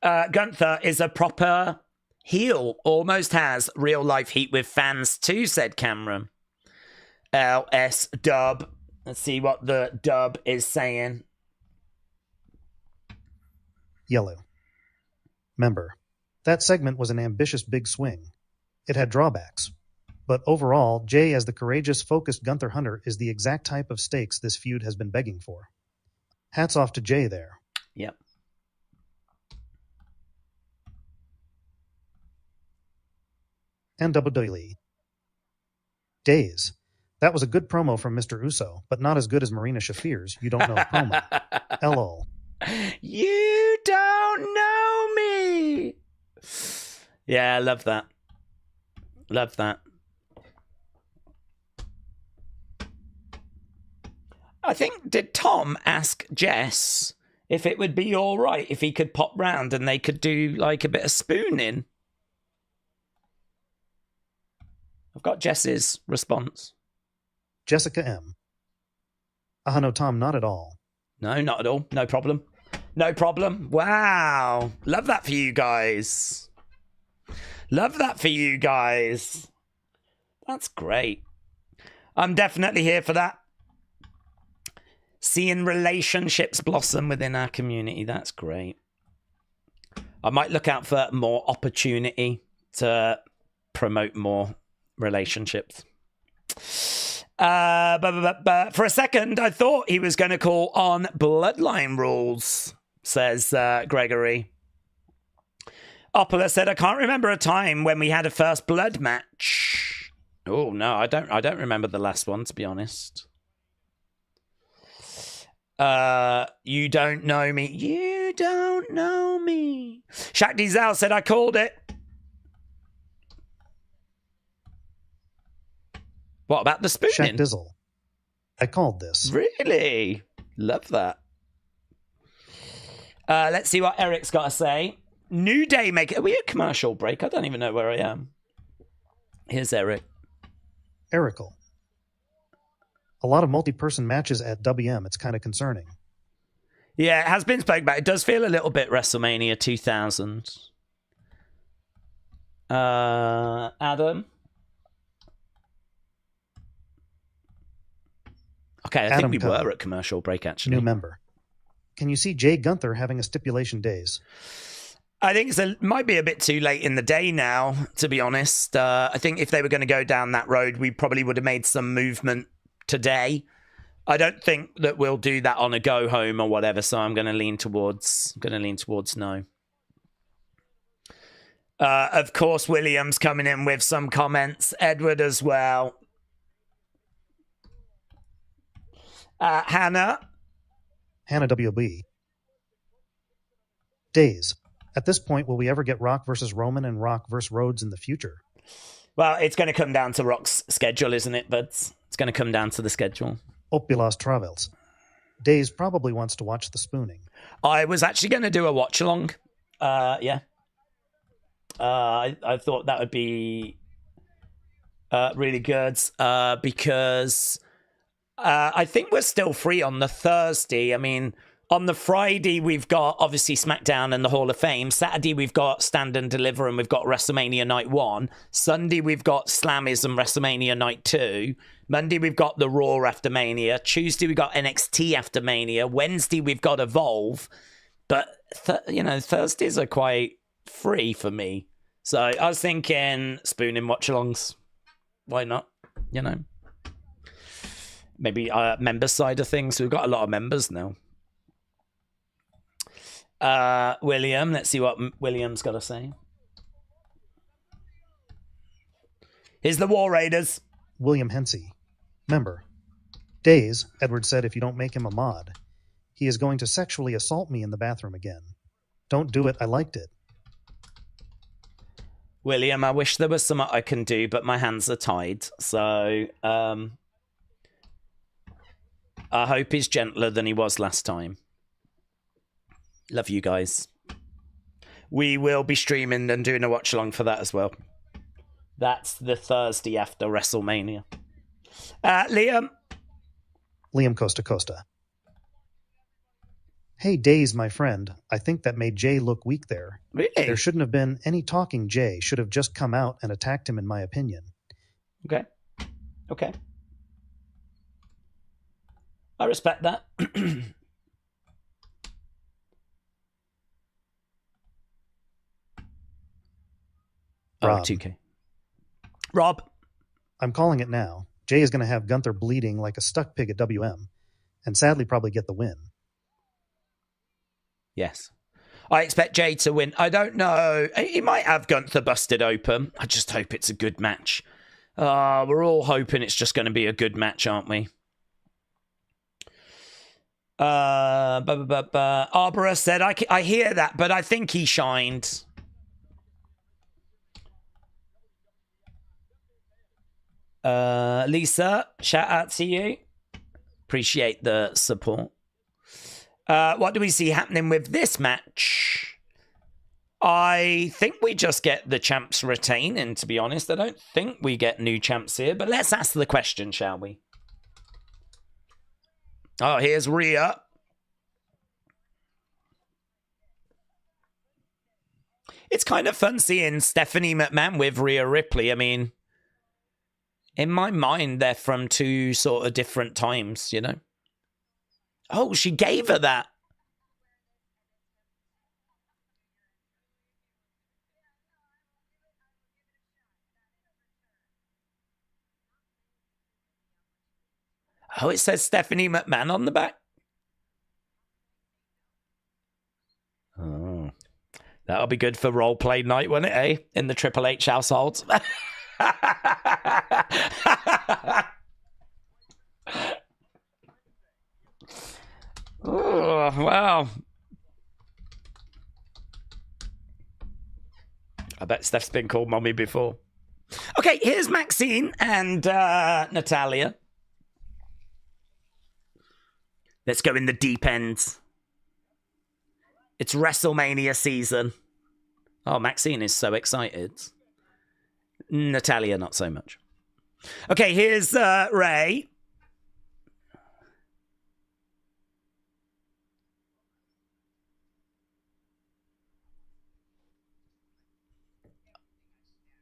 Gunther is a proper heel. Almost has real life heat with fans too, said Cameron. LS dub. Let's see what the dub is saying. Yellow. Member. That segment was an ambitious big swing. It had drawbacks. But overall, Jey as the courageous, focused Gunther Hunter is the exact type of stakes this feud has been begging for. Hats off to Jey there. Yep. And WWE. Days. That was a good promo from Mr. Uso, but not as good as Marina Shafir's You Don't Know promo. LOL. You don't know me. Yeah, I love that. Love that. I think, did Tom ask Jess if it would be all right if he could pop round and they could do like a bit of spooning? I've got Jess's response. Jessica M. No, Tom, not at all. No, not at all. No problem. No problem. Wow. Love that for you guys. Love that for you guys. That's great. I'm definitely here for that. Seeing relationships blossom within our community. That's great. I might look out for more opportunity to promote more relationships. But for a second, I thought he was going to call on bloodline rules, says Gregory. Oppola said, I can't remember a time when we had a first blood match. Oh, no, I don't remember the last one, to be honest. You don't know me. You don't know me. Shaq Diesel said, I called it. What about the spooning? Shaq Dizzle. I called this. Really? Love that. Let's see what Eric's got to say. New Day make... Are we at commercial break? I don't even know where I am. Here's Eric. Erical. A lot of multi-person matches at WM. It's kind of concerning. Yeah, it has been spoken about. It does feel a little bit WrestleMania 2000. Adam? Okay, I think we were at commercial break, actually. New member. Can you see Jey Gunther having a stipulation days? I think it might be a bit too late in the day now, to be honest. I think if they were going to go down that road, we probably would have made some movement today. I don't think that we'll do that on a go home or whatever, so I'm going to lean towards no. Of course, Williams coming in with some comments. Edward as well. Hannah WB. Days. At this point, will we ever get Rock versus Roman and Rock versus Rhodes in the future? Well, it's going to come down to Rock's schedule, isn't it, buds? It's going to come down to the schedule. Opilas Travels. Days probably wants to watch the spooning. I was actually going to do a watch-along. Yeah. I thought that would be really good because I think we're still free on the Thursday. I mean, on the Friday, we've got, obviously, SmackDown and the Hall of Fame. Saturday, we've got Stand and Deliver, and we've got WrestleMania Night 1. Sunday, we've got Slammies and WrestleMania Night 2. Monday, we've got the Raw after Mania. Tuesday, we've got NXT after Mania. Wednesday, we've got Evolve. But, Thursdays are quite free for me. So I was thinking spooning watch-alongs. Why not? Maybe member side of things. We've got a lot of members now. William, let's see what William's got to say. Here's the War Raiders. William Hensey. Member. Days, Edward said if you don't make him a mod, he is going to sexually assault me in the bathroom again. Don't do it, I liked it. William, I wish there was something I can do, but my hands are tied. So, I hope he's gentler than he was last time. Love you guys. We will be streaming and doing a watch along for that as well. That's the Thursday after WrestleMania. Liam Costa Costa. Hey, Days, my friend. I think that made Jey look weak there. Really? There shouldn't have been any talking. Jey should have just come out and attacked him, in my opinion. Okay. I respect that. Rob. 2K. Rob? I'm calling it now. Jay is going to have Gunther bleeding like a stuck pig at WM, and sadly probably get the win. Yes. I expect Jay to win. I don't know. He might have Gunther busted open. I just hope it's a good match. We're all hoping it's just going to be a good match, aren't we? Arbora said, I hear that, but I think he shined. Lisa, shout out to you. Appreciate the support. What do we see happening with this match? I think we just get the champs retaining, to be honest. I don't think we get new champs here, but let's ask the question, shall we? Oh, here's Rhea. It's kind of fun seeing Stephanie McMahon with Rhea Ripley. I mean, in my mind, they're from two sort of different times, you know? Oh, she gave her that. Oh, it says Stephanie McMahon on the back. Oh, that'll be good for role play night, won't it, eh? In the Triple H household. Oh, wow. I bet Steph's been called mommy before. Okay, here's Maxine and Natalia. Let's go in the deep end. It's WrestleMania season. Oh, Maxine is so excited. Natalia, not so much. Okay, here's Ray.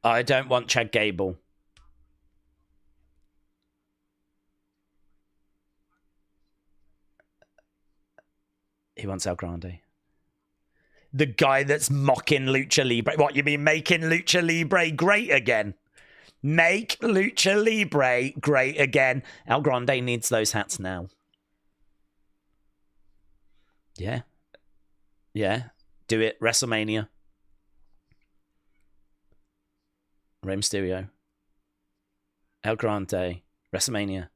I don't want Chad Gable. He wants El Grande. The guy that's mocking Lucha Libre. What, you mean making Lucha Libre great again? Make Lucha Libre great again. El Grande needs those hats now. Yeah. Yeah. Do it. WrestleMania. Rey Mysterio. El Grande. WrestleMania.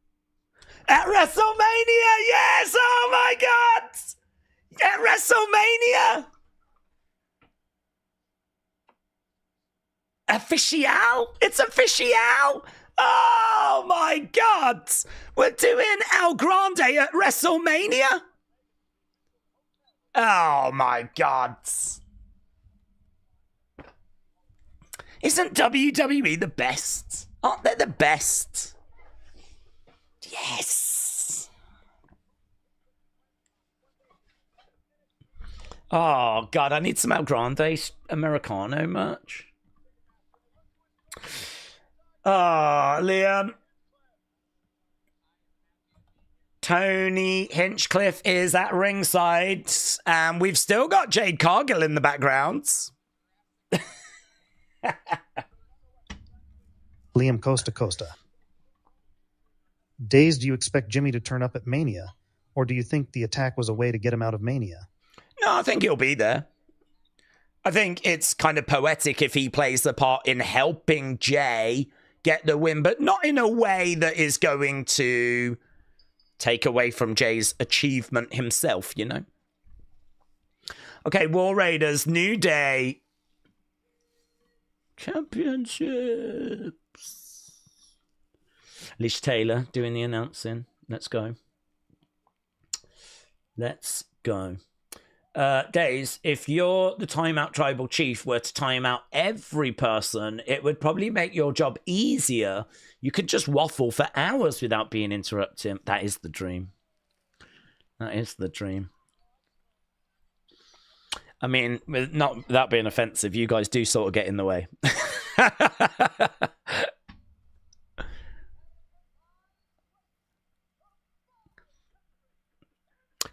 At WrestleMania! Yes! Oh my God! At WrestleMania! Official! It's official! Oh my God! We're doing El Grande at WrestleMania? Oh my God! Isn't WWE the best? Aren't they the best? Yes! Oh God, I need some El Grande Americano merch. Oh, Liam. Tony Hinchcliffe is at ringside, and we've still got Jade Cargill in the background. Liam Costa. Days, do you expect Jimmy to turn up at Mania, or do you think the attack was a way to get him out of Mania? No, I think he'll be there. I think it's kind of poetic if he plays the part in helping Jay get the win, but not in a way that is going to take away from Jay's achievement himself, you know? Okay, War Raiders, New Day. Championships. Lish Taylor doing the announcing. Let's go. Let's go. Days, if you're the timeout tribal chief were to time out every person, it would probably make your job easier. You could just waffle for hours without being interrupted. That is the dream. That is the dream. I mean, not that being offensive, you guys do sort of get in the way.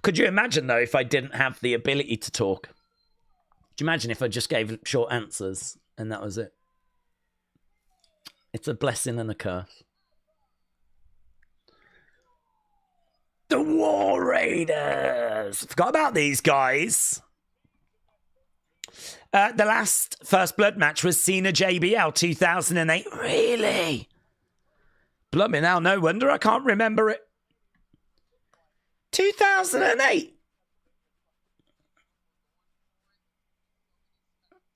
Could you imagine, though, if I didn't have the ability to talk? Could you imagine if I just gave short answers and that was it? It's a blessing and a curse. The War Raiders. Forgot about these guys. The last First Blood match was Cena JBL 2008. Really? Blimey now, no wonder I can't remember it. 2008.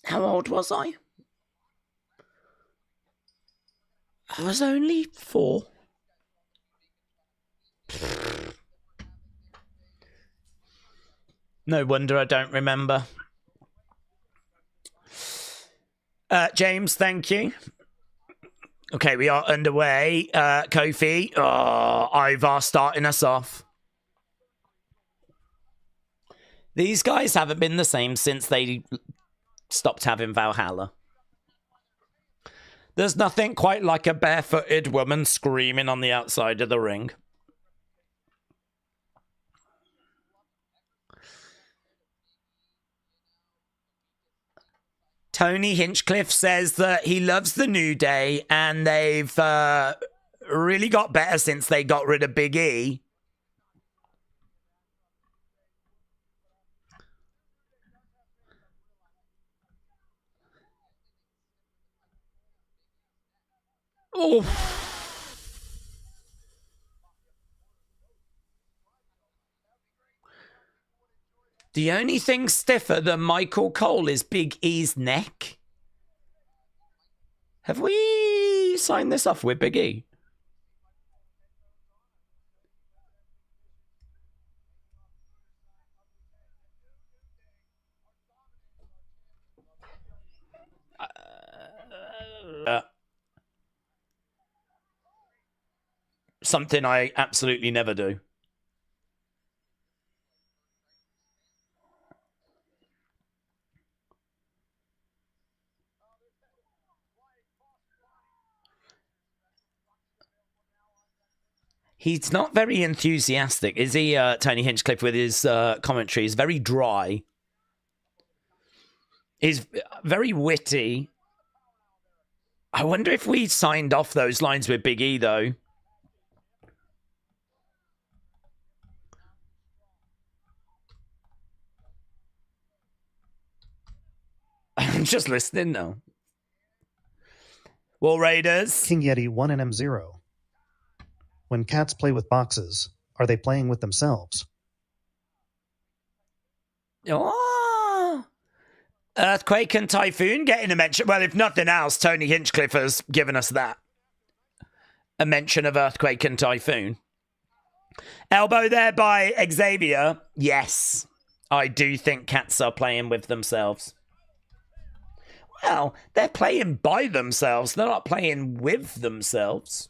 How old was I? I was only 4. No wonder I don't remember. James, thank you. Okay, we are underway. Kofi. Oh, Ivar starting us off. These guys haven't been the same since they stopped having Valhalla. There's nothing quite like a barefooted woman screaming on the outside of the ring. Tony Hinchcliffe says that he loves the New Day and they've really got better since they got rid of Big E. Oh. The only thing stiffer than Michael Cole is Big E's neck. Have we signed this off with Big E? Something I absolutely never do. He's not very enthusiastic, is he, Tony Hinchcliffe, with his commentary? He's very dry. He's very witty. I wonder if we signed off those lines with Big E, though. I'm just listening now. War Raiders. King Yeti 1 and M0. When cats play with boxes, are they playing with themselves? Oh. Earthquake and Typhoon getting a mention. Well, if nothing else, Tony Hinchcliffe has given us that. A mention of Earthquake and Typhoon. Elbow there by Xavier. Yes, I do think cats are playing with themselves. Well, they're playing by themselves. They're not playing with themselves.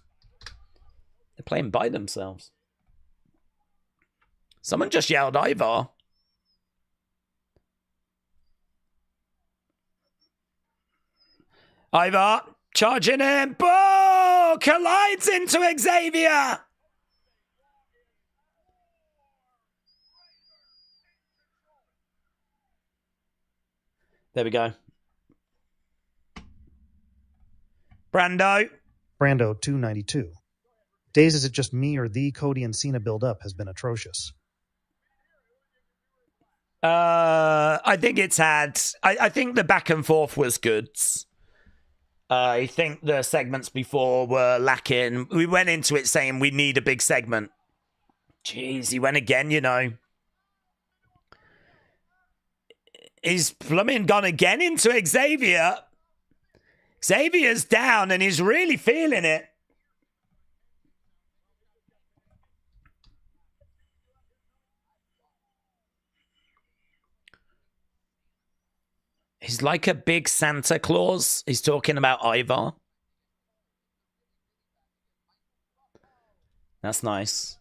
They're playing by themselves. Someone just yelled Ivar. Ivar charging in. Boom! Collides into Xavier. There we go. Brando 292. Days, is it just me or the Cody and Cena build-up has been atrocious? I think it's had... I think the back and forth was good. I think the segments before were lacking. We went into it saying we need a big segment. Jeez, he went again, you know. He's plumbing gone again into Xavier. Xavier's down and he's really feeling it. He's like a big Santa Claus. He's talking about Ivar. That's nice.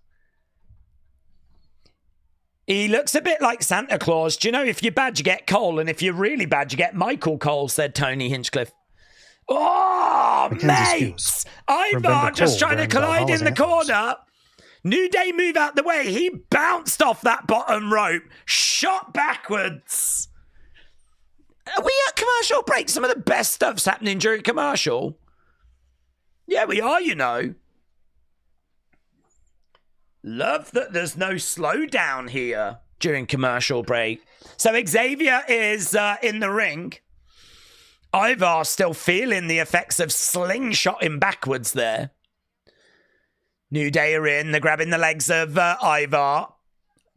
He looks a bit like Santa Claus. Do you know, if you're bad, you get Cole, and if you're really bad, you get Michael Cole, said Tony Hinchcliffe. Oh, mates! Ivar just trying to collide in the corner. New Day move out the way. He bounced off that bottom rope, shot backwards. Are we at commercial break? Some of the best stuff's happening during commercial. Yeah, we are, you know. Love that there's no slowdown here during commercial break. So Xavier is in the ring. Ivar still feeling the effects of slingshotting backwards there. New Day are in. They're grabbing the legs of Ivar.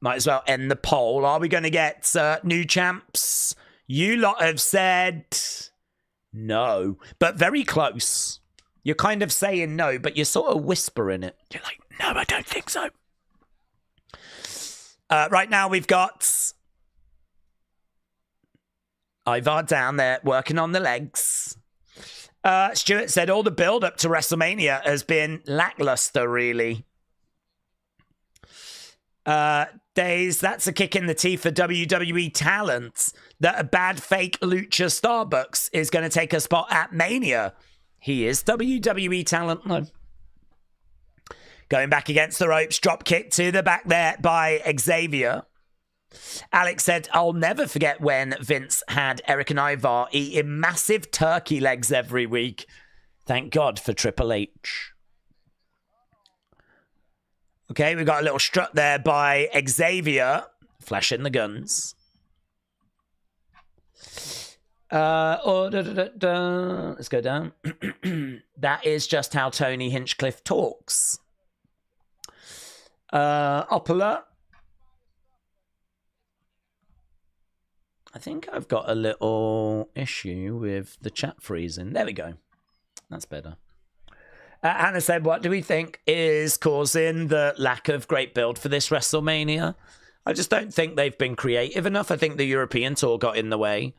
Might as well end the poll. Are we going to get new champs? You lot have said no, but very close. You're kind of saying no, but you're sort of whispering it. You're like, no, I don't think so. Right now we've got Ivar down there working on the legs. Stuart said all the build up to WrestleMania has been lackluster, really. Days, that's a kick in the teeth for WWE talent that a bad fake Lucha Starbucks is going to take a spot at Mania. He is WWE talent, though. Going back against the ropes, drop kick to the back there by Xavier. Alex said, I'll never forget when Vince had Eric and Ivar eating massive turkey legs every week. Thank God for Triple H. Okay, we got a little strut there by Xavier. Flashing the guns. Let's go down. That is just how Tony Hinchcliffe talks. Opala. I think I've got a little issue with the chat freezing. There we go. That's better. Hannah said, what do we think is causing the lack of great build for this WrestleMania? I just don't think they've been creative enough. I think the European tour got in the way.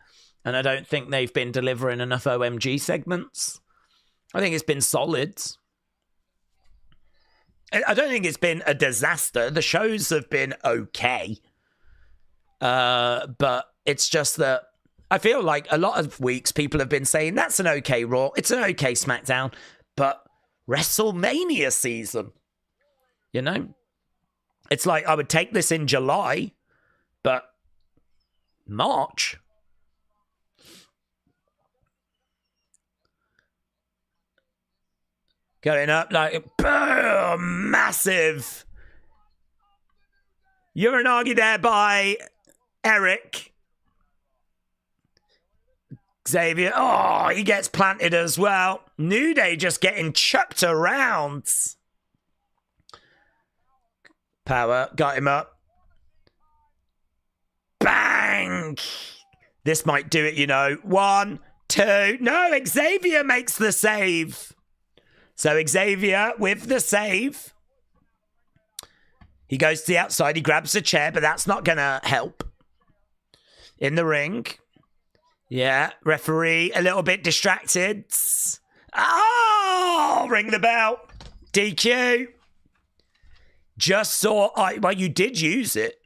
And I don't think they've been delivering enough OMG segments. I think it's been solid. I don't think it's been a disaster. The shows have been okay. But it's just that I feel like a lot of weeks people have been saying, that's an okay Raw. It's an okay SmackDown. But WrestleMania season, you know? It's like I would take this in July, but March... Going up like, boom, massive. Uranagi there by Eric. Xavier, oh, he gets planted as well. New Day just getting chucked around. Power, got him up. Bang! This might do it, you know. 1, 2. No, Xavier makes the save. So Xavier with the save. He goes to the outside. He grabs a chair, but that's not going to help. In the ring. Yeah, referee a little bit distracted. Oh, ring the bell. DQ. Just saw... well, you did use it.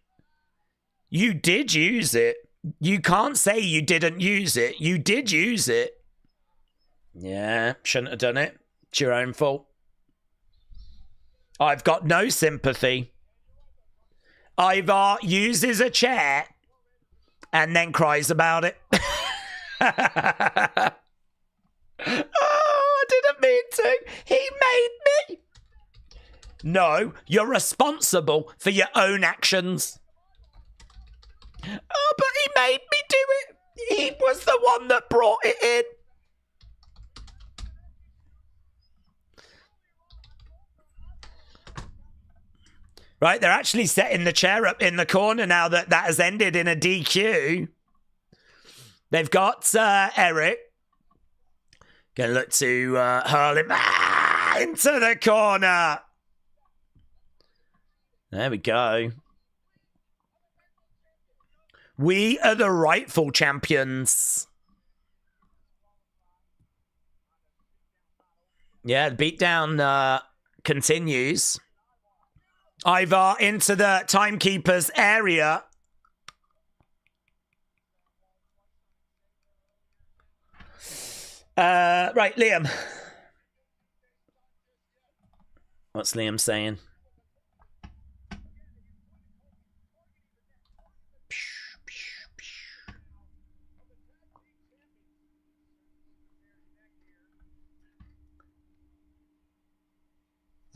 You did use it. You can't say you didn't use it. You did use it. Yeah, shouldn't have done it. It's your own fault. I've got no sympathy. Ivar uses a chair and then cries about it. Oh, I didn't mean to. He made me. No, you're responsible for your own actions. Oh, but he made me do it. He was the one that brought it in. Right, they're actually setting the chair up in the corner now that that has ended in a DQ. They've got Eric. Going to look to hurl him into the corner. There we go. We are the rightful champions. Yeah, the beatdown continues. Ivar into the timekeeper's area. Right, Liam. What's Liam saying?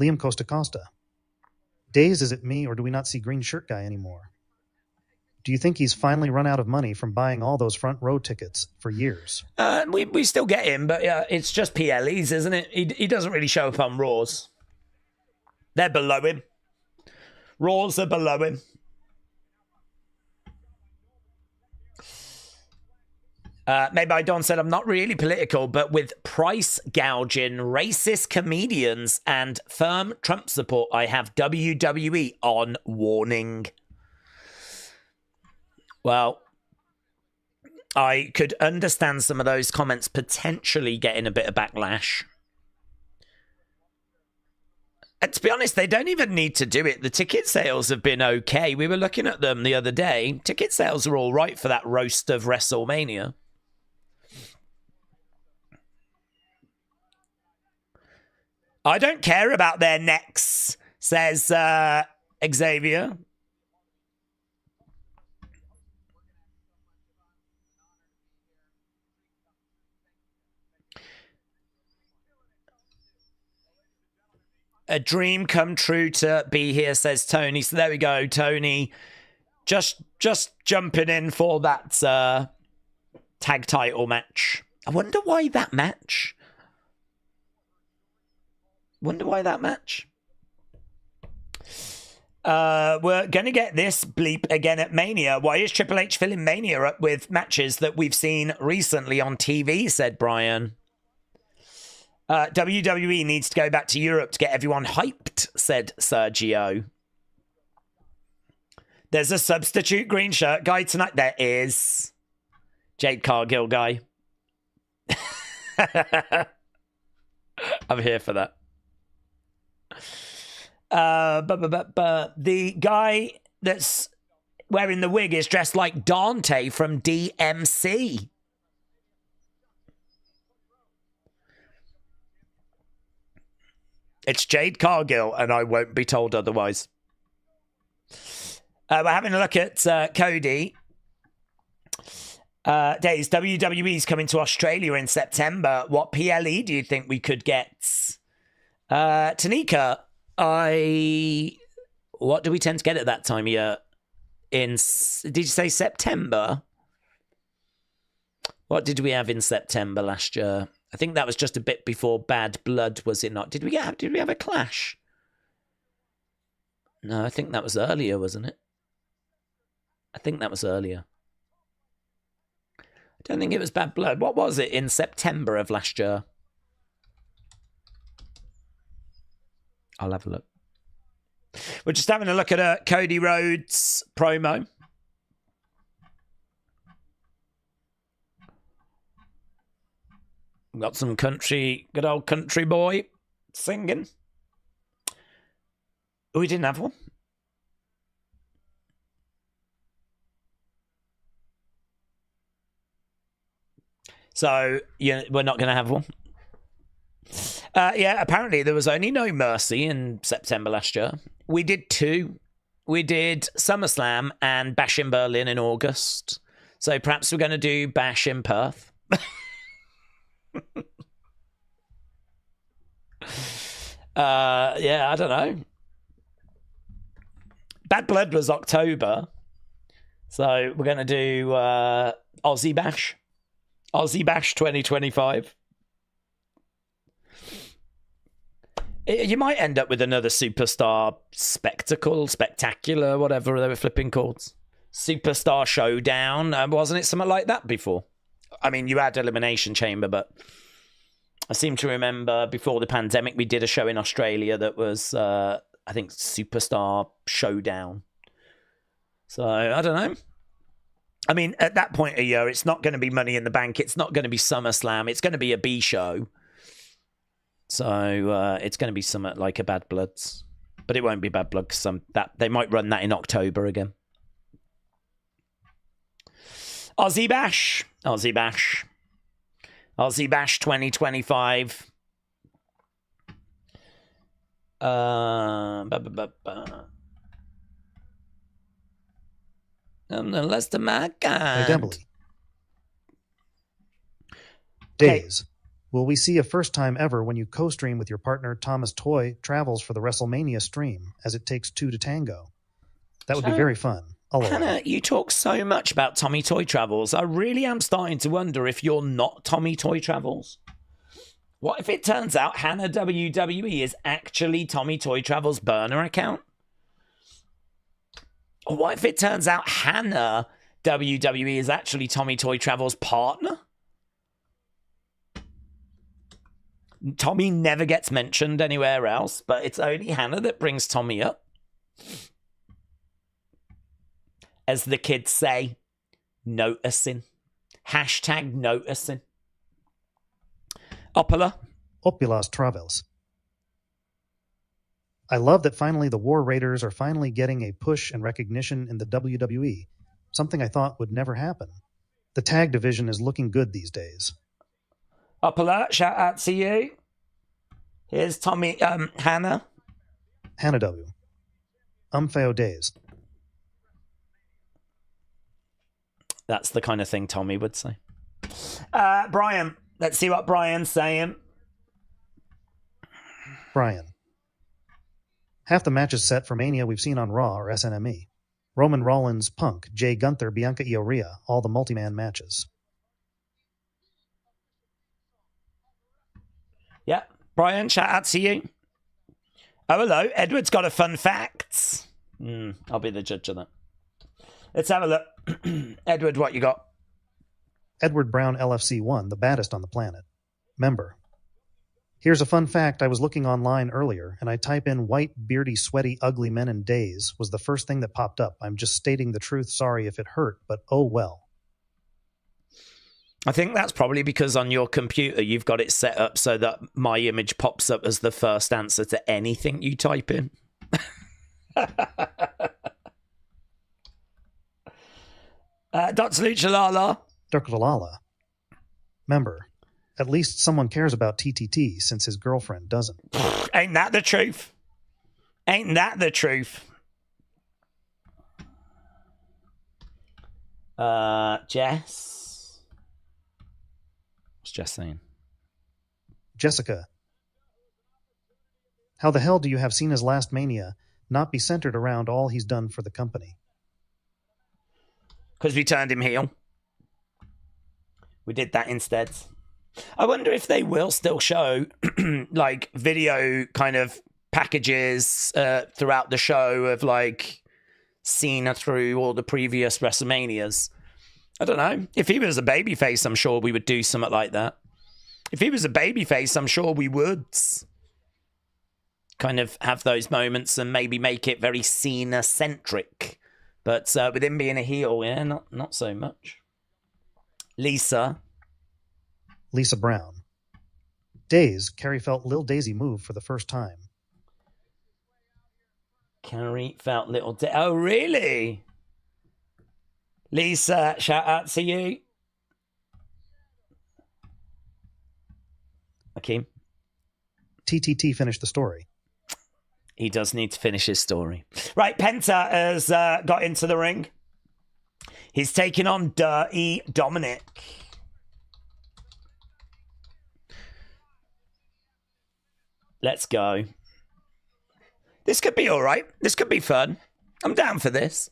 Liam Costa Costa. Days, is it me, or do we not see Green Shirt Guy anymore? Do you think he's finally run out of money from buying all those front row tickets for years? We still get him, but yeah, it's just PLEs, isn't it? He doesn't really show up on Raws. They're below him. Raws are below him. Made by Don said, I'm not really political, but with price gouging, racist comedians, and firm Trump support, I have WWE on warning. Well, I could understand some of those comments potentially getting a bit of backlash. And to be honest, they don't even need to do it. The ticket sales have been okay. We were looking at them the other day. Ticket sales are all right for that roast of WrestleMania. I don't care about their necks, says Xavier. A dream come true to be here, says Tony. So there we go, Tony. Just jumping in for that tag title match. I wonder why that match. We're going to get this bleep again at Mania. Why is Triple H filling Mania up with matches that we've seen recently on TV, said Brian. WWE needs to go back to Europe to get everyone hyped, said Sergio. There's a substitute green shirt guy tonight. There is. Jade Cargill guy. I'm here for that. The guy that's wearing the wig is dressed like Dante from DMC. It's Jade Cargill, and I won't be told otherwise. We're having a look at Cody. Days, WWE's coming to Australia in September. What PLE do you think we could get? Tanika, what do we tend to get at that time of year? Did you say September? What did we have in September last year? I think that was just a bit before Bad Blood, was it not? Did we have a clash? No, I think that was earlier, wasn't it? I think that was earlier. I don't think it was Bad Blood. What was it in September of last year? I'll have a look. We're just having a look at a Cody Rhodes promo. We've got some good old country boy singing. Oh, we didn't have one. So, yeah, we're not going to have one. Yeah, apparently there was only No Mercy in September last year. We did two. We did SummerSlam and Bash in Berlin in August. So perhaps we're going to do Bash in Perth. Yeah, I don't know. Bad Blood was October. So we're going to do Aussie Bash. Aussie Bash 2025. You might end up with another Superstar Spectacular, whatever they were flipping called. Superstar Showdown. Wasn't it something like that before? I mean, you had Elimination Chamber, but I seem to remember before the pandemic, we did a show in Australia that was, I think, Superstar Showdown. So, I don't know. I mean, at that point of year, it's not going to be Money in the Bank. It's not going to be SummerSlam. It's going to be a B show. So it's going to be something like a Bad Bloods. But it won't be Bad Blood because they might run that in October again. Aussie Bash. Aussie Bash. Aussie Bash 2025. Leicester Mac. Days. Will we see a first time ever when you co-stream with your partner Thomas Toy travels for the WrestleMania stream, as it takes two to tango? That would be very fun. Aloha. Hannah, you talk so much about Tommy Toy Travels. I really am starting to wonder if you're not Tommy Toy Travels. What if it turns out Hannah WWE is actually Tommy Toy Travels' burner account? Or what if it turns out Hannah WWE is actually Tommy Toy Travels' partner? Tommy never gets mentioned anywhere else, but it's only Hannah that brings Tommy up. As the kids say, noticing. Hashtag noticing. Opala. Opilas Travels. I love that finally the War Raiders are finally getting a push and recognition in the WWE, something I thought would never happen. The tag division is looking good these days. Opala, shout out to you. Here's Tommy, Hannah. Hannah W. Feo days. That's the kind of thing Tommy would say. Brian. Let's see what Brian's saying. Brian. Half the matches set for Mania we've seen on Raw or SNME. Roman Rollins, Punk, Jay Gunther, Bianca Io Rhea, all the multi-man matches. Yeah. Brian, shout out to you. Oh, hello. Edward's got a fun fact. I'll be the judge of that. Let's have a look. Edward, what you got? Edward Brown LFC1, the baddest on the planet. Member. Here's a fun fact. I was looking online earlier, and I type in white, beardy, sweaty, ugly men in days was the first thing that popped up. I'm just stating the truth. Sorry if it hurt, but oh well. I think that's probably because on your computer you've got it set up so that my image pops up as the first answer to anything you type in. Dr. Luchalala. Dr. Lala. Member. At least someone cares about TTT since his girlfriend doesn't. Ain't that the truth? Ain't that the truth? Jess. What's Jess saying? Jessica. How the hell do you have Cena's last Mania not be centered around all he's done for the company? Because we turned him heel. We did that instead. I wonder if they will still show like video kind of packages throughout the show of like Cena through all the previous WrestleManias. I don't know. If he was a babyface, I'm sure we would do something like that. If he was a babyface, I'm sure we would kind of have those moments and maybe make it very Cena-centric. But with him being a heel, yeah, not so much. Lisa Brown. Days, Carrie felt Lil Daisy move for the first time. Carrie felt oh, really? Lisa, shout out to you. Okay. TTT finished the story. He does need to finish his story. Right, Penta has got into the ring. He's taking on Dirty Dominic. Let's go. This could be all right. This could be fun. I'm down for this.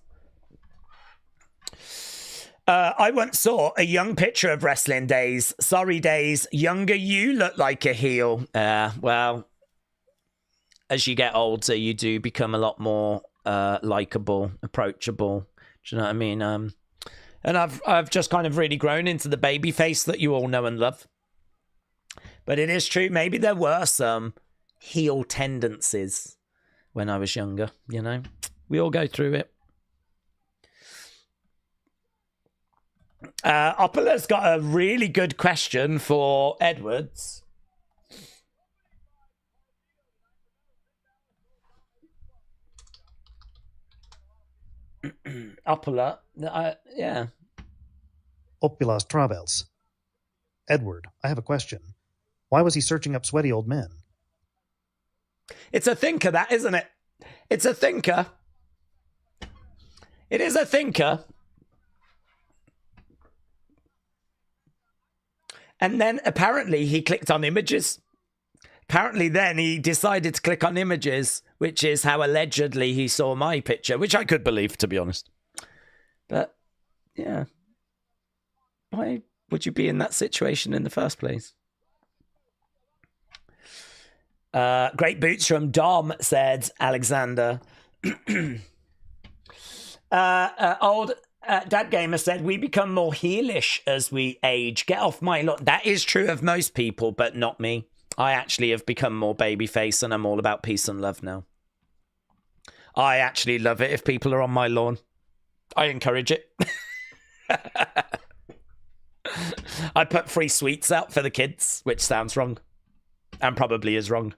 I once saw a young picture of wrestling days. Sorry, Days. Younger you look like a heel. Well, as you get older, you do become a lot more likable, approachable. Do you know what I mean? And I've just kind of really grown into the baby face that you all know and love. But it is true. Maybe there were some heel tendencies when I was younger, you know. We all go through it. Opala's got a really good question for Edwards. Opala, yeah. Opilas Travels. Edward, I have a question. Why was he searching up sweaty old men? It's a thinker, that, isn't it? It's a thinker. It is a thinker. And then apparently he clicked on images. Apparently then he decided to click on images, which is how allegedly he saw my picture, which I could believe, to be honest. But, yeah. Why would you be in that situation in the first place? Great boots from Dom, said Alexander. Old Dad Gamer said, we become more heelish as we age. Get off my lawn. That is true of most people, but not me. I actually have become more babyface and I'm all about peace and love now. I actually love it if people are on my lawn. I encourage it. I put free sweets out for the kids, which sounds wrong and probably is wrong.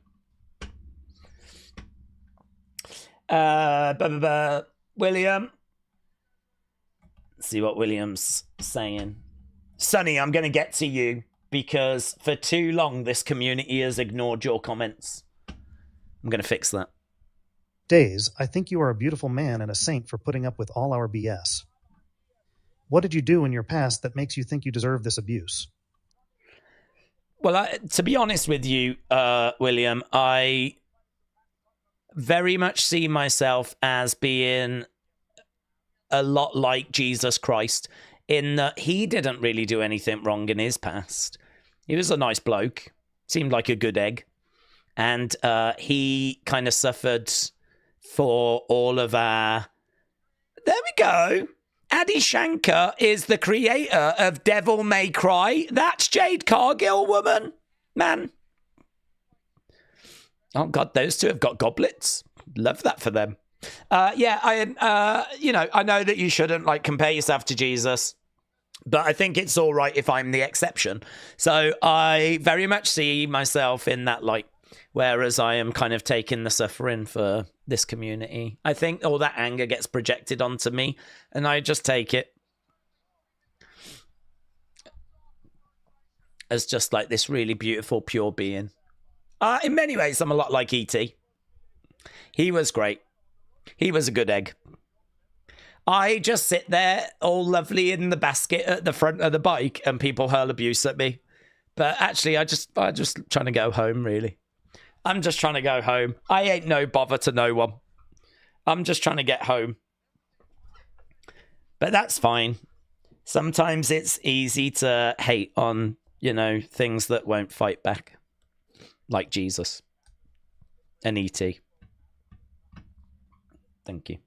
William. Let's see what William's saying. Sonny, I'm going to get to you because for too long this community has ignored your comments. I'm going to fix that. Days, I think you are a beautiful man and a saint for putting up with all our BS. What did you do in your past that makes you think you deserve this abuse? Well, to be honest with you, William, I very much see myself as being a lot like Jesus Christ in that he didn't really do anything wrong in his past. He was a nice bloke, seemed like a good egg, and he kind of suffered for all of our... There we go. Adi Shankar is the creator of Devil May Cry. That's Jade Cargill, woman. Man. Oh, God, those two have got goblets. Love that for them. I know that you shouldn't, compare yourself to Jesus, but I think it's all right if I'm the exception. So I very much see myself in that light, whereas I am kind of taking the suffering for this community. I think all that anger gets projected onto me, and I just take it as just like this really beautiful, pure being. In many ways, I'm a lot like E.T. He was great. He was a good egg. I just sit there all lovely in the basket at the front of the bike and people hurl abuse at me. But actually, I'm just trying to go home, really. I'm just trying to go home. I ain't no bother to no one. I'm just trying to get home. But that's fine. Sometimes it's easy to hate on, things that won't fight back. Like Jesus. And E.T. Thank you.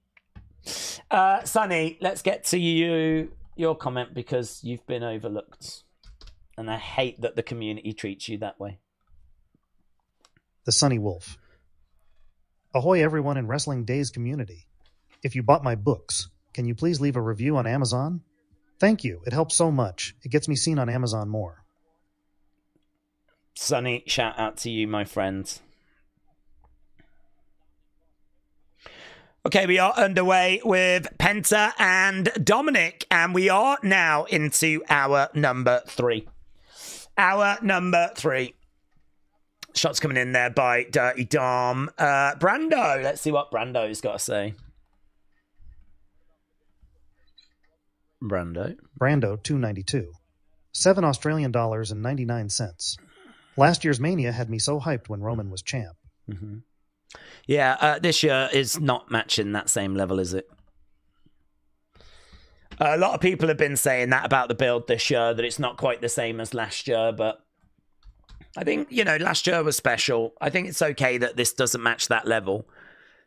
Sonny, let's get to your comment because you've been overlooked. And I hate that the community treats you that way. The Sunny Wolf. Ahoy everyone in Wrestling Days community. If you bought my books, can you please leave a review on Amazon? Thank you. It helps so much. It gets me seen on Amazon more. Sonny, shout out to you, my friend. Okay, we are underway with Penta and Dominic, and we are now into our number 3. Our number 3. Shots coming in there by Dirty Dom. Brando, let's see what Brando's got to say. Brando, $2.92. $7.99. Last year's Mania had me so hyped when Roman was champ. Mm-hmm. Yeah, this year is not matching that same level, is it? A lot of people have been saying that about the build this year, that it's not quite the same as last year, but I think, last year was special. I think it's okay that this doesn't match that level.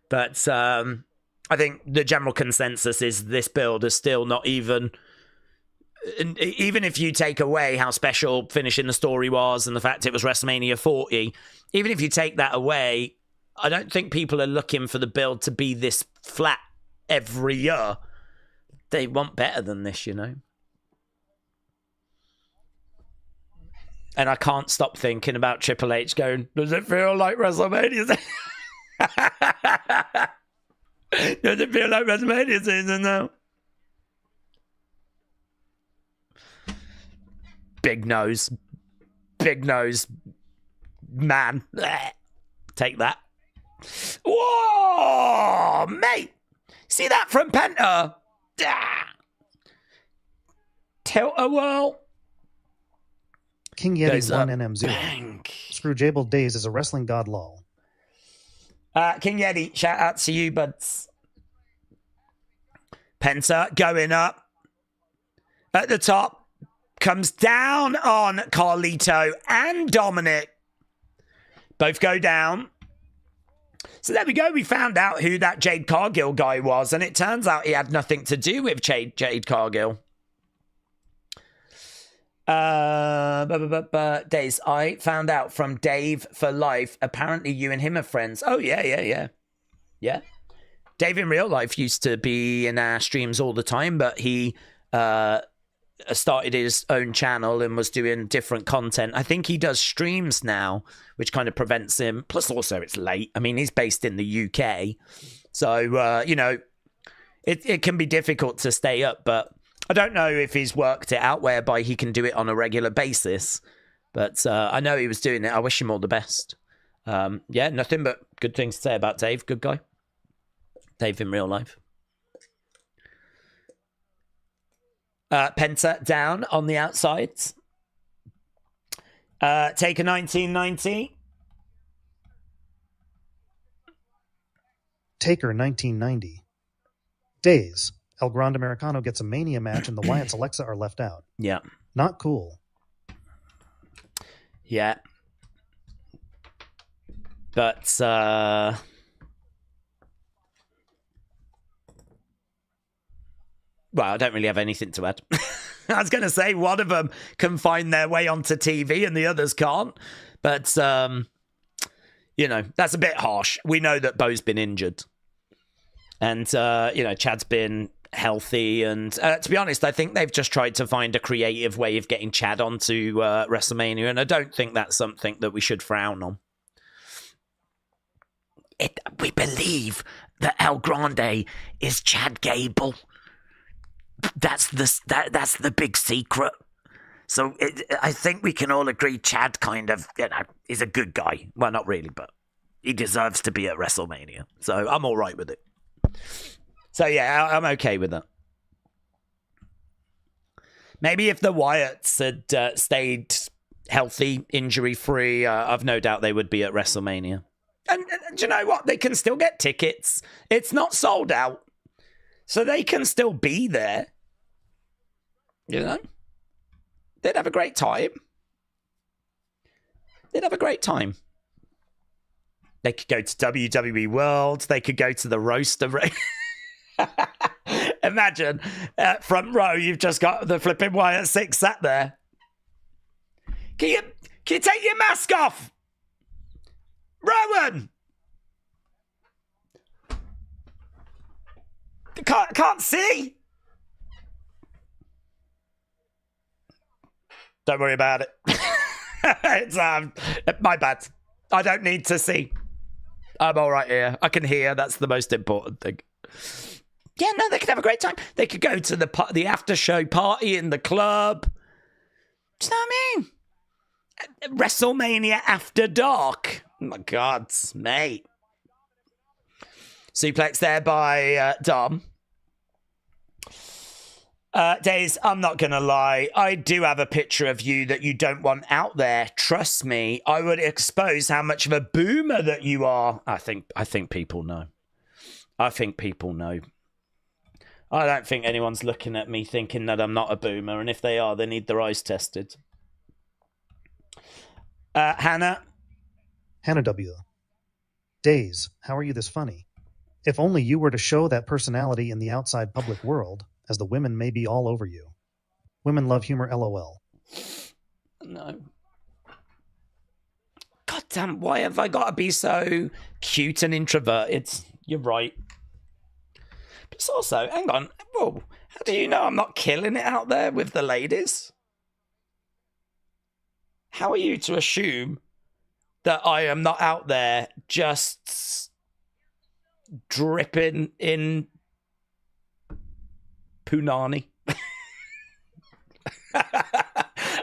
But I think the general consensus is this build is still not even if you take away how special finishing the story was and the fact it was WrestleMania 40, even if you take that away, I don't think people are looking for the build to be this flat every year. They want better than this, And I can't stop thinking about Triple H going, does it feel like WrestleMania? Does it feel like WrestleMania season now? Big nose, man. Take that. Whoa, mate. See that from Penta? Tilt-a-whirl. King Yeti 1NM0. Bang. Screwjable Days is a wrestling god lol. King Yeti, shout out to you, buds. Penta going up. At the top. Comes down on Carlito and Dominic. Both go down. So there we go. We found out who that Jade Cargill guy was. And it turns out he had nothing to do with Jade Cargill. Days, I found out from Dave for life. Apparently you and him are friends. Oh, yeah. Dave in real life used to be in our streams all the time, but he started his own channel and was doing different content. I think he does streams now, which kind of prevents him. Plus, also, it's late. I mean, he's based in the UK. So, you know, it can be difficult to stay up, but I don't know if he's worked it out whereby he can do it on a regular basis, but I know he was doing it. I wish him all the best. Yeah, nothing but good things to say about Dave. Good guy. Dave in real life. Penta down on the outsides. Taker 1990. Taker 1990. Days. El Grande Americano gets a Mania match and the Wyatt's Alexa are left out. Yeah. Not cool. Yeah. But, well, I don't really have anything to add. I was going to say one of them can find their way onto TV and the others can't. But, you know, that's a bit harsh. We know that Bo's been injured. And, you know, Chad's been healthy. And to be honest, I think they've just tried to find a creative way of getting Chad onto WrestleMania. And I don't think that's something that we should frown on. We believe that El Grande is Chad Gable. That's the big secret. So I think we can all agree Chad kind of, you know, is a good guy. Well, not really, but he deserves to be at WrestleMania. So I'm all right with it. So yeah, I'm okay with that. Maybe if the Wyatts had stayed healthy, injury-free, I've no doubt they would be at WrestleMania. And do you know what? They can still get tickets. It's not sold out. So they can still be there. You know? They'd have a great time. They'd have a great time. They could go to WWE World. They could go to the roaster. Imagine, front row, you've just got the flipping Wyatt 6 sat there. Can you take your mask off? Rowan! Can't see. Don't worry about it. It's my bad. I don't need to see. I'm all right here. I can hear. That's the most important thing. Yeah, no, they could have a great time. They could go to the after show party in the club. Do you know what I mean? WrestleMania After Dark. Oh my God, mate. Suplex there by Dom. Days, I'm not going to lie. I do have a picture of you that you don't want out there. Trust me, I would expose how much of a boomer that you are. I think people know. I think people know. I don't think anyone's looking at me thinking that I'm not a boomer. And if they are, they need their eyes tested. Hannah W. Days, how are you this funny? If only you were to show that personality in the outside public world, as the women may be all over you. Women love humor, LOL. No. God damn, why have I got to be so cute and introverted? You're right. But it's also, hang on, whoa, how do you know I'm not killing it out there with the ladies? How are you to assume that I am not out there just dripping in punani?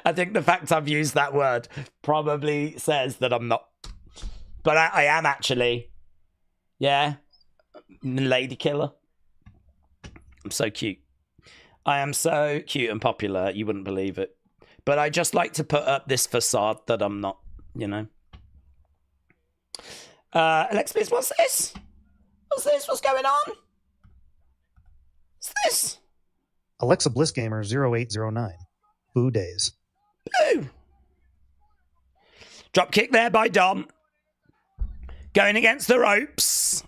I think the fact I've used that word probably says that I'm not. But I am actually. Yeah. Lady killer. I'm so cute. I am so cute and popular, you wouldn't believe it. But I just like to put up this facade that I'm not, you know. Alexa Bliss, what's this? What's this? What's going on? What's this? Alexa Bliss Gamer 0809. Boo days. Boo! Drop kick there by Dom. Going against the ropes.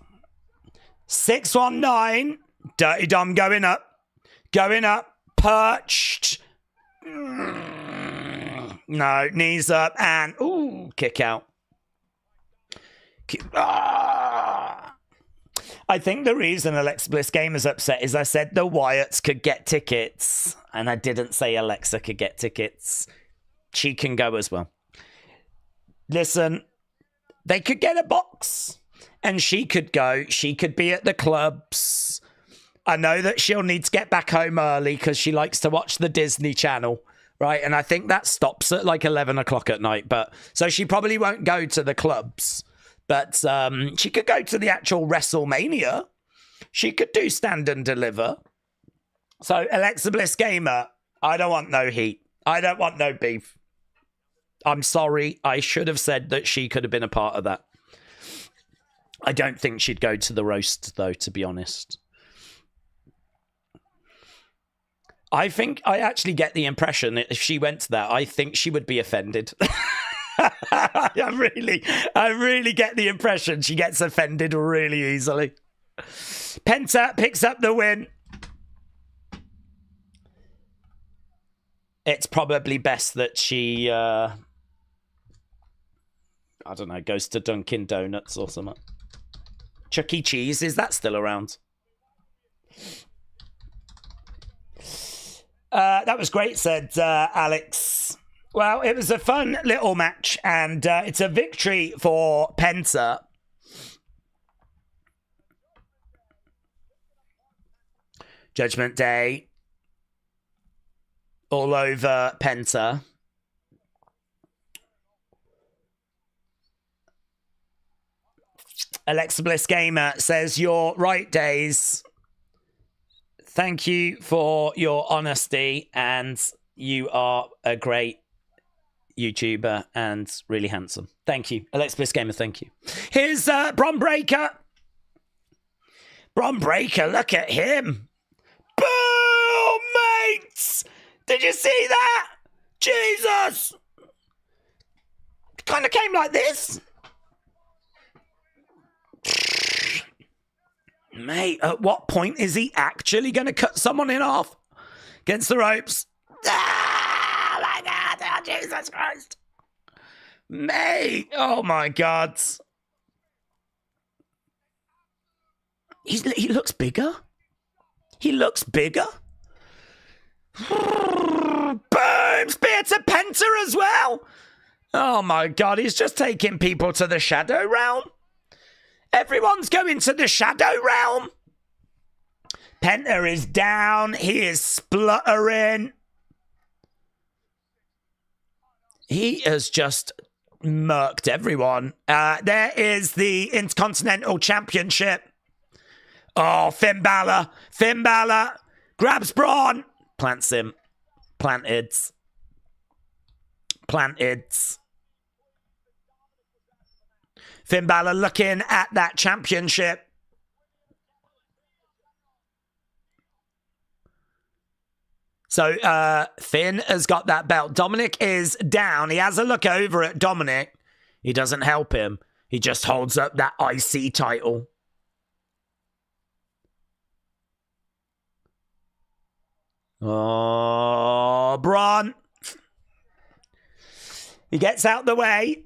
619. Dirty Dom going up. Going up. Perched. No, knees up and ooh, kick out. I think the reason Alexa Bliss Game is upset is I said the Wyatts could get tickets, and I didn't say Alexa could get tickets. She can go as well. Listen, they could get a box, and she could go. She could be at the clubs. I know that she'll need to get back home early because she likes to watch the Disney Channel, right? And I think that stops at like 11 o'clock at night. But so she probably won't go to the clubs. But she could go to the actual WrestleMania. She could do stand and deliver. So Alexa Bliss Gamer, I don't want no heat. I don't want no beef. I'm sorry. I should have said that she could have been a part of that. I don't think she'd go to the roast, though, to be honest. I think I actually get the impression that if she went to that, I think she would be offended. I really get the impression she gets offended really easily. Penta picks up the win. It's probably best that she, I don't know, goes to Dunkin' Donuts or something. Chuck E. Cheese, is that still around? That was great, said Alex. Well, it was a fun little match, and it's a victory for Penta. Judgment Day. All over Penta. Alexa Bliss Gamer says, "You're right, Days. Thank you for your honesty, and you are a great YouTuber and really handsome." Thank you. Alexa Bliss Gamer, thank you. Here's Bron Breakker. Bron Breakker, look at him. Boom, mates! Did you see that? Jesus! Kind of came like this. Mate, at what point is he actually going to cut someone in half? Against the ropes. Ah, my God. Oh, Jesus Christ. Mate. Oh, my God. He looks bigger. He looks bigger. Boom. Spear to Penta as well. Oh, my God. He's just taking people to the Shadow Realm. Everyone's going to the Shadow Realm. Penta is down. He is spluttering. He has just murked everyone. There is the Intercontinental Championship. Oh, Finn Balor. Finn Balor grabs Braun. Plants him. Planted. Finn Balor looking at that championship. So Finn has got that belt. Dominic is down. He has a look over at Dominic. He doesn't help him. He just holds up that IC title. Oh, Braun. He gets out the way.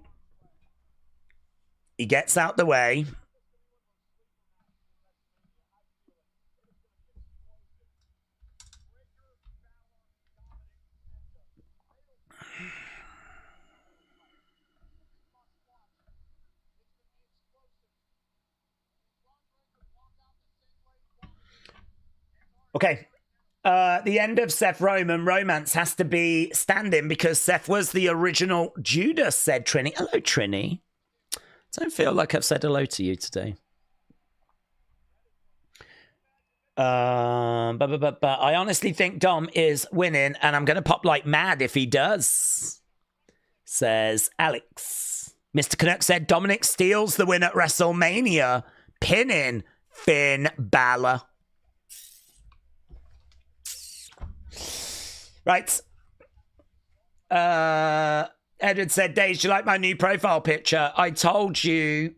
Okay. The end of Seth Roman romance has to be standing because Seth was the original Judas, said Trini. Hello, Trini. Don't feel like I've said hello to you today. But I honestly think Dom is winning, and I'm going to pop like mad if he does, says Alex. Mr. Canuck said Dominic steals the win at WrestleMania, pinning Finn Balor. Right. Edward said, Days, do you like my new profile picture? I told you,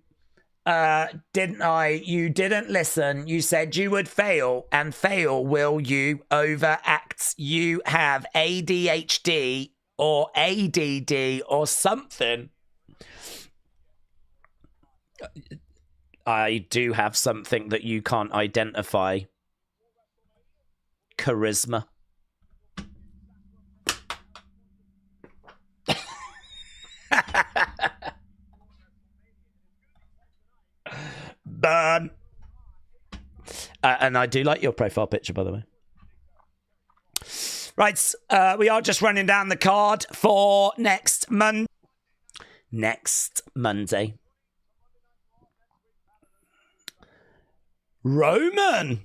didn't I? You didn't listen. You said you would fail, and fail will you overact. You have ADHD or ADD or something. I do have something that you can't identify. Charisma. Burn. And I do like your profile picture, by the way. Right, we are just running down the card for next Monday. Roman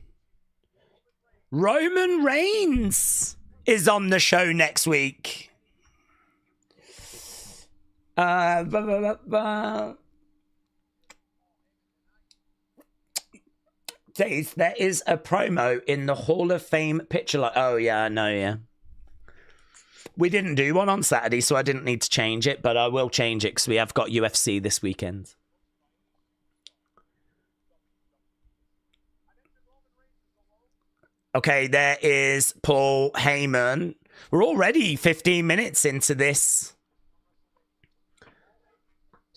Reigns is on the show next week. There is a promo in the Hall of Fame picture. Oh, yeah, I know, yeah. We didn't do one on Saturday, so I didn't need to change it, but I will change it because we have got UFC this weekend. Okay, there is Paul Heyman. We're already 15 minutes into this.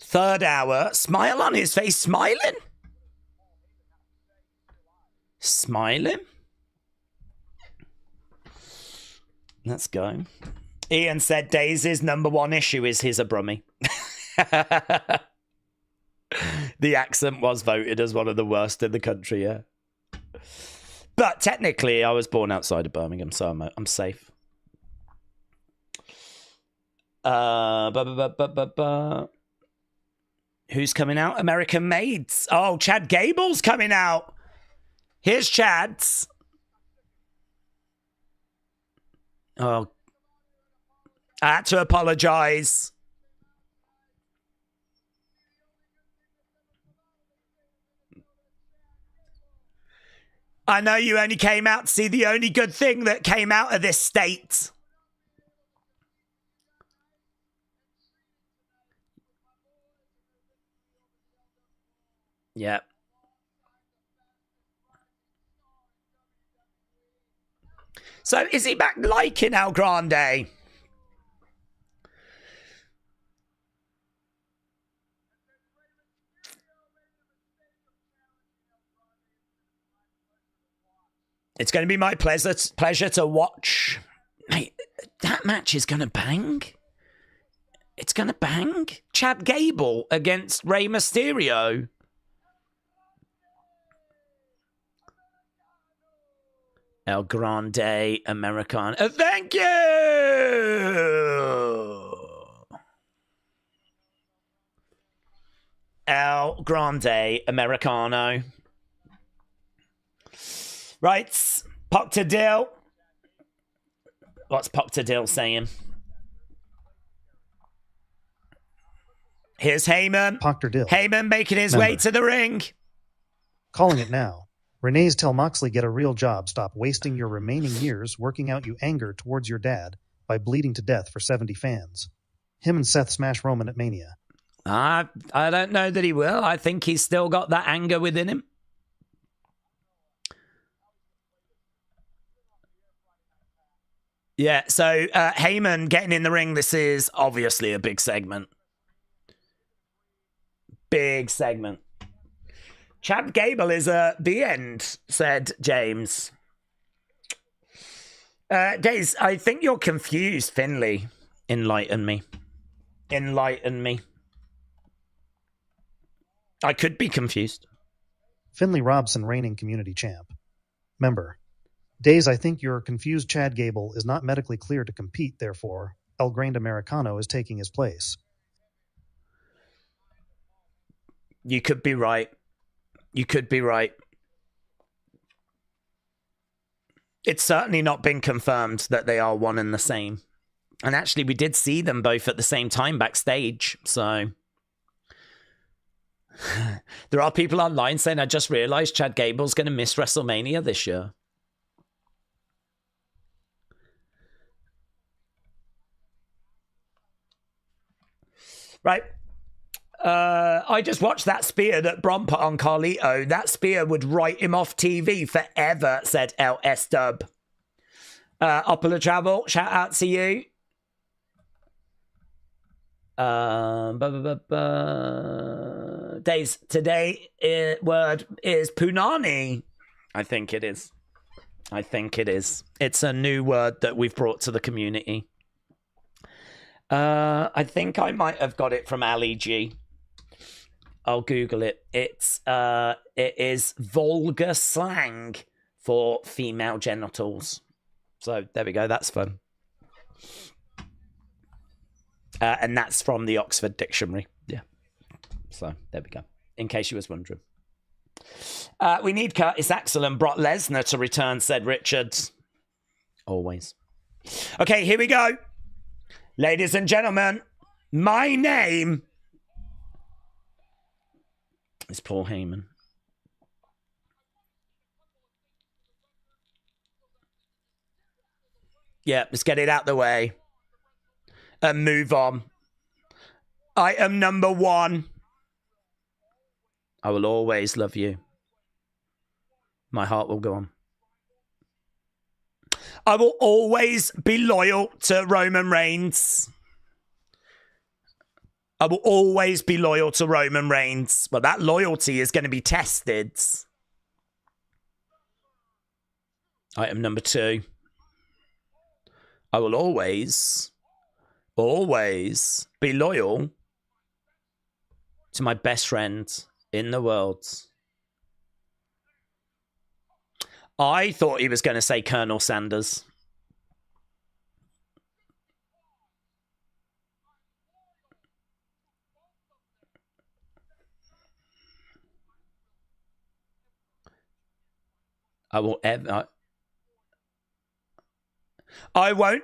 Third hour. Smile on his face. Smiling? Smiling? Let's go. Ian said Daisy's number one issue is his abrummy. The accent was voted as one of the worst in the country, yeah. But technically, I was born outside of Birmingham, so I'm safe. Who's coming out? American Maids. Oh, Chad Gable's coming out. Here's Chad's. Oh. I had to apologize. I know you only came out to see the only good thing that came out of this state. Yep. So is he back liking El Grande? It's going to be my pleasure to watch. Mate, that match is going to bang. It's going to bang. Chad Gable against Rey Mysterio. El Grande Americano. Thank you! El Grande Americano. Right, Pop to Dill. What's Pop to Dill saying? Here's Heyman. Proctor Dill. Heyman making his way to the ring. Calling it now. Renee's tell Moxley get a real job. Stop wasting your remaining years working out you anger towards your dad by bleeding to death for 70 fans. Him and Seth smash Roman at Mania. I don't know that he will. I think he's still got that anger within him. Yeah, so Heyman getting in the ring. This is obviously a big segment. Big segment. Chad Gable is the end, said James. Days, I think you're confused, Finley. Enlighten me. Enlighten me. I could be confused. Finley Robson reigning community champ. Member. Days, I think your confused Chad Gable is not medically clear to compete, therefore, El Grande Americano is taking his place. You could be right. You could be right. It's certainly not been confirmed that they are one and the same. And actually, we did see them both at the same time backstage. So there are people online saying, I just realized Chad Gable's going to miss WrestleMania this year. Right. I just watched that spear that Bron put on Carlito. That spear would write him off TV forever, said LS Dub. Opera Travel, shout out to you. Days today word is punani. I think it is. It's a new word that we've brought to the community. I think I might have got it from Ali G. I'll Google it. It is vulgar slang for female genitals. So there we go. That's fun. And that's from the Oxford Dictionary. Yeah. So there we go. In case you was wondering. We need Curtis Axel and Brock Lesnar to return, said Richards. Always. Okay, here we go. Ladies and gentlemen, my name is Paul Heyman. Yeah, let's get it out the way and move on. I am number one. I will always love you. My heart will go on. I will always be loyal to Roman Reigns. I will always be loyal to Roman Reigns. But that loyalty is going to be tested. Item number 2. I will always be loyal to my best friend in the world. I thought he was going to say Colonel Sanders. I won't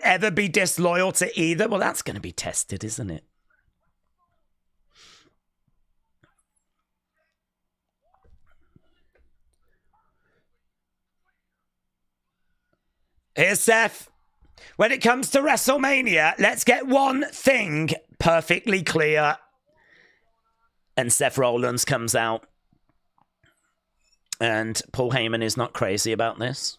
ever be disloyal to either. Well, that's going to be tested, isn't it? Here's Seth. When it comes to WrestleMania, let's get one thing perfectly clear. And Seth Rollins comes out. And Paul Heyman is not crazy about this.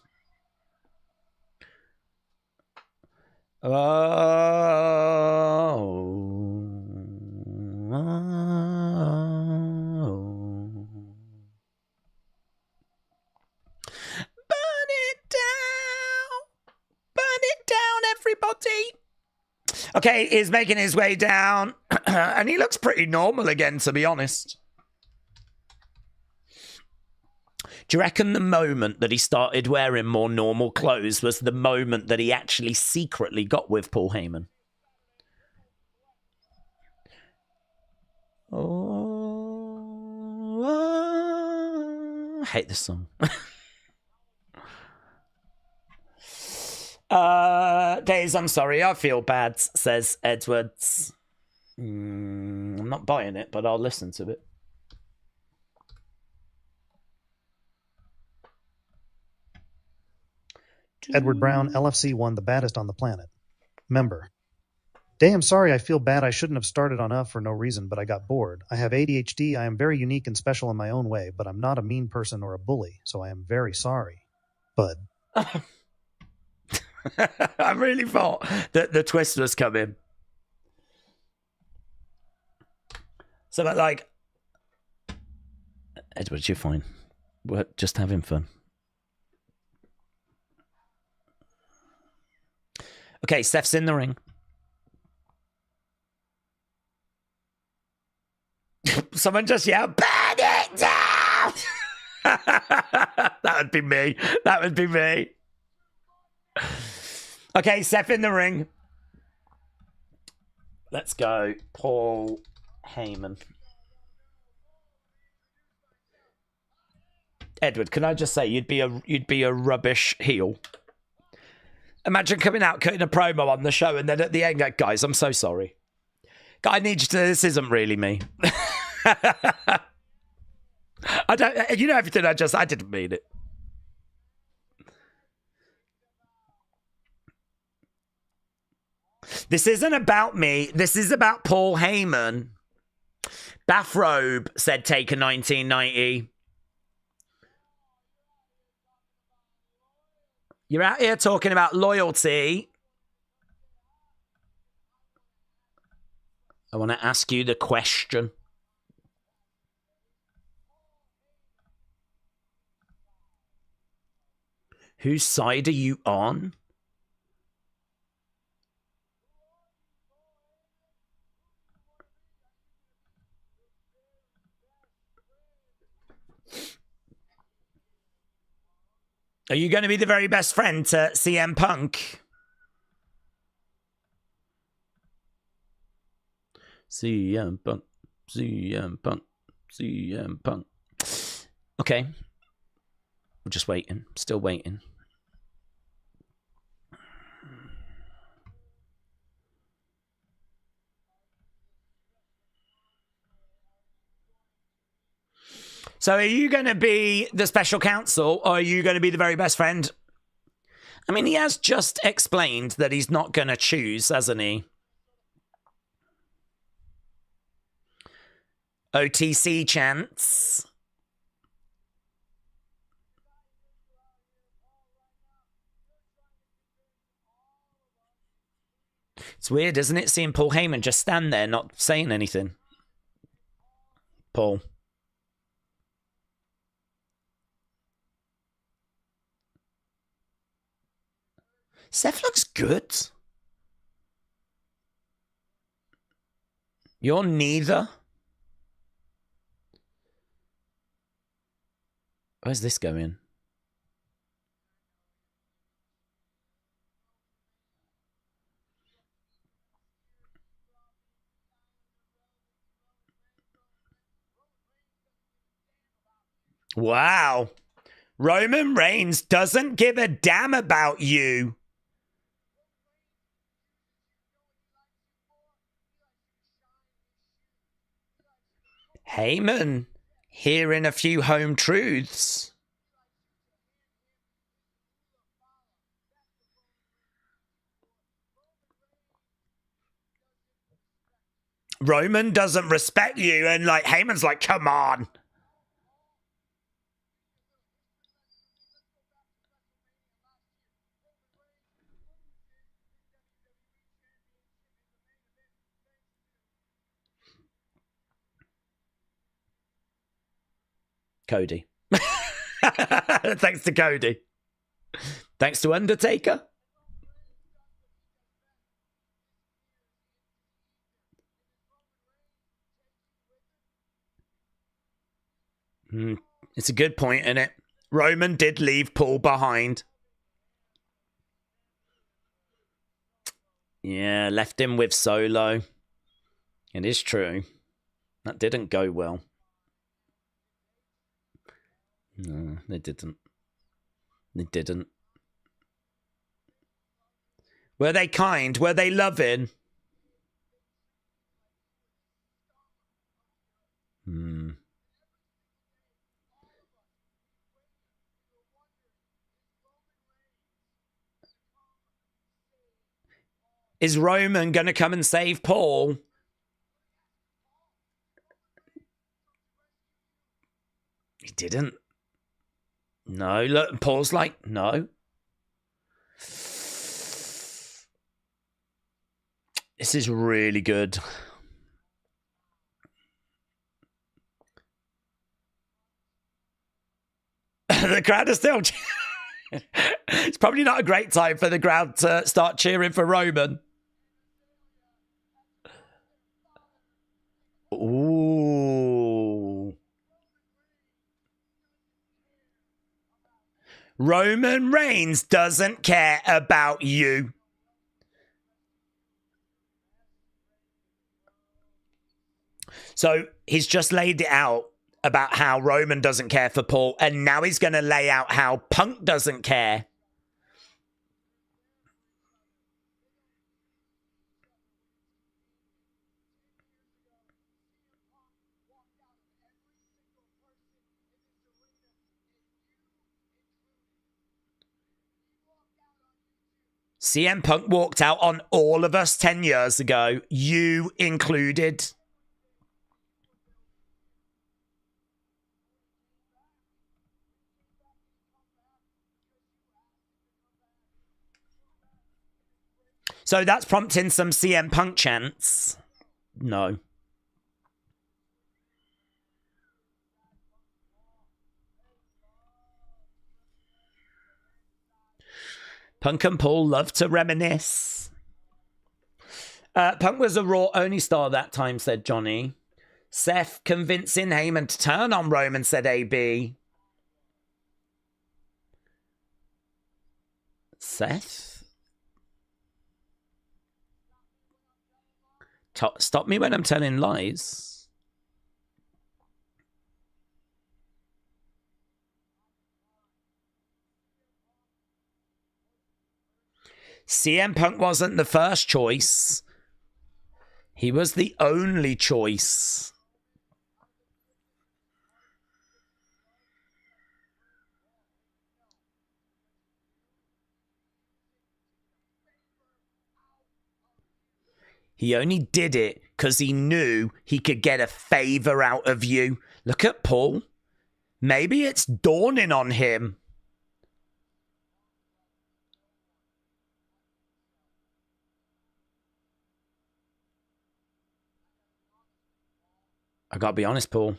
Everybody. Okay, he's making his way down. And he looks pretty normal again, to be honest. Do you reckon the moment that he started wearing more normal clothes was the moment that he actually secretly got with Paul Heyman? Oh, I hate this song. Days, I'm sorry, I feel bad, says Edwards. I'm not buying it, but I'll listen to it. Edward Brown, LFC won the baddest on the planet. Member. Damn sorry, I feel bad. I shouldn't have started on for no reason, but I got bored. I have ADHD. I am very unique and special in my own way, but I'm not a mean person or a bully, so I am very sorry. Bud. I really thought that the twist was coming. So, but like, Edward, you're fine. We're just having fun. Okay, Steph's in the ring. Someone just yelled, burn it down! That would be me. That would be me. Okay, Seth in the ring. Let's go. Paul Heyman. Edward, can I just say you'd be a rubbish heel Imagine coming out, cutting a promo on the show, and then at the end, go, guys, I'm so sorry. I need you to, this isn't really me. I don't, you know everything I didn't mean it. This isn't about me. This is about Paul Heyman. Bathrobe said Taker 1990. You're out here talking about loyalty. I want to ask you the question. Whose side are you on? Are you going to be the very best friend to CM Punk? CM Punk, CM Punk, CM Punk. Okay. We're just waiting. Still waiting. So are you going to be the special counsel, or are you going to be the very best friend? I mean, he has just explained that he's not going to choose, hasn't he? OTC chance. It's weird, isn't it? Seeing Paul Heyman just stand there not saying anything. Paul. Seth looks good. You're neither. Where's this going? Wow. Roman Reigns doesn't give a damn about you. Heyman, hearing a few home truths. Roman doesn't respect you, and like Heyman's like, come on. Cody. Thanks to Cody. Thanks to Undertaker. It's a good point, isn't it? Roman did leave Paul behind. Yeah, left him with Solo. It is true. That didn't go well. No, they didn't. They didn't. Were they kind? Were they loving? Is Roman going to come and save Paul? He didn't. No, look, Paul's like, no. This is really good. The crowd is still... It's probably not a great time for the crowd to start cheering for Roman. Ooh. Roman Reigns doesn't care about you. So he's just laid it out about how Roman doesn't care for Paul, and now he's going to lay out how Punk doesn't care. CM Punk walked out on all of us 10 years ago, you included. So that's prompting some CM Punk chants. No. Punk and Paul love to reminisce. Punk was a Raw-only star that time, said Johnny. Seth convincing Heyman to turn on Roman, said AB. Seth? Stop me when I'm telling lies. CM Punk wasn't the first choice. He was the only choice. He only did it because he knew he could get a favor out of you. Look at Paul. Maybe it's dawning on him. I gotta be honest, Paul.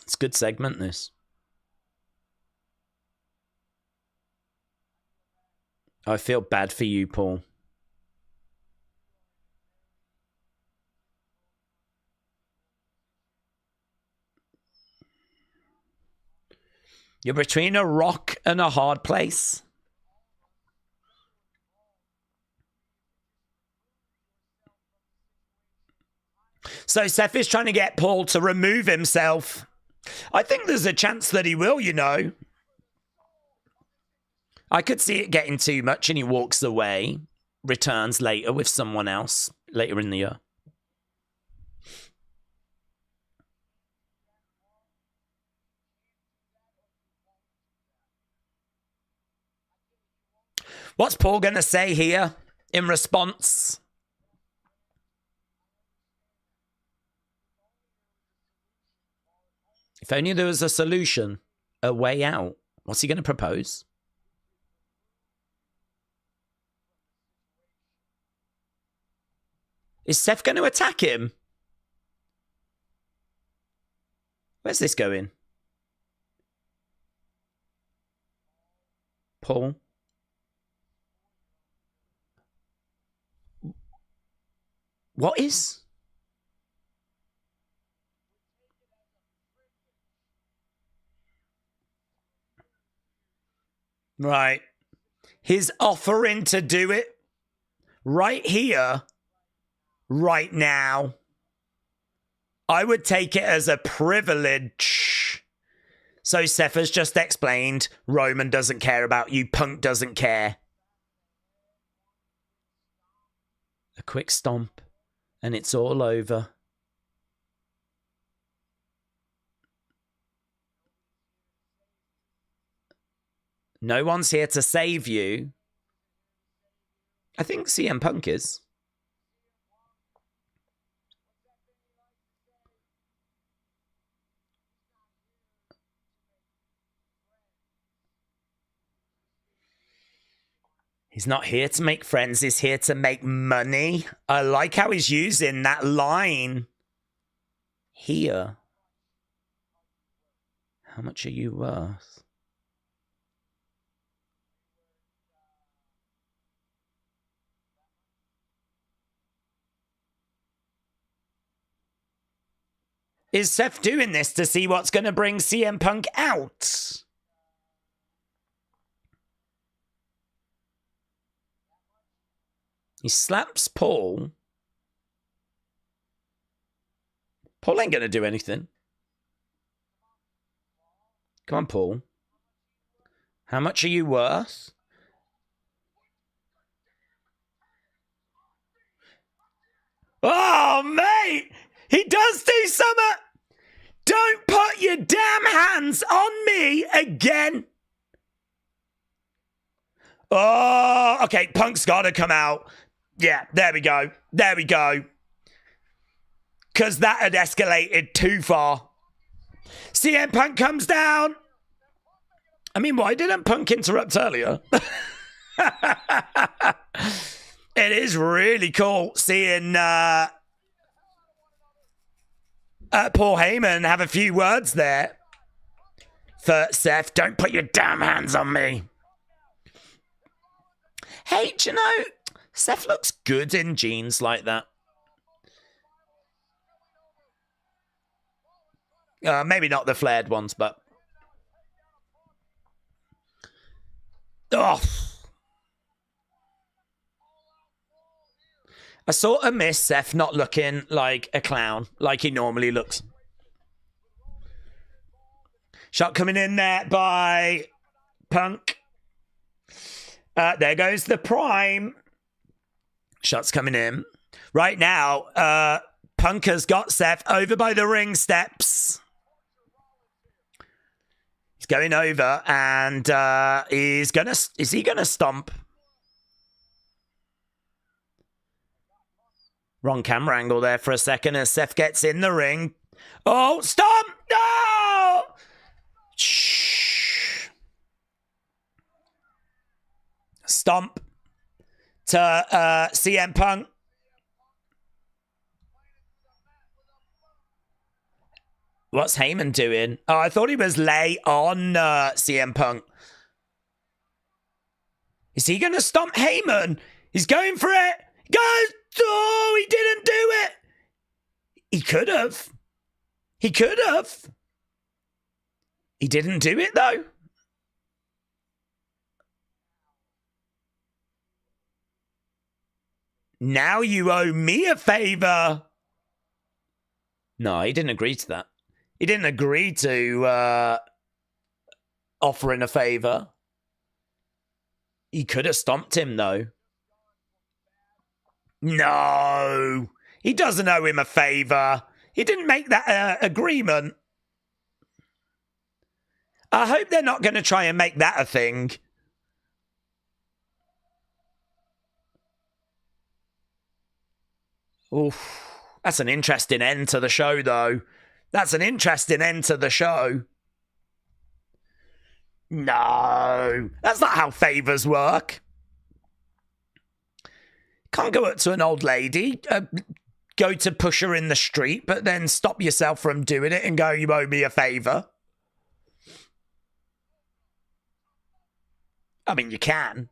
It's a good segment, this. I feel bad for you, Paul. You're between a rock and a hard place. So Seth is trying to get Paul to remove himself. I think there's a chance that he will, you know. I could see it getting too much and he walks away, returns later with someone else later in the year. What's Paul going to say here in response? If only there was a solution, a way out. What's he going to propose? Is Seth going to attack him? Where's this going? Paul? What is? Right. He's offering to do it right here, right now. I would take it as a privilege. So Seth has just explained Roman doesn't care about you. Punk doesn't care. A quick stomp and it's all over. No one's here to save you. I think CM Punk is. He's not here to make friends. He's here to make money. I like how he's using that line here. How much are you worth? Is Seth doing this to see what's going to bring CM Punk out? He slaps Paul. Paul ain't going to do anything. Come on, Paul. How much are you worth? Oh, mate! He does do something! Don't put your damn hands on me again! Oh, okay. Punk's got to come out. Yeah, there we go. There we go. Because that had escalated too far. CM Punk comes down. I mean, why didn't Punk interrupt earlier? It is really cool seeing Paul Heyman have a few words there for Seth. Don't put your damn hands on me. Hey, do you know, Seth looks good in jeans like that. Maybe not the flared ones, but... Oh. I sort of miss Seth not looking like a clown, like he normally looks. Shot coming in there by Punk. There goes the Prime. Shots coming in. Right now, Punk has got Seth over by the ring steps. He's going over and is he gonna stomp? Wrong camera angle there for a second as Seth gets in the ring. Oh, stomp! No! Shh. Stomp to CM Punk. What's Heyman doing? Oh, I thought he was lay on CM Punk. Is he going to stomp Heyman? He's going for it. Goes. Oh, he didn't do it. He could have. He could have. He didn't do it, though. Now you owe me a favor. No, he didn't agree to that. He didn't agree to offering a favor. He could have stomped him, though. No, he doesn't owe him a favor. He didn't make that agreement. I hope they're not going to try and make that a thing. Oof. That's an interesting end to the show, though. That's an interesting end to the show. No, that's not how favors work. Can't go up to an old lady, go to push her in the street, but then stop yourself from doing it and go, you owe me a favor. I mean, you can.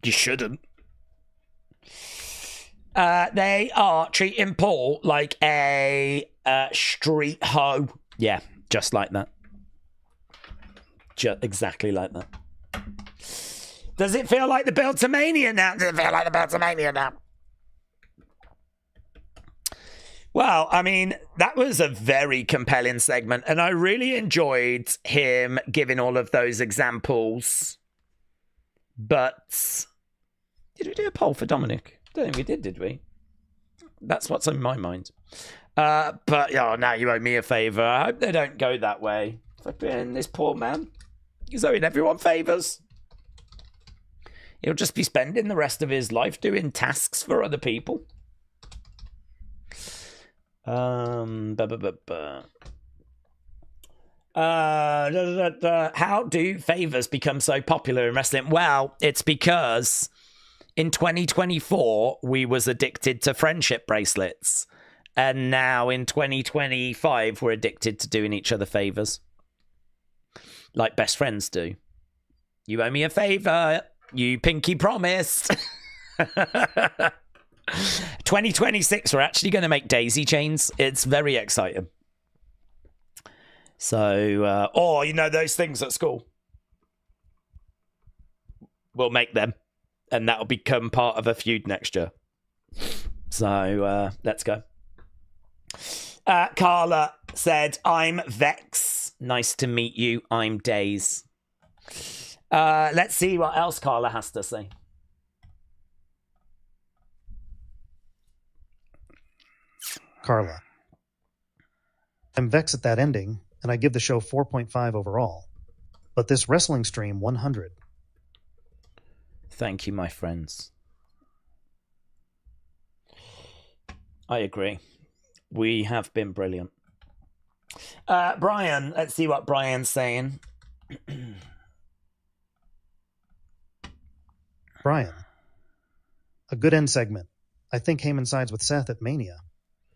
You shouldn't. They are treating Paul like a street hoe. Yeah, just like that. Just exactly like that. Does it feel like the build to Mania now? Does it feel like the build to Mania now? Well, I mean, that was a very compelling segment, and I really enjoyed him giving all of those examples. But did we do a poll for Dominic? I don't think we did we? That's what's in my mind. But oh, now you owe me a favour. I hope they don't go that way. Flipping this poor man. He's owing everyone favours. He'll just be spending the rest of his life doing tasks for other people. How do favors become so popular in wrestling? Well, it's because in 2024 we was addicted to friendship bracelets, and now in 2025 we're addicted to doing each other favors, like best friends do. You owe me a favor. You pinky promised. 2026, we're actually going to make daisy chains. It's very exciting. So, or, you know, those things at school. We'll make them. And that'll become part of a feud next year. So, let's go. Carla said, I'm Vex. Nice to meet you. I'm Days. Let's see what else Carla has to say. Carla. I'm vexed at that ending, and I give the show 4.5 overall. But this Wrestling Stream 100. Thank you, my friends. I agree. We have been brilliant. Brian, let's see what Brian's saying. Brian. A good end segment. I think Heyman sides with Seth at Mania.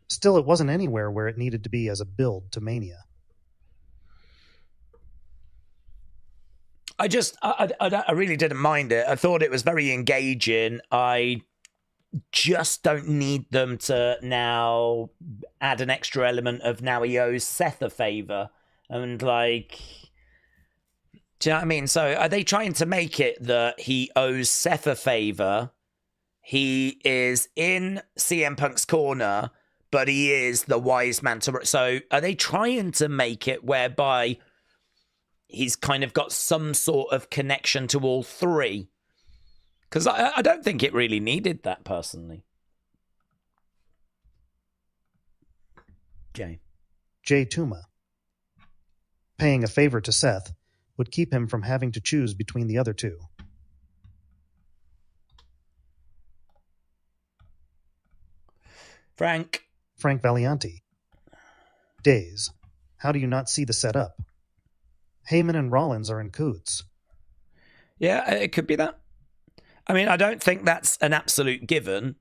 Still, it wasn't anywhere where it needed to be as a build to Mania. I really didn't mind it. I thought it was very engaging. I just don't need them to now add an extra element of now he owes Seth a favor. And like, do you know what I mean? So are they trying to make it that he owes Seth a favor? He is in CM Punk's corner, but he is the wise man to... So are they trying to make it whereby he's kind of got some sort of connection to all three? Because I don't think it really needed that, personally. Jay Tuma. Paying a favor to Seth would keep him from having to choose between the other two. Frank Valianti. Days. How do you not see the setup? Heyman and Rollins are in cahoots. Yeah, it could be that. I mean, I don't think that's an absolute given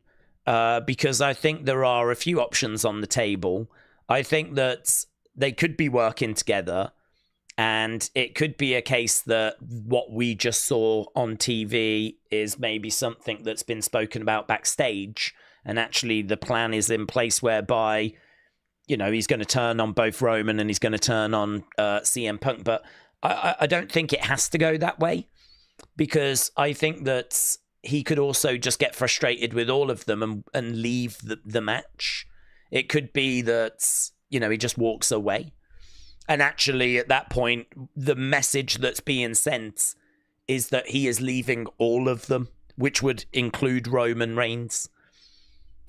because I think there are a few options on the table. I think that they could be working together, and it could be a case that what we just saw on TV is maybe something that's been spoken about backstage, and actually the plan is in place whereby, you know, he's going to turn on both Roman and he's going to turn on CM Punk. But I don't think it has to go that way, because I think that he could also just get frustrated with all of them and leave the match. It could be that, you know, he just walks away. And actually, at that point, the message that's being sent is that he is leaving all of them, which would include Roman Reigns.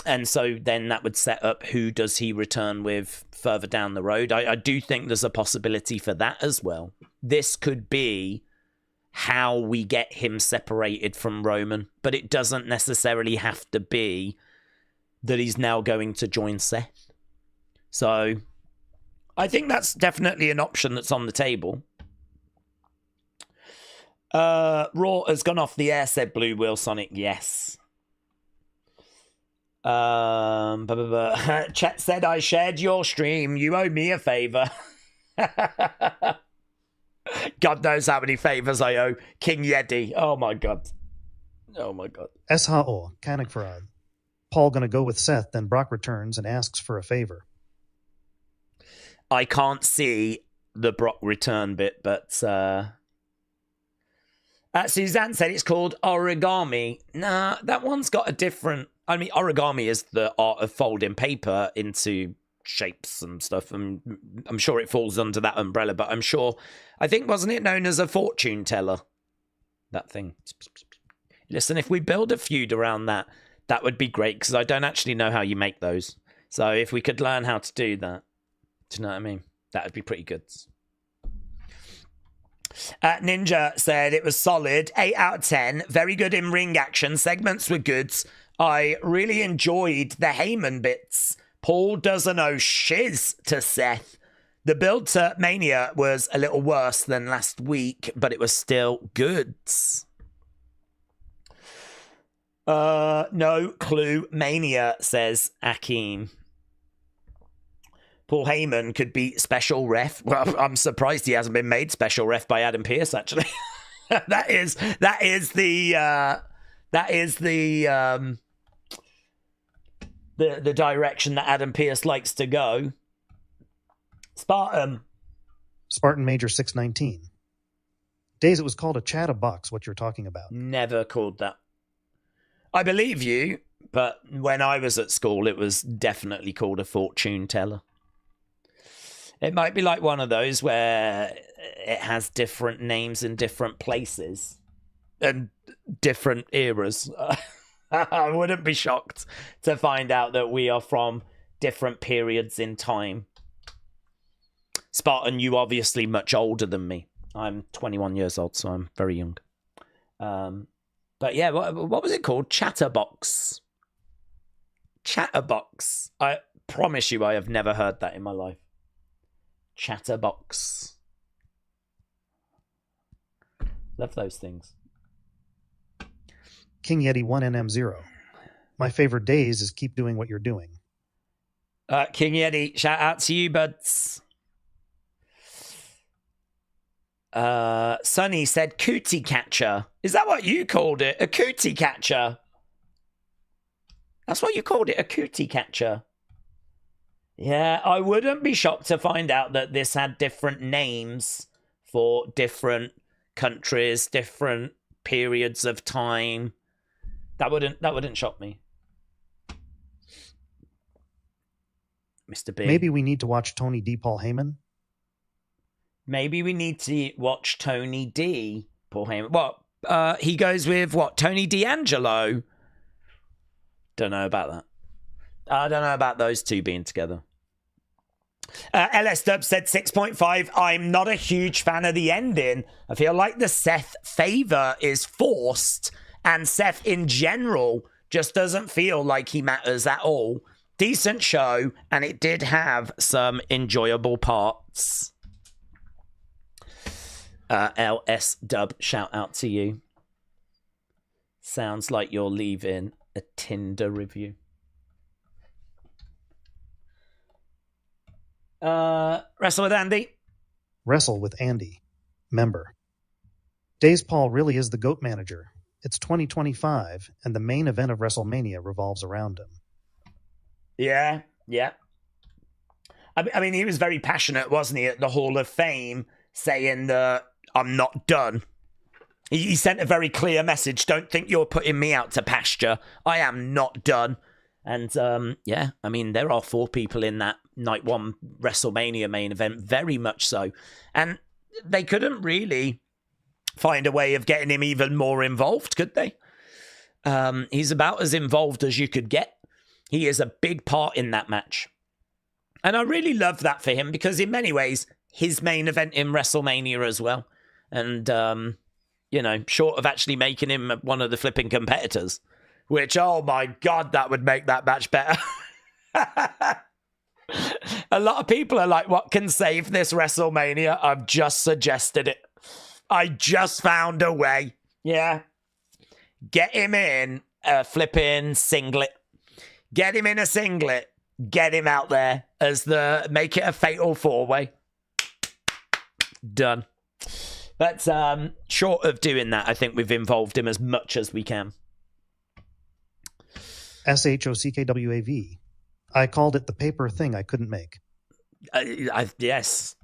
And so then that would set up who does he return with further down the road. I do think there's a possibility for that as well. This could be how we get him separated from Roman, but it doesn't necessarily have to be that he's now going to join Seth. So I think that's definitely an option that's on the table. Raw has gone off the air, said Blue Wheel Sonic. Yes. Chet said, I shared your stream. You owe me a favor. God knows how many favors I owe King Yeti. Oh my God. Oh my God. SHO, Kanigfarad. Paul gonna go with Seth, then Brock returns and asks for a favor. I can't see the Brock return bit, but Suzanne said it's called origami. Nah, that one's got a different... I mean, origami is the art of folding paper into shapes and stuff. I'm sure it falls under that umbrella, but I'm sure... I think, wasn't it known as a fortune teller? That thing. Listen, if we build a feud around that, that would be great, because I don't actually know how you make those. So if we could learn how to do that, do you know what I mean? That would be pretty good. Ninja said it was solid, 8 out of 10. Very good in ring action. Segments were good. I really enjoyed the Heyman bits. Paul doesn't owe shiz to Seth. The build to Mania was a little worse than last week, but it was still good. No clue. Mania, says Akeem. Paul Heyman could be special ref. Well, I'm surprised he hasn't been made special ref by Adam Pearce, actually. that is the direction that Adam Pearce likes to go. Spartan Major 619. Days, it was called a chatterbox, what you're talking about. Never called that. I believe you, but when I was at school, it was definitely called a fortune teller. It might be like one of those where it has different names in different places and different eras. I wouldn't be shocked to find out that we are from different periods in time. Spartan, you obviously much older than me. I'm 21 years old, so I'm very young. But yeah, what was it called? Chatterbox. Chatterbox. I promise you I have never heard that in my life. Chatterbox. Love those things. King Yeti 1NM0. My favorite days is keep doing what you're doing. King Yeti, shout out to you, buds. Sonny said cootie catcher. Is that what you called it? A cootie catcher? That's what you called it, a cootie catcher. Yeah, I wouldn't be shocked to find out that this had different names for different countries, different periods of time. That wouldn't shock me. Mr. B. Maybe we need to watch Tony D. Paul Heyman. Maybe we need to watch Tony D. Paul Heyman. What? He goes with what? Tony D'Angelo? Don't know about that. I don't know about those two being together. LS Dub said 6.5. I'm not a huge fan of the ending. I feel like the Seth favor is forced, and Seth in general just doesn't feel like he matters at all. Decent show, and it did have some enjoyable parts. LS Dub, shout out to you. Sounds like you're leaving a Tinder review. Wrestle with Andy. Wrestle with Andy. Member. Days Paul really is the GOAT manager. It's 2025, and the main event of WrestleMania revolves around him. Yeah. I mean, he was very passionate, wasn't he, at the Hall of Fame, saying that I'm not done. He sent a very clear message. Don't think you're putting me out to pasture. I am not done. And yeah, I mean, there are 4 people in that night 1 WrestleMania main event, very much so. And they couldn't really find a way of getting him even more involved, could they? He's about as involved as you could get. He is a big part in that match. And I really love that for him because in many ways, his main event in WrestleMania as well. And, you know, short of actually making him one of the flipping competitors, which, oh my God, that would make that match better. A lot of people are like, what can save this WrestleMania? I've just suggested it. I just found a way. Yeah. Get him in a flipping singlet. Get him in a singlet. Get him out there make it a fatal 4-way. Done. But short of doing that, I think we've involved him as much as we can. SHOCKWAV. I called it the paper thing I couldn't make. Yes.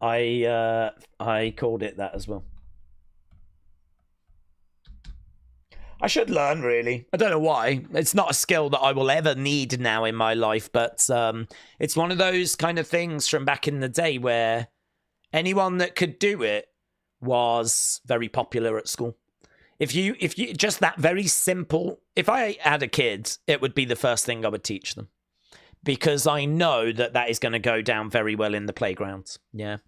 I called it that as well. I should learn, really. I don't know why. It's not a skill that I will ever need now in my life, but it's one of those kind of things from back in the day where anyone that could do it was very popular at school. If you just that very simple, if I had a kid, it would be the first thing I would teach them, because I know that is going to go down very well in the playground. Yeah.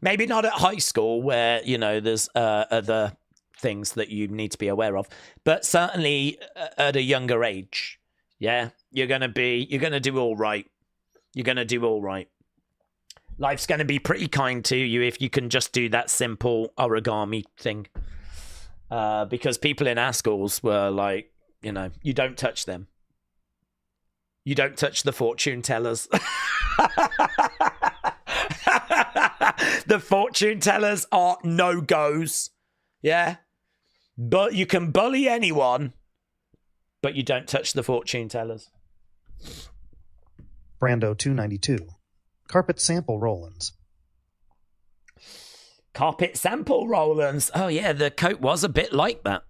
Maybe not at high school where, you know, there's other things that you need to be aware of, but certainly at a younger age. Yeah. You're going to do all right. You're going to do all right. Life's going to be pretty kind to you if you can just do that simple origami thing. Because people in our schools were like, you know, you don't touch them. You don't touch the fortune tellers. The fortune tellers are no-goes. Yeah. But you can bully anyone, but you don't touch the fortune tellers. Brando 292. Carpet sample Rollins. Carpet sample Rollins. Oh, yeah, the coat was a bit like that.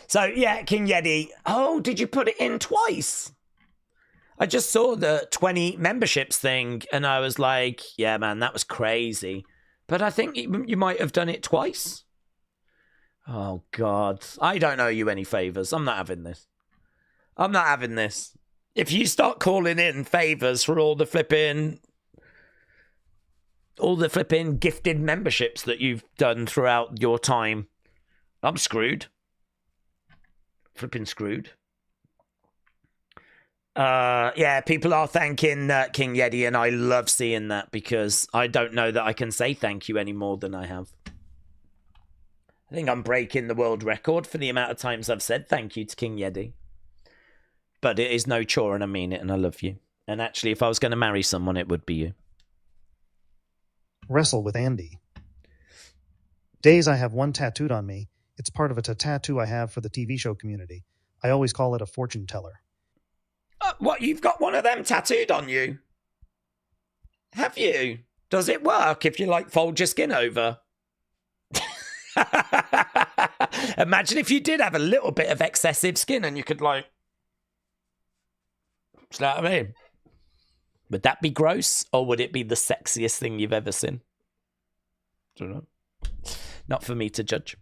So, yeah, King Yeti. Oh, did you put it in twice? I just saw the 20 memberships thing, and I was like, yeah, man, that was crazy. But I think you might have done it twice. Oh, God. I don't owe you any favors. I'm not having this. If you start calling in favors for all the flipping all the flipping gifted memberships that you've done throughout your time. I'm screwed. Flipping screwed. Yeah, people are thanking King Yeti, and I love seeing that because I don't know that I can say thank you any more than I have. I think I'm breaking the world record for the amount of times I've said thank you to King Yeti. But it is no chore, and I mean it, and I love you. And actually, if I was going to marry someone, it would be you. Wrestle with Andy. Days I have one tattooed on me. It's part of a tattoo I have for the TV show community. I always call it a fortune teller. What, you've got one of them tattooed on you? Have you? Does it work if you, like, fold your skin over? Imagine if you did have a little bit of excessive skin and you could, like... Do you know what I mean? Would that be gross, or would it be the sexiest thing you've ever seen? I don't know. Not for me to judge.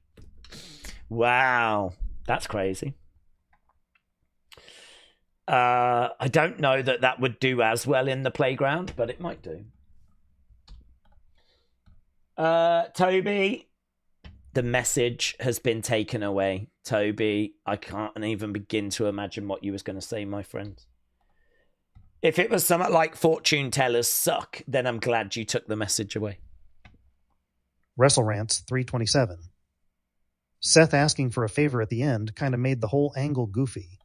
Wow. That's crazy. I don't know that that would do as well in the playground, but it might do. Toby, the message has been taken away. Toby, I can't even begin to imagine what you was going to say, my friend. If it was something like fortune tellers suck, then I'm glad you took the message away. Wrestle Rants 327. Seth asking for a favor at the end kind of made the whole angle goofy,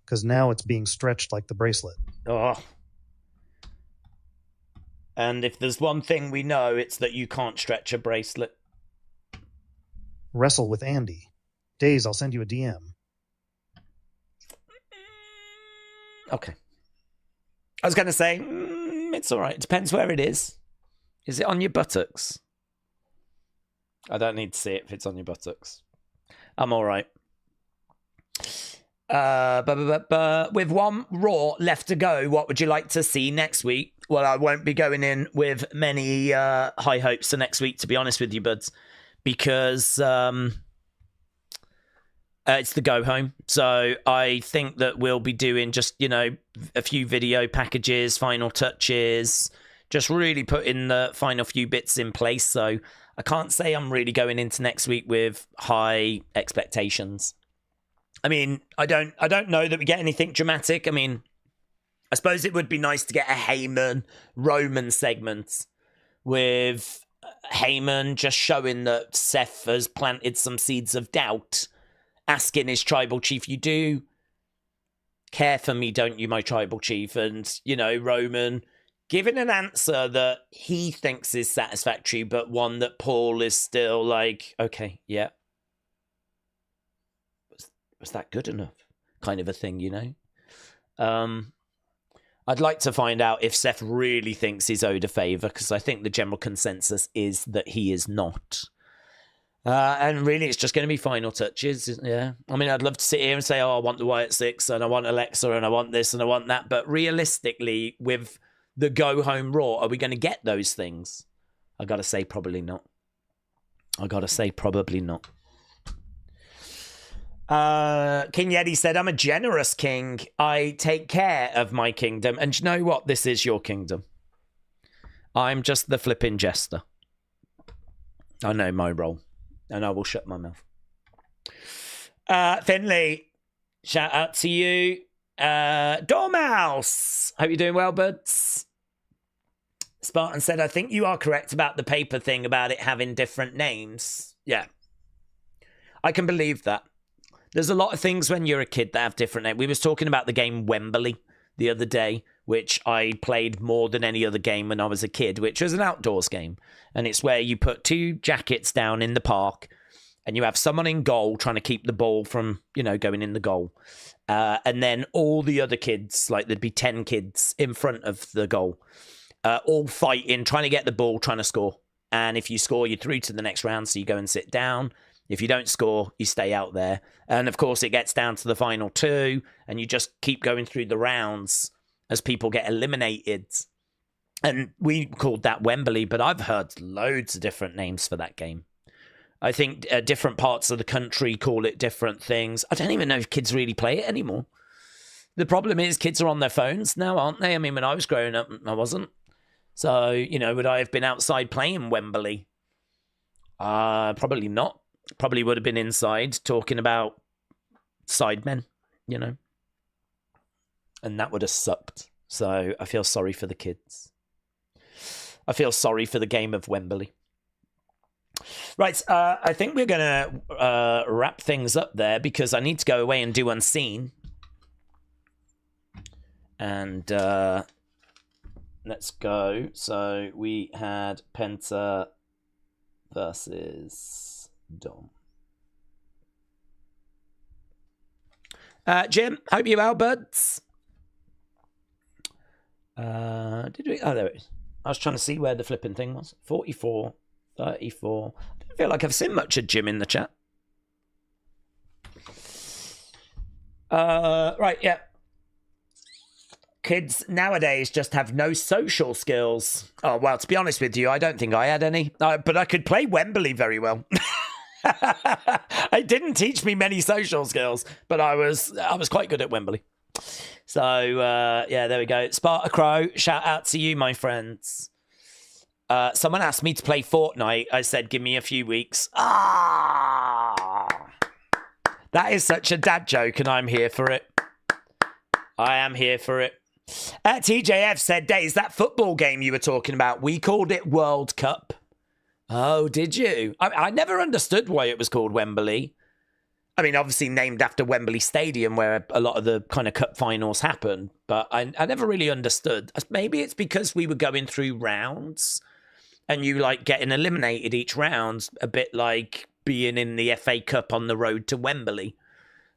because now it's being stretched like the bracelet. Oh. And if there's one thing we know, it's that you can't stretch a bracelet. Wrestle with Andy. Days, I'll send you a DM. Okay. I was going to say, it's all right. It depends where it is. Is it on your buttocks? I don't need to see it if it's on your buttocks. I'm all right. With one Raw left to go, what would you like to see next week? Well, I won't be going in with many high hopes for next week, to be honest with you, buds, because it's the go home. So I think that we'll be doing just, you know, a few video packages, final touches, just really putting the final few bits in place. So I can't say I'm really going into next week with high expectations. I mean, I don't know that we get anything dramatic. I mean, I suppose it would be nice to get a Heyman Roman segment with Heyman just showing that Seth has planted some seeds of doubt, asking his tribal chief, you do care for me, don't you, my tribal chief? And, you know, Roman giving an answer that he thinks is satisfactory, but one that Paul is still like, okay, yeah. Was that good enough? Kind of a thing, you know? I'd like to find out if Seth really thinks he's owed a favour, because I think the general consensus is that he is not. And really, it's just going to be final touches. Yeah. I mean, I'd love to sit here and say, oh, I want the Wyatt Six, and I want Alexa, and I want this, and I want that. But realistically, with the go-home Raw, are we going to get those things? I got to say, probably not. King Yeti said, I'm a generous king. I take care of my kingdom. And you know what? This is your kingdom. I'm just the flipping jester. I know my role. And I will shut my mouth. Finley, shout out to you. Dormouse, hope you're doing well, buds. Spartan said, I think you are correct about the paper thing, about it having different names. Yeah. I can believe that. There's a lot of things when you're a kid that have different names. We was talking about the game Wembley the other day, which I played more than any other game when I was a kid, which was an outdoors game. And it's where you put two jackets down in the park and you have someone in goal trying to keep the ball from, you know, going in the goal. And then all the other kids, like there'd be 10 kids in front of the goal, all fighting, trying to get the ball, trying to score. And if you score, you're through to the next round, so you go and sit down. If you don't score, you stay out there. And of course, it gets down to the final two, and you just keep going through the rounds as people get eliminated. And we called that Wembley, but I've heard loads of different names for that game. I think different parts of the country call it different things. I don't even know if kids really play it anymore. The problem is kids are on their phones now, aren't they? I mean, when I was growing up, I wasn't. So, you know, would I have been outside playing Wembley? Probably not. Probably would have been inside talking about sidemen, you know. And that would have sucked. So I feel sorry for the kids. I feel sorry for the game of Wembley. Right, I think we're going to wrap things up there because I need to go away and do Unseen. And let's go. So we had Penta versus Dom. Jim, hope you're well, buds. Did we? Oh, there it is. I was trying to see where the flipping thing was. 44, 34. I don't feel like I've seen much of Jim in the chat. Right, yeah. Kids nowadays just have no social skills. Oh, well, to be honest with you, I don't think I had any. But I could play Wembley very well. It didn't teach me many social skills, but I was quite good at Wembley. So, yeah, there we go. Sparta Crow, shout out to you, my friends. Someone asked me to play Fortnite. I said, give me a few weeks. That is such a dad joke, and I'm here for it. I am here for it. TJF said, Days, that football game you were talking about, we called it World Cup. Oh, did you? I never understood why it was called Wembley. I mean, obviously named after Wembley Stadium, where a lot of the kind of cup finals happen. But I never really understood. Maybe it's because we were going through rounds and you like getting eliminated each round, a bit like being in the FA Cup on the road to Wembley.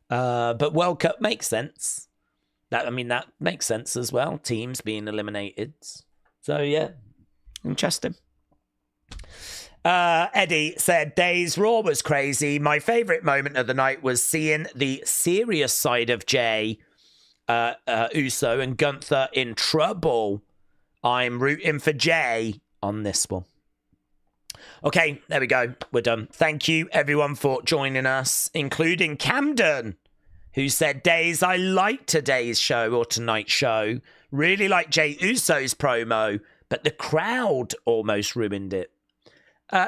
But World Cup makes sense. That makes sense as well. Teams being eliminated. So, yeah, interesting. Eddie said, Days Raw was crazy. My favourite moment of the night was seeing the serious side of Jey Uso and Gunther in trouble. I'm rooting for Jey on this one. Okay, there we go. We're done. Thank you, everyone, for joining us, including Camden, who said, Days, I liked today's show or tonight's show. Really liked Jey Uso's promo, but the crowd almost ruined it.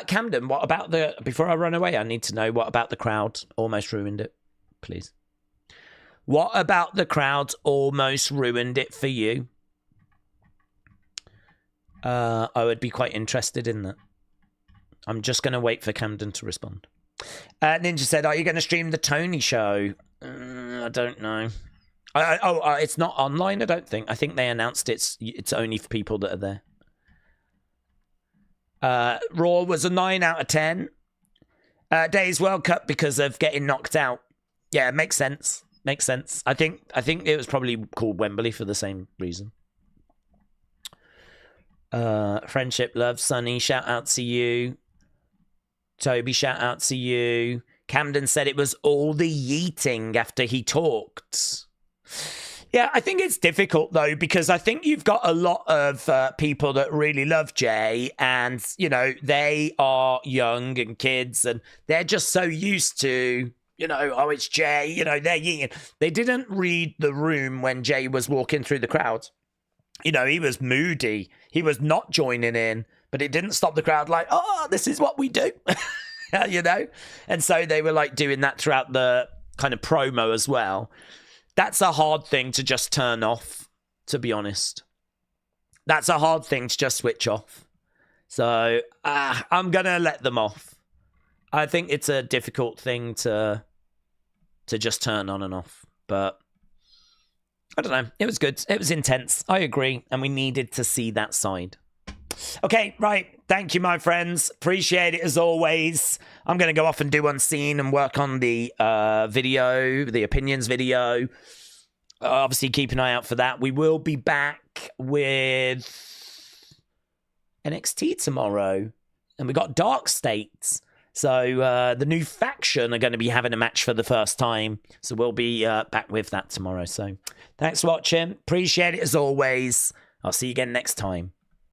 Camden, what about before I run away, I need to know what about the crowd almost ruined it, please. What about the crowd almost ruined it for you? I would be quite interested in that. I'm just going to wait for Camden to respond. Ninja said, are you going to stream the Tony show? I don't know. It's not online, I don't think. I think they announced it's only for people that are there. Raw was a 9 out of 10. Days World Cup because of getting knocked out. Yeah, makes sense. Makes sense. I think it was probably called Wembley for the same reason. Friendship, love, Sunny, shout out to you. Toby, shout out to you. Camden said it was all the yeeting after he talked. Yeah, I think it's difficult, though, because I think you've got a lot of people that really love Jey and, you know, they are young and kids and they're just so used to, you know, oh, it's Jey, you know, they're yeeting. They didn't read the room when Jey was walking through the crowd. You know, he was moody. He was not joining in, but it didn't stop the crowd like, oh, this is what we do, you know? And so they were like doing that throughout the kind of promo as well. That's a hard thing to just turn off, to be honest. That's a hard thing to just switch off. So I'm going to let them off. I think it's a difficult thing to just turn on and off. But I don't know. It was good. It was intense. I agree. And we needed to see that side. Okay, right. Thank you, my friends. Appreciate it as always. I'm going to go off and do Unseen and work on the video, the opinions video. Obviously, keep an eye out for that. We will be back with NXT tomorrow. And we got Dark States. So the new faction are going to be having a match for the first time. So we'll be back with that tomorrow. So thanks for watching. Appreciate it as always. I'll see you again next time.